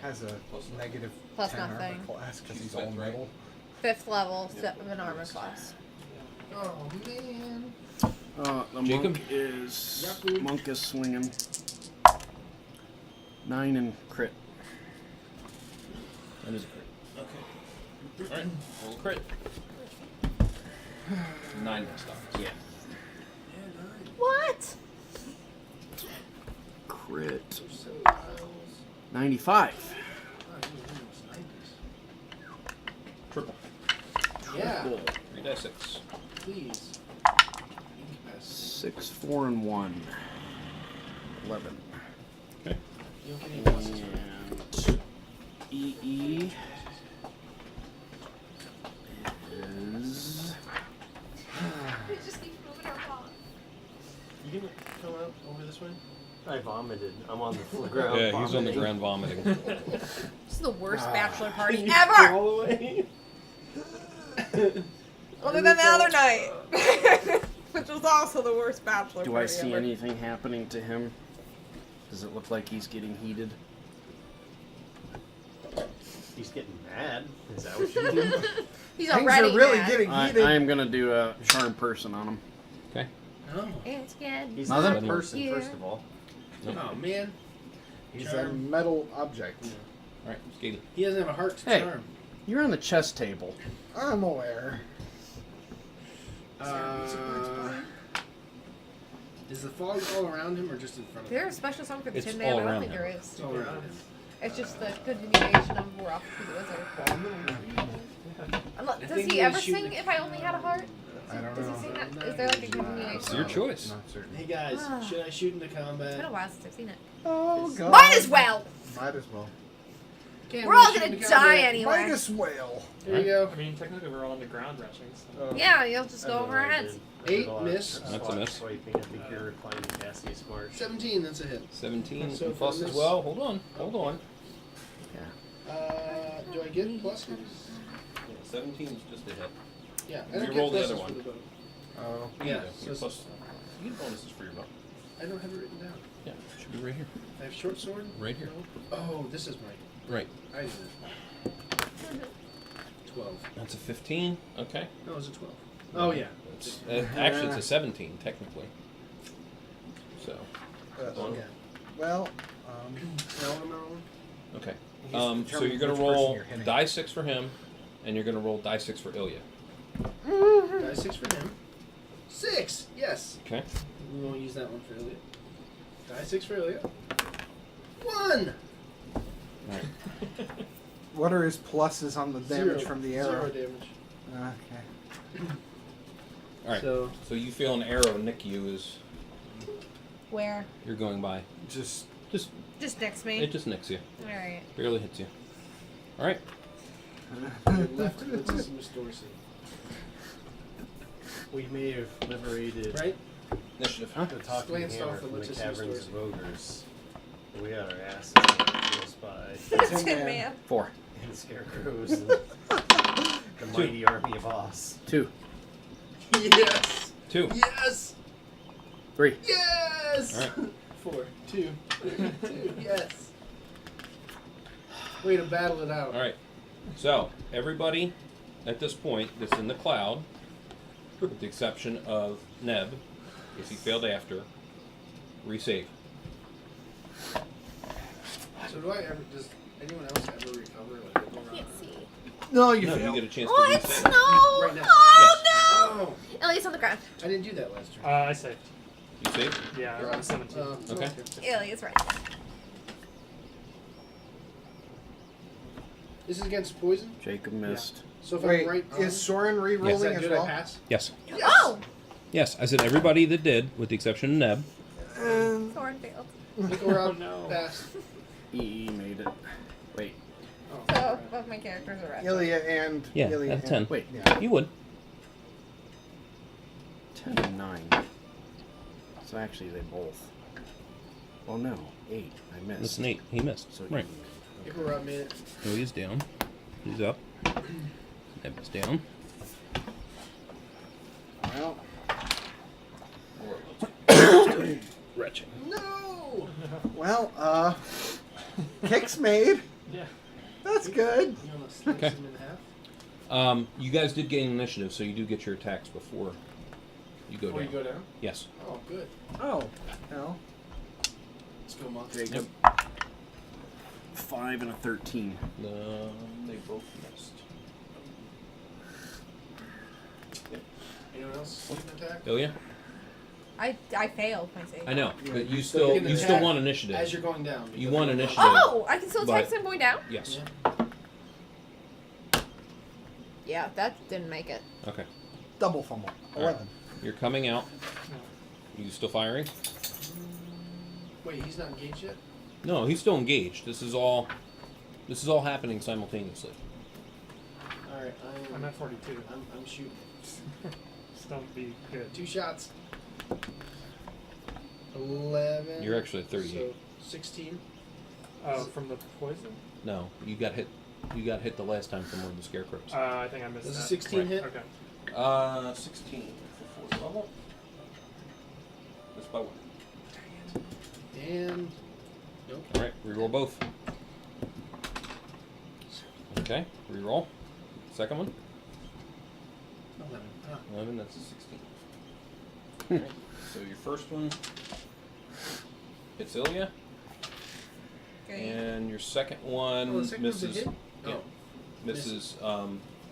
Speaker 6: Has a negative
Speaker 1: Plus
Speaker 6: 10 armor
Speaker 1: nothing.
Speaker 6: class because he's
Speaker 2: She's
Speaker 6: all
Speaker 2: fifth, right?
Speaker 6: metal.
Speaker 1: 5th level, 7 armor class.
Speaker 3: Oh man.
Speaker 5: The
Speaker 2: Jacob?
Speaker 5: monk is swinging. 9 and crit.
Speaker 2: That is a crit. Okay. Alright, roll a crit. 9 missed on.
Speaker 5: Yeah.
Speaker 1: What?
Speaker 5: Crit. 95.
Speaker 2: Triple.
Speaker 3: Yeah.
Speaker 5: Triple.
Speaker 2: 3d6.
Speaker 3: Please.
Speaker 5: 6, 4, and 1. 11.
Speaker 2: Okay.
Speaker 3: You don't get any pluses.
Speaker 5: And EE is
Speaker 1: We just keep moving our paw.
Speaker 3: You gonna come out over this way?
Speaker 4: I vomited. I'm on the ground.
Speaker 2: Yeah, he's on the
Speaker 4: vomiting.
Speaker 2: ground vomiting.
Speaker 1: This is the worst bachelor party
Speaker 3: You
Speaker 1: ever!
Speaker 3: All the way.
Speaker 1: Other than the other night. Which was also the worst bachelor
Speaker 5: Do
Speaker 1: party
Speaker 5: I see
Speaker 1: ever.
Speaker 5: anything happening to him? Does it look like he's getting heated?
Speaker 4: He's getting mad. Is that what you do?
Speaker 1: He's
Speaker 6: Things
Speaker 1: already
Speaker 6: are really
Speaker 1: mad.
Speaker 6: getting
Speaker 5: I
Speaker 6: heated.
Speaker 5: am gonna do a charm person on him.
Speaker 2: Okay.
Speaker 3: Oh.
Speaker 1: It's good.
Speaker 4: He's
Speaker 5: Mother?
Speaker 4: not a person,
Speaker 1: Yeah.
Speaker 4: first of all.
Speaker 3: Oh man.
Speaker 6: He's a
Speaker 3: Charm.
Speaker 6: metal object.
Speaker 2: Alright, Skaty.
Speaker 3: He doesn't have a heart to
Speaker 5: Hey.
Speaker 3: charm.
Speaker 5: You're on the chess table.
Speaker 6: I'm aware.
Speaker 3: Is the fog all around him or just in front of
Speaker 1: There
Speaker 3: him?
Speaker 1: a special song for the
Speaker 2: It's
Speaker 1: Tin Man?
Speaker 2: all
Speaker 1: I don't
Speaker 2: around
Speaker 1: think
Speaker 2: him.
Speaker 1: there is.
Speaker 3: It's all around him.
Speaker 1: It's just the continuation of We're Off to the Wizard. Does
Speaker 3: think
Speaker 1: he
Speaker 3: he
Speaker 1: ever
Speaker 3: was shooting
Speaker 1: sing
Speaker 3: the-
Speaker 1: If I Only Had a Heart?
Speaker 6: I don't
Speaker 1: Does
Speaker 6: know.
Speaker 1: he sing that? Is there like a
Speaker 2: It's
Speaker 1: continuation?
Speaker 2: your choice.
Speaker 6: Not certain.
Speaker 3: Hey guys, should I shoot into
Speaker 1: It's been a
Speaker 3: combat?
Speaker 1: while since I've seen it.
Speaker 6: Oh god.
Speaker 1: Might as well!
Speaker 6: Might as well.
Speaker 3: Okay, I'm
Speaker 1: We're all
Speaker 3: shoot
Speaker 1: gonna
Speaker 3: into
Speaker 1: die
Speaker 3: combat.
Speaker 1: anyway.
Speaker 6: Might as well.
Speaker 3: There you go.
Speaker 7: I mean, technically we're all on the ground retching. So.
Speaker 1: Yeah, you'll just go over our heads.
Speaker 3: 8 miss.
Speaker 2: That's a miss.
Speaker 4: Swiping. I think you're reclining Cassie Smart.
Speaker 3: 17, that's a hit.
Speaker 2: 17
Speaker 3: So
Speaker 2: plus
Speaker 3: for
Speaker 2: as
Speaker 3: this-
Speaker 2: well. Hold on.
Speaker 3: Do I get pluses?
Speaker 2: Yeah, 17 is just a hit.
Speaker 3: Yeah, I
Speaker 2: You
Speaker 3: don't get
Speaker 2: roll the
Speaker 3: pluses
Speaker 2: other
Speaker 3: for
Speaker 2: one.
Speaker 3: the bow.
Speaker 6: Oh.
Speaker 3: Yeah,
Speaker 2: Your
Speaker 3: so it's-
Speaker 2: plus. You get bonuses for your bow.
Speaker 3: I don't have it written down.
Speaker 2: Yeah, it should be right here.
Speaker 3: I have short sword?
Speaker 2: Right here.
Speaker 3: No? Oh, this is my.
Speaker 2: Right.
Speaker 3: I did it. 12.
Speaker 2: That's a 15. Okay.
Speaker 3: No, it was a 12. Oh, yeah.
Speaker 2: It's, actually, it's a 17, technically. So,
Speaker 3: Okay.
Speaker 6: Well,
Speaker 3: Now what am I rolling?
Speaker 2: okay.
Speaker 6: he's
Speaker 2: So
Speaker 6: determined
Speaker 2: you're going
Speaker 6: which
Speaker 2: to
Speaker 6: person
Speaker 2: roll
Speaker 6: you're hitting.
Speaker 2: die 6 for him, and you're going to roll die 6 for Ilya.
Speaker 3: Die 6 for him. 6! Yes!
Speaker 2: Okay.
Speaker 3: We won't use that one for Ilya. Die 6 for Ilya. 1!
Speaker 2: Alright.
Speaker 6: What are his pluses on the damage
Speaker 3: 0.
Speaker 6: from the
Speaker 3: 0
Speaker 6: arrow?
Speaker 3: damage.
Speaker 6: Okay.
Speaker 2: Alright.
Speaker 3: So,
Speaker 2: So you feel an arrow nick you as
Speaker 1: Where?
Speaker 2: you're going by.
Speaker 6: Just
Speaker 1: Just next me.
Speaker 2: It just nicks you.
Speaker 1: Alright.
Speaker 2: Barely hits you. Alright.
Speaker 3: your left is Miss Dorsey.
Speaker 4: We may have liberated
Speaker 3: Right?
Speaker 2: Initiative.
Speaker 4: the talking
Speaker 3: Glanced
Speaker 4: hammer
Speaker 3: off the
Speaker 4: from the
Speaker 3: Alexis
Speaker 4: caverns
Speaker 3: Dorsey.
Speaker 4: of ogres. We got our asses close by.
Speaker 1: Tin
Speaker 6: Man.
Speaker 1: Man.
Speaker 5: 4.
Speaker 4: And scarecrows and the mighty army of Oz.
Speaker 5: 2.
Speaker 3: Yes!
Speaker 2: 2.
Speaker 3: Yes!
Speaker 5: 3.
Speaker 3: Yes!
Speaker 2: Alright.
Speaker 3: 4. 2. 2. Yes! Way to battle it out.
Speaker 2: Alright. So, everybody at this point that's in the cloud, with the exception of Neb, if he failed after, resave.
Speaker 3: So does anyone else ever recover? Like,
Speaker 1: I can't see.
Speaker 6: no, you
Speaker 2: No,
Speaker 6: fail.
Speaker 2: you get a chance to
Speaker 1: What?
Speaker 2: resave.
Speaker 1: No!
Speaker 3: Right now.
Speaker 1: Oh
Speaker 3: Oh!
Speaker 1: no! Elliott's on the ground.
Speaker 3: I didn't do that last turn.
Speaker 7: I saved.
Speaker 2: You saved?
Speaker 7: Yeah,
Speaker 3: You're
Speaker 7: around
Speaker 3: on
Speaker 7: 17.
Speaker 2: Okay.
Speaker 1: Elliott's right.
Speaker 3: This is against poison?
Speaker 5: Jacob missed.
Speaker 3: So if
Speaker 6: Wait,
Speaker 3: I'm right on,
Speaker 6: is Soren
Speaker 3: is
Speaker 6: re-rolling
Speaker 3: that
Speaker 6: as
Speaker 3: good? I
Speaker 6: well?
Speaker 3: pass?
Speaker 2: Yes.
Speaker 1: Oh!
Speaker 2: Yes, I said everybody that did, with the exception of Neb.
Speaker 1: Soren failed.
Speaker 3: Look around.
Speaker 7: no.
Speaker 3: Pass.
Speaker 5: EE made it. Wait.
Speaker 3: Oh,
Speaker 1: So, both my characters are right.
Speaker 6: Ilya and
Speaker 2: Yeah,
Speaker 6: Ilya
Speaker 2: at
Speaker 6: and,
Speaker 2: 10.
Speaker 5: Wait.
Speaker 6: Yeah.
Speaker 2: You would.
Speaker 5: 10 and 9. So actually, they both. Oh no, 8. I missed.
Speaker 2: That's an 8. He missed.
Speaker 5: So
Speaker 2: Right.
Speaker 5: EE.
Speaker 3: Icarus made it.
Speaker 2: Ilya's down. He's up. Neb is down.
Speaker 6: Well,
Speaker 2: Retching.
Speaker 3: No!
Speaker 6: well, kicks made.
Speaker 7: Yeah.
Speaker 6: That's good.
Speaker 3: You almost sliced
Speaker 2: Okay.
Speaker 3: him in half.
Speaker 2: You guys did gain initiative, so you do get your attacks before You go
Speaker 3: Oh,
Speaker 2: down.
Speaker 3: you go down?
Speaker 2: Yes.
Speaker 3: Oh, good.
Speaker 6: Oh, no.
Speaker 3: Let's go, Monk.
Speaker 5: Jacob. 5 and a 13.
Speaker 2: They both missed.
Speaker 3: Anyone else see an attack?
Speaker 2: Ilya?
Speaker 1: I failed my save.
Speaker 2: I know,
Speaker 6: Yeah,
Speaker 2: but
Speaker 6: you
Speaker 2: you
Speaker 6: still
Speaker 2: still
Speaker 3: get an
Speaker 2: you still
Speaker 3: attack
Speaker 2: want initiative.
Speaker 3: As you're going down.
Speaker 2: You
Speaker 3: because
Speaker 2: want
Speaker 3: you're-
Speaker 2: initiative.
Speaker 1: Oh, I can still attack
Speaker 2: But-
Speaker 1: as I'm going down?
Speaker 2: Yes.
Speaker 3: Yeah.
Speaker 1: Yeah, that didn't make it.
Speaker 2: Okay.
Speaker 6: Double fumble.
Speaker 2: All right.
Speaker 6: 11.
Speaker 2: You're coming out. You still firing?
Speaker 3: Wait, he's not engaged yet?
Speaker 2: No, he's still engaged. This is all happening simultaneously.
Speaker 3: Alright,
Speaker 7: I'm at 42.
Speaker 3: I'm shooting.
Speaker 7: Just don't be good.
Speaker 3: 2 shots. 11.
Speaker 2: You're actually at 38.
Speaker 3: So 16.
Speaker 7: Oh, from the poison?
Speaker 2: No, you got hit. You got hit the last time from one of the scarecrows.
Speaker 7: I think I missed
Speaker 3: Does
Speaker 7: that.
Speaker 3: a 16
Speaker 7: Right,
Speaker 3: hit?
Speaker 7: Okay.
Speaker 2: 16 for 4th level. That's by 1.
Speaker 3: And. Nope.
Speaker 2: All right, reroll both. Okay, reroll. Second one.
Speaker 3: 11. Ah.
Speaker 2: 11. That's a 16. All right, so your first one hits Ilya, and your second one
Speaker 3: Oh, the second one's a
Speaker 2: misses.
Speaker 3: hit?
Speaker 2: Yeah,
Speaker 3: Oh.
Speaker 2: misses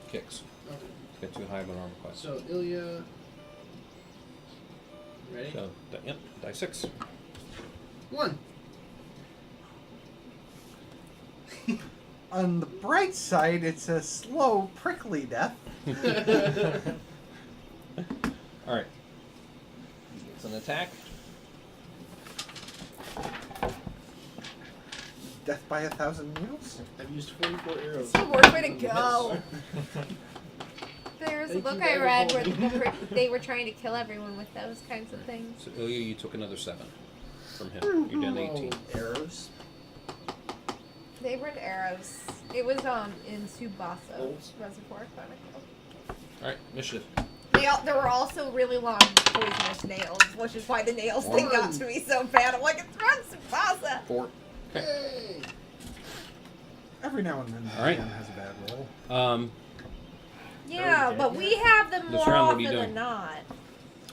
Speaker 2: kicks.
Speaker 3: Okay.
Speaker 2: Get too high of an armor class.
Speaker 3: So, Ilya. Ready?
Speaker 2: So, yep, die 6.
Speaker 3: 1.
Speaker 6: On the bright side, it's a slow, prickly death.
Speaker 2: All right. It's an attack.
Speaker 6: Death by 1,000 needles?
Speaker 3: I've used 44 arrows.
Speaker 1: It's the worst way to go. There's a
Speaker 3: Thank
Speaker 1: book
Speaker 3: you,
Speaker 1: I read
Speaker 3: Bible.
Speaker 1: where they were trying to kill everyone with those kinds of things.
Speaker 2: So Ilya, you took another 7 from him. You're down to 18.
Speaker 4: Arrows.
Speaker 1: They weren't arrows. It was in Tsubasa
Speaker 3: Bolts?
Speaker 1: Reservoir Chronicles.
Speaker 2: All right, initiative.
Speaker 1: There were also really long poisonous nails, which is why the nails thing got to me so bad. I'm like, it's from Tsubasa.
Speaker 2: 4.
Speaker 3: Yay!
Speaker 6: Every now and then,
Speaker 2: All right.
Speaker 6: one has a bad roll.
Speaker 1: Yeah, but we have them
Speaker 2: This
Speaker 1: more
Speaker 2: round, what are
Speaker 1: often
Speaker 2: you doing?
Speaker 1: than not.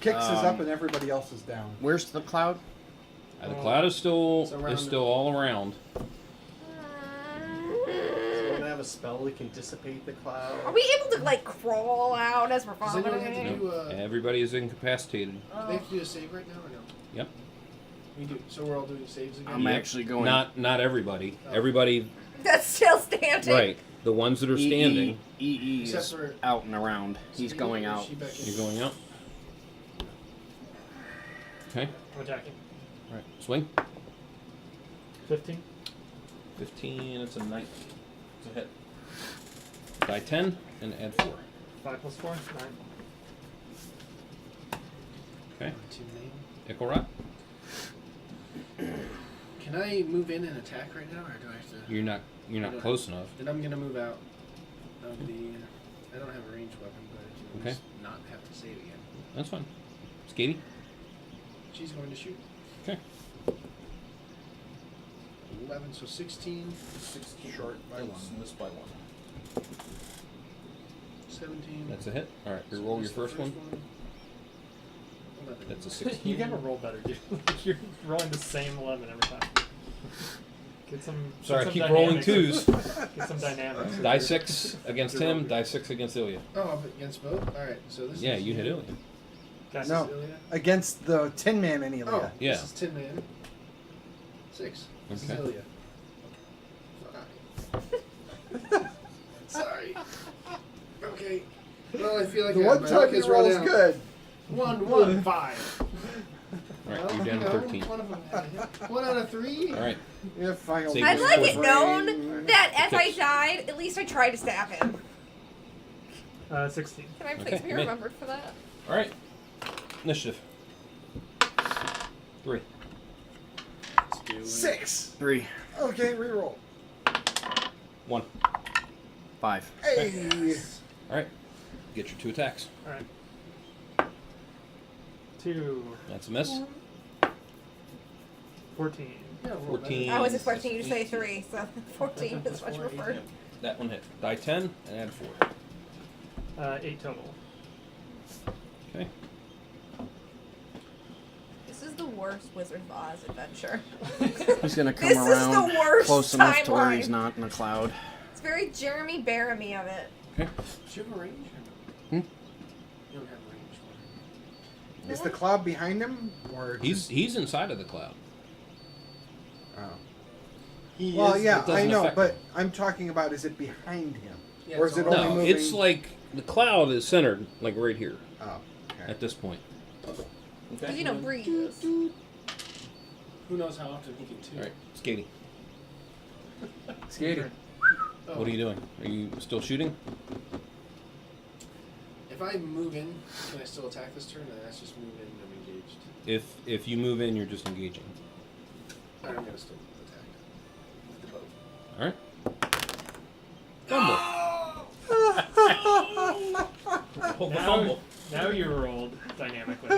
Speaker 6: Kicks is up and everybody else is down.
Speaker 5: Where's the cloud?
Speaker 2: The cloud is still
Speaker 3: It's around
Speaker 2: all around.
Speaker 4: So we're gonna have a spell that can dissipate the cloud.
Speaker 1: Are we able to like crawl out as we're
Speaker 3: Does anyone have to
Speaker 1: following?
Speaker 3: do
Speaker 2: Everybody is incapacitated.
Speaker 3: do they have to do a save right now or no?
Speaker 2: Yep.
Speaker 3: We do. So we're all doing saves again?
Speaker 5: I'm
Speaker 2: Yep.
Speaker 5: actually going.
Speaker 2: Not everybody.
Speaker 3: Oh.
Speaker 2: Everybody.
Speaker 1: That's still standing.
Speaker 2: Right. The ones that are standing.
Speaker 5: EE
Speaker 3: Except
Speaker 5: is
Speaker 3: for-
Speaker 5: out and around. He's
Speaker 3: Speedy,
Speaker 5: going
Speaker 3: or is
Speaker 5: out.
Speaker 3: she back in?
Speaker 2: You're going out. Okay.
Speaker 7: I'm attacking.
Speaker 2: All right. Swing.
Speaker 7: 15.
Speaker 2: 15. It's a 19. It's a hit. Die 10 and add 4.
Speaker 7: 5 plus 4, 9.
Speaker 2: Okay.
Speaker 3: Two main.
Speaker 2: Ickle
Speaker 3: Can I move in and attack right now, or do I have to?
Speaker 2: You're not close enough.
Speaker 3: Then I'm gonna move out of the. I don't have a ranged weapon, but I can at
Speaker 2: Okay.
Speaker 3: least not have to save again.
Speaker 2: That's fine. Skatey.
Speaker 3: She's going to shoot.
Speaker 2: Okay.
Speaker 3: 11, so 16,
Speaker 2: 16.
Speaker 6: Short by one.
Speaker 2: Missed by 1.
Speaker 3: 17.
Speaker 2: That's a hit. All right.
Speaker 3: So
Speaker 2: Reroll your
Speaker 3: this is the
Speaker 2: first one.
Speaker 3: 11.
Speaker 2: That's a 16.
Speaker 7: You gotta roll better, dude. You're rolling the same 11 every time. Get some.
Speaker 2: Sorry,
Speaker 7: get
Speaker 2: I keep
Speaker 7: some
Speaker 2: rolling
Speaker 7: dynamics.
Speaker 2: 2s.
Speaker 7: Get some dynamics.
Speaker 2: Die 6 against him. Die 6 against Ilya.
Speaker 3: Oh, up against both? Alright, so this
Speaker 2: Yeah,
Speaker 3: is.
Speaker 2: you hit Ilya.
Speaker 3: This
Speaker 6: No.
Speaker 3: is Ilya?
Speaker 6: Against the Tin Man and Ilya.
Speaker 3: Oh,
Speaker 2: Yeah.
Speaker 3: this is Tin Man. 6. This is
Speaker 2: Okay.
Speaker 3: Ilya. 5. Sorry. Okay. Well, I feel like
Speaker 6: The one
Speaker 3: my
Speaker 6: time
Speaker 3: luck
Speaker 6: you
Speaker 3: has run
Speaker 6: roll's
Speaker 3: out.
Speaker 6: good.
Speaker 3: 1, 1, 5.
Speaker 2: All right.
Speaker 3: Well,
Speaker 2: You're down to
Speaker 3: you know,
Speaker 2: 13.
Speaker 3: One of them. 1 out of 3.
Speaker 2: All right.
Speaker 6: Yeah, final.
Speaker 2: Save
Speaker 1: I'd
Speaker 2: your
Speaker 1: like it
Speaker 2: score.
Speaker 1: known that as I
Speaker 2: Okay.
Speaker 1: died, at least I tried to stab him.
Speaker 7: 16.
Speaker 1: Can I please
Speaker 2: Okay,
Speaker 1: be
Speaker 2: me.
Speaker 1: remembered for that?
Speaker 2: All right. Initiative. 3.
Speaker 3: Let's do it.
Speaker 6: 6.
Speaker 5: 3,
Speaker 6: Okay, reroll.
Speaker 2: 1.
Speaker 5: 5.
Speaker 6: Hey.
Speaker 2: All right. Get your 2 attacks.
Speaker 7: Alright. 2.
Speaker 2: That's a miss.
Speaker 7: 14.
Speaker 3: Yeah, roll
Speaker 2: 14.
Speaker 1: I was expecting you to say 3, so 14 is much preferred.
Speaker 2: Yep. That one hit. Die 10 and add 4.
Speaker 7: 8 total.
Speaker 2: Okay.
Speaker 1: the worst Wizard of Oz adventure.
Speaker 5: He's gonna come
Speaker 1: This is
Speaker 5: around
Speaker 1: the worst
Speaker 5: close enough to where
Speaker 1: timeline.
Speaker 5: he's not in a cloud.
Speaker 1: It's very Jeremy Baramy of it.
Speaker 3: Do you have a range? Or no?
Speaker 5: Hmm?
Speaker 3: You don't have a range for it.
Speaker 6: Is the cloud behind him, or
Speaker 2: He's inside of the cloud.
Speaker 6: Oh.
Speaker 3: He
Speaker 6: Well,
Speaker 3: is,
Speaker 6: yeah,
Speaker 2: it doesn't
Speaker 6: I know,
Speaker 2: affect
Speaker 6: but
Speaker 2: him.
Speaker 6: I'm talking about is it behind him,
Speaker 3: Yeah,
Speaker 6: or
Speaker 3: it's
Speaker 6: is it
Speaker 3: all-
Speaker 6: only
Speaker 2: No,
Speaker 6: moving?
Speaker 2: it's like the cloud is centered, like right here
Speaker 6: Oh, okay.
Speaker 2: at this point.
Speaker 1: Because, you know, breezes.
Speaker 3: Who knows how often he can tune?
Speaker 2: All right, Skatey.
Speaker 6: Skating.
Speaker 3: Oh,
Speaker 2: What are you doing? Are you still shooting?
Speaker 3: If I move in, can I still attack this turn? And that's just move in and I'm engaged.
Speaker 2: If you move in, you're just engaging.
Speaker 3: I'm gonna still attack with the bow.
Speaker 2: Fumble. Hold the
Speaker 7: Now,
Speaker 2: fumble.
Speaker 7: now you rolled dynamically.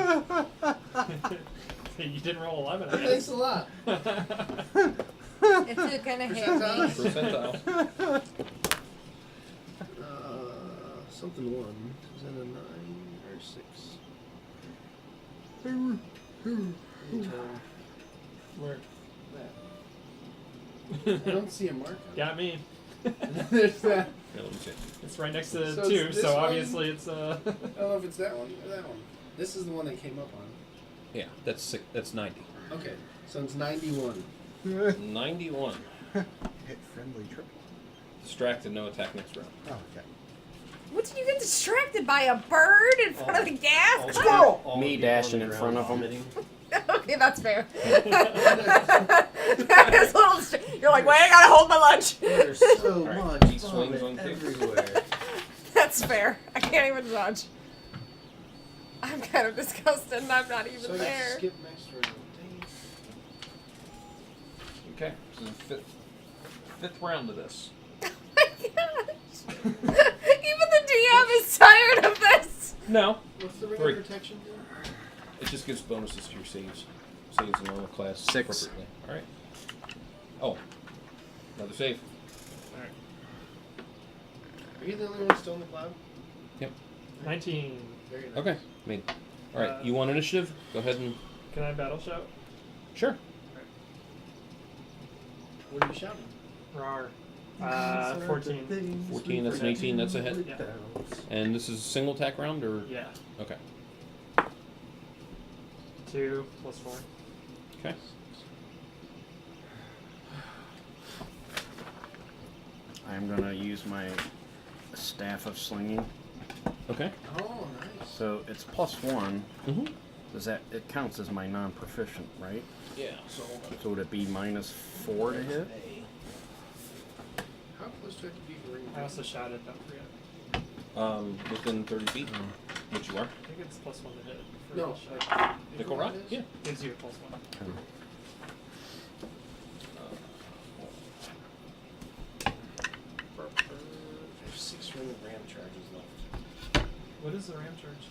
Speaker 7: You didn't roll 11, I
Speaker 3: Thanks
Speaker 7: guess.
Speaker 3: a lot.
Speaker 1: It's gonna hit me.
Speaker 2: Percentile.
Speaker 3: Something 1. Is that a 9 or 6?
Speaker 7: Where?
Speaker 3: That. I don't see a mark. on
Speaker 7: Got me.
Speaker 3: it. There's that.
Speaker 2: Here, let me see.
Speaker 7: It's right next to
Speaker 3: So it's
Speaker 7: 2,
Speaker 3: this
Speaker 7: so
Speaker 3: one?
Speaker 7: obviously it's
Speaker 3: I don't know if it's that one or that one. This is the one that came up on.
Speaker 2: Yeah, that's six, that's 90.
Speaker 3: Okay, so it's 91.
Speaker 2: 91.
Speaker 6: Hit friendly triple.
Speaker 2: Distracted, no attack next round.
Speaker 6: Oh, okay.
Speaker 1: What did you get distracted by? A bird in front of the gas?
Speaker 6: Squirrel!
Speaker 5: Me dashing in front of him.
Speaker 1: Okay, that's fair. That is a little you're like, wait, I gotta hold my lunch.
Speaker 3: There's so
Speaker 2: Alright,
Speaker 3: much
Speaker 2: he swings on
Speaker 3: vomit
Speaker 2: kick.
Speaker 3: everywhere.
Speaker 1: That's fair. I can't even dodge. I'm kind of disgusted and I'm not even
Speaker 3: So I get to
Speaker 1: there.
Speaker 3: skip next round. Dang it.
Speaker 2: Okay, so the fifth round of this.
Speaker 1: Oh my gosh. Even the DM is tired of this.
Speaker 2: No.
Speaker 3: What's the ring
Speaker 2: 3.
Speaker 3: of protection do?
Speaker 2: It just gives bonuses to your saves. Saves in normal class
Speaker 5: 6.
Speaker 2: appropriately. Alright. Oh. Another save.
Speaker 7: Alright.
Speaker 3: Are you the only one still in the cloud?
Speaker 7: 19.
Speaker 3: Very nice.
Speaker 2: Okay. Alright, you want initiative? Go ahead and.
Speaker 7: Can I battle shout?
Speaker 2: Sure.
Speaker 3: What are you shouting?
Speaker 7: Rar. 14.
Speaker 2: 14, that's an 18, that's a hit.
Speaker 7: Yeah.
Speaker 2: And this is a single attack round, or?
Speaker 7: Yeah.
Speaker 2: Okay.
Speaker 7: 2 plus 4.
Speaker 2: Okay.
Speaker 5: I'm gonna use my staff of slinging.
Speaker 2: Okay.
Speaker 3: Oh, nice.
Speaker 5: So it's +1.
Speaker 2: Mm-hmm.
Speaker 5: Does that it counts as my non-proficient, right?
Speaker 2: Yeah, so hold on.
Speaker 5: So would it be -4 to hit?
Speaker 3: How close do I have to be for ring of
Speaker 7: I also
Speaker 3: protection?
Speaker 7: shouted, don't forget.
Speaker 2: Within 30 feet, which you are.
Speaker 7: I think it's +1 to hit. For
Speaker 3: No,
Speaker 7: shout.
Speaker 3: like,
Speaker 2: Nickel rock?
Speaker 3: it is?
Speaker 2: Yeah.
Speaker 7: Gives you a +1.
Speaker 3: There's 6 ring of ram charges left.
Speaker 7: What is the ram charge do?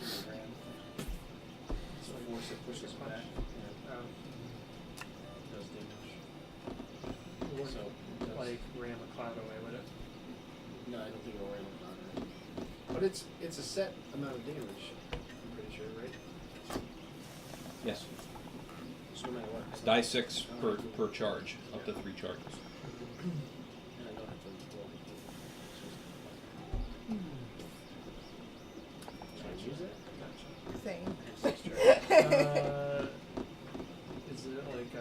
Speaker 3: Ring of ram. So force it pushes
Speaker 7: Punch.
Speaker 3: back. Yeah, does damage.
Speaker 7: It wouldn't,
Speaker 3: So, it does.
Speaker 7: like, ram a cloud away, would it?
Speaker 3: No, I don't think it'll ram a cloud. But it's a set amount of damage. I'm pretty sure, right?
Speaker 2: Yes.
Speaker 3: So no matter what.
Speaker 2: It's die 6 per charge, up to 3 charges.
Speaker 3: And I don't have to roll. Can I use it?
Speaker 7: Gotcha.
Speaker 1: Same.
Speaker 7: Is it like,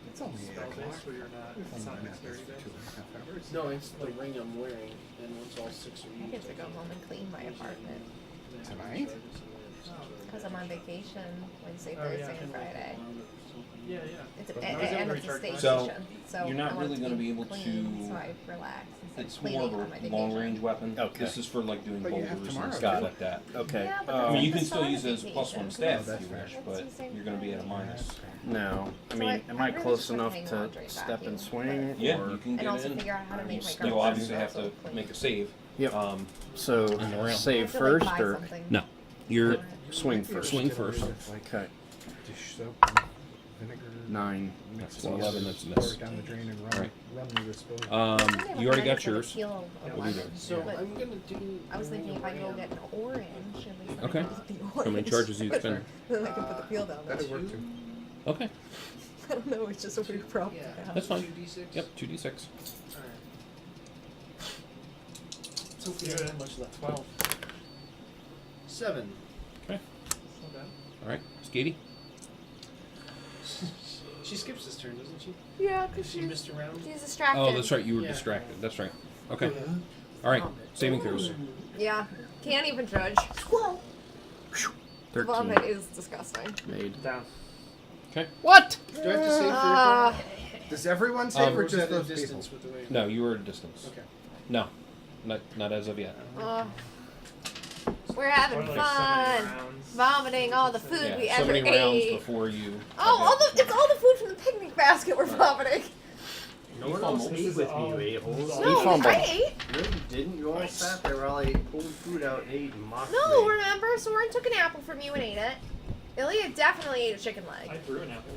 Speaker 6: It's only 8
Speaker 7: spell
Speaker 6: o'clock.
Speaker 7: based where you're not, it's not dexterity based?
Speaker 6: 2.5 hours.
Speaker 3: No, it's the ring I'm wearing, and once all 6 are
Speaker 1: I
Speaker 3: used,
Speaker 1: get to go home and clean my apartment.
Speaker 6: Tonight?
Speaker 1: Because I'm on vacation Wednesday,
Speaker 7: Oh, yeah.
Speaker 1: Thursday, and Friday.
Speaker 7: Yeah, yeah.
Speaker 1: It's
Speaker 7: But
Speaker 1: a,
Speaker 7: I was able
Speaker 1: and
Speaker 7: to
Speaker 1: it's a
Speaker 7: recharge
Speaker 1: state
Speaker 7: my-
Speaker 2: So,
Speaker 1: station. So
Speaker 2: you're not
Speaker 1: I want
Speaker 2: really
Speaker 1: it
Speaker 2: gonna
Speaker 1: be
Speaker 2: be able
Speaker 1: clean,
Speaker 2: to-
Speaker 1: So I relax instead
Speaker 2: It's
Speaker 1: of
Speaker 2: more
Speaker 1: cleaning
Speaker 2: of
Speaker 1: on my
Speaker 2: a
Speaker 1: vacation.
Speaker 2: long range weapon.
Speaker 5: Okay.
Speaker 2: This is for like doing
Speaker 6: But you have
Speaker 2: boulders
Speaker 6: tomorrow,
Speaker 2: and
Speaker 5: Got
Speaker 2: stuff
Speaker 5: it.
Speaker 2: like that.
Speaker 5: Okay.
Speaker 1: Yeah, but
Speaker 2: I mean, you
Speaker 1: It's
Speaker 2: can still
Speaker 1: not
Speaker 2: use
Speaker 1: a
Speaker 2: it as +1
Speaker 1: vacation.
Speaker 2: staff
Speaker 6: Oh,
Speaker 2: if you
Speaker 6: that's
Speaker 2: wish,
Speaker 1: fair.
Speaker 2: but
Speaker 1: That's the same
Speaker 2: you're going to be at a
Speaker 1: thing.
Speaker 2: minus.
Speaker 5: No. I
Speaker 1: So
Speaker 5: mean,
Speaker 1: I-
Speaker 5: am
Speaker 1: I
Speaker 5: I
Speaker 1: really
Speaker 5: close
Speaker 1: just wanna
Speaker 5: enough
Speaker 1: hang
Speaker 5: to
Speaker 1: laundry
Speaker 5: step
Speaker 1: vacuum,
Speaker 5: and swing?
Speaker 2: Yeah,
Speaker 5: or-
Speaker 2: you can
Speaker 1: And
Speaker 2: get
Speaker 1: also
Speaker 2: in.
Speaker 1: figure out how to make my
Speaker 5: You'll
Speaker 2: You'll
Speaker 1: garbage
Speaker 2: obviously have
Speaker 1: also
Speaker 2: to
Speaker 1: clean.
Speaker 2: make a save.
Speaker 5: Yep. So
Speaker 2: In the round.
Speaker 1: I
Speaker 5: save
Speaker 1: have to, like,
Speaker 5: first
Speaker 1: buy
Speaker 5: or
Speaker 1: something.
Speaker 2: No. You're
Speaker 5: swing first?
Speaker 2: Swing first.
Speaker 6: Like
Speaker 5: Okay.
Speaker 6: dish soap, and vinegar.
Speaker 5: 9.
Speaker 2: That's
Speaker 6: Mix it
Speaker 2: 11,
Speaker 6: up,
Speaker 2: that's a
Speaker 6: pour
Speaker 2: miss.
Speaker 6: it down the drain and run.
Speaker 2: All right. You already got yours.
Speaker 1: Peel
Speaker 2: We'll
Speaker 1: lemon,
Speaker 2: do that.
Speaker 3: So
Speaker 1: but
Speaker 3: I'm gonna do.
Speaker 1: I was thinking if I go get an orange, at least I
Speaker 2: Okay.
Speaker 1: can use the
Speaker 2: How many
Speaker 1: orange.
Speaker 2: charges do you spend?
Speaker 1: Then I can put the peel down.
Speaker 6: That'd work too.
Speaker 2: Okay,
Speaker 1: I don't know. It's just a weird problem.
Speaker 3: Yeah.
Speaker 1: to have.
Speaker 2: that's fine.
Speaker 3: 2d6.
Speaker 2: Yep, 2d6.
Speaker 3: Alright. So we don't have much left.
Speaker 7: 12.
Speaker 3: 7.
Speaker 2: Okay.
Speaker 7: Not bad.
Speaker 2: All right, Skatey.
Speaker 3: She skips this turn, doesn't she?
Speaker 1: Yeah,
Speaker 3: If
Speaker 1: because
Speaker 3: she missed a round.
Speaker 1: she's distracted.
Speaker 2: Oh, that's right. You were
Speaker 3: Yeah.
Speaker 2: distracted. That's right. Okay. All right. Saving throws.
Speaker 1: Yeah, can't even judge.
Speaker 5: 13.
Speaker 1: Vomit is disgusting.
Speaker 5: Made.
Speaker 7: Down.
Speaker 2: Okay.
Speaker 5: What?
Speaker 3: Do I have to save for
Speaker 1: Uh,
Speaker 6: Does everyone save or
Speaker 3: was
Speaker 6: just
Speaker 3: that a
Speaker 6: those people?
Speaker 3: distance with the way?
Speaker 2: No, you were at a distance.
Speaker 3: Okay.
Speaker 2: No, not as of yet.
Speaker 1: We're having
Speaker 7: Probably like so many
Speaker 1: fun.
Speaker 7: rounds.
Speaker 1: Vomiting all the food
Speaker 2: Yeah,
Speaker 1: we
Speaker 2: so
Speaker 1: ever
Speaker 2: many rounds
Speaker 1: ate.
Speaker 2: before you.
Speaker 1: It's all the food from the picnic basket we're vomiting.
Speaker 4: No one else
Speaker 7: This
Speaker 4: ate
Speaker 7: is
Speaker 4: with
Speaker 7: all-
Speaker 4: me, you a-holes.
Speaker 7: this is all-
Speaker 1: No,
Speaker 5: fumbled.
Speaker 1: I ate.
Speaker 4: No, you didn't. You all sat there while I pulled food out and ate and mocked
Speaker 1: No,
Speaker 4: me.
Speaker 1: remember? Soren took an apple from you and ate it. Ilya definitely ate a chicken
Speaker 7: I
Speaker 1: leg.
Speaker 7: threw an apple.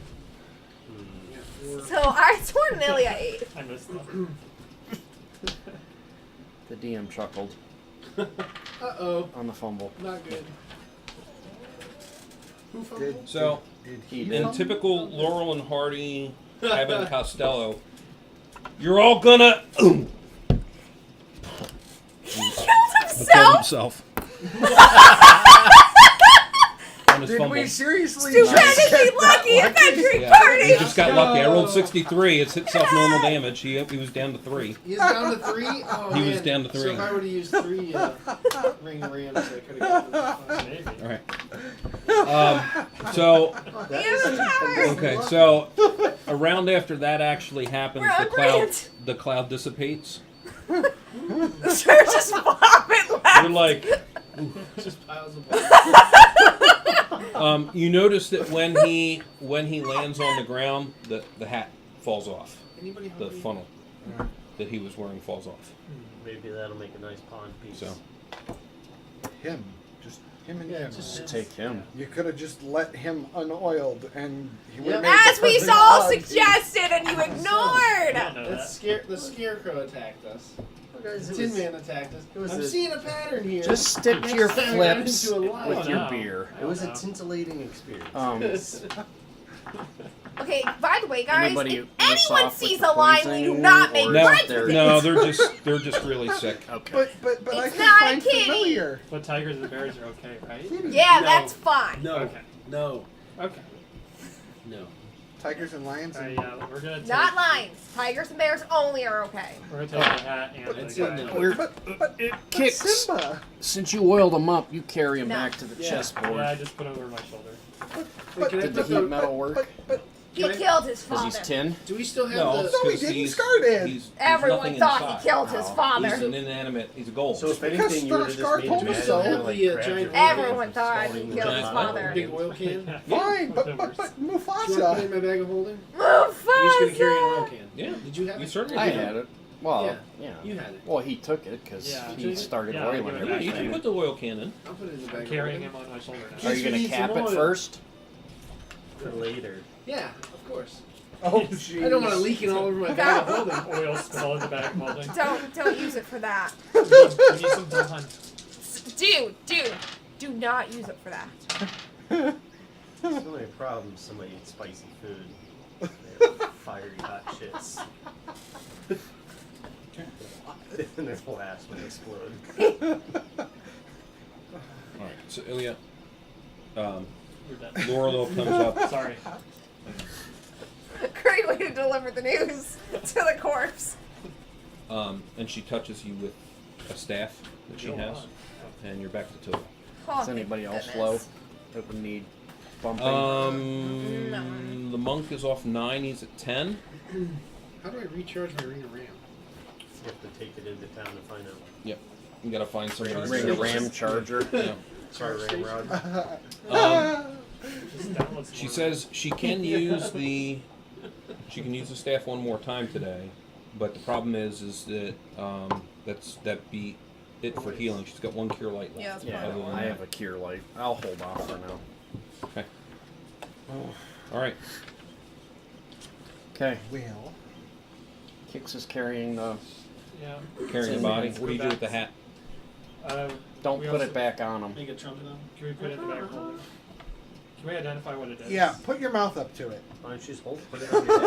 Speaker 4: Hmm.
Speaker 1: So Soren and Ilya ate.
Speaker 7: I missed them.
Speaker 5: The DM chuckled
Speaker 3: Uh-oh.
Speaker 5: on the fumble.
Speaker 3: Not good. Who
Speaker 6: Did,
Speaker 3: fumbled?
Speaker 2: So,
Speaker 6: did
Speaker 5: He
Speaker 6: he
Speaker 5: did.
Speaker 2: in
Speaker 6: fumble?
Speaker 2: typical Laurel and Hardy, Abbott and Costello, you're all gonna
Speaker 1: Killed
Speaker 2: kill
Speaker 1: himself?
Speaker 2: himself. On his
Speaker 6: Did
Speaker 2: fumble.
Speaker 6: we seriously
Speaker 1: Stupendously lucky at that drink
Speaker 2: Yeah,
Speaker 1: party!
Speaker 2: you just got lucky. I rolled 63. It's hit self-normal damage. He was down to 3.
Speaker 3: He's down to 3? Oh,
Speaker 2: He was
Speaker 3: man.
Speaker 2: down to
Speaker 3: So
Speaker 2: 3.
Speaker 3: if I would have used 3 ring rams, I could have gotten this.
Speaker 7: Maybe.
Speaker 2: All right. So,
Speaker 4: That
Speaker 1: He was
Speaker 4: is-
Speaker 1: tired.
Speaker 2: okay. So, a round after that actually happens,
Speaker 1: We're on
Speaker 2: the cloud dissipates.
Speaker 1: Sure, just vomit left.
Speaker 2: You're like,
Speaker 3: Just piles of blood.
Speaker 2: you notice that when he lands on the ground, the hat falls off.
Speaker 3: Anybody
Speaker 2: The
Speaker 3: hungry?
Speaker 2: funnel that he was wearing falls off.
Speaker 4: Maybe that'll make a nice pond piece.
Speaker 2: So,
Speaker 6: Him. Just him and
Speaker 3: Yeah,
Speaker 6: him.
Speaker 3: just-
Speaker 5: Just take him.
Speaker 6: You could have just let him unoiled and he would
Speaker 3: Yep.
Speaker 6: have made
Speaker 1: As
Speaker 6: the
Speaker 1: we
Speaker 6: perfect
Speaker 1: all
Speaker 6: pond piece.
Speaker 1: suggested and you
Speaker 7: I don't
Speaker 1: ignored!
Speaker 7: know that.
Speaker 3: The scarecrow attacked us.
Speaker 4: Guys, it
Speaker 3: Tin
Speaker 4: was-
Speaker 3: Man attacked us.
Speaker 4: it was
Speaker 3: I'm
Speaker 4: a-
Speaker 3: seeing a pattern here.
Speaker 5: Just stick to your
Speaker 3: Next time we run
Speaker 5: flips
Speaker 3: into a lion.
Speaker 5: with your
Speaker 7: no.
Speaker 5: beer.
Speaker 4: It was a
Speaker 7: No.
Speaker 4: titillating experience.
Speaker 1: Okay, by the way, guys,
Speaker 5: Anybody
Speaker 1: if
Speaker 5: worse
Speaker 1: anyone
Speaker 5: off with
Speaker 1: sees
Speaker 5: the
Speaker 1: a lion, we do
Speaker 5: poisoning
Speaker 1: not make
Speaker 5: or
Speaker 2: no,
Speaker 1: friends
Speaker 5: they're-
Speaker 1: with
Speaker 2: no,
Speaker 1: it.
Speaker 2: they're just really sick.
Speaker 5: Okay.
Speaker 6: But I
Speaker 1: It's
Speaker 6: can
Speaker 1: not a
Speaker 6: find
Speaker 1: kitty.
Speaker 6: familiar.
Speaker 7: But tigers and bears are okay, right?
Speaker 1: Yeah,
Speaker 3: No.
Speaker 1: that's fine.
Speaker 3: No.
Speaker 7: Okay.
Speaker 3: No.
Speaker 7: Okay.
Speaker 3: No.
Speaker 6: Tigers and lions.
Speaker 7: Alright,
Speaker 6: And
Speaker 7: yeah, we're gonna take.
Speaker 1: Not lions. Tigers and bears only are okay.
Speaker 7: We're gonna take the hat and
Speaker 3: It's
Speaker 7: the
Speaker 3: in
Speaker 7: guy.
Speaker 3: there.
Speaker 5: We're,
Speaker 6: but
Speaker 5: it kicks.
Speaker 6: Simba.
Speaker 5: Since you oiled him up, you carry him
Speaker 1: No.
Speaker 5: back to the
Speaker 3: Yeah.
Speaker 5: chessboard.
Speaker 7: Yeah, I just put it over my shoulder.
Speaker 3: Wait, can I
Speaker 5: Did the
Speaker 3: put
Speaker 5: heat metal work?
Speaker 6: But
Speaker 1: He
Speaker 3: Can I-
Speaker 1: killed his
Speaker 5: Because
Speaker 1: father.
Speaker 5: he's tin.
Speaker 3: Do we still have
Speaker 2: No,
Speaker 3: the?
Speaker 6: No, he
Speaker 2: because
Speaker 6: didn't
Speaker 2: he's-
Speaker 6: start in.
Speaker 2: he's
Speaker 1: Everyone
Speaker 2: nothing
Speaker 1: thought
Speaker 2: inside.
Speaker 1: he killed his
Speaker 5: Oh.
Speaker 1: father.
Speaker 2: He's an inanimate. He's a gold.
Speaker 4: So if
Speaker 6: Because
Speaker 4: anything, you would have just
Speaker 6: Skarsgård
Speaker 4: made
Speaker 6: told
Speaker 4: him
Speaker 6: us
Speaker 4: mad
Speaker 6: so.
Speaker 4: and
Speaker 3: Have
Speaker 4: like
Speaker 3: the,
Speaker 4: grabbed
Speaker 3: giant
Speaker 4: your
Speaker 3: oil
Speaker 4: hand
Speaker 1: Everyone
Speaker 4: and
Speaker 1: thought he
Speaker 4: scalding
Speaker 1: killed
Speaker 4: the
Speaker 1: his
Speaker 4: giant
Speaker 1: father.
Speaker 4: oil.
Speaker 3: big oil can? Do
Speaker 6: Fine, but
Speaker 3: you want to put it in
Speaker 6: Mufasa.
Speaker 3: my bag of holding? You're just gonna carry an oil
Speaker 1: Mufasa!
Speaker 3: can.
Speaker 2: Yeah.
Speaker 3: Did you have
Speaker 2: You
Speaker 3: it?
Speaker 2: certainly
Speaker 5: I
Speaker 2: did.
Speaker 5: had it. Well,
Speaker 3: Yeah.
Speaker 5: yeah.
Speaker 3: You had it.
Speaker 5: Well, he took it because
Speaker 7: Yeah.
Speaker 5: he started
Speaker 7: Yeah, I'll
Speaker 5: oiling
Speaker 7: give it
Speaker 5: it.
Speaker 2: Yeah,
Speaker 7: back
Speaker 2: you
Speaker 7: to
Speaker 2: can
Speaker 7: you.
Speaker 2: put the oil can in.
Speaker 3: I'll put it in the bag
Speaker 7: I'm
Speaker 3: of
Speaker 7: carrying
Speaker 3: holding.
Speaker 7: him on my shoulder now.
Speaker 5: Are you gonna
Speaker 3: Need
Speaker 5: cap
Speaker 3: some
Speaker 5: it
Speaker 3: oil.
Speaker 5: first?
Speaker 4: For later.
Speaker 3: Yeah, of course.
Speaker 6: Oh, jeez.
Speaker 3: I don't want to leak it all over my bag of holding.
Speaker 7: Oil spill in the back molding.
Speaker 1: Don't use it for that.
Speaker 7: We need some Dawn.
Speaker 1: Dude, do not use it for that.
Speaker 4: So many problems. Somebody eats spicy food. They're fiery hot shits. And their blast would explode.
Speaker 2: All right. So Ilya,
Speaker 7: We're done.
Speaker 2: Laurel comes up.
Speaker 7: Sorry.
Speaker 1: Great way to deliver the news to the corpse.
Speaker 2: And she touches you with a staff that she
Speaker 7: Go
Speaker 2: has,
Speaker 7: on.
Speaker 2: and you're back to Tilda.
Speaker 1: Oh,
Speaker 5: Is anybody
Speaker 1: thank
Speaker 5: else
Speaker 1: goodness.
Speaker 5: low that would need bumping?
Speaker 2: The monk is off 9. He's at 10.
Speaker 3: How do I recharge my ring of ram?
Speaker 4: You have to take it into town to find out.
Speaker 2: Yep. You gotta find somebody. to
Speaker 5: Ring a
Speaker 2: service it.
Speaker 5: ram charger.
Speaker 2: Yeah.
Speaker 4: Sorry, Ramrod.
Speaker 7: Just download some
Speaker 2: She
Speaker 7: more.
Speaker 2: says she can use the staff one more time today, but the problem is that that'd be it for healing. She's got 1 cure light left.
Speaker 1: Yeah, that's
Speaker 5: Yeah,
Speaker 1: probably
Speaker 5: I have a cure light. I'll hold off for now.
Speaker 2: Okay. All right.
Speaker 5: Okay.
Speaker 6: Well,
Speaker 5: Kix is carrying the...
Speaker 7: Yeah.
Speaker 2: Carrying the body. What do you do with the hat?
Speaker 5: Don't
Speaker 7: we
Speaker 5: put
Speaker 7: also
Speaker 5: it back on him.
Speaker 3: Make a trumpet on.
Speaker 7: Can we put it in the back holder? Can we identify what it is?
Speaker 6: Yeah, put your mouth up to it.
Speaker 4: Why don't you just hold it? Put it on your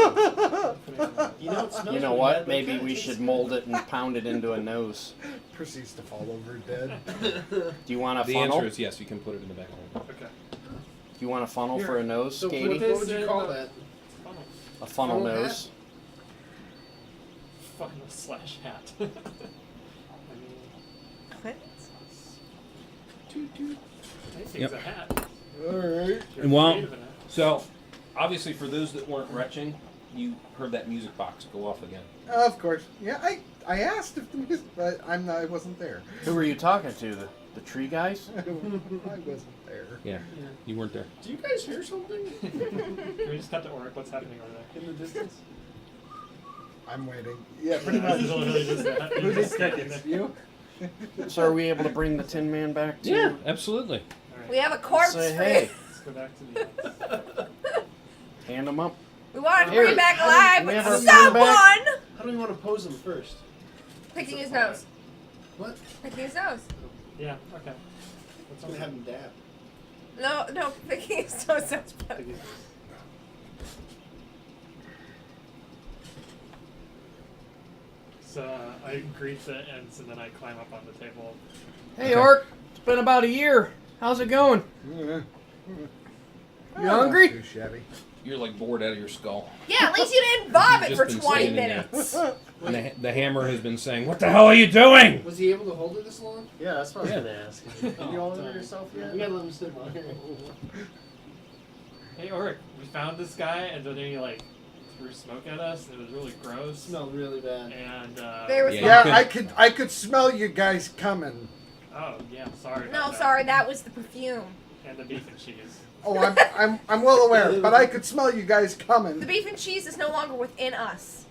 Speaker 4: head.
Speaker 3: You know, it smells
Speaker 5: You know
Speaker 3: really
Speaker 5: what?
Speaker 3: bad, but
Speaker 5: Maybe
Speaker 3: it kinda
Speaker 5: we
Speaker 3: tastes
Speaker 5: should
Speaker 3: good.
Speaker 5: mold it and pound it into a nose.
Speaker 6: Proceeds to fall over dead.
Speaker 5: Do you want a
Speaker 2: The
Speaker 5: funnel?
Speaker 2: answer is yes. You can put it in the back holder.
Speaker 7: Okay.
Speaker 5: Do you want a funnel
Speaker 3: Here.
Speaker 5: for a nose,
Speaker 3: So
Speaker 5: Katie?
Speaker 3: what would you call that?
Speaker 7: Funnel.
Speaker 5: A funnel
Speaker 3: funnel
Speaker 5: nose?
Speaker 7: Funnel slash hat. I mean,
Speaker 1: What?
Speaker 7: I think
Speaker 2: Yep.
Speaker 7: it's a hat.
Speaker 6: Alright.
Speaker 7: You're
Speaker 2: And while
Speaker 7: creative enough.
Speaker 2: so, obviously for those that weren't retching, you heard that music box go off again.
Speaker 6: Of course. Yeah, I asked if the music, but I wasn't there.
Speaker 5: Who were you talking to? The tree guys?
Speaker 6: I wasn't there.
Speaker 2: Yeah, you weren't there.
Speaker 3: Do you guys hear something
Speaker 7: Can we just cut to Oric? What's happening over there?
Speaker 3: in the distance?
Speaker 6: I'm waiting. Yeah, pretty
Speaker 7: It's
Speaker 6: much.
Speaker 7: literally just that.
Speaker 6: Who
Speaker 7: You're
Speaker 6: did
Speaker 7: just standing
Speaker 6: tickets?
Speaker 7: there.
Speaker 6: You?
Speaker 5: So are we able to bring the Tin Man back too?
Speaker 2: Yeah, absolutely.
Speaker 7: Alright,
Speaker 1: We have a corpse
Speaker 5: Say
Speaker 1: for
Speaker 5: hey.
Speaker 1: you.
Speaker 7: let's go back to the
Speaker 5: Hand him up.
Speaker 1: We wanted to
Speaker 5: Here,
Speaker 1: bring him back alive,
Speaker 5: we have
Speaker 1: but
Speaker 5: our friend back.
Speaker 1: someone
Speaker 3: How do we want to pose him first?
Speaker 1: picking his nose.
Speaker 3: What?
Speaker 1: Picking his nose.
Speaker 7: Yeah, okay.
Speaker 3: Let's gonna have him dab.
Speaker 1: No, picking his nose sounds better.
Speaker 7: So I greet the ends and then I climb up on the table.
Speaker 5: Hey,
Speaker 2: Okay.
Speaker 5: Orc. It's been about a year. How's it going?
Speaker 6: You
Speaker 5: hungry?
Speaker 6: Too shabby.
Speaker 2: You're like bored out of your skull.
Speaker 1: Yeah, at least you didn't vomit
Speaker 2: You've
Speaker 1: for
Speaker 2: just been
Speaker 1: 20
Speaker 2: standing there.
Speaker 1: minutes.
Speaker 2: And the hammer has been saying, "What the hell are you doing?"
Speaker 3: Was he able to hold it this long?
Speaker 4: Yeah, that's what I
Speaker 2: Yeah.
Speaker 4: was gonna ask. Have you all over yourself yet?
Speaker 3: We gotta let him sit longer.
Speaker 7: Hey, Oric, we found this guy and then he like threw smoke at us and it was really gross.
Speaker 3: Smelled really bad.
Speaker 7: And
Speaker 1: There was
Speaker 2: Yeah,
Speaker 6: Yeah,
Speaker 2: you
Speaker 6: I could smell you guys coming.
Speaker 7: oh yeah, sorry.
Speaker 1: No,
Speaker 7: about that.
Speaker 1: sorry, that was the perfume.
Speaker 7: And the beef and cheese.
Speaker 6: Oh, I'm well aware, but I could smell you guys
Speaker 1: The
Speaker 6: coming.
Speaker 1: beef and cheese is no longer within us.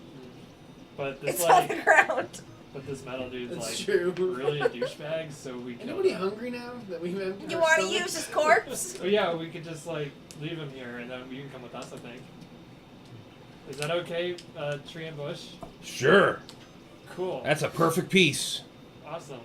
Speaker 7: But this
Speaker 1: It's on the
Speaker 7: like,
Speaker 1: ground.
Speaker 7: but this metal dude's
Speaker 3: That's
Speaker 7: like
Speaker 3: true.
Speaker 7: really a douchebag. So we.
Speaker 3: Anybody
Speaker 7: killed him.
Speaker 3: hungry now that we have?
Speaker 1: You want to use his corpse?
Speaker 7: Oh yeah, we could just like leave him here and then you can come with us. I think. Is that okay, Tree and Bush?
Speaker 2: Sure,
Speaker 7: Cool.
Speaker 2: that's a perfect piece.
Speaker 7: Awesome.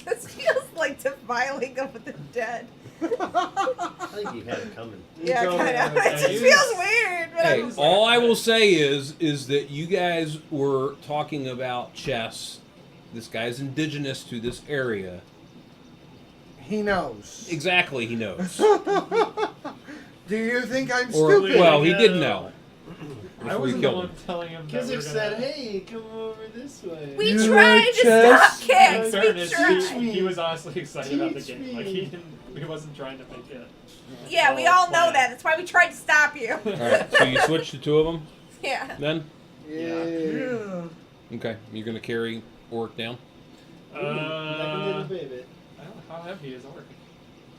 Speaker 1: This feels like defiling of the dead.
Speaker 4: I think you had it coming.
Speaker 1: Yeah,
Speaker 3: Go
Speaker 1: kind of.
Speaker 3: ahead.
Speaker 1: It just feels weird. But
Speaker 2: Hey,
Speaker 1: I'm just
Speaker 2: all I will say is that you guys were talking about chess. This guy's indigenous to this area.
Speaker 6: He knows.
Speaker 2: Exactly, he knows.
Speaker 6: Do you think I'm
Speaker 2: Or
Speaker 6: stupid?
Speaker 2: well, he did know.
Speaker 7: I
Speaker 2: Before you
Speaker 7: wasn't the
Speaker 2: killed
Speaker 7: one
Speaker 2: him.
Speaker 7: telling him that we're
Speaker 3: Kizik
Speaker 7: gonna...
Speaker 3: said, "Hey, come over this way."
Speaker 1: We
Speaker 6: You
Speaker 1: tried
Speaker 6: like
Speaker 1: to
Speaker 6: chess?
Speaker 1: stop kicks.
Speaker 7: In fairness,
Speaker 1: We tried.
Speaker 7: he was honestly excited about the
Speaker 3: Teach
Speaker 7: game.
Speaker 3: me.
Speaker 7: Like he wasn't trying to make it.
Speaker 1: Yeah, we all know that. That's why we tried to stop you.
Speaker 2: All right, so you switched the two of them
Speaker 1: Yeah.
Speaker 2: then?
Speaker 6: Yeah.
Speaker 2: Okay, you're gonna carry Oric down.
Speaker 3: Like a little
Speaker 7: I
Speaker 3: baby.
Speaker 7: don't know how heavy is Oric.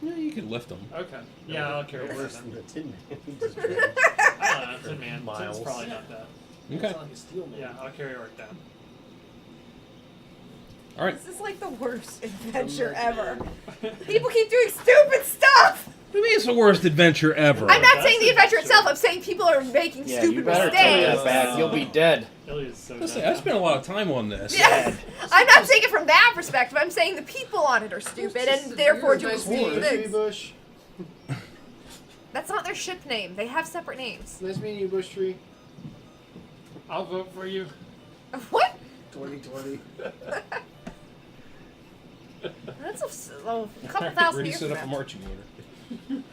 Speaker 2: Yeah, you can lift them.
Speaker 7: Okay. Yeah, I'll carry it
Speaker 4: Worse
Speaker 7: with
Speaker 4: than
Speaker 7: him.
Speaker 4: the Tin Man. He just drank.
Speaker 7: I don't know, Tin Man.
Speaker 4: Miles.
Speaker 7: Tin's probably not that.
Speaker 2: Okay.
Speaker 3: It's like a steel man.
Speaker 7: Yeah, I'll carry Oric down.
Speaker 2: All right.
Speaker 1: This is like the worst adventure ever. People keep doing stupid stuff.
Speaker 2: What do you mean it's the worst adventure ever?
Speaker 1: I'm not
Speaker 7: That's
Speaker 1: saying the adventure
Speaker 7: adventure.
Speaker 1: itself. I'm saying people are making
Speaker 5: Yeah, you
Speaker 1: stupid
Speaker 5: better take
Speaker 1: mistakes.
Speaker 5: that back. You'll be dead.
Speaker 7: Ilya is so
Speaker 2: Listen,
Speaker 7: dead
Speaker 2: I spent a lot of time on this.
Speaker 1: Yeah. I'm not saying it from that perspective. I'm saying the people on it are stupid and therefore do
Speaker 3: Nice meeting
Speaker 1: stupid
Speaker 3: you, Tree
Speaker 1: things.
Speaker 3: Bush.
Speaker 1: That's not their ship name. They have separate names.
Speaker 3: Nice meeting you, Bush Tree.
Speaker 7: I'll vote for you.
Speaker 1: What?
Speaker 3: 2020.
Speaker 1: That's a couple thousand
Speaker 2: Ready to
Speaker 1: years
Speaker 2: set
Speaker 1: from
Speaker 2: up a
Speaker 1: now.
Speaker 2: marching order.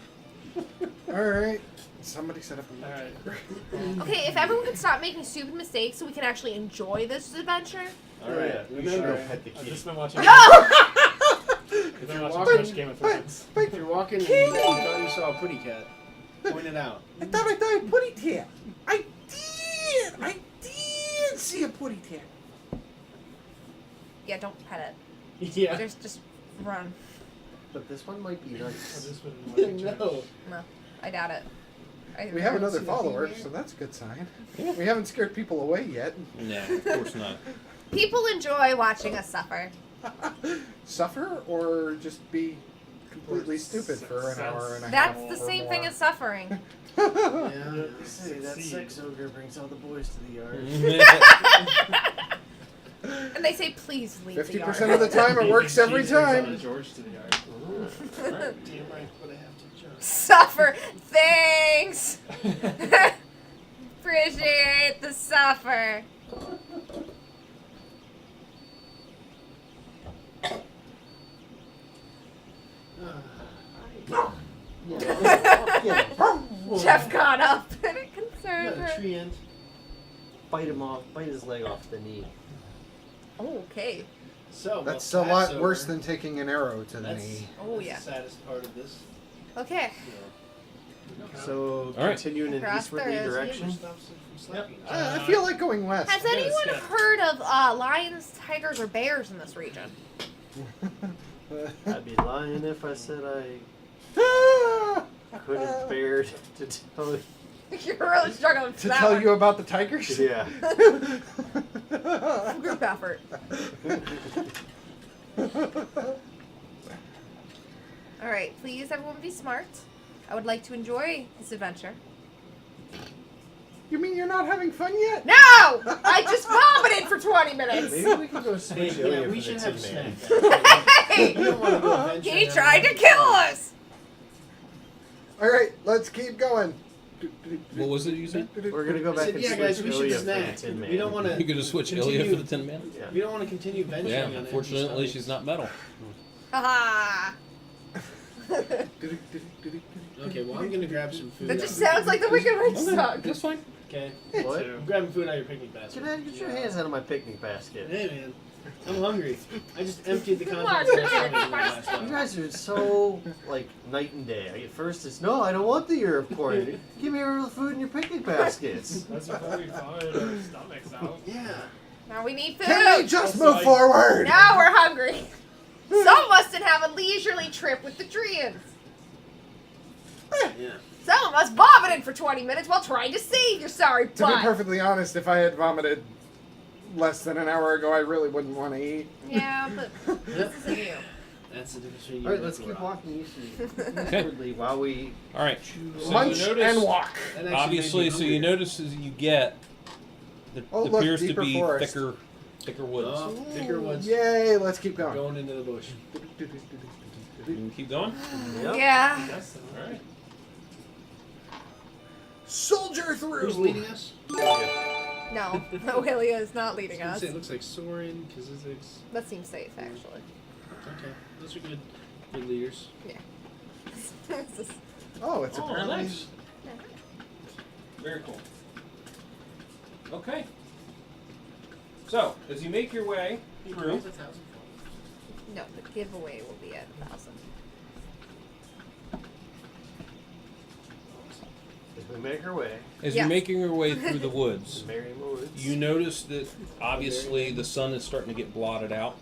Speaker 6: All right. Somebody set up a.
Speaker 7: Alright.
Speaker 1: Okay, if everyone could stop making stupid mistakes so we can actually enjoy this adventure.
Speaker 4: All right, we should go pet the
Speaker 7: I've
Speaker 4: kitty.
Speaker 7: just been watching.
Speaker 1: No!
Speaker 7: I've been watching too much Game of Thrones.
Speaker 3: If you're walking and you thought you saw a putty cat, point it out.
Speaker 6: I thought I died putty tat. I did see a putty tat.
Speaker 1: Yeah, don't pet
Speaker 3: Yeah.
Speaker 1: it. Just run.
Speaker 4: But this one might be
Speaker 7: I've
Speaker 4: nice.
Speaker 7: just been watching
Speaker 3: No.
Speaker 1: No, I doubt it.
Speaker 6: We have another
Speaker 3: seen a
Speaker 6: follower,
Speaker 3: female?
Speaker 6: so that's a good sign. We haven't scared people away yet.
Speaker 2: Nah, of course not.
Speaker 1: People enjoy watching us suffer.
Speaker 6: Suffer or just be completely stupid for an hour and a half.
Speaker 1: That's the
Speaker 6: or
Speaker 1: same
Speaker 6: more.
Speaker 1: thing as suffering.
Speaker 3: Yeah,
Speaker 4: Say that sex ogre brings all the boys to the yard.
Speaker 1: And they say, please leave the yard.
Speaker 6: 50% of the time, it works every
Speaker 7: Jesus brings
Speaker 6: time.
Speaker 7: George to the yard.
Speaker 3: Damn right, but I have to jump.
Speaker 1: Suffer. Thanks. Appreciate the suffer. Jeff got up and it concerned
Speaker 3: Yeah,
Speaker 1: her.
Speaker 3: tree end.
Speaker 4: Bite him off. Bite his leg off the knee.
Speaker 1: Okay.
Speaker 3: So
Speaker 6: That's
Speaker 3: well,
Speaker 6: a lot
Speaker 3: over.
Speaker 6: worse than taking an arrow to the
Speaker 3: That's,
Speaker 6: knee.
Speaker 1: Oh,
Speaker 3: that's
Speaker 1: yeah.
Speaker 3: the saddest part of this.
Speaker 1: Okay.
Speaker 4: So
Speaker 2: All right.
Speaker 4: continue in an
Speaker 1: Cross
Speaker 4: easterly
Speaker 1: there,
Speaker 4: direction.
Speaker 3: Stops it from slapping.
Speaker 6: I feel like going west.
Speaker 1: Has
Speaker 7: Yeah,
Speaker 1: anyone
Speaker 7: it's good.
Speaker 1: heard of lions, tigers, or bears in this region?
Speaker 4: I'd be lying if I said I couldn't bear to tell you.
Speaker 1: You're really struggling with
Speaker 6: To
Speaker 1: that
Speaker 6: tell
Speaker 1: one.
Speaker 6: you about the tigers?
Speaker 4: Yeah.
Speaker 1: Group effort. Alright, please everyone be smart. I would like to enjoy this adventure.
Speaker 6: You mean you're not having fun yet?
Speaker 1: No! I just vomited for 20 minutes!
Speaker 4: Maybe we can go switch
Speaker 3: Hey,
Speaker 4: Ilya
Speaker 3: yeah,
Speaker 4: for
Speaker 3: we
Speaker 4: the
Speaker 3: should have a
Speaker 4: Tin
Speaker 3: snack.
Speaker 4: Man.
Speaker 1: Hey!
Speaker 3: We don't want to go adventure.
Speaker 1: He tried to kill us!
Speaker 6: Alright, let's keep going.
Speaker 2: What was it you said?
Speaker 4: We're gonna go
Speaker 3: I
Speaker 4: back
Speaker 3: said,
Speaker 4: and
Speaker 3: yeah, guys,
Speaker 4: switch
Speaker 3: we should
Speaker 4: Ilya for the
Speaker 3: snack.
Speaker 4: Tin Man.
Speaker 3: We don't want to.
Speaker 2: You could just switch Ilya for the Tin Man?
Speaker 4: Yeah.
Speaker 3: We don't want to continue venturing
Speaker 2: Yeah,
Speaker 3: on it.
Speaker 2: unfortunately she's not metal.
Speaker 1: Haha.
Speaker 3: Okay, well, I'm gonna grab some food.
Speaker 1: That just sounds like the Wicked Witch song.
Speaker 2: That's fine.
Speaker 3: Okay.
Speaker 4: What?
Speaker 7: Too.
Speaker 3: I'm grabbing food out of your picnic basket.
Speaker 4: Get your hands out of my picnic basket.
Speaker 3: Hey, man. I'm hungry. I just emptied the
Speaker 1: Come
Speaker 3: contents
Speaker 1: on,
Speaker 3: of my stomach in the last
Speaker 4: You
Speaker 3: hour.
Speaker 4: guys are so like night and day. At first it's no, I don't want the ear of corn. Give me all the food in your picnic baskets.
Speaker 7: That's before we vomited our stomachs out.
Speaker 3: Yeah.
Speaker 1: Now we need food!
Speaker 6: Can we just
Speaker 7: Also,
Speaker 6: move
Speaker 7: I-
Speaker 6: forward?
Speaker 1: Now we're hungry! Some of us didn't have a leisurely trip with the Treants.
Speaker 3: Yeah.
Speaker 1: Some of us vomited for 20 minutes while trying to save your sorry
Speaker 6: To be
Speaker 1: butt.
Speaker 6: perfectly honest, if I had vomited less than an hour ago, I really wouldn't want to eat.
Speaker 1: Yeah, but this isn't you.
Speaker 3: That's the difference between you
Speaker 4: All right,
Speaker 3: and
Speaker 4: let's
Speaker 3: the
Speaker 4: keep
Speaker 3: rock.
Speaker 4: walking eastwardly while we
Speaker 2: Alright.
Speaker 3: Choose-
Speaker 2: So
Speaker 6: Munch
Speaker 2: you notice,
Speaker 6: and walk.
Speaker 3: That actually
Speaker 2: obviously,
Speaker 3: made me
Speaker 2: so you
Speaker 3: hungrier.
Speaker 2: notice as you get, there
Speaker 6: Oh, look,
Speaker 2: appears to
Speaker 6: deeper
Speaker 2: be
Speaker 6: forest.
Speaker 2: thicker woods.
Speaker 3: Oh, thicker woods.
Speaker 6: Yay, let's keep going.
Speaker 3: Going into the bush.
Speaker 2: You can keep going?
Speaker 4: Yep.
Speaker 1: Yeah.
Speaker 7: Yes.
Speaker 2: Alright.
Speaker 6: Soldier through.
Speaker 3: Who's leading us?
Speaker 1: No, Ilya is not leading
Speaker 3: I was
Speaker 1: us.
Speaker 3: gonna say, it looks like Soren, Kazizix.
Speaker 1: That seems safe, actually.
Speaker 3: Okay, those are good leaders.
Speaker 1: This is-
Speaker 6: Oh, it's
Speaker 2: Oh,
Speaker 6: apparently.
Speaker 2: nice. Very cool. Okay. So, as you make your way through,
Speaker 1: no, the giveaway will be at 1,000.
Speaker 4: as we make our way.
Speaker 2: as
Speaker 1: Yes.
Speaker 2: you're making your way through the woods,
Speaker 4: Merriam Woods.
Speaker 2: you notice that obviously the sun is starting to get blotted out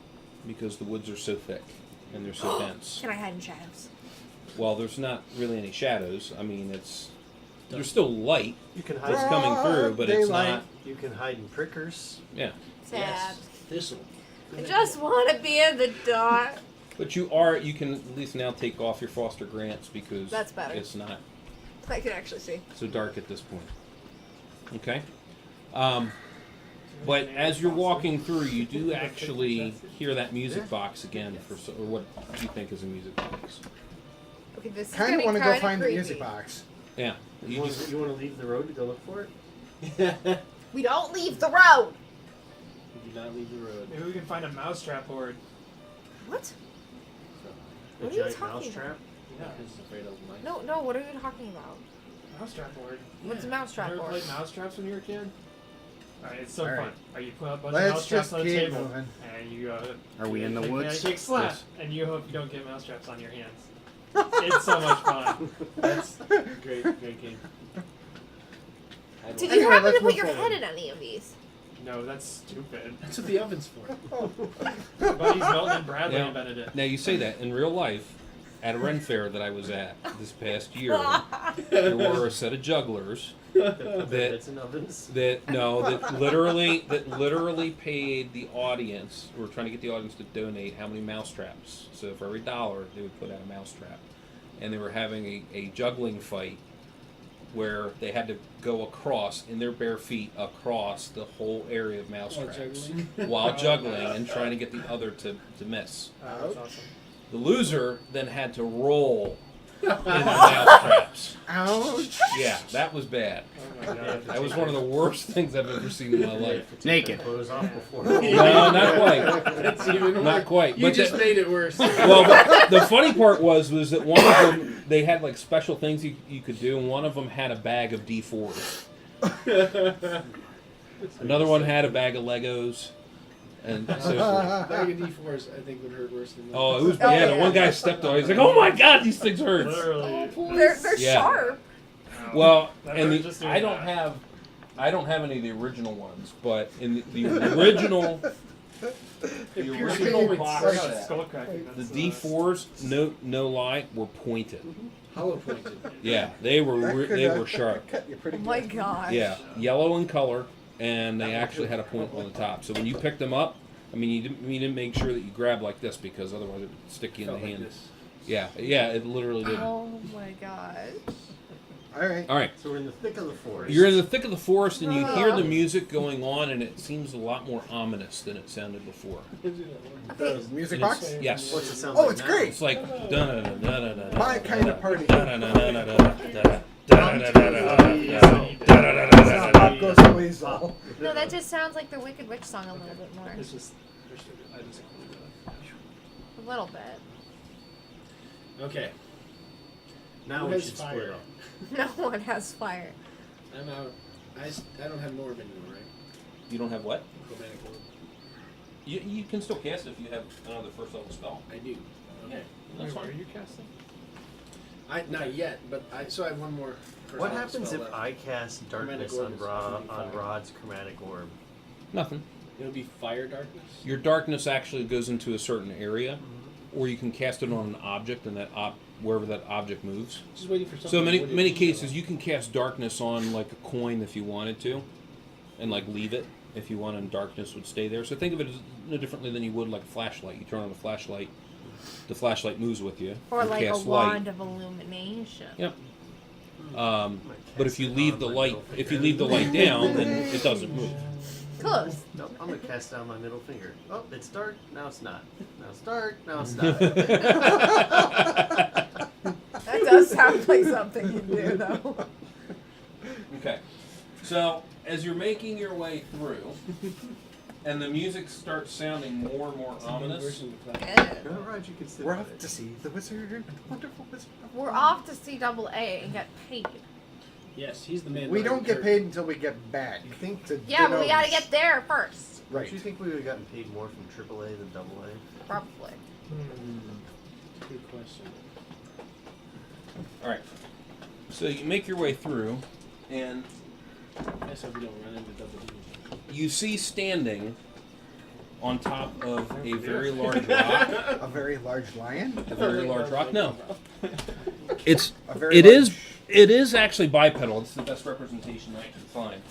Speaker 2: because the woods are so thick and they're so dense.
Speaker 1: Can I hide in shadows?
Speaker 2: Well, there's not really any shadows. I mean, there's still light
Speaker 4: You can
Speaker 2: that's
Speaker 4: hide.
Speaker 2: coming through, but it's
Speaker 6: Daylight.
Speaker 2: not.
Speaker 4: You can hide in prickers.
Speaker 2: Yeah,
Speaker 1: Sad.
Speaker 3: Yes. Thistle.
Speaker 1: I just want to be in the dark.
Speaker 2: but you can at least now take off your Foster Grants because
Speaker 1: That's better.
Speaker 2: it's not
Speaker 1: I can actually see.
Speaker 2: so dark at this point. Okay. But as you're walking through, you do actually hear that music box again or what you think is a music box.
Speaker 1: Okay, this is
Speaker 6: Kind
Speaker 1: getting
Speaker 6: of want to go
Speaker 1: kinda
Speaker 6: find
Speaker 1: creepy.
Speaker 6: the music box.
Speaker 2: Yeah.
Speaker 4: You want to leave the road to go look for it?
Speaker 1: We don't leave the road.
Speaker 3: We do not leave the road.
Speaker 7: Maybe we can find a mousetrap board.
Speaker 1: What?
Speaker 4: A
Speaker 1: What are you
Speaker 4: giant
Speaker 1: talking
Speaker 4: mousetrap?
Speaker 7: Yeah.
Speaker 3: Because afraid of mice.
Speaker 1: No, what are you talking about?
Speaker 7: Mousetrap board.
Speaker 1: What's a mousetrap
Speaker 7: You ever
Speaker 1: board?
Speaker 7: played mousetraps when you were a kid? Alright, it's so
Speaker 6: All
Speaker 7: fun.
Speaker 6: right.
Speaker 7: Right, you put a bunch
Speaker 6: Let's
Speaker 7: of mousetraps
Speaker 6: just
Speaker 7: on the
Speaker 6: keep
Speaker 7: table,
Speaker 6: moving.
Speaker 7: and you
Speaker 5: Are we in the woods?
Speaker 7: Pancake slap,
Speaker 2: Yes.
Speaker 7: and you hope you don't get mousetraps on your hands. It's so much fun.
Speaker 3: That's great game.
Speaker 1: Did you
Speaker 6: Anyway,
Speaker 1: happen
Speaker 6: let's
Speaker 1: to put
Speaker 6: move
Speaker 1: your
Speaker 6: forward.
Speaker 1: head in any of these?
Speaker 7: No, that's stupid.
Speaker 3: That's what the oven's for.
Speaker 7: My buddies Melton and Bradley
Speaker 2: Now,
Speaker 7: invented it.
Speaker 2: now you say that in real life, at a Ren fair that I was at this past year, there were a set of jugglers
Speaker 4: That bits and ovens.
Speaker 2: that literally paid the audience. We were trying to get the audience to donate how many mousetraps. So for every $1, they would put out a mousetrap, and they were having a juggling fight where they had to go across in their bare feet across the whole area of mousetraps while juggling and trying to get the other to miss.
Speaker 7: That's awesome.
Speaker 2: The loser then had to roll in the mousetraps.
Speaker 6: Ouch.
Speaker 2: Yeah, that was bad.
Speaker 7: Oh my god.
Speaker 2: That was one of the worst things I've ever seen in my life.
Speaker 5: Naked.
Speaker 4: Clothes off before.
Speaker 2: No, not quite.
Speaker 3: That's even
Speaker 2: Not quite.
Speaker 3: You
Speaker 2: But
Speaker 3: just made it worse.
Speaker 2: well, but the funny part was that one of them, they had like special things you could do, and one of them had a bag of D4s. Another one had a bag of Legos, and so.
Speaker 3: Bag of D4s, I think, would hurt worse than that.
Speaker 2: Oh, it was
Speaker 1: Oh,
Speaker 2: yeah. The
Speaker 1: yeah.
Speaker 2: one guy stepped on. He's like, "Oh my god, these things hurt."
Speaker 7: Literally.
Speaker 1: They're
Speaker 2: Yeah.
Speaker 1: sharp.
Speaker 2: Well,
Speaker 7: That
Speaker 2: and
Speaker 7: hurt just doing
Speaker 2: I don't
Speaker 7: that.
Speaker 2: have any of the original ones, but in the original
Speaker 7: Original box
Speaker 6: Right.
Speaker 7: of skull cracking.
Speaker 2: the
Speaker 7: That's,
Speaker 2: D4s, no lie, were pointed.
Speaker 3: Hollow pointed.
Speaker 2: Yeah, they were they were sharp.
Speaker 6: Cut you pretty
Speaker 1: Oh
Speaker 6: good.
Speaker 1: my god.
Speaker 2: Yeah, yellow in color, and they actually had a point on the top. So when you picked them up, I mean, you didn't make sure that you grabbed like this because otherwise it would stick you in the
Speaker 3: Felt like
Speaker 2: hand.
Speaker 3: this.
Speaker 2: Yeah, it literally did.
Speaker 1: Oh my god.
Speaker 6: All right.
Speaker 2: All right,
Speaker 4: So we're in the thick of the forest.
Speaker 2: you're in the thick of the forest, and you hear the music going on, and it seems a lot more ominous than it sounded before.
Speaker 6: The music
Speaker 2: And
Speaker 6: box.
Speaker 2: it's- Yes.
Speaker 4: What's it sound
Speaker 6: Oh,
Speaker 4: like
Speaker 6: it's
Speaker 4: now?
Speaker 6: great.
Speaker 2: It's like da-da-da-da-da-da-da.
Speaker 6: My kind of party.
Speaker 2: Da-da-da-da-da-da-da.
Speaker 6: Pop goes the weasel.
Speaker 1: No, that just sounds like the Wicked Witch song a little bit more.
Speaker 7: It's just. I just.
Speaker 1: A little bit.
Speaker 3: Okay,
Speaker 4: Now
Speaker 3: Who
Speaker 4: we
Speaker 3: has
Speaker 4: should
Speaker 3: fire?
Speaker 4: split up.
Speaker 1: No one has fire.
Speaker 3: I'm out. I don't have an orb anymore, right?
Speaker 2: You don't have what?
Speaker 3: Chromatic orb.
Speaker 2: You can still cast it if you have another first level spell.
Speaker 3: I do. Okay.
Speaker 2: Yeah, that's
Speaker 7: Wait, are
Speaker 2: fine.
Speaker 7: you casting?
Speaker 3: Not yet, but I have one more. first
Speaker 4: What
Speaker 3: level
Speaker 4: happens
Speaker 3: spell
Speaker 4: if
Speaker 3: left.
Speaker 4: I cast darkness
Speaker 3: Chromatic orb is
Speaker 4: on
Speaker 3: 25.
Speaker 4: Rod's chromatic orb?
Speaker 2: Nothing.
Speaker 3: It'll be fire darkness.
Speaker 2: Your darkness actually goes into a certain area,
Speaker 3: Mm-hmm.
Speaker 2: or you can cast it on an object, and wherever that object moves.
Speaker 3: Just waiting for something.
Speaker 2: So many
Speaker 3: wooded to
Speaker 2: cases,
Speaker 3: show
Speaker 2: you can cast darkness on like a coin if you wanted to, and like leave it if you want, and darkness would stay there. So think of it as no differently than you would like a flashlight. You turn on the flashlight moves with you.
Speaker 1: Or
Speaker 2: you
Speaker 1: like a
Speaker 2: cast
Speaker 1: wand
Speaker 2: light.
Speaker 1: of illumination.
Speaker 2: Yep.
Speaker 4: I might
Speaker 2: But
Speaker 4: cast
Speaker 2: if you
Speaker 4: it
Speaker 2: leave
Speaker 4: on
Speaker 2: the
Speaker 4: my
Speaker 2: light,
Speaker 4: middle
Speaker 2: if you
Speaker 4: finger.
Speaker 2: leave the light down, then it doesn't move.
Speaker 1: Close.
Speaker 4: Nope, I'm gonna cast it on my middle finger. Oh, it's dark. Now it's not. Now it's dark. Now it's not.
Speaker 1: That does sound like something you do, though.
Speaker 2: Okay. So as you're making your way through, and the music starts sounding more and more
Speaker 3: It's a new
Speaker 2: ominous.
Speaker 3: version of the cloud.
Speaker 1: Good.
Speaker 4: Go, Rod, you can sit
Speaker 6: We're
Speaker 4: on
Speaker 6: off
Speaker 4: it.
Speaker 6: to see the wizard, wonderful wizard.
Speaker 1: We're off to see Double A and get paid.
Speaker 3: Yes, he's the man.
Speaker 6: We
Speaker 3: behind
Speaker 6: don't
Speaker 3: the
Speaker 6: get
Speaker 3: curtain.
Speaker 6: paid until we get back.
Speaker 4: You think
Speaker 6: to
Speaker 1: Yeah, but we
Speaker 6: Danose.
Speaker 1: gotta get there first.
Speaker 4: Don't
Speaker 6: Right.
Speaker 4: you think we would have gotten paid more from AAA than AA?
Speaker 1: Probably.
Speaker 3: Good question.
Speaker 2: All right. So you make your way through, and
Speaker 3: I guess hope we don't run into double D.
Speaker 2: you see standing on top of a very large rock.
Speaker 6: A very large lion.
Speaker 2: A very large rock. No, it's
Speaker 6: A very
Speaker 2: it
Speaker 6: large...
Speaker 2: is it is actually bipedal. It's the best representation I can find.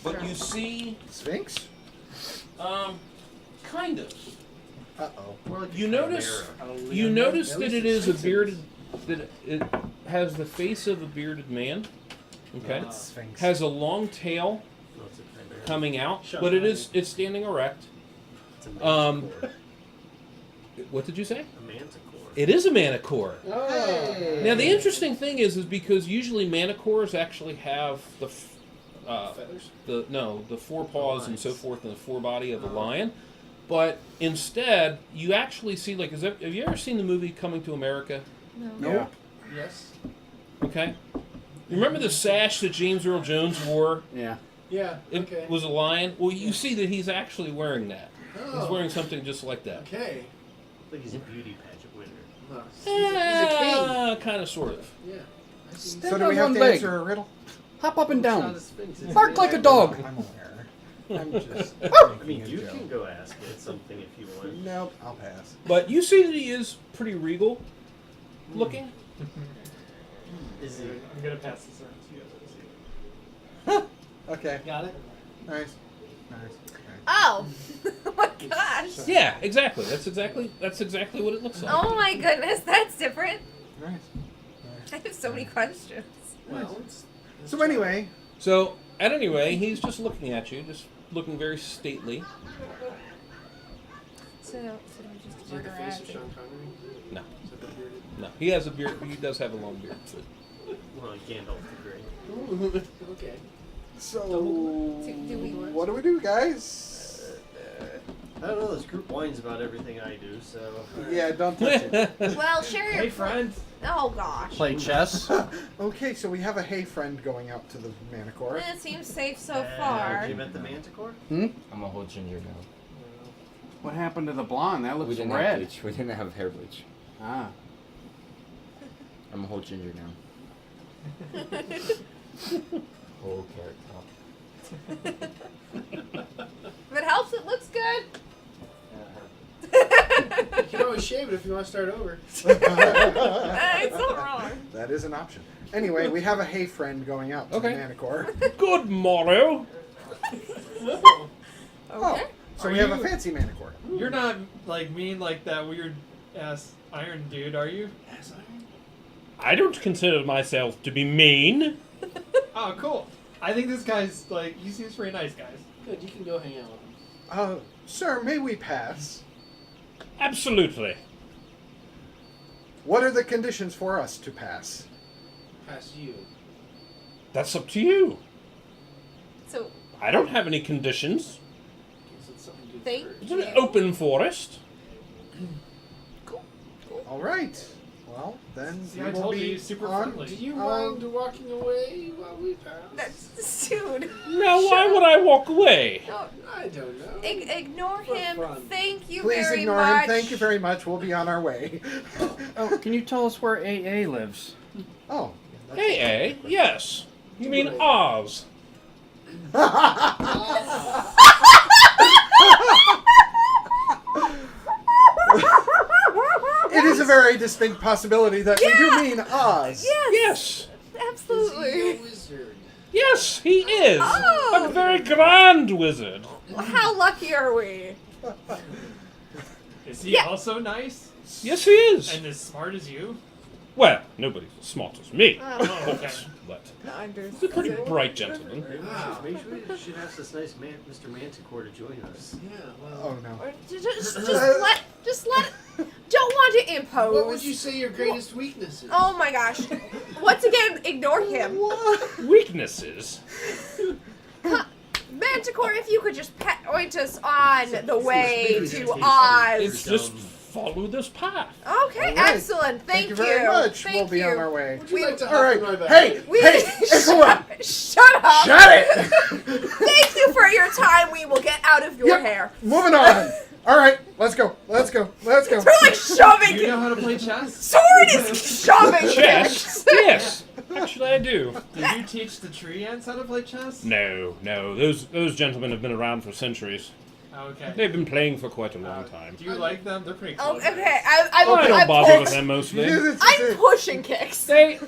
Speaker 2: But you see,
Speaker 6: Sphinx.
Speaker 2: kind of.
Speaker 6: Uh-oh.
Speaker 4: More like a
Speaker 2: You notice
Speaker 4: chimera.
Speaker 2: you notice
Speaker 3: At
Speaker 2: that
Speaker 3: least
Speaker 2: it
Speaker 3: it's
Speaker 2: is a
Speaker 3: Sphinx.
Speaker 2: bearded that it has the face of a bearded man. Okay,
Speaker 6: Sphinx.
Speaker 2: has a long tail
Speaker 4: No, it's a chimera.
Speaker 2: coming out,
Speaker 3: Shut
Speaker 2: but
Speaker 3: up.
Speaker 2: it's standing erect.
Speaker 4: It's a
Speaker 2: Um,
Speaker 4: manticore.
Speaker 2: What did you say?
Speaker 4: A manticore.
Speaker 2: It is a manicore.
Speaker 3: Oh.
Speaker 2: Now the interesting thing is because usually manicores actually have the
Speaker 3: Feathers.
Speaker 2: the forepaws and so
Speaker 4: Lines.
Speaker 2: forth and the forebody of a lion, but instead you actually see like have you ever seen the movie Coming to America?
Speaker 1: No.
Speaker 6: Nope.
Speaker 3: Yes.
Speaker 2: Okay, you remember the sash that James Earl Jones wore?
Speaker 5: Yeah.
Speaker 3: Yeah.
Speaker 2: It
Speaker 3: Okay.
Speaker 2: was a lion. Well, you see that he's actually wearing that.
Speaker 3: Oh.
Speaker 2: He's wearing something just like that.
Speaker 3: Okay.
Speaker 4: Like he's a beauty pageant winner.
Speaker 3: No, he's a king.
Speaker 2: Kind of, sort of.
Speaker 3: Yeah. I see.
Speaker 6: So do we have
Speaker 5: on
Speaker 6: to
Speaker 5: one leg.
Speaker 6: answer a riddle?
Speaker 5: Hop up and
Speaker 4: It's not
Speaker 5: down.
Speaker 4: a sphinx, it's
Speaker 5: Bark
Speaker 4: an
Speaker 5: like a
Speaker 4: animal.
Speaker 5: dog.
Speaker 6: I'm aware. I'm just
Speaker 4: I mean,
Speaker 6: making a
Speaker 4: you
Speaker 6: joke.
Speaker 4: can go ask it something if you want.
Speaker 6: Nope, I'll pass.
Speaker 2: But you see that he is pretty regal looking.
Speaker 4: Is it?
Speaker 7: I'm gonna pass this around so you guys can see it.
Speaker 6: Okay.
Speaker 3: Got it?
Speaker 6: Nice.
Speaker 1: Oh! Oh my gosh!
Speaker 2: Yeah, exactly. That's exactly what it looks like.
Speaker 1: Oh my goodness, that's different.
Speaker 6: Nice.
Speaker 1: I have so many questions.
Speaker 3: Well,
Speaker 6: So anyway,
Speaker 2: So, at any rate, he's just looking at you, just looking very stately.
Speaker 1: So we just
Speaker 3: is it the
Speaker 1: order
Speaker 3: face
Speaker 1: out.
Speaker 3: of Sean Connery?
Speaker 2: No,
Speaker 3: Is that the bearded?
Speaker 2: no. He has a beard. He does have a long beard.
Speaker 4: Well, Gandalf the Grey.
Speaker 3: Okay.
Speaker 6: so
Speaker 1: Do we what?
Speaker 6: what do we do, guys?
Speaker 4: I don't know. This group whines about everything I do, so.
Speaker 6: Yeah, don't touch it.
Speaker 1: Well, share your.
Speaker 7: Hey, friend.
Speaker 1: Oh gosh.
Speaker 5: Play chess.
Speaker 6: Okay, so we have a hey friend going out to the Manicore.
Speaker 1: It seems safe so
Speaker 4: Have
Speaker 1: far.
Speaker 4: you met the Manticore?
Speaker 9: I'm a whole ginger now.
Speaker 5: What happened to the blonde? That
Speaker 9: We
Speaker 5: looks
Speaker 9: didn't have
Speaker 5: red.
Speaker 9: bleach. We didn't have hair bleach.
Speaker 5: Ah.
Speaker 9: I'm a whole ginger now. Whole carrot top.
Speaker 1: If it helps, it looks good.
Speaker 3: You can always shave it if you want to start over.
Speaker 1: It's not wrong.
Speaker 6: That is an option. Anyway, we have a hey friend going out to
Speaker 2: Okay.
Speaker 6: the Manicore.
Speaker 2: Good morrow.
Speaker 1: Okay.
Speaker 6: So
Speaker 7: Are
Speaker 6: we have a
Speaker 7: you-
Speaker 6: fancy Manicore.
Speaker 7: You're not like mean like that weird ass iron dude, are you?
Speaker 3: Yes, Iron.
Speaker 2: I don't consider myself to be mean.
Speaker 7: Oh, cool. I think this guy's like he seems pretty nice, guys.
Speaker 3: Good, you can go hang out with him.
Speaker 6: Sir, may we pass?
Speaker 2: Absolutely.
Speaker 6: What are the conditions for us to pass?
Speaker 3: Past you.
Speaker 2: That's up to you.
Speaker 1: So
Speaker 2: I don't have any conditions.
Speaker 3: Okay, so it's something to do
Speaker 1: Thank
Speaker 3: first.
Speaker 2: It's an open forest.
Speaker 6: All right. Well, then
Speaker 7: See,
Speaker 6: we
Speaker 7: I
Speaker 6: will
Speaker 7: told
Speaker 6: be
Speaker 7: you he's super
Speaker 6: on.
Speaker 7: friendly.
Speaker 3: Do you mind walking away while we pass?
Speaker 1: that's dude.
Speaker 2: Now, why would I walk away?
Speaker 1: No,
Speaker 3: I don't know.
Speaker 1: ignore
Speaker 3: For
Speaker 1: him.
Speaker 3: fun.
Speaker 1: Thank you
Speaker 6: Please
Speaker 1: very
Speaker 6: ignore
Speaker 1: much.
Speaker 6: him. Thank you very much. We'll be on our way.
Speaker 5: Oh, can you tell us where AA lives?
Speaker 6: Oh.
Speaker 2: AA? Yes. You mean Oz?
Speaker 6: It is a very distinct possibility that we do mean Oz.
Speaker 1: Yes.
Speaker 2: Yes.
Speaker 3: Is he
Speaker 1: Absolutely.
Speaker 3: a wizard?
Speaker 2: Yes, he is.
Speaker 1: Oh.
Speaker 2: A very grand wizard.
Speaker 1: How lucky are we?
Speaker 7: Is he
Speaker 1: Yeah.
Speaker 7: also nice
Speaker 2: Yes, he is.
Speaker 7: and as smart as you?
Speaker 2: Well, nobody's as smart as me.
Speaker 1: Oh,
Speaker 7: okay.
Speaker 2: But
Speaker 1: I
Speaker 2: he's a pretty bright gentleman.
Speaker 4: Maybe we should ask this nice man, Mr. Manticore, to join us.
Speaker 3: Yeah, well.
Speaker 6: Oh no.
Speaker 1: Just let. Don't want to impose.
Speaker 3: What would you say your greatest weakness is?
Speaker 1: Oh my gosh. Once again, ignore him.
Speaker 2: Weaknesses.
Speaker 1: Manticore, if you could just point us on the way
Speaker 4: Maybe
Speaker 1: to
Speaker 4: it's
Speaker 1: Oz.
Speaker 2: It's just follow this path.
Speaker 1: Okay,
Speaker 6: All right.
Speaker 1: excellent. Thank
Speaker 6: you very much.
Speaker 1: Thank
Speaker 6: we'll be
Speaker 1: you.
Speaker 6: on our way.
Speaker 3: Would you
Speaker 1: we-
Speaker 3: like to
Speaker 6: All
Speaker 3: hop
Speaker 6: right.
Speaker 3: in my back?
Speaker 6: Hey,
Speaker 1: We-
Speaker 6: hey, Ikawa!
Speaker 1: Shut up.
Speaker 6: Shut it!
Speaker 1: Thank you for your time. We will get out of your
Speaker 6: Yep.
Speaker 1: hair.
Speaker 6: Moving on. All right, let's go. Let's go. Let's go.
Speaker 1: We're like
Speaker 7: Do
Speaker 1: shoving.
Speaker 7: you know how to play chess?
Speaker 1: Sword is shoving.
Speaker 2: Chess?
Speaker 1: things.
Speaker 2: Yes. Actually, I do.
Speaker 7: Did you teach the tree ants how to play chess?
Speaker 2: No. Those gentlemen have been around for centuries.
Speaker 7: Oh, okay.
Speaker 2: They've been playing for quite a long time.
Speaker 7: Do you like them? They're pretty
Speaker 1: Oh,
Speaker 7: cool.
Speaker 1: okay.
Speaker 2: I don't
Speaker 1: I'm
Speaker 2: bother with them mostly.
Speaker 1: I'm pushing kicks.
Speaker 2: They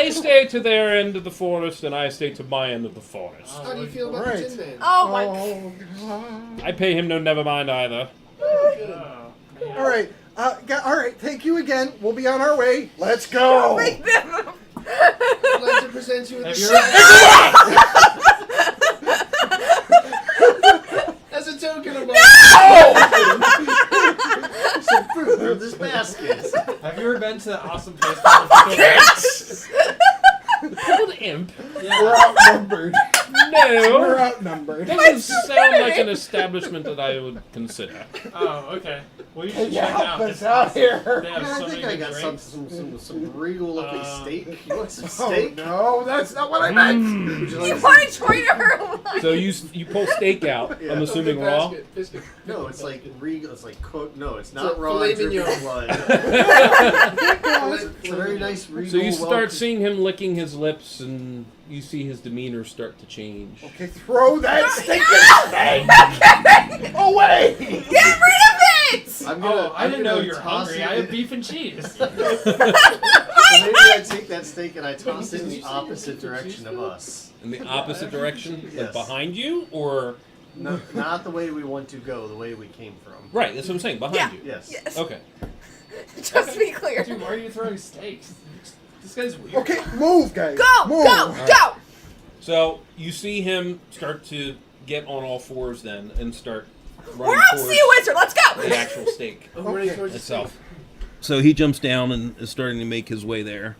Speaker 2: stay to their end of the forest, and I stay to my end of the forest.
Speaker 3: How do you feel about
Speaker 6: Right.
Speaker 3: the Tin Man?
Speaker 1: Oh my.
Speaker 6: Oh, God.
Speaker 2: I pay him no never mind either.
Speaker 7: Oh, man.
Speaker 6: All right. All right. Thank you again. We'll be on our way. Let's go.
Speaker 1: Make them.
Speaker 3: I'd like to present you with
Speaker 7: Have
Speaker 3: the
Speaker 7: you
Speaker 3: as a token of
Speaker 4: Some fruit in this basket.
Speaker 7: Have you ever been to the awesome place called the
Speaker 2: Called imp?
Speaker 6: We're
Speaker 7: Yeah.
Speaker 6: outnumbered. We're
Speaker 2: No.
Speaker 6: outnumbered.
Speaker 2: Doesn't sound like an establishment that I would consider.
Speaker 7: Oh, okay. Well, you should
Speaker 6: Yeah,
Speaker 7: check it out.
Speaker 6: help
Speaker 7: It's
Speaker 6: us out
Speaker 7: awesome.
Speaker 6: here.
Speaker 7: They
Speaker 4: I,
Speaker 7: have so
Speaker 4: think
Speaker 7: many
Speaker 4: I
Speaker 7: good
Speaker 4: got
Speaker 7: drinks.
Speaker 4: some regal looking steak. You want some
Speaker 6: Oh
Speaker 4: steak?
Speaker 6: no, that's not what I meant.
Speaker 4: Would you
Speaker 1: You
Speaker 4: like
Speaker 1: want to join her?
Speaker 2: So you pull steak out.
Speaker 4: Yeah.
Speaker 2: I'm assuming raw.
Speaker 3: Biscuit.
Speaker 4: No, it's like regal. It's like cooked. No, it's
Speaker 3: It's
Speaker 4: not
Speaker 3: a
Speaker 4: raw.
Speaker 3: filet
Speaker 4: It's dripping
Speaker 3: mignon.
Speaker 4: blood. It's a very nice regal.
Speaker 2: So you start
Speaker 4: well-
Speaker 2: seeing him licking his lips, and you see his demeanor start to change.
Speaker 6: Okay, throw that stinking steak
Speaker 1: Okay.
Speaker 6: away.
Speaker 1: Get rid of it.
Speaker 4: I'm gonna,
Speaker 7: Oh, I didn't
Speaker 4: I'm
Speaker 7: know
Speaker 4: gonna
Speaker 7: you're
Speaker 4: toss
Speaker 7: hungry.
Speaker 4: it
Speaker 7: I
Speaker 4: in-
Speaker 7: have beef and cheese.
Speaker 4: maybe I take that steak and I toss it in the opposite direction of us.
Speaker 2: In the opposite direction? Like
Speaker 4: Yes.
Speaker 2: behind you? Or...
Speaker 4: No, not the way we want to go, the way we came from.
Speaker 2: Right, that's what I'm saying. Behind
Speaker 1: Yeah.
Speaker 2: you.
Speaker 4: Yes.
Speaker 1: Yes.
Speaker 2: Okay.
Speaker 1: Just to be clear.
Speaker 7: Dude, why are you throwing steaks? This guy's weird.
Speaker 6: Okay, move, guys.
Speaker 1: Go!
Speaker 6: Move.
Speaker 1: Go! Go!
Speaker 2: So, you see him start to get on all fours then and start
Speaker 1: We're
Speaker 2: running
Speaker 1: on
Speaker 2: towards
Speaker 1: Sea Wizard. Let's go!
Speaker 2: the actual steak
Speaker 3: I'm running towards the
Speaker 2: itself. So he jumps down and is starting to make his way there.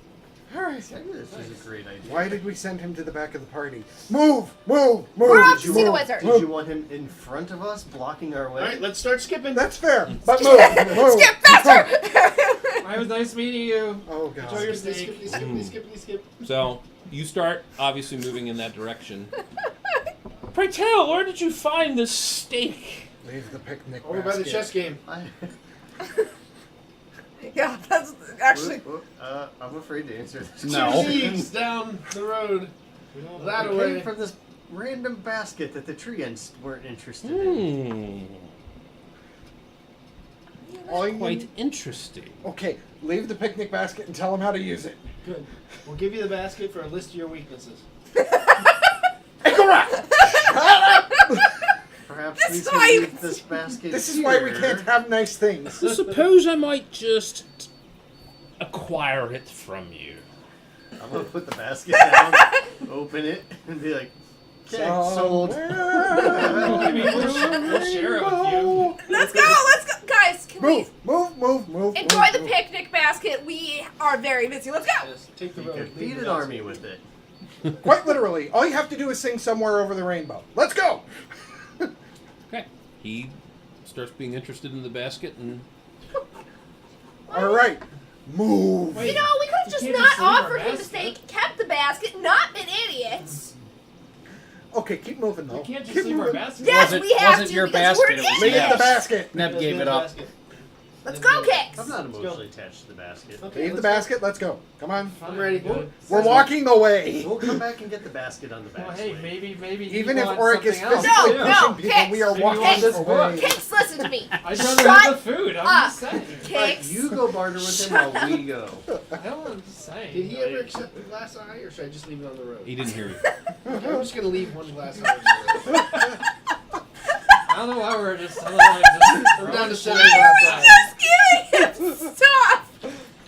Speaker 6: All right.
Speaker 4: This is a great idea.
Speaker 6: Why did we send him to the back of the party? Move! Move! Move!
Speaker 1: We're off
Speaker 4: Did
Speaker 1: to
Speaker 4: you
Speaker 1: see the
Speaker 4: want-
Speaker 1: wizard.
Speaker 4: Did you want him in front of us, blocking our way?
Speaker 3: Alright, let's start skipping.
Speaker 6: That's fair. But move! Move!
Speaker 1: Skip faster!
Speaker 7: It was nice meeting you.
Speaker 6: Oh,
Speaker 7: Enjoy
Speaker 6: God.
Speaker 7: your
Speaker 3: Skippity,
Speaker 7: steak.
Speaker 3: skippity, skippity, skippity, skip.
Speaker 2: So you start obviously moving in that direction. Pray tell, where did you find this steak?
Speaker 6: Leave the picnic
Speaker 3: Over by the
Speaker 6: basket.
Speaker 3: chess game.
Speaker 1: Yeah, that's actually...
Speaker 4: I'm afraid to answer this.
Speaker 9: No.
Speaker 3: 2 leagues down the road. That
Speaker 4: It came
Speaker 3: away.
Speaker 4: from this random basket that the tree ants weren't interested in.
Speaker 6: All you
Speaker 2: Quite interesting.
Speaker 6: Okay, leave the picnic basket and tell him how to use it.
Speaker 3: Good. We'll give you the basket for a list of your weaknesses.
Speaker 4: Perhaps
Speaker 1: This
Speaker 4: we
Speaker 1: is
Speaker 4: can
Speaker 1: why-
Speaker 4: leave this basket
Speaker 6: This is why we
Speaker 4: here.
Speaker 6: can't have nice things.
Speaker 2: So suppose I might just acquire it from you.
Speaker 4: I'm gonna put the basket down, open it, and be like, okay, sold.
Speaker 7: I mean, we'll share it with you.
Speaker 1: Let's go! Let's go! Guys, can we
Speaker 6: Move.
Speaker 1: enjoy the
Speaker 6: move.
Speaker 1: picnic basket? We are very busy. Let's go!
Speaker 3: Yes, take the
Speaker 4: You
Speaker 3: road.
Speaker 4: could feed an army with it.
Speaker 6: Quite literally, all you have to do is sing Somewhere Over the Rainbow. Let's go!
Speaker 2: Okay. He starts being interested in the basket and
Speaker 6: All right, move.
Speaker 1: You know, we could have just
Speaker 7: can't
Speaker 1: not
Speaker 7: just leave our
Speaker 1: offered him the
Speaker 7: basket.
Speaker 1: steak, kept the basket, not been idiots.
Speaker 6: Okay, keep moving though.
Speaker 7: We can't just
Speaker 6: Keep
Speaker 7: leave our
Speaker 6: moving.
Speaker 7: basket.
Speaker 1: Yes,
Speaker 9: Wasn't-
Speaker 1: we have
Speaker 9: wasn't
Speaker 1: to
Speaker 9: your
Speaker 1: because
Speaker 9: basket,
Speaker 1: we're
Speaker 9: it was
Speaker 6: Leave
Speaker 1: idiots.
Speaker 6: the basket.
Speaker 9: Neb
Speaker 3: Let's
Speaker 9: gave
Speaker 3: go
Speaker 9: it
Speaker 3: to the
Speaker 9: up.
Speaker 3: basket.
Speaker 1: Let's go, Kicks.
Speaker 4: I'm not
Speaker 3: Let's
Speaker 4: emotionally attached to the basket.
Speaker 3: Okay,
Speaker 6: Leave the
Speaker 3: let's go.
Speaker 6: basket. Let's go. Come on.
Speaker 3: I'm ready.
Speaker 7: Good.
Speaker 6: We're walking the way.
Speaker 4: We'll come back and get the basket on the
Speaker 7: Well,
Speaker 4: back.
Speaker 7: hey, maybe.
Speaker 6: Even
Speaker 7: he
Speaker 6: if
Speaker 7: wants
Speaker 6: Oric is
Speaker 7: something else.
Speaker 6: physically
Speaker 1: No,
Speaker 6: pushing
Speaker 1: no,
Speaker 6: people, we are
Speaker 1: Kicks.
Speaker 6: walking
Speaker 7: Maybe this
Speaker 6: away.
Speaker 7: book.
Speaker 1: Kicks, listen to me.
Speaker 7: I'd rather
Speaker 1: Shut
Speaker 7: have the food. I'm just
Speaker 1: up.
Speaker 7: saying.
Speaker 1: Kicks.
Speaker 4: You go barter with him while we go.
Speaker 7: I don't want to say.
Speaker 3: Did he ever accept the glass eye, or should I just leave it on the road?
Speaker 2: he didn't hear you.
Speaker 3: Okay, I'm just gonna leave one glass eye on the road.
Speaker 7: I don't know why we're just.
Speaker 3: I'm down to 7 glass eyes.
Speaker 1: Just giving him stuff.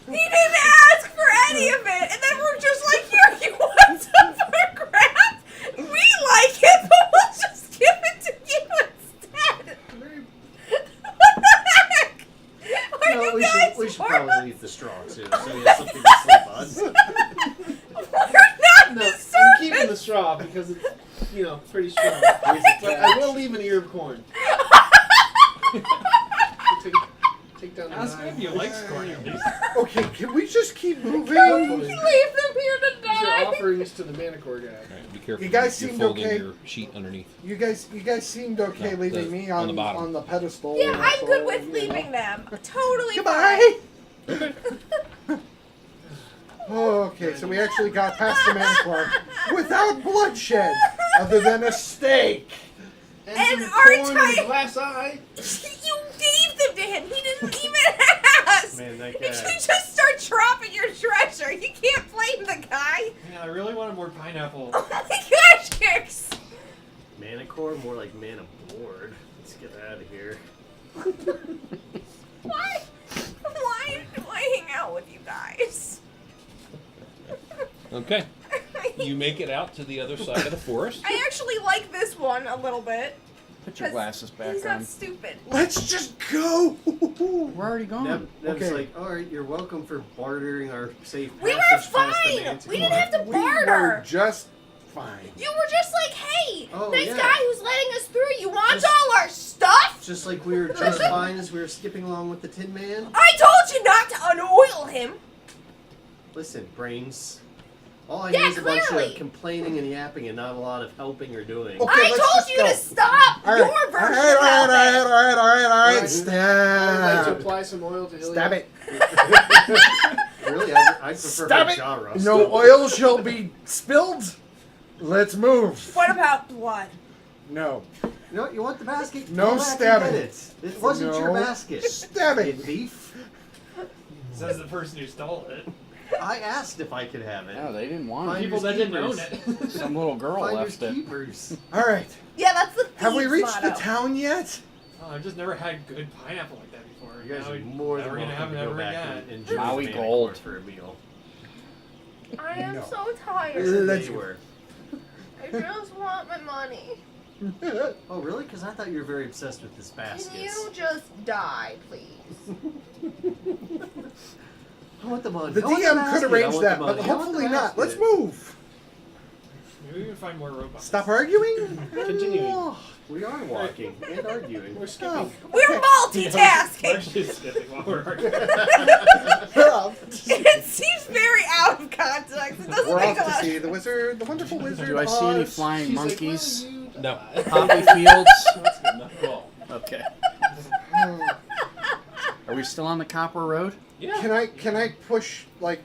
Speaker 1: He didn't ask for any of it, and then we're just like, here, you want some photographs? We like it, but we'll just give it to you instead. What the heck? Are
Speaker 4: No,
Speaker 1: you
Speaker 4: we
Speaker 1: guys
Speaker 4: should
Speaker 1: horrible?
Speaker 4: probably leave the straw too, so he has something to sleep on.
Speaker 1: We're not
Speaker 3: No, I'm
Speaker 1: deserving.
Speaker 3: keeping the straw because it's, pretty strong.
Speaker 4: He's a
Speaker 3: But
Speaker 4: cat.
Speaker 3: I will leave an ear of corn. Take down the
Speaker 7: Ask
Speaker 3: knife.
Speaker 7: him if you like corn at least.
Speaker 6: Okay, can we just keep moving?
Speaker 1: Leave them here to
Speaker 3: These are
Speaker 1: die.
Speaker 3: offerings to the Manicore guy.
Speaker 2: Alright, be careful.
Speaker 6: You guys
Speaker 2: You're
Speaker 6: seemed
Speaker 2: folding
Speaker 6: okay.
Speaker 2: your sheet underneath.
Speaker 6: You guys seemed okay
Speaker 2: No,
Speaker 6: leaving
Speaker 2: the-
Speaker 6: me
Speaker 2: on
Speaker 6: on
Speaker 2: the bottom.
Speaker 6: on the pedestal.
Speaker 1: Yeah, I'm
Speaker 6: so,
Speaker 1: good with
Speaker 6: you know.
Speaker 1: leaving them. Totally
Speaker 6: Goodbye.
Speaker 1: fine.
Speaker 6: Okay, so we actually got past the Manicore without bloodshed, other than a steak.
Speaker 1: And
Speaker 3: some
Speaker 1: our
Speaker 3: corn and
Speaker 1: entire-
Speaker 3: a glass eye.
Speaker 1: You gave them to him. He didn't even ask.
Speaker 4: Man, that
Speaker 1: You
Speaker 4: guy.
Speaker 1: can just start dropping your treasure. You can't blame the guy.
Speaker 7: Man, I really wanted more pineapple.
Speaker 1: Oh my gosh, Kicks.
Speaker 4: Manicore, more like man aboard. Let's get out of here.
Speaker 1: Why? Why do I hang out with you guys?
Speaker 2: Okay. You make it out to the other side of the forest.
Speaker 1: I actually like this one a little bit.
Speaker 9: Put your
Speaker 1: 'cause
Speaker 9: glasses back
Speaker 1: He's
Speaker 9: on.
Speaker 1: not stupid.
Speaker 6: Let's just go.
Speaker 9: We're already gone.
Speaker 4: Neb's
Speaker 6: Okay.
Speaker 4: like, all right, you're welcome for bartering our safe
Speaker 1: We were
Speaker 4: passage past the
Speaker 1: fine.
Speaker 4: Manticore.
Speaker 1: We didn't have to
Speaker 6: We were
Speaker 1: barter.
Speaker 6: just fine.
Speaker 1: You were just like, hey,
Speaker 4: Oh,
Speaker 1: nice
Speaker 4: yeah.
Speaker 1: guy who's letting us through. You want
Speaker 4: Just-
Speaker 1: all our stuff?
Speaker 4: Just like we were just fine as we were skipping along with the Tin Man.
Speaker 1: I told you not to unoil him.
Speaker 4: Listen, brains. All I
Speaker 1: Yeah,
Speaker 4: need is a bunch
Speaker 1: clearly.
Speaker 4: of complaining and yapping and not a lot of helping or doing.
Speaker 6: Okay,
Speaker 1: I
Speaker 6: let's
Speaker 1: told
Speaker 6: just
Speaker 1: you
Speaker 6: go.
Speaker 1: to stop
Speaker 6: All right,
Speaker 1: your version
Speaker 6: all
Speaker 1: of
Speaker 6: right,
Speaker 1: it.
Speaker 6: all right.
Speaker 3: Alright, I would like to
Speaker 6: Stab.
Speaker 3: apply some oil to Hilliard.
Speaker 6: Stab it.
Speaker 4: Really, I prefer
Speaker 6: Stab
Speaker 4: her
Speaker 6: it.
Speaker 4: jaw rust.
Speaker 6: No oil shall be spilled. Let's move.
Speaker 1: What about blood?
Speaker 6: No.
Speaker 4: You know what? You want the basket?
Speaker 6: No
Speaker 4: Go back and
Speaker 6: stabbing.
Speaker 4: get it. It wasn't your
Speaker 6: No
Speaker 4: basket.
Speaker 6: stabbing.
Speaker 4: You thief.
Speaker 7: Says the person who stole it.
Speaker 4: I asked if I could have it.
Speaker 5: No, they didn't want it.
Speaker 7: People that didn't own it.
Speaker 5: Some little girl
Speaker 4: Finders
Speaker 5: left it.
Speaker 4: keepers.
Speaker 6: All right.
Speaker 1: Yeah, that's the
Speaker 6: Have we
Speaker 1: thieves'
Speaker 6: reached the
Speaker 1: motto.
Speaker 6: town yet?
Speaker 7: Oh, I've just never had good pineapple like that before.
Speaker 4: You guys
Speaker 7: Now
Speaker 4: are more than
Speaker 7: never gonna
Speaker 4: welcome
Speaker 7: have
Speaker 4: to
Speaker 7: it
Speaker 4: go
Speaker 7: ever
Speaker 4: back
Speaker 7: again.
Speaker 4: and enjoy
Speaker 5: Maui
Speaker 4: the
Speaker 5: Gold.
Speaker 4: for a meal.
Speaker 1: I am
Speaker 6: No.
Speaker 1: so tired.
Speaker 6: Let's
Speaker 4: They
Speaker 6: go.
Speaker 4: were.
Speaker 1: I just want my money.
Speaker 4: Oh, really? Because I thought you were very obsessed with this basket.
Speaker 1: Can you just die, please?
Speaker 4: I want the money.
Speaker 6: The
Speaker 4: I want
Speaker 6: DM
Speaker 4: basket.
Speaker 6: could
Speaker 4: I
Speaker 6: arrange
Speaker 4: want
Speaker 6: that,
Speaker 4: the
Speaker 6: but
Speaker 4: money. I want
Speaker 6: hopefully
Speaker 4: the
Speaker 6: not. Let's
Speaker 4: basket.
Speaker 6: move.
Speaker 7: Maybe we can find more robots.
Speaker 6: Stop arguing.
Speaker 3: Continuing.
Speaker 6: Oh,
Speaker 4: We are walking and arguing.
Speaker 3: We're skipping.
Speaker 1: We're
Speaker 7: We're
Speaker 1: multitasking.
Speaker 7: actually skipping while we're arguing.
Speaker 1: It seems very out of context. It doesn't
Speaker 6: We're
Speaker 1: make
Speaker 6: off
Speaker 1: a
Speaker 6: to
Speaker 1: lot.
Speaker 6: see the wizard, the wonderful wizard.
Speaker 5: Do I see any
Speaker 6: Oz.
Speaker 5: flying
Speaker 3: She's like,
Speaker 5: monkeys?
Speaker 3: well, you
Speaker 2: No.
Speaker 5: Poppy fields?
Speaker 2: That's good enough. Well,
Speaker 5: Okay. Are we still on the Copper Road?
Speaker 2: yeah.
Speaker 6: Can I push like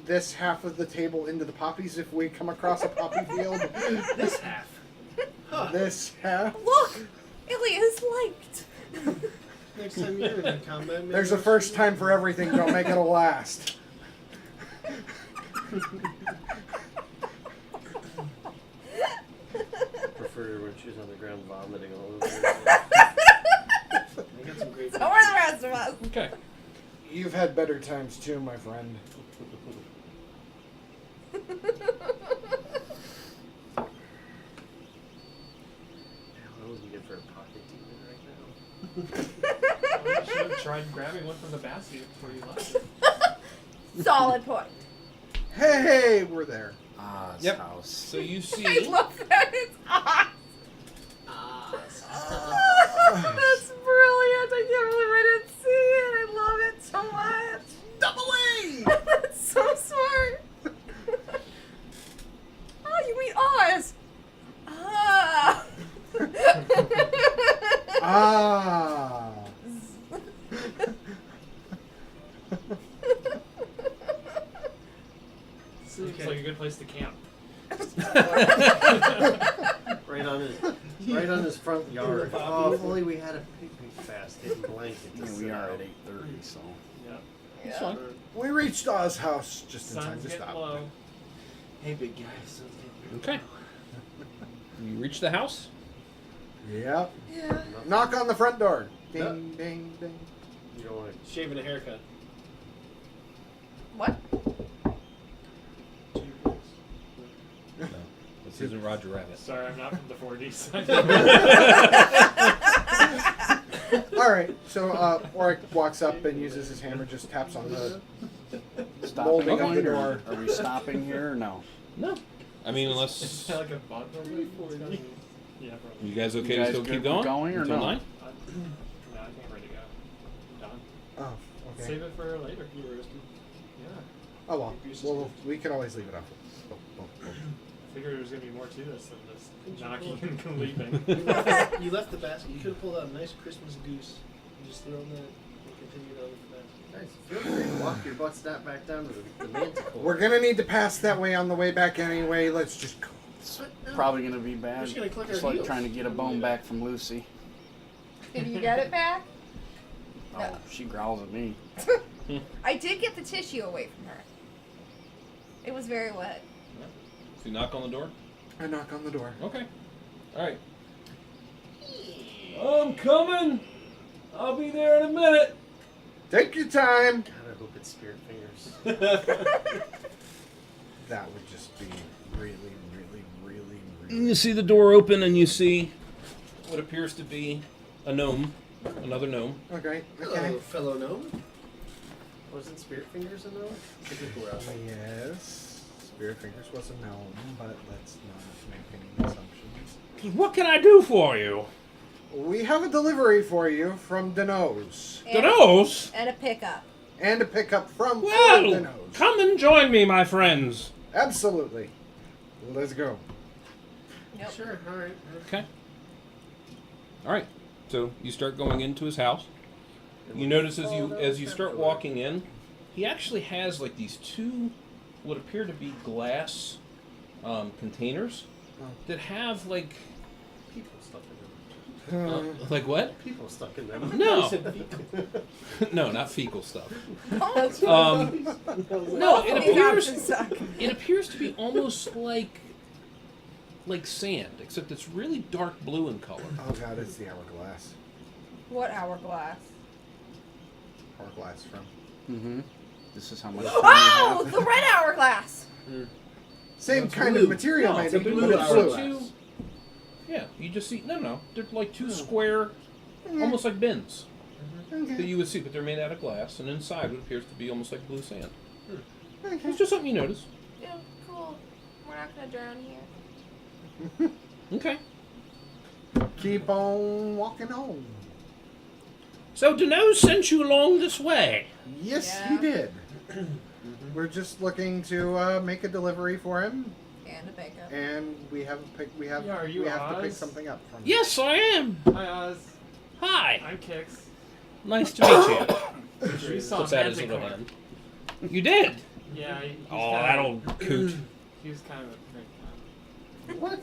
Speaker 6: this half of the table into the poppies if we come across a poppy field?
Speaker 3: This half.
Speaker 6: This half.
Speaker 1: Look, Ilia's liked.
Speaker 3: Next time you're in combat, maybe
Speaker 6: There's a first time for everything. Don't make it a last.
Speaker 4: Prefer when she's on the ground vomiting all over.
Speaker 3: I got some great.
Speaker 1: So are the rest of us.
Speaker 2: Okay.
Speaker 6: You've had better times too, my friend.
Speaker 4: What would you get for a pocket demon right now?
Speaker 7: Well, you should have tried grabbing one from the basket before you left.
Speaker 1: Solid point.
Speaker 6: Hey, we're there.
Speaker 5: Oz
Speaker 2: Yep.
Speaker 5: house.
Speaker 2: So you
Speaker 1: I
Speaker 2: see.
Speaker 1: love that. It's awesome.
Speaker 3: Ah.
Speaker 1: That's brilliant. I can't believe I didn't see it. I love it so much.
Speaker 6: Double A!
Speaker 1: That's so smart. Oh, you mean Oz? Ah.
Speaker 6: Ah.
Speaker 7: Seems like a good place to camp.
Speaker 4: Right on his front yard. Oh, if only we had a picnic basket and blanket. To
Speaker 5: Yeah, we
Speaker 4: sit
Speaker 5: are
Speaker 4: out.
Speaker 5: at 8:30, so.
Speaker 7: Yep.
Speaker 2: It's fine.
Speaker 6: We reached Oz house just in time
Speaker 7: Sun's
Speaker 6: to
Speaker 7: getting
Speaker 6: stop.
Speaker 7: low.
Speaker 3: Hey, big guy. So
Speaker 2: Okay. You reach the house?
Speaker 6: Yep.
Speaker 1: Yeah.
Speaker 6: Knock on the front door. Ding,
Speaker 4: Yep.
Speaker 6: ding, ding.
Speaker 4: You don't want
Speaker 3: shaving a haircut.
Speaker 1: What?
Speaker 2: No. This isn't Roger Rabbit.
Speaker 7: Sorry, I'm not from the 40s.
Speaker 6: All right. So Oric walks up and uses his hammer, just taps on the
Speaker 5: Stopping
Speaker 6: molding of the
Speaker 5: point, or
Speaker 6: door.
Speaker 5: are we stopping here or no?
Speaker 2: No. I mean,
Speaker 7: Is
Speaker 2: unless.
Speaker 7: that like a bot building? 40? Yeah, probably.
Speaker 2: You guys okay
Speaker 5: You
Speaker 2: to
Speaker 5: guys
Speaker 2: still
Speaker 5: good
Speaker 2: keep
Speaker 5: with
Speaker 2: going?
Speaker 5: going or
Speaker 2: Until
Speaker 5: no?
Speaker 2: 9?
Speaker 7: No, I think I'm ready to go. I'm done.
Speaker 6: Oh, okay.
Speaker 7: Save it for later.
Speaker 3: You were roasting.
Speaker 7: Yeah.
Speaker 6: Oh well. We can always leave it off. Oh, oh, oh.
Speaker 7: I figured there was going to be more to this than just
Speaker 3: Didn't you
Speaker 7: knocking
Speaker 3: pull
Speaker 7: and leaving.
Speaker 3: You left the basket. You could have pulled out a nice Christmas goose. You just thrown that and continued on with the basket.
Speaker 4: Nice. Feel free to walk your butt snap back down to the manticore.
Speaker 6: We're gonna need to pass that way on the way back anyway. Let's just go.
Speaker 5: It's probably going to be bad.
Speaker 3: We're just gonna click
Speaker 5: It's
Speaker 3: our
Speaker 5: like
Speaker 3: heels.
Speaker 5: trying to get a bone back from Lucy.
Speaker 1: Did you get it back?
Speaker 5: Oh,
Speaker 1: No.
Speaker 5: she growls at me.
Speaker 1: I did get the tissue away from her. It was very wet.
Speaker 2: So you knock on the door?
Speaker 6: I knock on the door.
Speaker 2: Okay. Alright. I'm coming! I'll be there in a minute!
Speaker 6: Take your time.
Speaker 4: God, I hope it's spirit fingers.
Speaker 6: That would just be really, really, really, really.
Speaker 2: You see the door open and you see what appears to be a gnome. Another gnome.
Speaker 6: Okay.
Speaker 3: Hello,
Speaker 6: Okay.
Speaker 3: fellow gnome.
Speaker 4: Wasn't spirit fingers in those?
Speaker 3: It's a good word.
Speaker 6: Yes. Spirit fingers was a gnome, but let's not make any assumptions.
Speaker 2: What can I do for you?
Speaker 6: We have a delivery for you from Danose.
Speaker 1: And
Speaker 2: Danose?
Speaker 1: And a pickup.
Speaker 6: And a pickup from
Speaker 2: Well,
Speaker 6: Danose.
Speaker 2: come and join me, my friends.
Speaker 6: Absolutely. Let's go.
Speaker 1: Nope.
Speaker 3: Sure. All right.
Speaker 2: Okay. Alright. So you start going into his house. You notice as you start walking in, he actually has like these two what appear to be glass containers that have like
Speaker 4: People stuff in them.
Speaker 2: Like what?
Speaker 4: People stuck in them.
Speaker 2: No. No, not fecal stuff. No, it appears to be almost like sand, except it's really dark blue in color.
Speaker 6: Oh god, it's the hourglass.
Speaker 1: What hourglass?
Speaker 6: Hourglass from.
Speaker 5: Mm-hmm. This is how much.
Speaker 1: Oh, the red hourglass.
Speaker 6: Same
Speaker 4: It's
Speaker 6: kind
Speaker 4: blue.
Speaker 6: of material,
Speaker 4: No,
Speaker 6: maybe,
Speaker 4: it's a
Speaker 6: but
Speaker 4: blue
Speaker 6: it's blue.
Speaker 4: hourglass.
Speaker 2: Yeah, you just see. No. They're like two square, almost like bins that you would see, but they're made out of glass, and inside it appears to be almost like blue sand. It's just something you notice.
Speaker 1: Yeah, cool. We're not gonna drown here.
Speaker 2: Okay.
Speaker 6: Keep on walking on.
Speaker 2: So Danose sent you along this way.
Speaker 6: Yes,
Speaker 1: Yeah.
Speaker 6: he did. We're just looking to make a delivery for him,
Speaker 1: And a backup.
Speaker 6: and we have to pick something up from him.
Speaker 2: Yes, I am.
Speaker 7: Hi, Oz.
Speaker 2: Hi.
Speaker 7: I'm Kix.
Speaker 2: Nice to meet you.
Speaker 7: We saw
Speaker 2: Puts out his little
Speaker 7: Manticore.
Speaker 2: hand. You did?
Speaker 7: Yeah. He's
Speaker 2: Oh,
Speaker 7: kinda,
Speaker 2: that old coot.
Speaker 7: He was kind of a prick.
Speaker 6: What?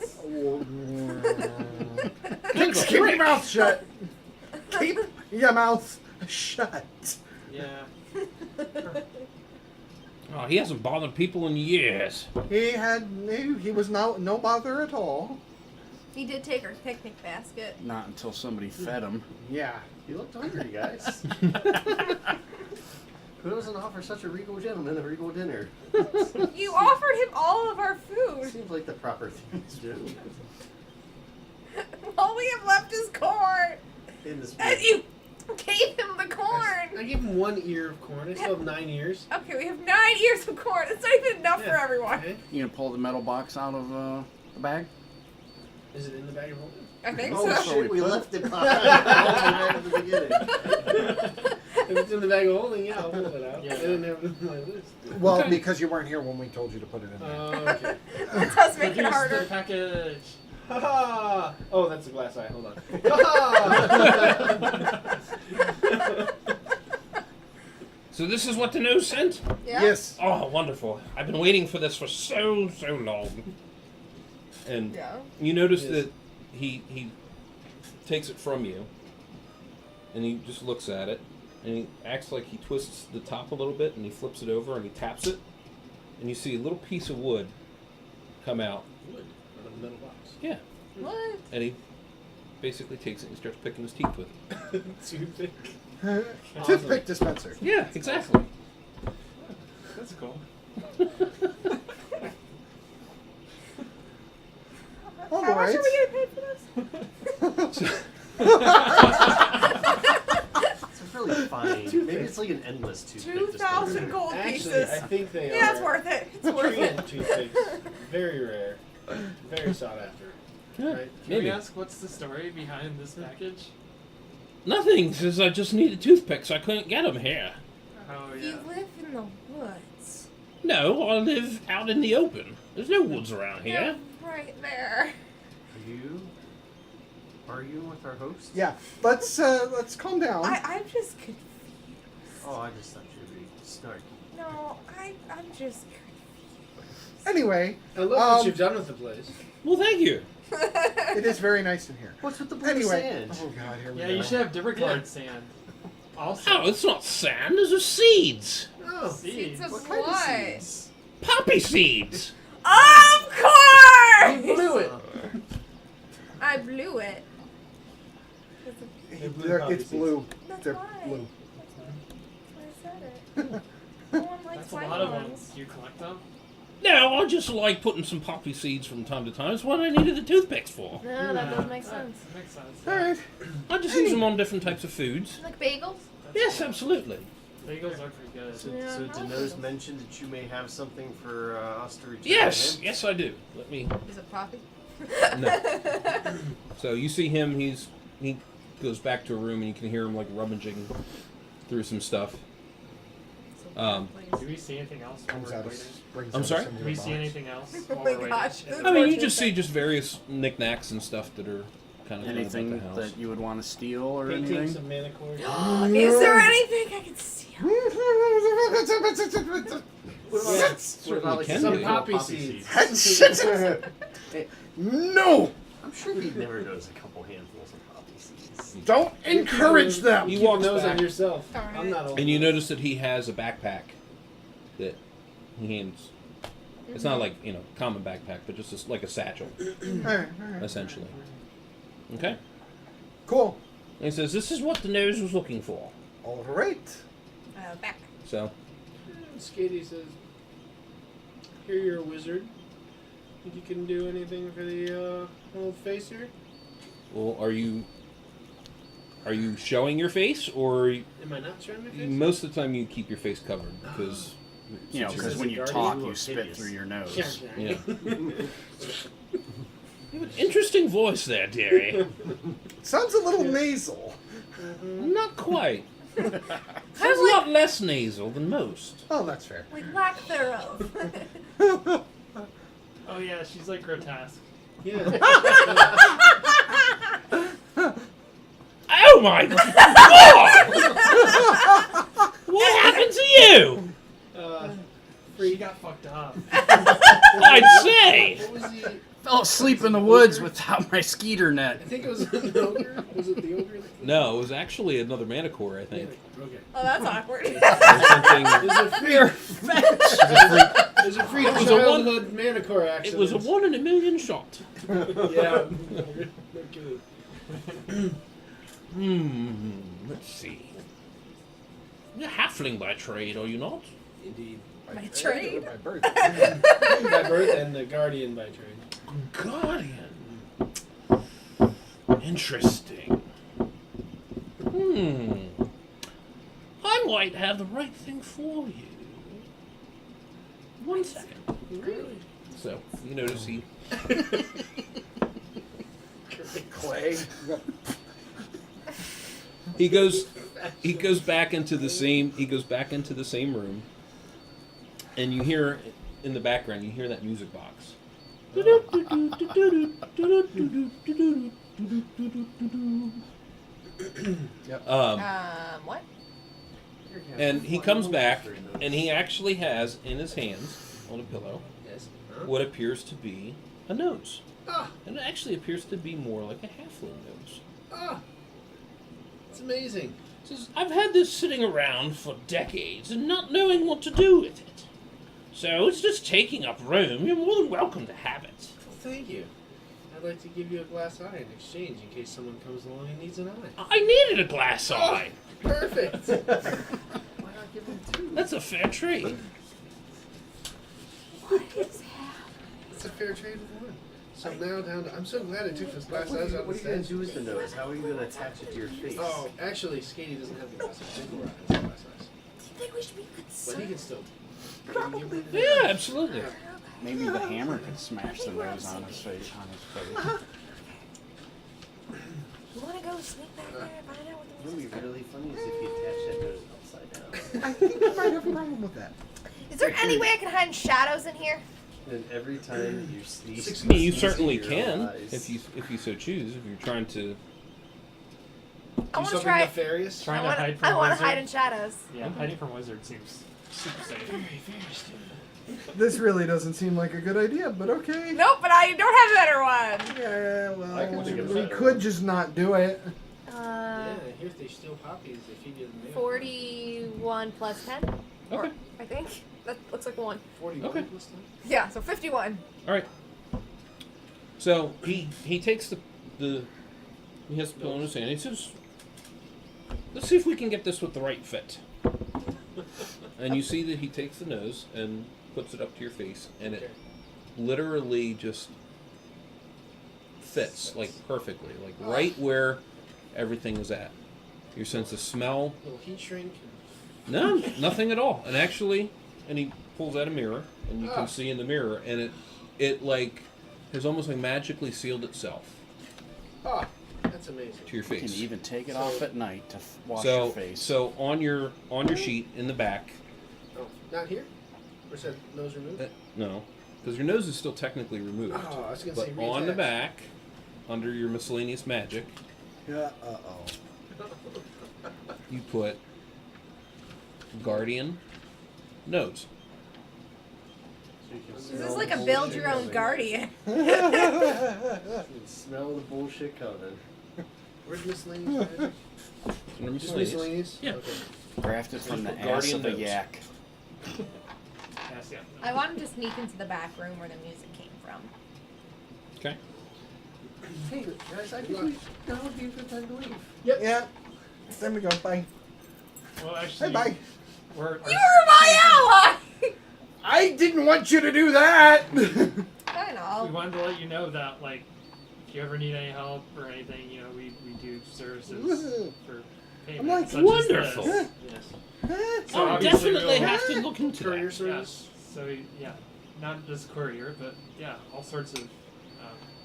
Speaker 2: Kind of a
Speaker 6: Keep your
Speaker 2: prick.
Speaker 6: mouth shut. Keep your mouth shut.
Speaker 7: Yeah.
Speaker 2: Oh, he hasn't bothered people in years.
Speaker 6: He was no bother at all.
Speaker 1: He did take our picnic basket.
Speaker 5: Not until somebody fed him.
Speaker 6: Yeah.
Speaker 4: You looked hungry, guys. Who doesn't offer such a regal gentleman a regal dinner?
Speaker 1: You offered him all of our food.
Speaker 4: Seems like the proper thing to do.
Speaker 1: All we have left is corn.
Speaker 4: In this
Speaker 1: And you gave him the corn.
Speaker 3: I gave him 1 ear of corn. I still have 9 ears.
Speaker 1: Okay, we have 9 ears of corn. It's not even enough for everyone.
Speaker 3: Okay.
Speaker 5: You gonna pull the metal box out of the bag?
Speaker 3: Is it in the bag of holding?
Speaker 1: I think
Speaker 4: Oh
Speaker 1: so.
Speaker 4: shit, we left it behind right at the beginning.
Speaker 3: If it's in the bag of holding, yeah, I'll pull it out.
Speaker 7: Yeah.
Speaker 3: I didn't have it on my list.
Speaker 6: Well,
Speaker 2: Okay.
Speaker 6: because you weren't here when we told you to put it in there.
Speaker 3: Okay.
Speaker 1: It does make it
Speaker 7: Here's
Speaker 1: harder.
Speaker 7: the package.
Speaker 3: Ha ha! Oh, that's a glass eye. Hold on. Ha
Speaker 2: So this is what Danose sent?
Speaker 1: Yeah?
Speaker 6: Yes.
Speaker 2: Oh, wonderful. I've been waiting for this for so long. And
Speaker 1: Yeah.
Speaker 2: you notice
Speaker 3: Yes.
Speaker 2: that he takes it from you, and he just looks at it, and he acts like he twists the top a little bit, and he flips it over, and he taps it, and you see a little piece of wood come out.
Speaker 3: Wood on a metal box.
Speaker 2: Yeah.
Speaker 1: What?
Speaker 2: And he basically takes it and starts picking his teeth with it.
Speaker 3: Toothpick.
Speaker 6: Toothpick dispenser.
Speaker 2: Yeah, exactly.
Speaker 7: That's cool.
Speaker 6: All
Speaker 1: How much
Speaker 6: right.
Speaker 1: are we getting paid for this?
Speaker 4: It's really fine. Maybe it's like an endless toothpick
Speaker 1: 2,000 gold
Speaker 3: Actually,
Speaker 1: pieces.
Speaker 3: I think they
Speaker 1: Yeah,
Speaker 3: are.
Speaker 1: it's worth it. It's worth
Speaker 3: Korean
Speaker 1: it.
Speaker 3: toothpicks. Very rare. Very sought after.
Speaker 2: Yeah,
Speaker 3: Right?
Speaker 7: Can
Speaker 2: maybe.
Speaker 7: we ask what's the story behind this package?
Speaker 2: Nothing, says I just needed toothpicks. I couldn't get them here.
Speaker 7: Oh
Speaker 1: You
Speaker 7: yeah.
Speaker 1: live in the woods.
Speaker 2: No, I live out in the open. There's no woods around here.
Speaker 1: They're right there.
Speaker 4: Are you arguing with our host?
Speaker 6: Yeah. Let's calm down.
Speaker 1: I'm just confused.
Speaker 4: Oh, I just thought you'd be snarky.
Speaker 1: No, I'm just confused.
Speaker 6: Anyway,
Speaker 3: I love what you've done with the place.
Speaker 2: Well, thank you.
Speaker 6: it is very nice in here.
Speaker 4: What's with the blue
Speaker 6: Anyway.
Speaker 4: sand?
Speaker 6: Oh god, here we
Speaker 7: Yeah,
Speaker 6: go.
Speaker 7: you should have different colored sand. Also,
Speaker 2: Oh, it's not sand. Those are seeds.
Speaker 3: Oh,
Speaker 1: Seeds of
Speaker 4: What
Speaker 1: what?
Speaker 4: kind of seeds?
Speaker 2: Poppy seeds.
Speaker 1: Of course!
Speaker 3: you blew it.
Speaker 1: I blew it.
Speaker 3: They're blue
Speaker 6: They're-
Speaker 3: poppy
Speaker 6: it's
Speaker 3: seeds.
Speaker 6: blue.
Speaker 1: That's
Speaker 6: They're
Speaker 1: why.
Speaker 6: blue.
Speaker 1: That's why I said it. No one likes
Speaker 7: that's a
Speaker 1: white
Speaker 7: lot of
Speaker 1: ones.
Speaker 7: ones. Do you collect them?
Speaker 2: No, I just like putting some poppy seeds from time to time. It's what I needed the toothpicks for.
Speaker 1: No, that doesn't make
Speaker 7: That
Speaker 1: sense.
Speaker 7: makes sense.
Speaker 6: All right.
Speaker 2: I just use them on different types of foods.
Speaker 1: Like bagels?
Speaker 2: Yes, absolutely.
Speaker 7: Bagels are pretty good.
Speaker 4: So,
Speaker 1: Yeah,
Speaker 4: so
Speaker 1: I like
Speaker 4: Danose
Speaker 1: those.
Speaker 4: mentioned that you may have something for us to return.
Speaker 2: Yes,
Speaker 4: him.
Speaker 2: yes, I do. Let me.
Speaker 1: Is it poppy?
Speaker 2: No. So you see him. He goes back to a room, and you can hear him like rummaging through some stuff.
Speaker 7: Do we see anything else while
Speaker 6: Comes
Speaker 7: we're
Speaker 6: out
Speaker 7: waiting?
Speaker 6: brings
Speaker 2: I'm
Speaker 6: out
Speaker 2: sorry?
Speaker 6: some
Speaker 7: Do
Speaker 6: new
Speaker 7: we
Speaker 6: box.
Speaker 7: see anything else
Speaker 1: Oh
Speaker 7: while
Speaker 1: my
Speaker 7: we're waiting?
Speaker 1: gosh, this-
Speaker 2: I mean, you just see just various knickknacks and stuff that are kind of
Speaker 5: Anything
Speaker 2: about the house.
Speaker 5: that you would want to steal or
Speaker 3: Paintings
Speaker 5: anything?
Speaker 3: of manicord.
Speaker 1: Is there anything I can steal?
Speaker 4: What
Speaker 3: Yeah.
Speaker 4: about
Speaker 2: Certainly can
Speaker 3: Some
Speaker 2: be.
Speaker 3: poppy seeds.
Speaker 6: No.
Speaker 4: I'm sure he'd never notice a couple handfuls of poppies.
Speaker 6: Don't encourage them.
Speaker 2: He
Speaker 3: Keep a
Speaker 2: walks
Speaker 3: nose
Speaker 2: back.
Speaker 3: on yourself.
Speaker 1: Darn
Speaker 3: I'm
Speaker 1: it.
Speaker 3: not old.
Speaker 2: And you notice that he has a backpack that he hands. It's not like, common backpack, but just like a satchel,
Speaker 6: Alright.
Speaker 2: essentially. Okay?
Speaker 6: Cool.
Speaker 2: And he says, this is what the nose was looking for.
Speaker 6: Alright.
Speaker 1: Back.
Speaker 2: So,
Speaker 3: Skatey says, "Here, you're a wizard. Think you can do anything for the old facer?"
Speaker 2: well, are you showing your face, or
Speaker 3: Am I not showing my face?
Speaker 2: most of the time you keep your face covered because
Speaker 5: Because when you talk, you spit through your nose.
Speaker 2: Yeah. You have an interesting voice there, dearie.
Speaker 6: Sounds a little nasal.
Speaker 2: Not quite.
Speaker 1: Kind
Speaker 2: Sounds
Speaker 1: of
Speaker 2: a
Speaker 1: like,
Speaker 2: lot less nasal than most.
Speaker 6: Oh, that's fair.
Speaker 1: lack thereof.
Speaker 7: Oh yeah, she's like grotesque.
Speaker 3: Yeah.
Speaker 2: Oh my god! What happened to you?
Speaker 7: She got fucked up.
Speaker 2: I'd say.
Speaker 3: What was he?
Speaker 5: Fell asleep in the woods without my skeeter net.
Speaker 3: I think it was an ogre. Was it the ogre?
Speaker 2: No, it was actually another manicore, I think.
Speaker 3: Okay.
Speaker 1: Oh, that's awkward.
Speaker 2: Or something.
Speaker 3: There's a free
Speaker 2: It was a
Speaker 3: childhood manicore
Speaker 2: It
Speaker 3: accident.
Speaker 2: was a 1 in a million shot.
Speaker 3: Yeah.
Speaker 2: Let's see. You're a halfling by trade, are you not?
Speaker 3: Indeed.
Speaker 1: My trade.
Speaker 6: My birth.
Speaker 3: By birth and the guardian by trade.
Speaker 2: Guardian. Interesting. I might have the right thing for you. 1 second.
Speaker 3: Really?
Speaker 2: So, you notice
Speaker 6: Clay.
Speaker 2: he goes back into the same room, and you hear in the background that music box.
Speaker 1: What?
Speaker 2: And he comes back, and he actually has in his hands, on a pillow,
Speaker 3: Yes.
Speaker 2: what appears to be a nose.
Speaker 3: Ah,
Speaker 2: And it actually appears to be more like a halfling nose.
Speaker 3: it's amazing.
Speaker 2: He says, I've had this sitting around for decades and not knowing what to do with it. So it's just taking up room. You're more than welcome to have it.
Speaker 3: Well, thank you. I'd like to give you a glass eye in exchange in case someone comes along and needs an eye.
Speaker 2: I needed a glass eye.
Speaker 3: Perfect.
Speaker 6: Why not give him two?
Speaker 2: That's a fair trade.
Speaker 1: What is happening?
Speaker 3: It's a fair trade of one. So now down to, I'm so glad I took those glass eyes out
Speaker 4: What are
Speaker 3: of
Speaker 4: you going
Speaker 3: the
Speaker 4: to do with the nose? How are you going to attach it to your face?
Speaker 3: Oh, actually, Skatey doesn't have the glass eyes. Sigilor has the glass eyes.
Speaker 1: Do you think we should be
Speaker 3: But he
Speaker 1: concerned?
Speaker 3: can still.
Speaker 1: Probably.
Speaker 2: Yeah, absolutely.
Speaker 5: Maybe the hammer could smash the nose on his face.
Speaker 1: You want to go sneak back there and find out what the
Speaker 4: What would be really funny is if you attach that nose upside down.
Speaker 6: I think I might have a problem with that.
Speaker 1: Is there any way I can hide in shadows in here?
Speaker 4: And every time you sneeze,
Speaker 2: I mean, you
Speaker 4: sneeze
Speaker 2: certainly
Speaker 4: in your
Speaker 2: can,
Speaker 4: eyes.
Speaker 2: if you so choose. If you're trying to,
Speaker 1: I
Speaker 3: Do
Speaker 1: want to
Speaker 3: something
Speaker 1: try.
Speaker 3: nefarious.
Speaker 7: Trying to hide from
Speaker 1: I
Speaker 7: a
Speaker 1: want to
Speaker 7: wizard.
Speaker 1: hide in shadows.
Speaker 7: Yeah, hiding from wizard seems super safe.
Speaker 6: This really doesn't seem like a good idea, but okay.
Speaker 1: Nope, but I don't have a better one.
Speaker 6: Yeah,
Speaker 4: I can
Speaker 6: well,
Speaker 4: think of a
Speaker 6: we
Speaker 4: better
Speaker 6: could
Speaker 4: one.
Speaker 6: just not do it.
Speaker 3: Yeah, here if they steal poppies, they feed you the mail.
Speaker 1: 41 plus 10. Or,
Speaker 2: Okay.
Speaker 1: I think that looks like a 1.
Speaker 3: 41
Speaker 2: Okay.
Speaker 3: plus 10.
Speaker 1: Yeah, so 51.
Speaker 2: all right. So he takes the he has the pillow in his hand. He says, "Let's see if we can get this with the right fit." And you see that he takes the nose and puts it up to your face, and it literally just fits like perfectly, like right where everything is at. Your sense of smell,
Speaker 3: Little heat shrink.
Speaker 2: no, nothing at all. And actually, and he pulls out a mirror, and you can see in the mirror, and it like has almost like magically sealed itself
Speaker 3: Ah, that's amazing.
Speaker 2: to your
Speaker 5: You can
Speaker 2: face.
Speaker 5: even take it off at night to wash your face.
Speaker 2: So on your sheet in the back,
Speaker 3: Oh, not here? Or is that nose removed?
Speaker 2: no, because your nose is still technically removed.
Speaker 3: Oh, I was going to
Speaker 2: But
Speaker 3: say
Speaker 2: on the
Speaker 3: reattach.
Speaker 2: back, under your miscellaneous magic, you put Guardian Nose.
Speaker 4: So you can
Speaker 1: This
Speaker 4: smell
Speaker 1: is like
Speaker 4: the
Speaker 1: a build
Speaker 4: bullshit
Speaker 1: your own
Speaker 4: coming.
Speaker 1: guardian.
Speaker 4: You can smell the bullshit coming.
Speaker 3: Where's miscellaneous magic?
Speaker 2: Under
Speaker 3: Just
Speaker 2: miscellaneous.
Speaker 3: miscellaneous?
Speaker 2: Yeah.
Speaker 3: Okay.
Speaker 5: Grafted from the ass
Speaker 2: Guardian
Speaker 5: of a
Speaker 2: knows.
Speaker 5: yak.
Speaker 7: Yes, yeah.
Speaker 1: I want him to sneak into the back room where the music came from.
Speaker 2: Okay.
Speaker 4: Hey guys, I think that would be a good time to leave.
Speaker 6: Yeah. There we go. Bye.
Speaker 7: Well, actually,
Speaker 6: Hey, bye.
Speaker 7: we're
Speaker 1: You were my ally!
Speaker 6: I didn't want you to do that.
Speaker 1: I
Speaker 7: we
Speaker 1: know.
Speaker 7: wanted to let you know that, like, if you ever need any help or anything, you know, we do services
Speaker 6: Woohoo.
Speaker 7: for
Speaker 6: I'm
Speaker 7: payment.
Speaker 6: like,
Speaker 7: such as
Speaker 2: wonderful.
Speaker 7: this.
Speaker 3: Yes.
Speaker 7: So
Speaker 2: I'll
Speaker 7: obviously
Speaker 2: definitely
Speaker 7: we'll-
Speaker 2: have to look into
Speaker 3: Courier
Speaker 2: that.
Speaker 3: service.
Speaker 7: Yes. So yeah, not just courier, but yeah, all sorts of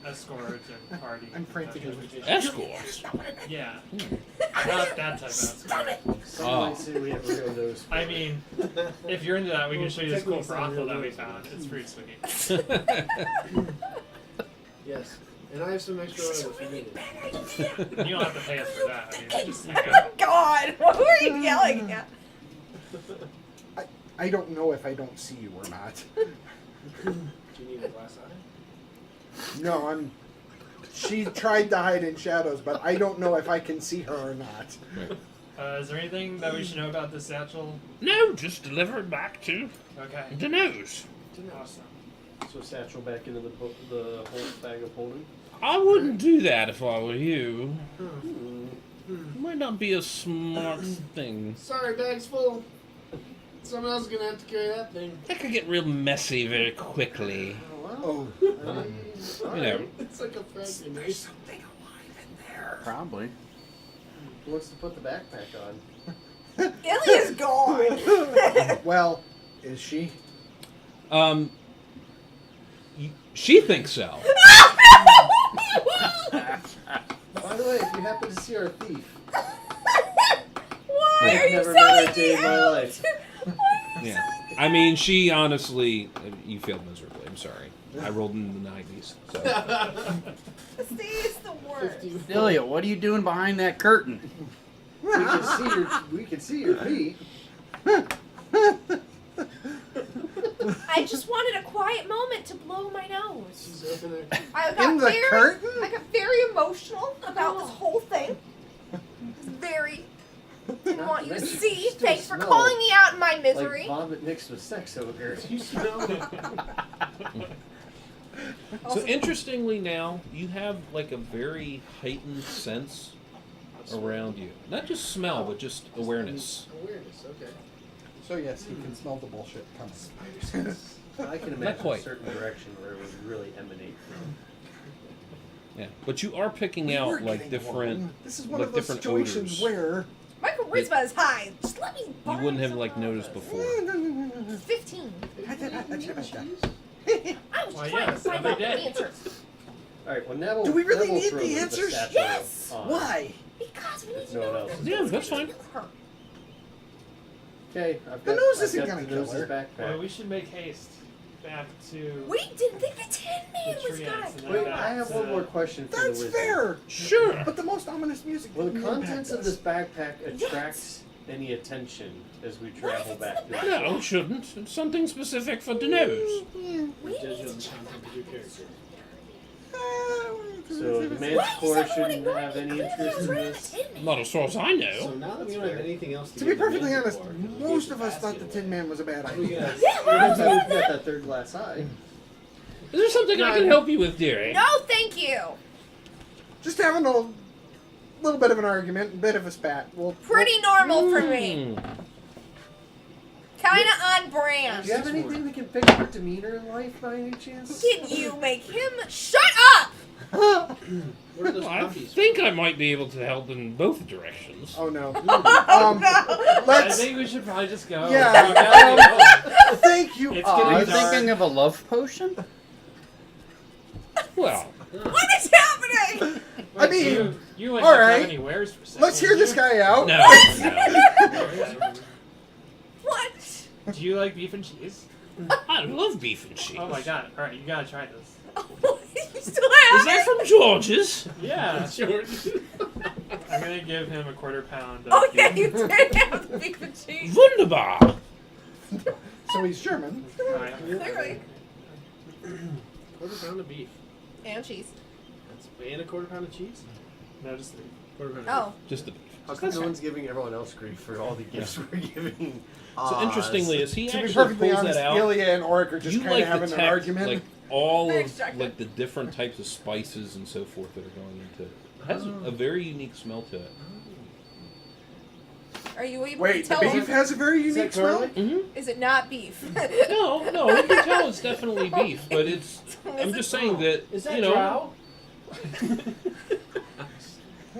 Speaker 7: escorts and parties.
Speaker 6: I'm frantically
Speaker 2: Escorts.
Speaker 7: Yeah, not that type of escort.
Speaker 4: Some
Speaker 2: Oh.
Speaker 4: might say we have real nose.
Speaker 7: I mean, if you're into that, we can show you this cool brothel that we found. It's pretty sweet.
Speaker 3: Yes. And I have some extra oil if you need it.
Speaker 7: You don't have to pay us for that. I mean, it's just, you
Speaker 1: Oh
Speaker 7: know,
Speaker 1: God! What were you yelling at?
Speaker 6: I don't know if I don't see you or not.
Speaker 3: Do you need a glass eye?
Speaker 6: No, I'm. She tried to hide in shadows, but I don't know if I can see her or not.
Speaker 7: is there anything that we should know about this satchel?
Speaker 2: No, just deliver it back to
Speaker 7: Okay.
Speaker 2: Danose.
Speaker 7: Awesome.
Speaker 4: So satchel back into the whole bag of holding.
Speaker 2: I wouldn't do that if I were you.
Speaker 3: Hmm.
Speaker 2: It might not be a smart thing.
Speaker 3: Sorry, bag's full. Someone else is gonna have to carry that thing.
Speaker 2: That could get real messy very quickly.
Speaker 6: Oh.
Speaker 2: You know.
Speaker 3: It's like a Frankie.
Speaker 6: There's something alive in there.
Speaker 5: Probably.
Speaker 4: Who wants to put the backpack on?
Speaker 1: Illy is gone.
Speaker 6: Well, is she?
Speaker 2: She thinks so.
Speaker 4: By the way, if you happen to see our thief,
Speaker 1: Why
Speaker 4: I've
Speaker 1: are you
Speaker 4: never met her a
Speaker 1: selling
Speaker 4: day
Speaker 1: me
Speaker 4: in my
Speaker 1: out?
Speaker 4: life.
Speaker 1: Why are you
Speaker 2: Yeah.
Speaker 1: selling me
Speaker 2: I mean, she honestly, you failed miserably. I'm sorry. I rolled in the 90s. So.
Speaker 1: out? See, it's the worst.
Speaker 5: Delia, what are you doing behind that curtain?
Speaker 4: We can see your feet.
Speaker 1: I just wanted a quiet moment to blow my nose.
Speaker 3: She's open there.
Speaker 1: I got
Speaker 6: In the curtain?
Speaker 1: I got very emotional about this whole thing. Very. Didn't want you to
Speaker 4: mention,
Speaker 1: see.
Speaker 4: you still
Speaker 1: Thanks for
Speaker 4: smell
Speaker 1: calling me out in my misery.
Speaker 4: Like vomit mixed with sex ogre.
Speaker 3: You smell it.
Speaker 2: So interestingly now, you have like a very heightened sense around you. Not just smell, but just awareness.
Speaker 3: Awareness, okay.
Speaker 6: So yes, you can smell the bullshit coming.
Speaker 4: I can
Speaker 2: Not
Speaker 4: imagine a
Speaker 2: quite.
Speaker 4: certain direction where it would really emanate from.
Speaker 2: Yeah, but you are picking
Speaker 6: We're
Speaker 2: out like
Speaker 6: getting
Speaker 2: different.
Speaker 6: along. This is one
Speaker 2: like
Speaker 6: of those
Speaker 2: different
Speaker 6: situations
Speaker 2: odors.
Speaker 6: where
Speaker 1: My charisma is high. Just let me.
Speaker 2: You
Speaker 1: burn
Speaker 2: wouldn't have
Speaker 1: some
Speaker 2: like
Speaker 1: of
Speaker 2: noticed
Speaker 1: this.
Speaker 2: before.
Speaker 1: 15. I was
Speaker 7: Why,
Speaker 1: trying to
Speaker 7: yes,
Speaker 1: find
Speaker 7: every
Speaker 1: out the
Speaker 7: day.
Speaker 1: answers.
Speaker 4: Alright, well Neville.
Speaker 6: Do we really
Speaker 4: Neville
Speaker 6: need
Speaker 4: throws
Speaker 6: the
Speaker 4: the
Speaker 6: answers?
Speaker 4: satchel
Speaker 1: Yes!
Speaker 4: on.
Speaker 6: Why?
Speaker 1: Because we need
Speaker 4: If
Speaker 1: to
Speaker 4: no one
Speaker 1: know.
Speaker 4: else is
Speaker 2: Yeah,
Speaker 4: doing
Speaker 2: that's
Speaker 4: it.
Speaker 2: fine.
Speaker 1: Her.
Speaker 4: Okay, I've
Speaker 6: The
Speaker 4: got
Speaker 6: nose
Speaker 4: I've
Speaker 6: isn't
Speaker 4: got
Speaker 6: gonna
Speaker 4: the
Speaker 6: kill
Speaker 4: nose's
Speaker 6: her.
Speaker 4: backpack.
Speaker 7: Well, we should make haste back to
Speaker 1: We didn't think the Tin Man
Speaker 7: the
Speaker 1: was
Speaker 7: Treants
Speaker 1: gonna
Speaker 7: and then
Speaker 1: kill
Speaker 4: Wait,
Speaker 7: back
Speaker 4: I have
Speaker 7: to-
Speaker 4: one more question for the
Speaker 6: That's
Speaker 4: wizard.
Speaker 6: fair.
Speaker 2: Sure.
Speaker 6: But the most ominous music.
Speaker 4: Will the
Speaker 6: didn't impact
Speaker 4: contents of
Speaker 6: us.
Speaker 4: this backpack attract any attention as we travel back to the
Speaker 2: No, it shouldn't. It's something specific for Danose.
Speaker 3: We judge you on the content of your character.
Speaker 4: So the Manticore shouldn't have any interest in this.
Speaker 2: Not as far as I
Speaker 3: So
Speaker 2: know.
Speaker 3: now that we don't have anything else to
Speaker 6: To be
Speaker 3: give the
Speaker 6: perfectly honest,
Speaker 3: Manticore, because we
Speaker 6: most
Speaker 3: gave
Speaker 6: of us
Speaker 3: the
Speaker 6: thought the
Speaker 3: basket
Speaker 6: Tin Man was a bad
Speaker 3: away, we
Speaker 6: idea.
Speaker 3: got-
Speaker 4: We've got that third glass eye.
Speaker 2: Is there something I can help you with, dearie?
Speaker 1: No, thank you.
Speaker 6: Just having a little bit of an argument, a bit of a spat.
Speaker 1: Pretty normal for me.
Speaker 2: Hmm.
Speaker 1: Kinda on
Speaker 4: Do
Speaker 1: brand.
Speaker 4: you have anything that can fix your demeanor in life by any chance?
Speaker 1: Did you make him shut up?
Speaker 3: What are those
Speaker 2: I
Speaker 3: puppies?
Speaker 2: think I might be able to help in both directions.
Speaker 6: Oh no.
Speaker 1: Oh, no.
Speaker 7: I
Speaker 6: Let's.
Speaker 7: think we should probably just go.
Speaker 6: Yeah.
Speaker 7: We gotta go.
Speaker 6: Thank you.
Speaker 7: It's
Speaker 5: Are
Speaker 7: getting
Speaker 5: you
Speaker 7: dark.
Speaker 5: thinking of a love potion?
Speaker 2: Well,
Speaker 1: What is happening?
Speaker 6: I mean,
Speaker 7: you wouldn't
Speaker 6: all
Speaker 7: have to
Speaker 6: right.
Speaker 7: have any wares for sale.
Speaker 6: Let's hear
Speaker 7: would
Speaker 6: this
Speaker 7: you?
Speaker 6: guy out.
Speaker 2: no.
Speaker 1: What?
Speaker 7: Do you like beef and cheese?
Speaker 2: I love beef and cheese.
Speaker 7: Oh my god! All right, you gotta try this.
Speaker 1: You still
Speaker 2: Is
Speaker 1: have
Speaker 2: that
Speaker 1: it?
Speaker 2: from George's?
Speaker 7: Yeah,
Speaker 3: George.
Speaker 7: I'm gonna give him a £1/4 of
Speaker 1: Oh yeah,
Speaker 7: beef.
Speaker 1: you did have the beef and cheese.
Speaker 2: Wunderbar.
Speaker 6: So he's German.
Speaker 7: Alright.
Speaker 1: Clearly.
Speaker 3: Quarter pound of beef.
Speaker 1: And cheese.
Speaker 3: That's and a quarter pound of cheese.
Speaker 7: No, just 3.
Speaker 3: What about
Speaker 1: Oh.
Speaker 2: Just the beef.
Speaker 4: How come no one's giving everyone else grief for all the gifts we're giving?
Speaker 2: So interestingly, as he
Speaker 6: To be
Speaker 2: actually
Speaker 6: perfectly
Speaker 2: pulls
Speaker 6: honest,
Speaker 2: that out,
Speaker 6: Ilya and Oric are just
Speaker 2: you
Speaker 6: kind
Speaker 2: like
Speaker 6: of having an
Speaker 2: detect
Speaker 6: argument.
Speaker 2: like all
Speaker 1: Very
Speaker 2: of
Speaker 1: distracted.
Speaker 2: like the different types of spices and so forth that are going into it. It has a very unique smell to it.
Speaker 1: Are you able
Speaker 6: Wait,
Speaker 1: to
Speaker 6: the
Speaker 1: tell?
Speaker 6: beef has a very unique smell?
Speaker 2: Mm-hmm.
Speaker 1: Is it not beef?
Speaker 2: No, you can tell it's definitely beef, but it's. I'm just saying that
Speaker 3: Is that
Speaker 2: you know.
Speaker 3: drow?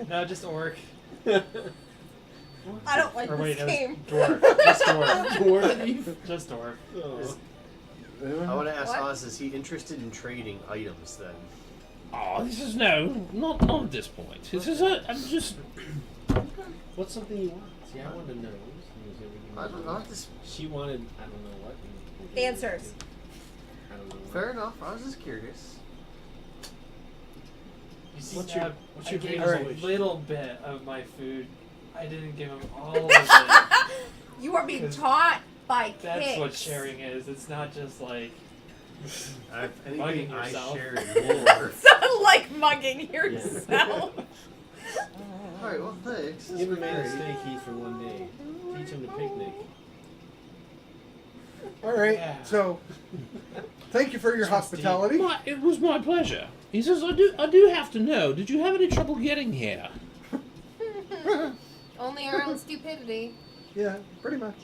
Speaker 7: No, just orc.
Speaker 1: I don't like
Speaker 7: Or wait,
Speaker 1: this
Speaker 7: no,
Speaker 1: game.
Speaker 7: dwarf. Just dwarf.
Speaker 3: Dwarf beef?
Speaker 7: Just dwarf.
Speaker 4: I want to ask
Speaker 1: What?
Speaker 4: Oz, is he interested in trading items then?
Speaker 2: Oh, this is not at this point. This is I'm just.
Speaker 3: What's something you want? See, I want to know.
Speaker 4: I don't know. Just,
Speaker 3: She wanted, I don't know what.
Speaker 1: Answers.
Speaker 3: I don't know what.
Speaker 4: fair enough. I was just curious.
Speaker 7: You see,
Speaker 3: What's your-
Speaker 7: Nab,
Speaker 3: what's
Speaker 7: I
Speaker 3: your
Speaker 7: gave
Speaker 3: greatest
Speaker 7: him
Speaker 3: wish?
Speaker 7: a little bit of my food. I didn't give him all of it.
Speaker 1: You are being
Speaker 7: 'Cause
Speaker 1: taught by kids.
Speaker 7: That's what sharing is. It's not just like
Speaker 4: If
Speaker 7: Mugging
Speaker 4: anything, I
Speaker 7: yourself.
Speaker 4: share more.
Speaker 1: Sound like mugging yourself.
Speaker 4: Alright, well, thanks.
Speaker 3: Give him a steak eat for one day. Teach him to picnic.
Speaker 6: Alright,
Speaker 7: Yeah.
Speaker 6: so thank you for your hospitality.
Speaker 2: It was my pleasure. He says, I do have to know. Did you have any trouble getting here?
Speaker 1: Only our own stupidity.
Speaker 6: Yeah, pretty much.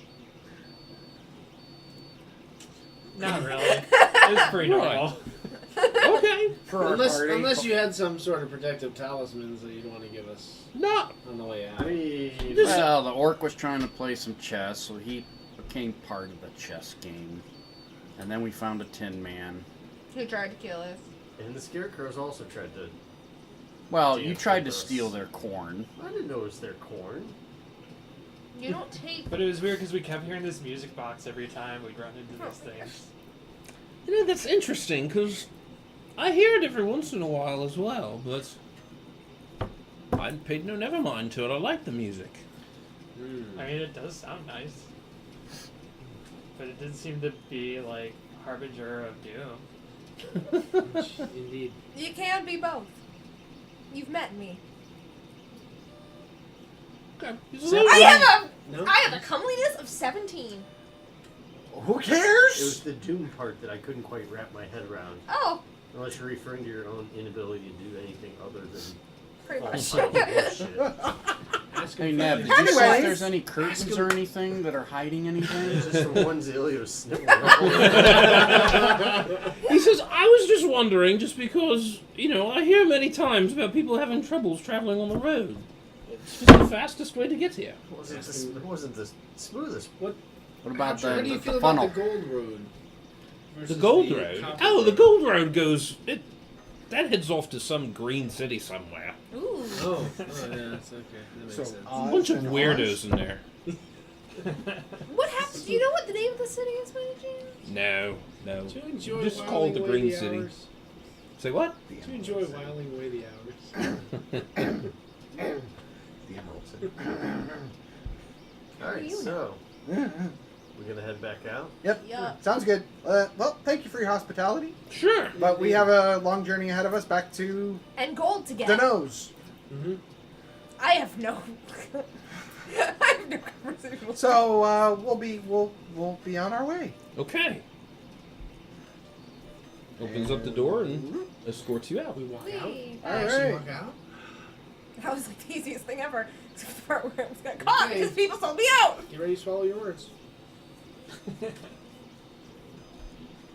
Speaker 7: not really. It was pretty
Speaker 2: Right.
Speaker 7: normal.
Speaker 2: Okay.
Speaker 6: For our
Speaker 3: Unless,
Speaker 6: party.
Speaker 3: unless you had some sort of protective talismans that you'd want to give us
Speaker 2: No.
Speaker 3: on the way out.
Speaker 5: Well, the orc was trying to play some chess, so he became part of the chess game. And then we found a Tin Man.
Speaker 1: Who tried to kill us?
Speaker 4: And the scarecrows also tried to.
Speaker 5: Well,
Speaker 4: Dance
Speaker 5: you tried to
Speaker 4: with us.
Speaker 5: steal their corn.
Speaker 4: I didn't know it was their corn.
Speaker 1: You don't take.
Speaker 7: But it was weird because we kept hearing this music box every time we'd run into these things.
Speaker 2: You know, that's interesting, because I hear it every once in a while as well, but I paid no never mind to it. I like the music.
Speaker 7: I mean, it does sound nice. But it did seem to be like harbinger of doom.
Speaker 3: Indeed.
Speaker 1: You can be both. You've met me.
Speaker 2: Okay.
Speaker 1: I have a comeliness of 17.
Speaker 6: Who
Speaker 4: It was
Speaker 6: cares?
Speaker 4: the doom part that I couldn't quite wrap my head around.
Speaker 1: Oh,
Speaker 4: Unless you're referring to your own inability to do anything other than
Speaker 1: pretty
Speaker 4: all
Speaker 1: much.
Speaker 4: kinds of bullshit.
Speaker 3: Ask
Speaker 5: Hey,
Speaker 3: him
Speaker 5: Neb,
Speaker 3: for
Speaker 5: did you see
Speaker 6: Anyways.
Speaker 5: if there's any curtains or anything that are hiding anything?
Speaker 4: It's just from one Zilio sniffling.
Speaker 2: He says, I was just wondering, just because, you know, I hear many times about people having troubles traveling on the road. It's just the fastest way to get here.
Speaker 4: It wasn't the smoothest.
Speaker 3: What?
Speaker 5: What about
Speaker 3: How do you
Speaker 5: the
Speaker 3: feel
Speaker 5: funnel?
Speaker 3: about the gold road?
Speaker 2: The
Speaker 3: versus
Speaker 2: Gold
Speaker 3: the
Speaker 2: Road?
Speaker 3: copper
Speaker 2: Oh, the
Speaker 3: road?
Speaker 2: Gold Road goes... That heads off to some green city somewhere.
Speaker 1: Ooh.
Speaker 3: Oh, yeah, that's okay. That makes
Speaker 6: So,
Speaker 3: sense.
Speaker 2: A bunch of weirdos in there.
Speaker 1: What happened? Do you know what the name of the city is, by any chance?
Speaker 2: No.
Speaker 3: To enjoy
Speaker 2: Just
Speaker 3: whiling
Speaker 2: call it the
Speaker 3: away
Speaker 2: Green
Speaker 3: the
Speaker 2: City.
Speaker 3: hours.
Speaker 2: Say what?
Speaker 3: To enjoy whiling away the hours.
Speaker 4: The Emerald City. Alright,
Speaker 1: you
Speaker 4: so
Speaker 6: Yeah.
Speaker 4: we're gonna head back out.
Speaker 6: Yep.
Speaker 1: Yeah.
Speaker 6: Sounds good. Well, thank you for your hospitality.
Speaker 2: Sure.
Speaker 6: But we have a long journey ahead of us back to
Speaker 1: And gold to get.
Speaker 6: Danose.
Speaker 3: Mm-hmm.
Speaker 1: I have no. I have no conversation. with-
Speaker 6: So we'll be on our way.
Speaker 2: Okay. Opens up the door and escorts you out.
Speaker 3: We walk out.
Speaker 1: Whee!
Speaker 6: All
Speaker 3: Actually
Speaker 6: right.
Speaker 3: walk out.
Speaker 1: That was like the easiest thing ever. Except for the part where I was gonna cough
Speaker 3: Okay.
Speaker 1: because people sold me out.
Speaker 3: Get ready to swallow your words.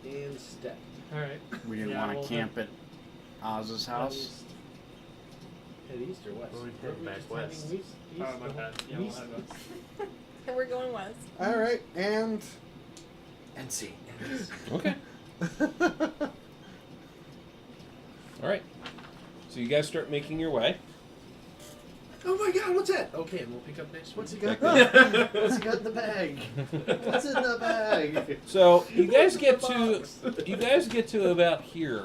Speaker 3: And step.
Speaker 7: Alright.
Speaker 5: We didn't
Speaker 7: Yeah,
Speaker 5: want
Speaker 7: well,
Speaker 5: to camp at Oz's house.
Speaker 3: Head east or west?
Speaker 4: Well, we'd head
Speaker 3: Weren't we
Speaker 4: back
Speaker 3: just
Speaker 4: west.
Speaker 3: heading east?
Speaker 7: Oh, my bad. Yeah, we'll
Speaker 3: East?
Speaker 7: have those.
Speaker 1: And we're going west.
Speaker 6: All right, and
Speaker 4: NC.
Speaker 2: Okay. All right. So you guys start making your way.
Speaker 3: Oh my god, what's that? Okay, and we'll pick up next
Speaker 4: What's he
Speaker 3: week.
Speaker 4: got? What's he got in the bag? What's in the bag?
Speaker 2: So you guys get to about here,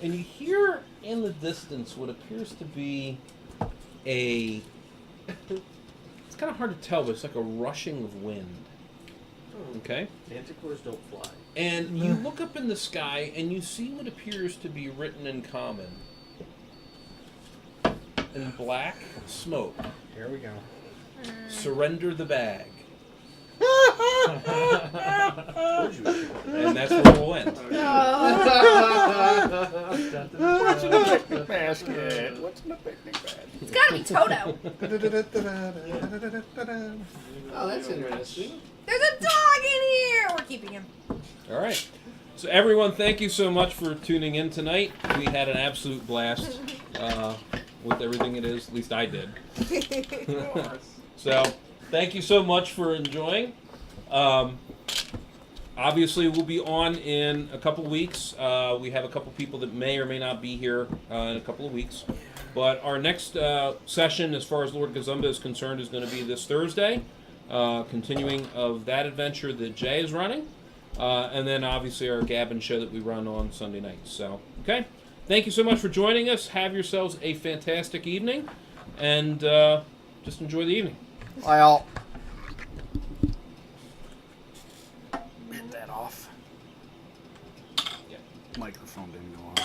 Speaker 2: and you hear in the distance what appears to be a. It's kind of hard to tell, but it's like a rushing of wind. Okay.
Speaker 4: Manticores don't fly.
Speaker 2: And you look up in the sky and you see what appears to be written in common. and black smoke.
Speaker 6: Here we go.
Speaker 2: Surrender the bag.
Speaker 4: Told you.
Speaker 2: And that's where we'll end.
Speaker 5: What's in the picnic basket? What's in the picnic basket?
Speaker 1: It's gotta be Toto.
Speaker 3: Oh, that's interesting.
Speaker 1: There's a dog in here. We're keeping him.
Speaker 2: All right. So everyone, thank you so much for tuning in tonight. We had an absolute blast with everything it is. At least I did. So thank you so much for enjoying. Obviously, we'll be on in a couple weeks. We have a couple people that may or may not be here in a couple of weeks. But our next session, as far as Lord Gazumba is concerned, is going to be this Thursday, continuing of that adventure that Jay is running. And then, obviously, our Gabbin show that we run on Sunday nights. So, okay. Thank you so much for joining us. Have yourselves a fantastic evening. And just enjoy the evening.
Speaker 5: Bye, all. Hit that off.
Speaker 2: Yeah.
Speaker 5: Microphone didn't go on.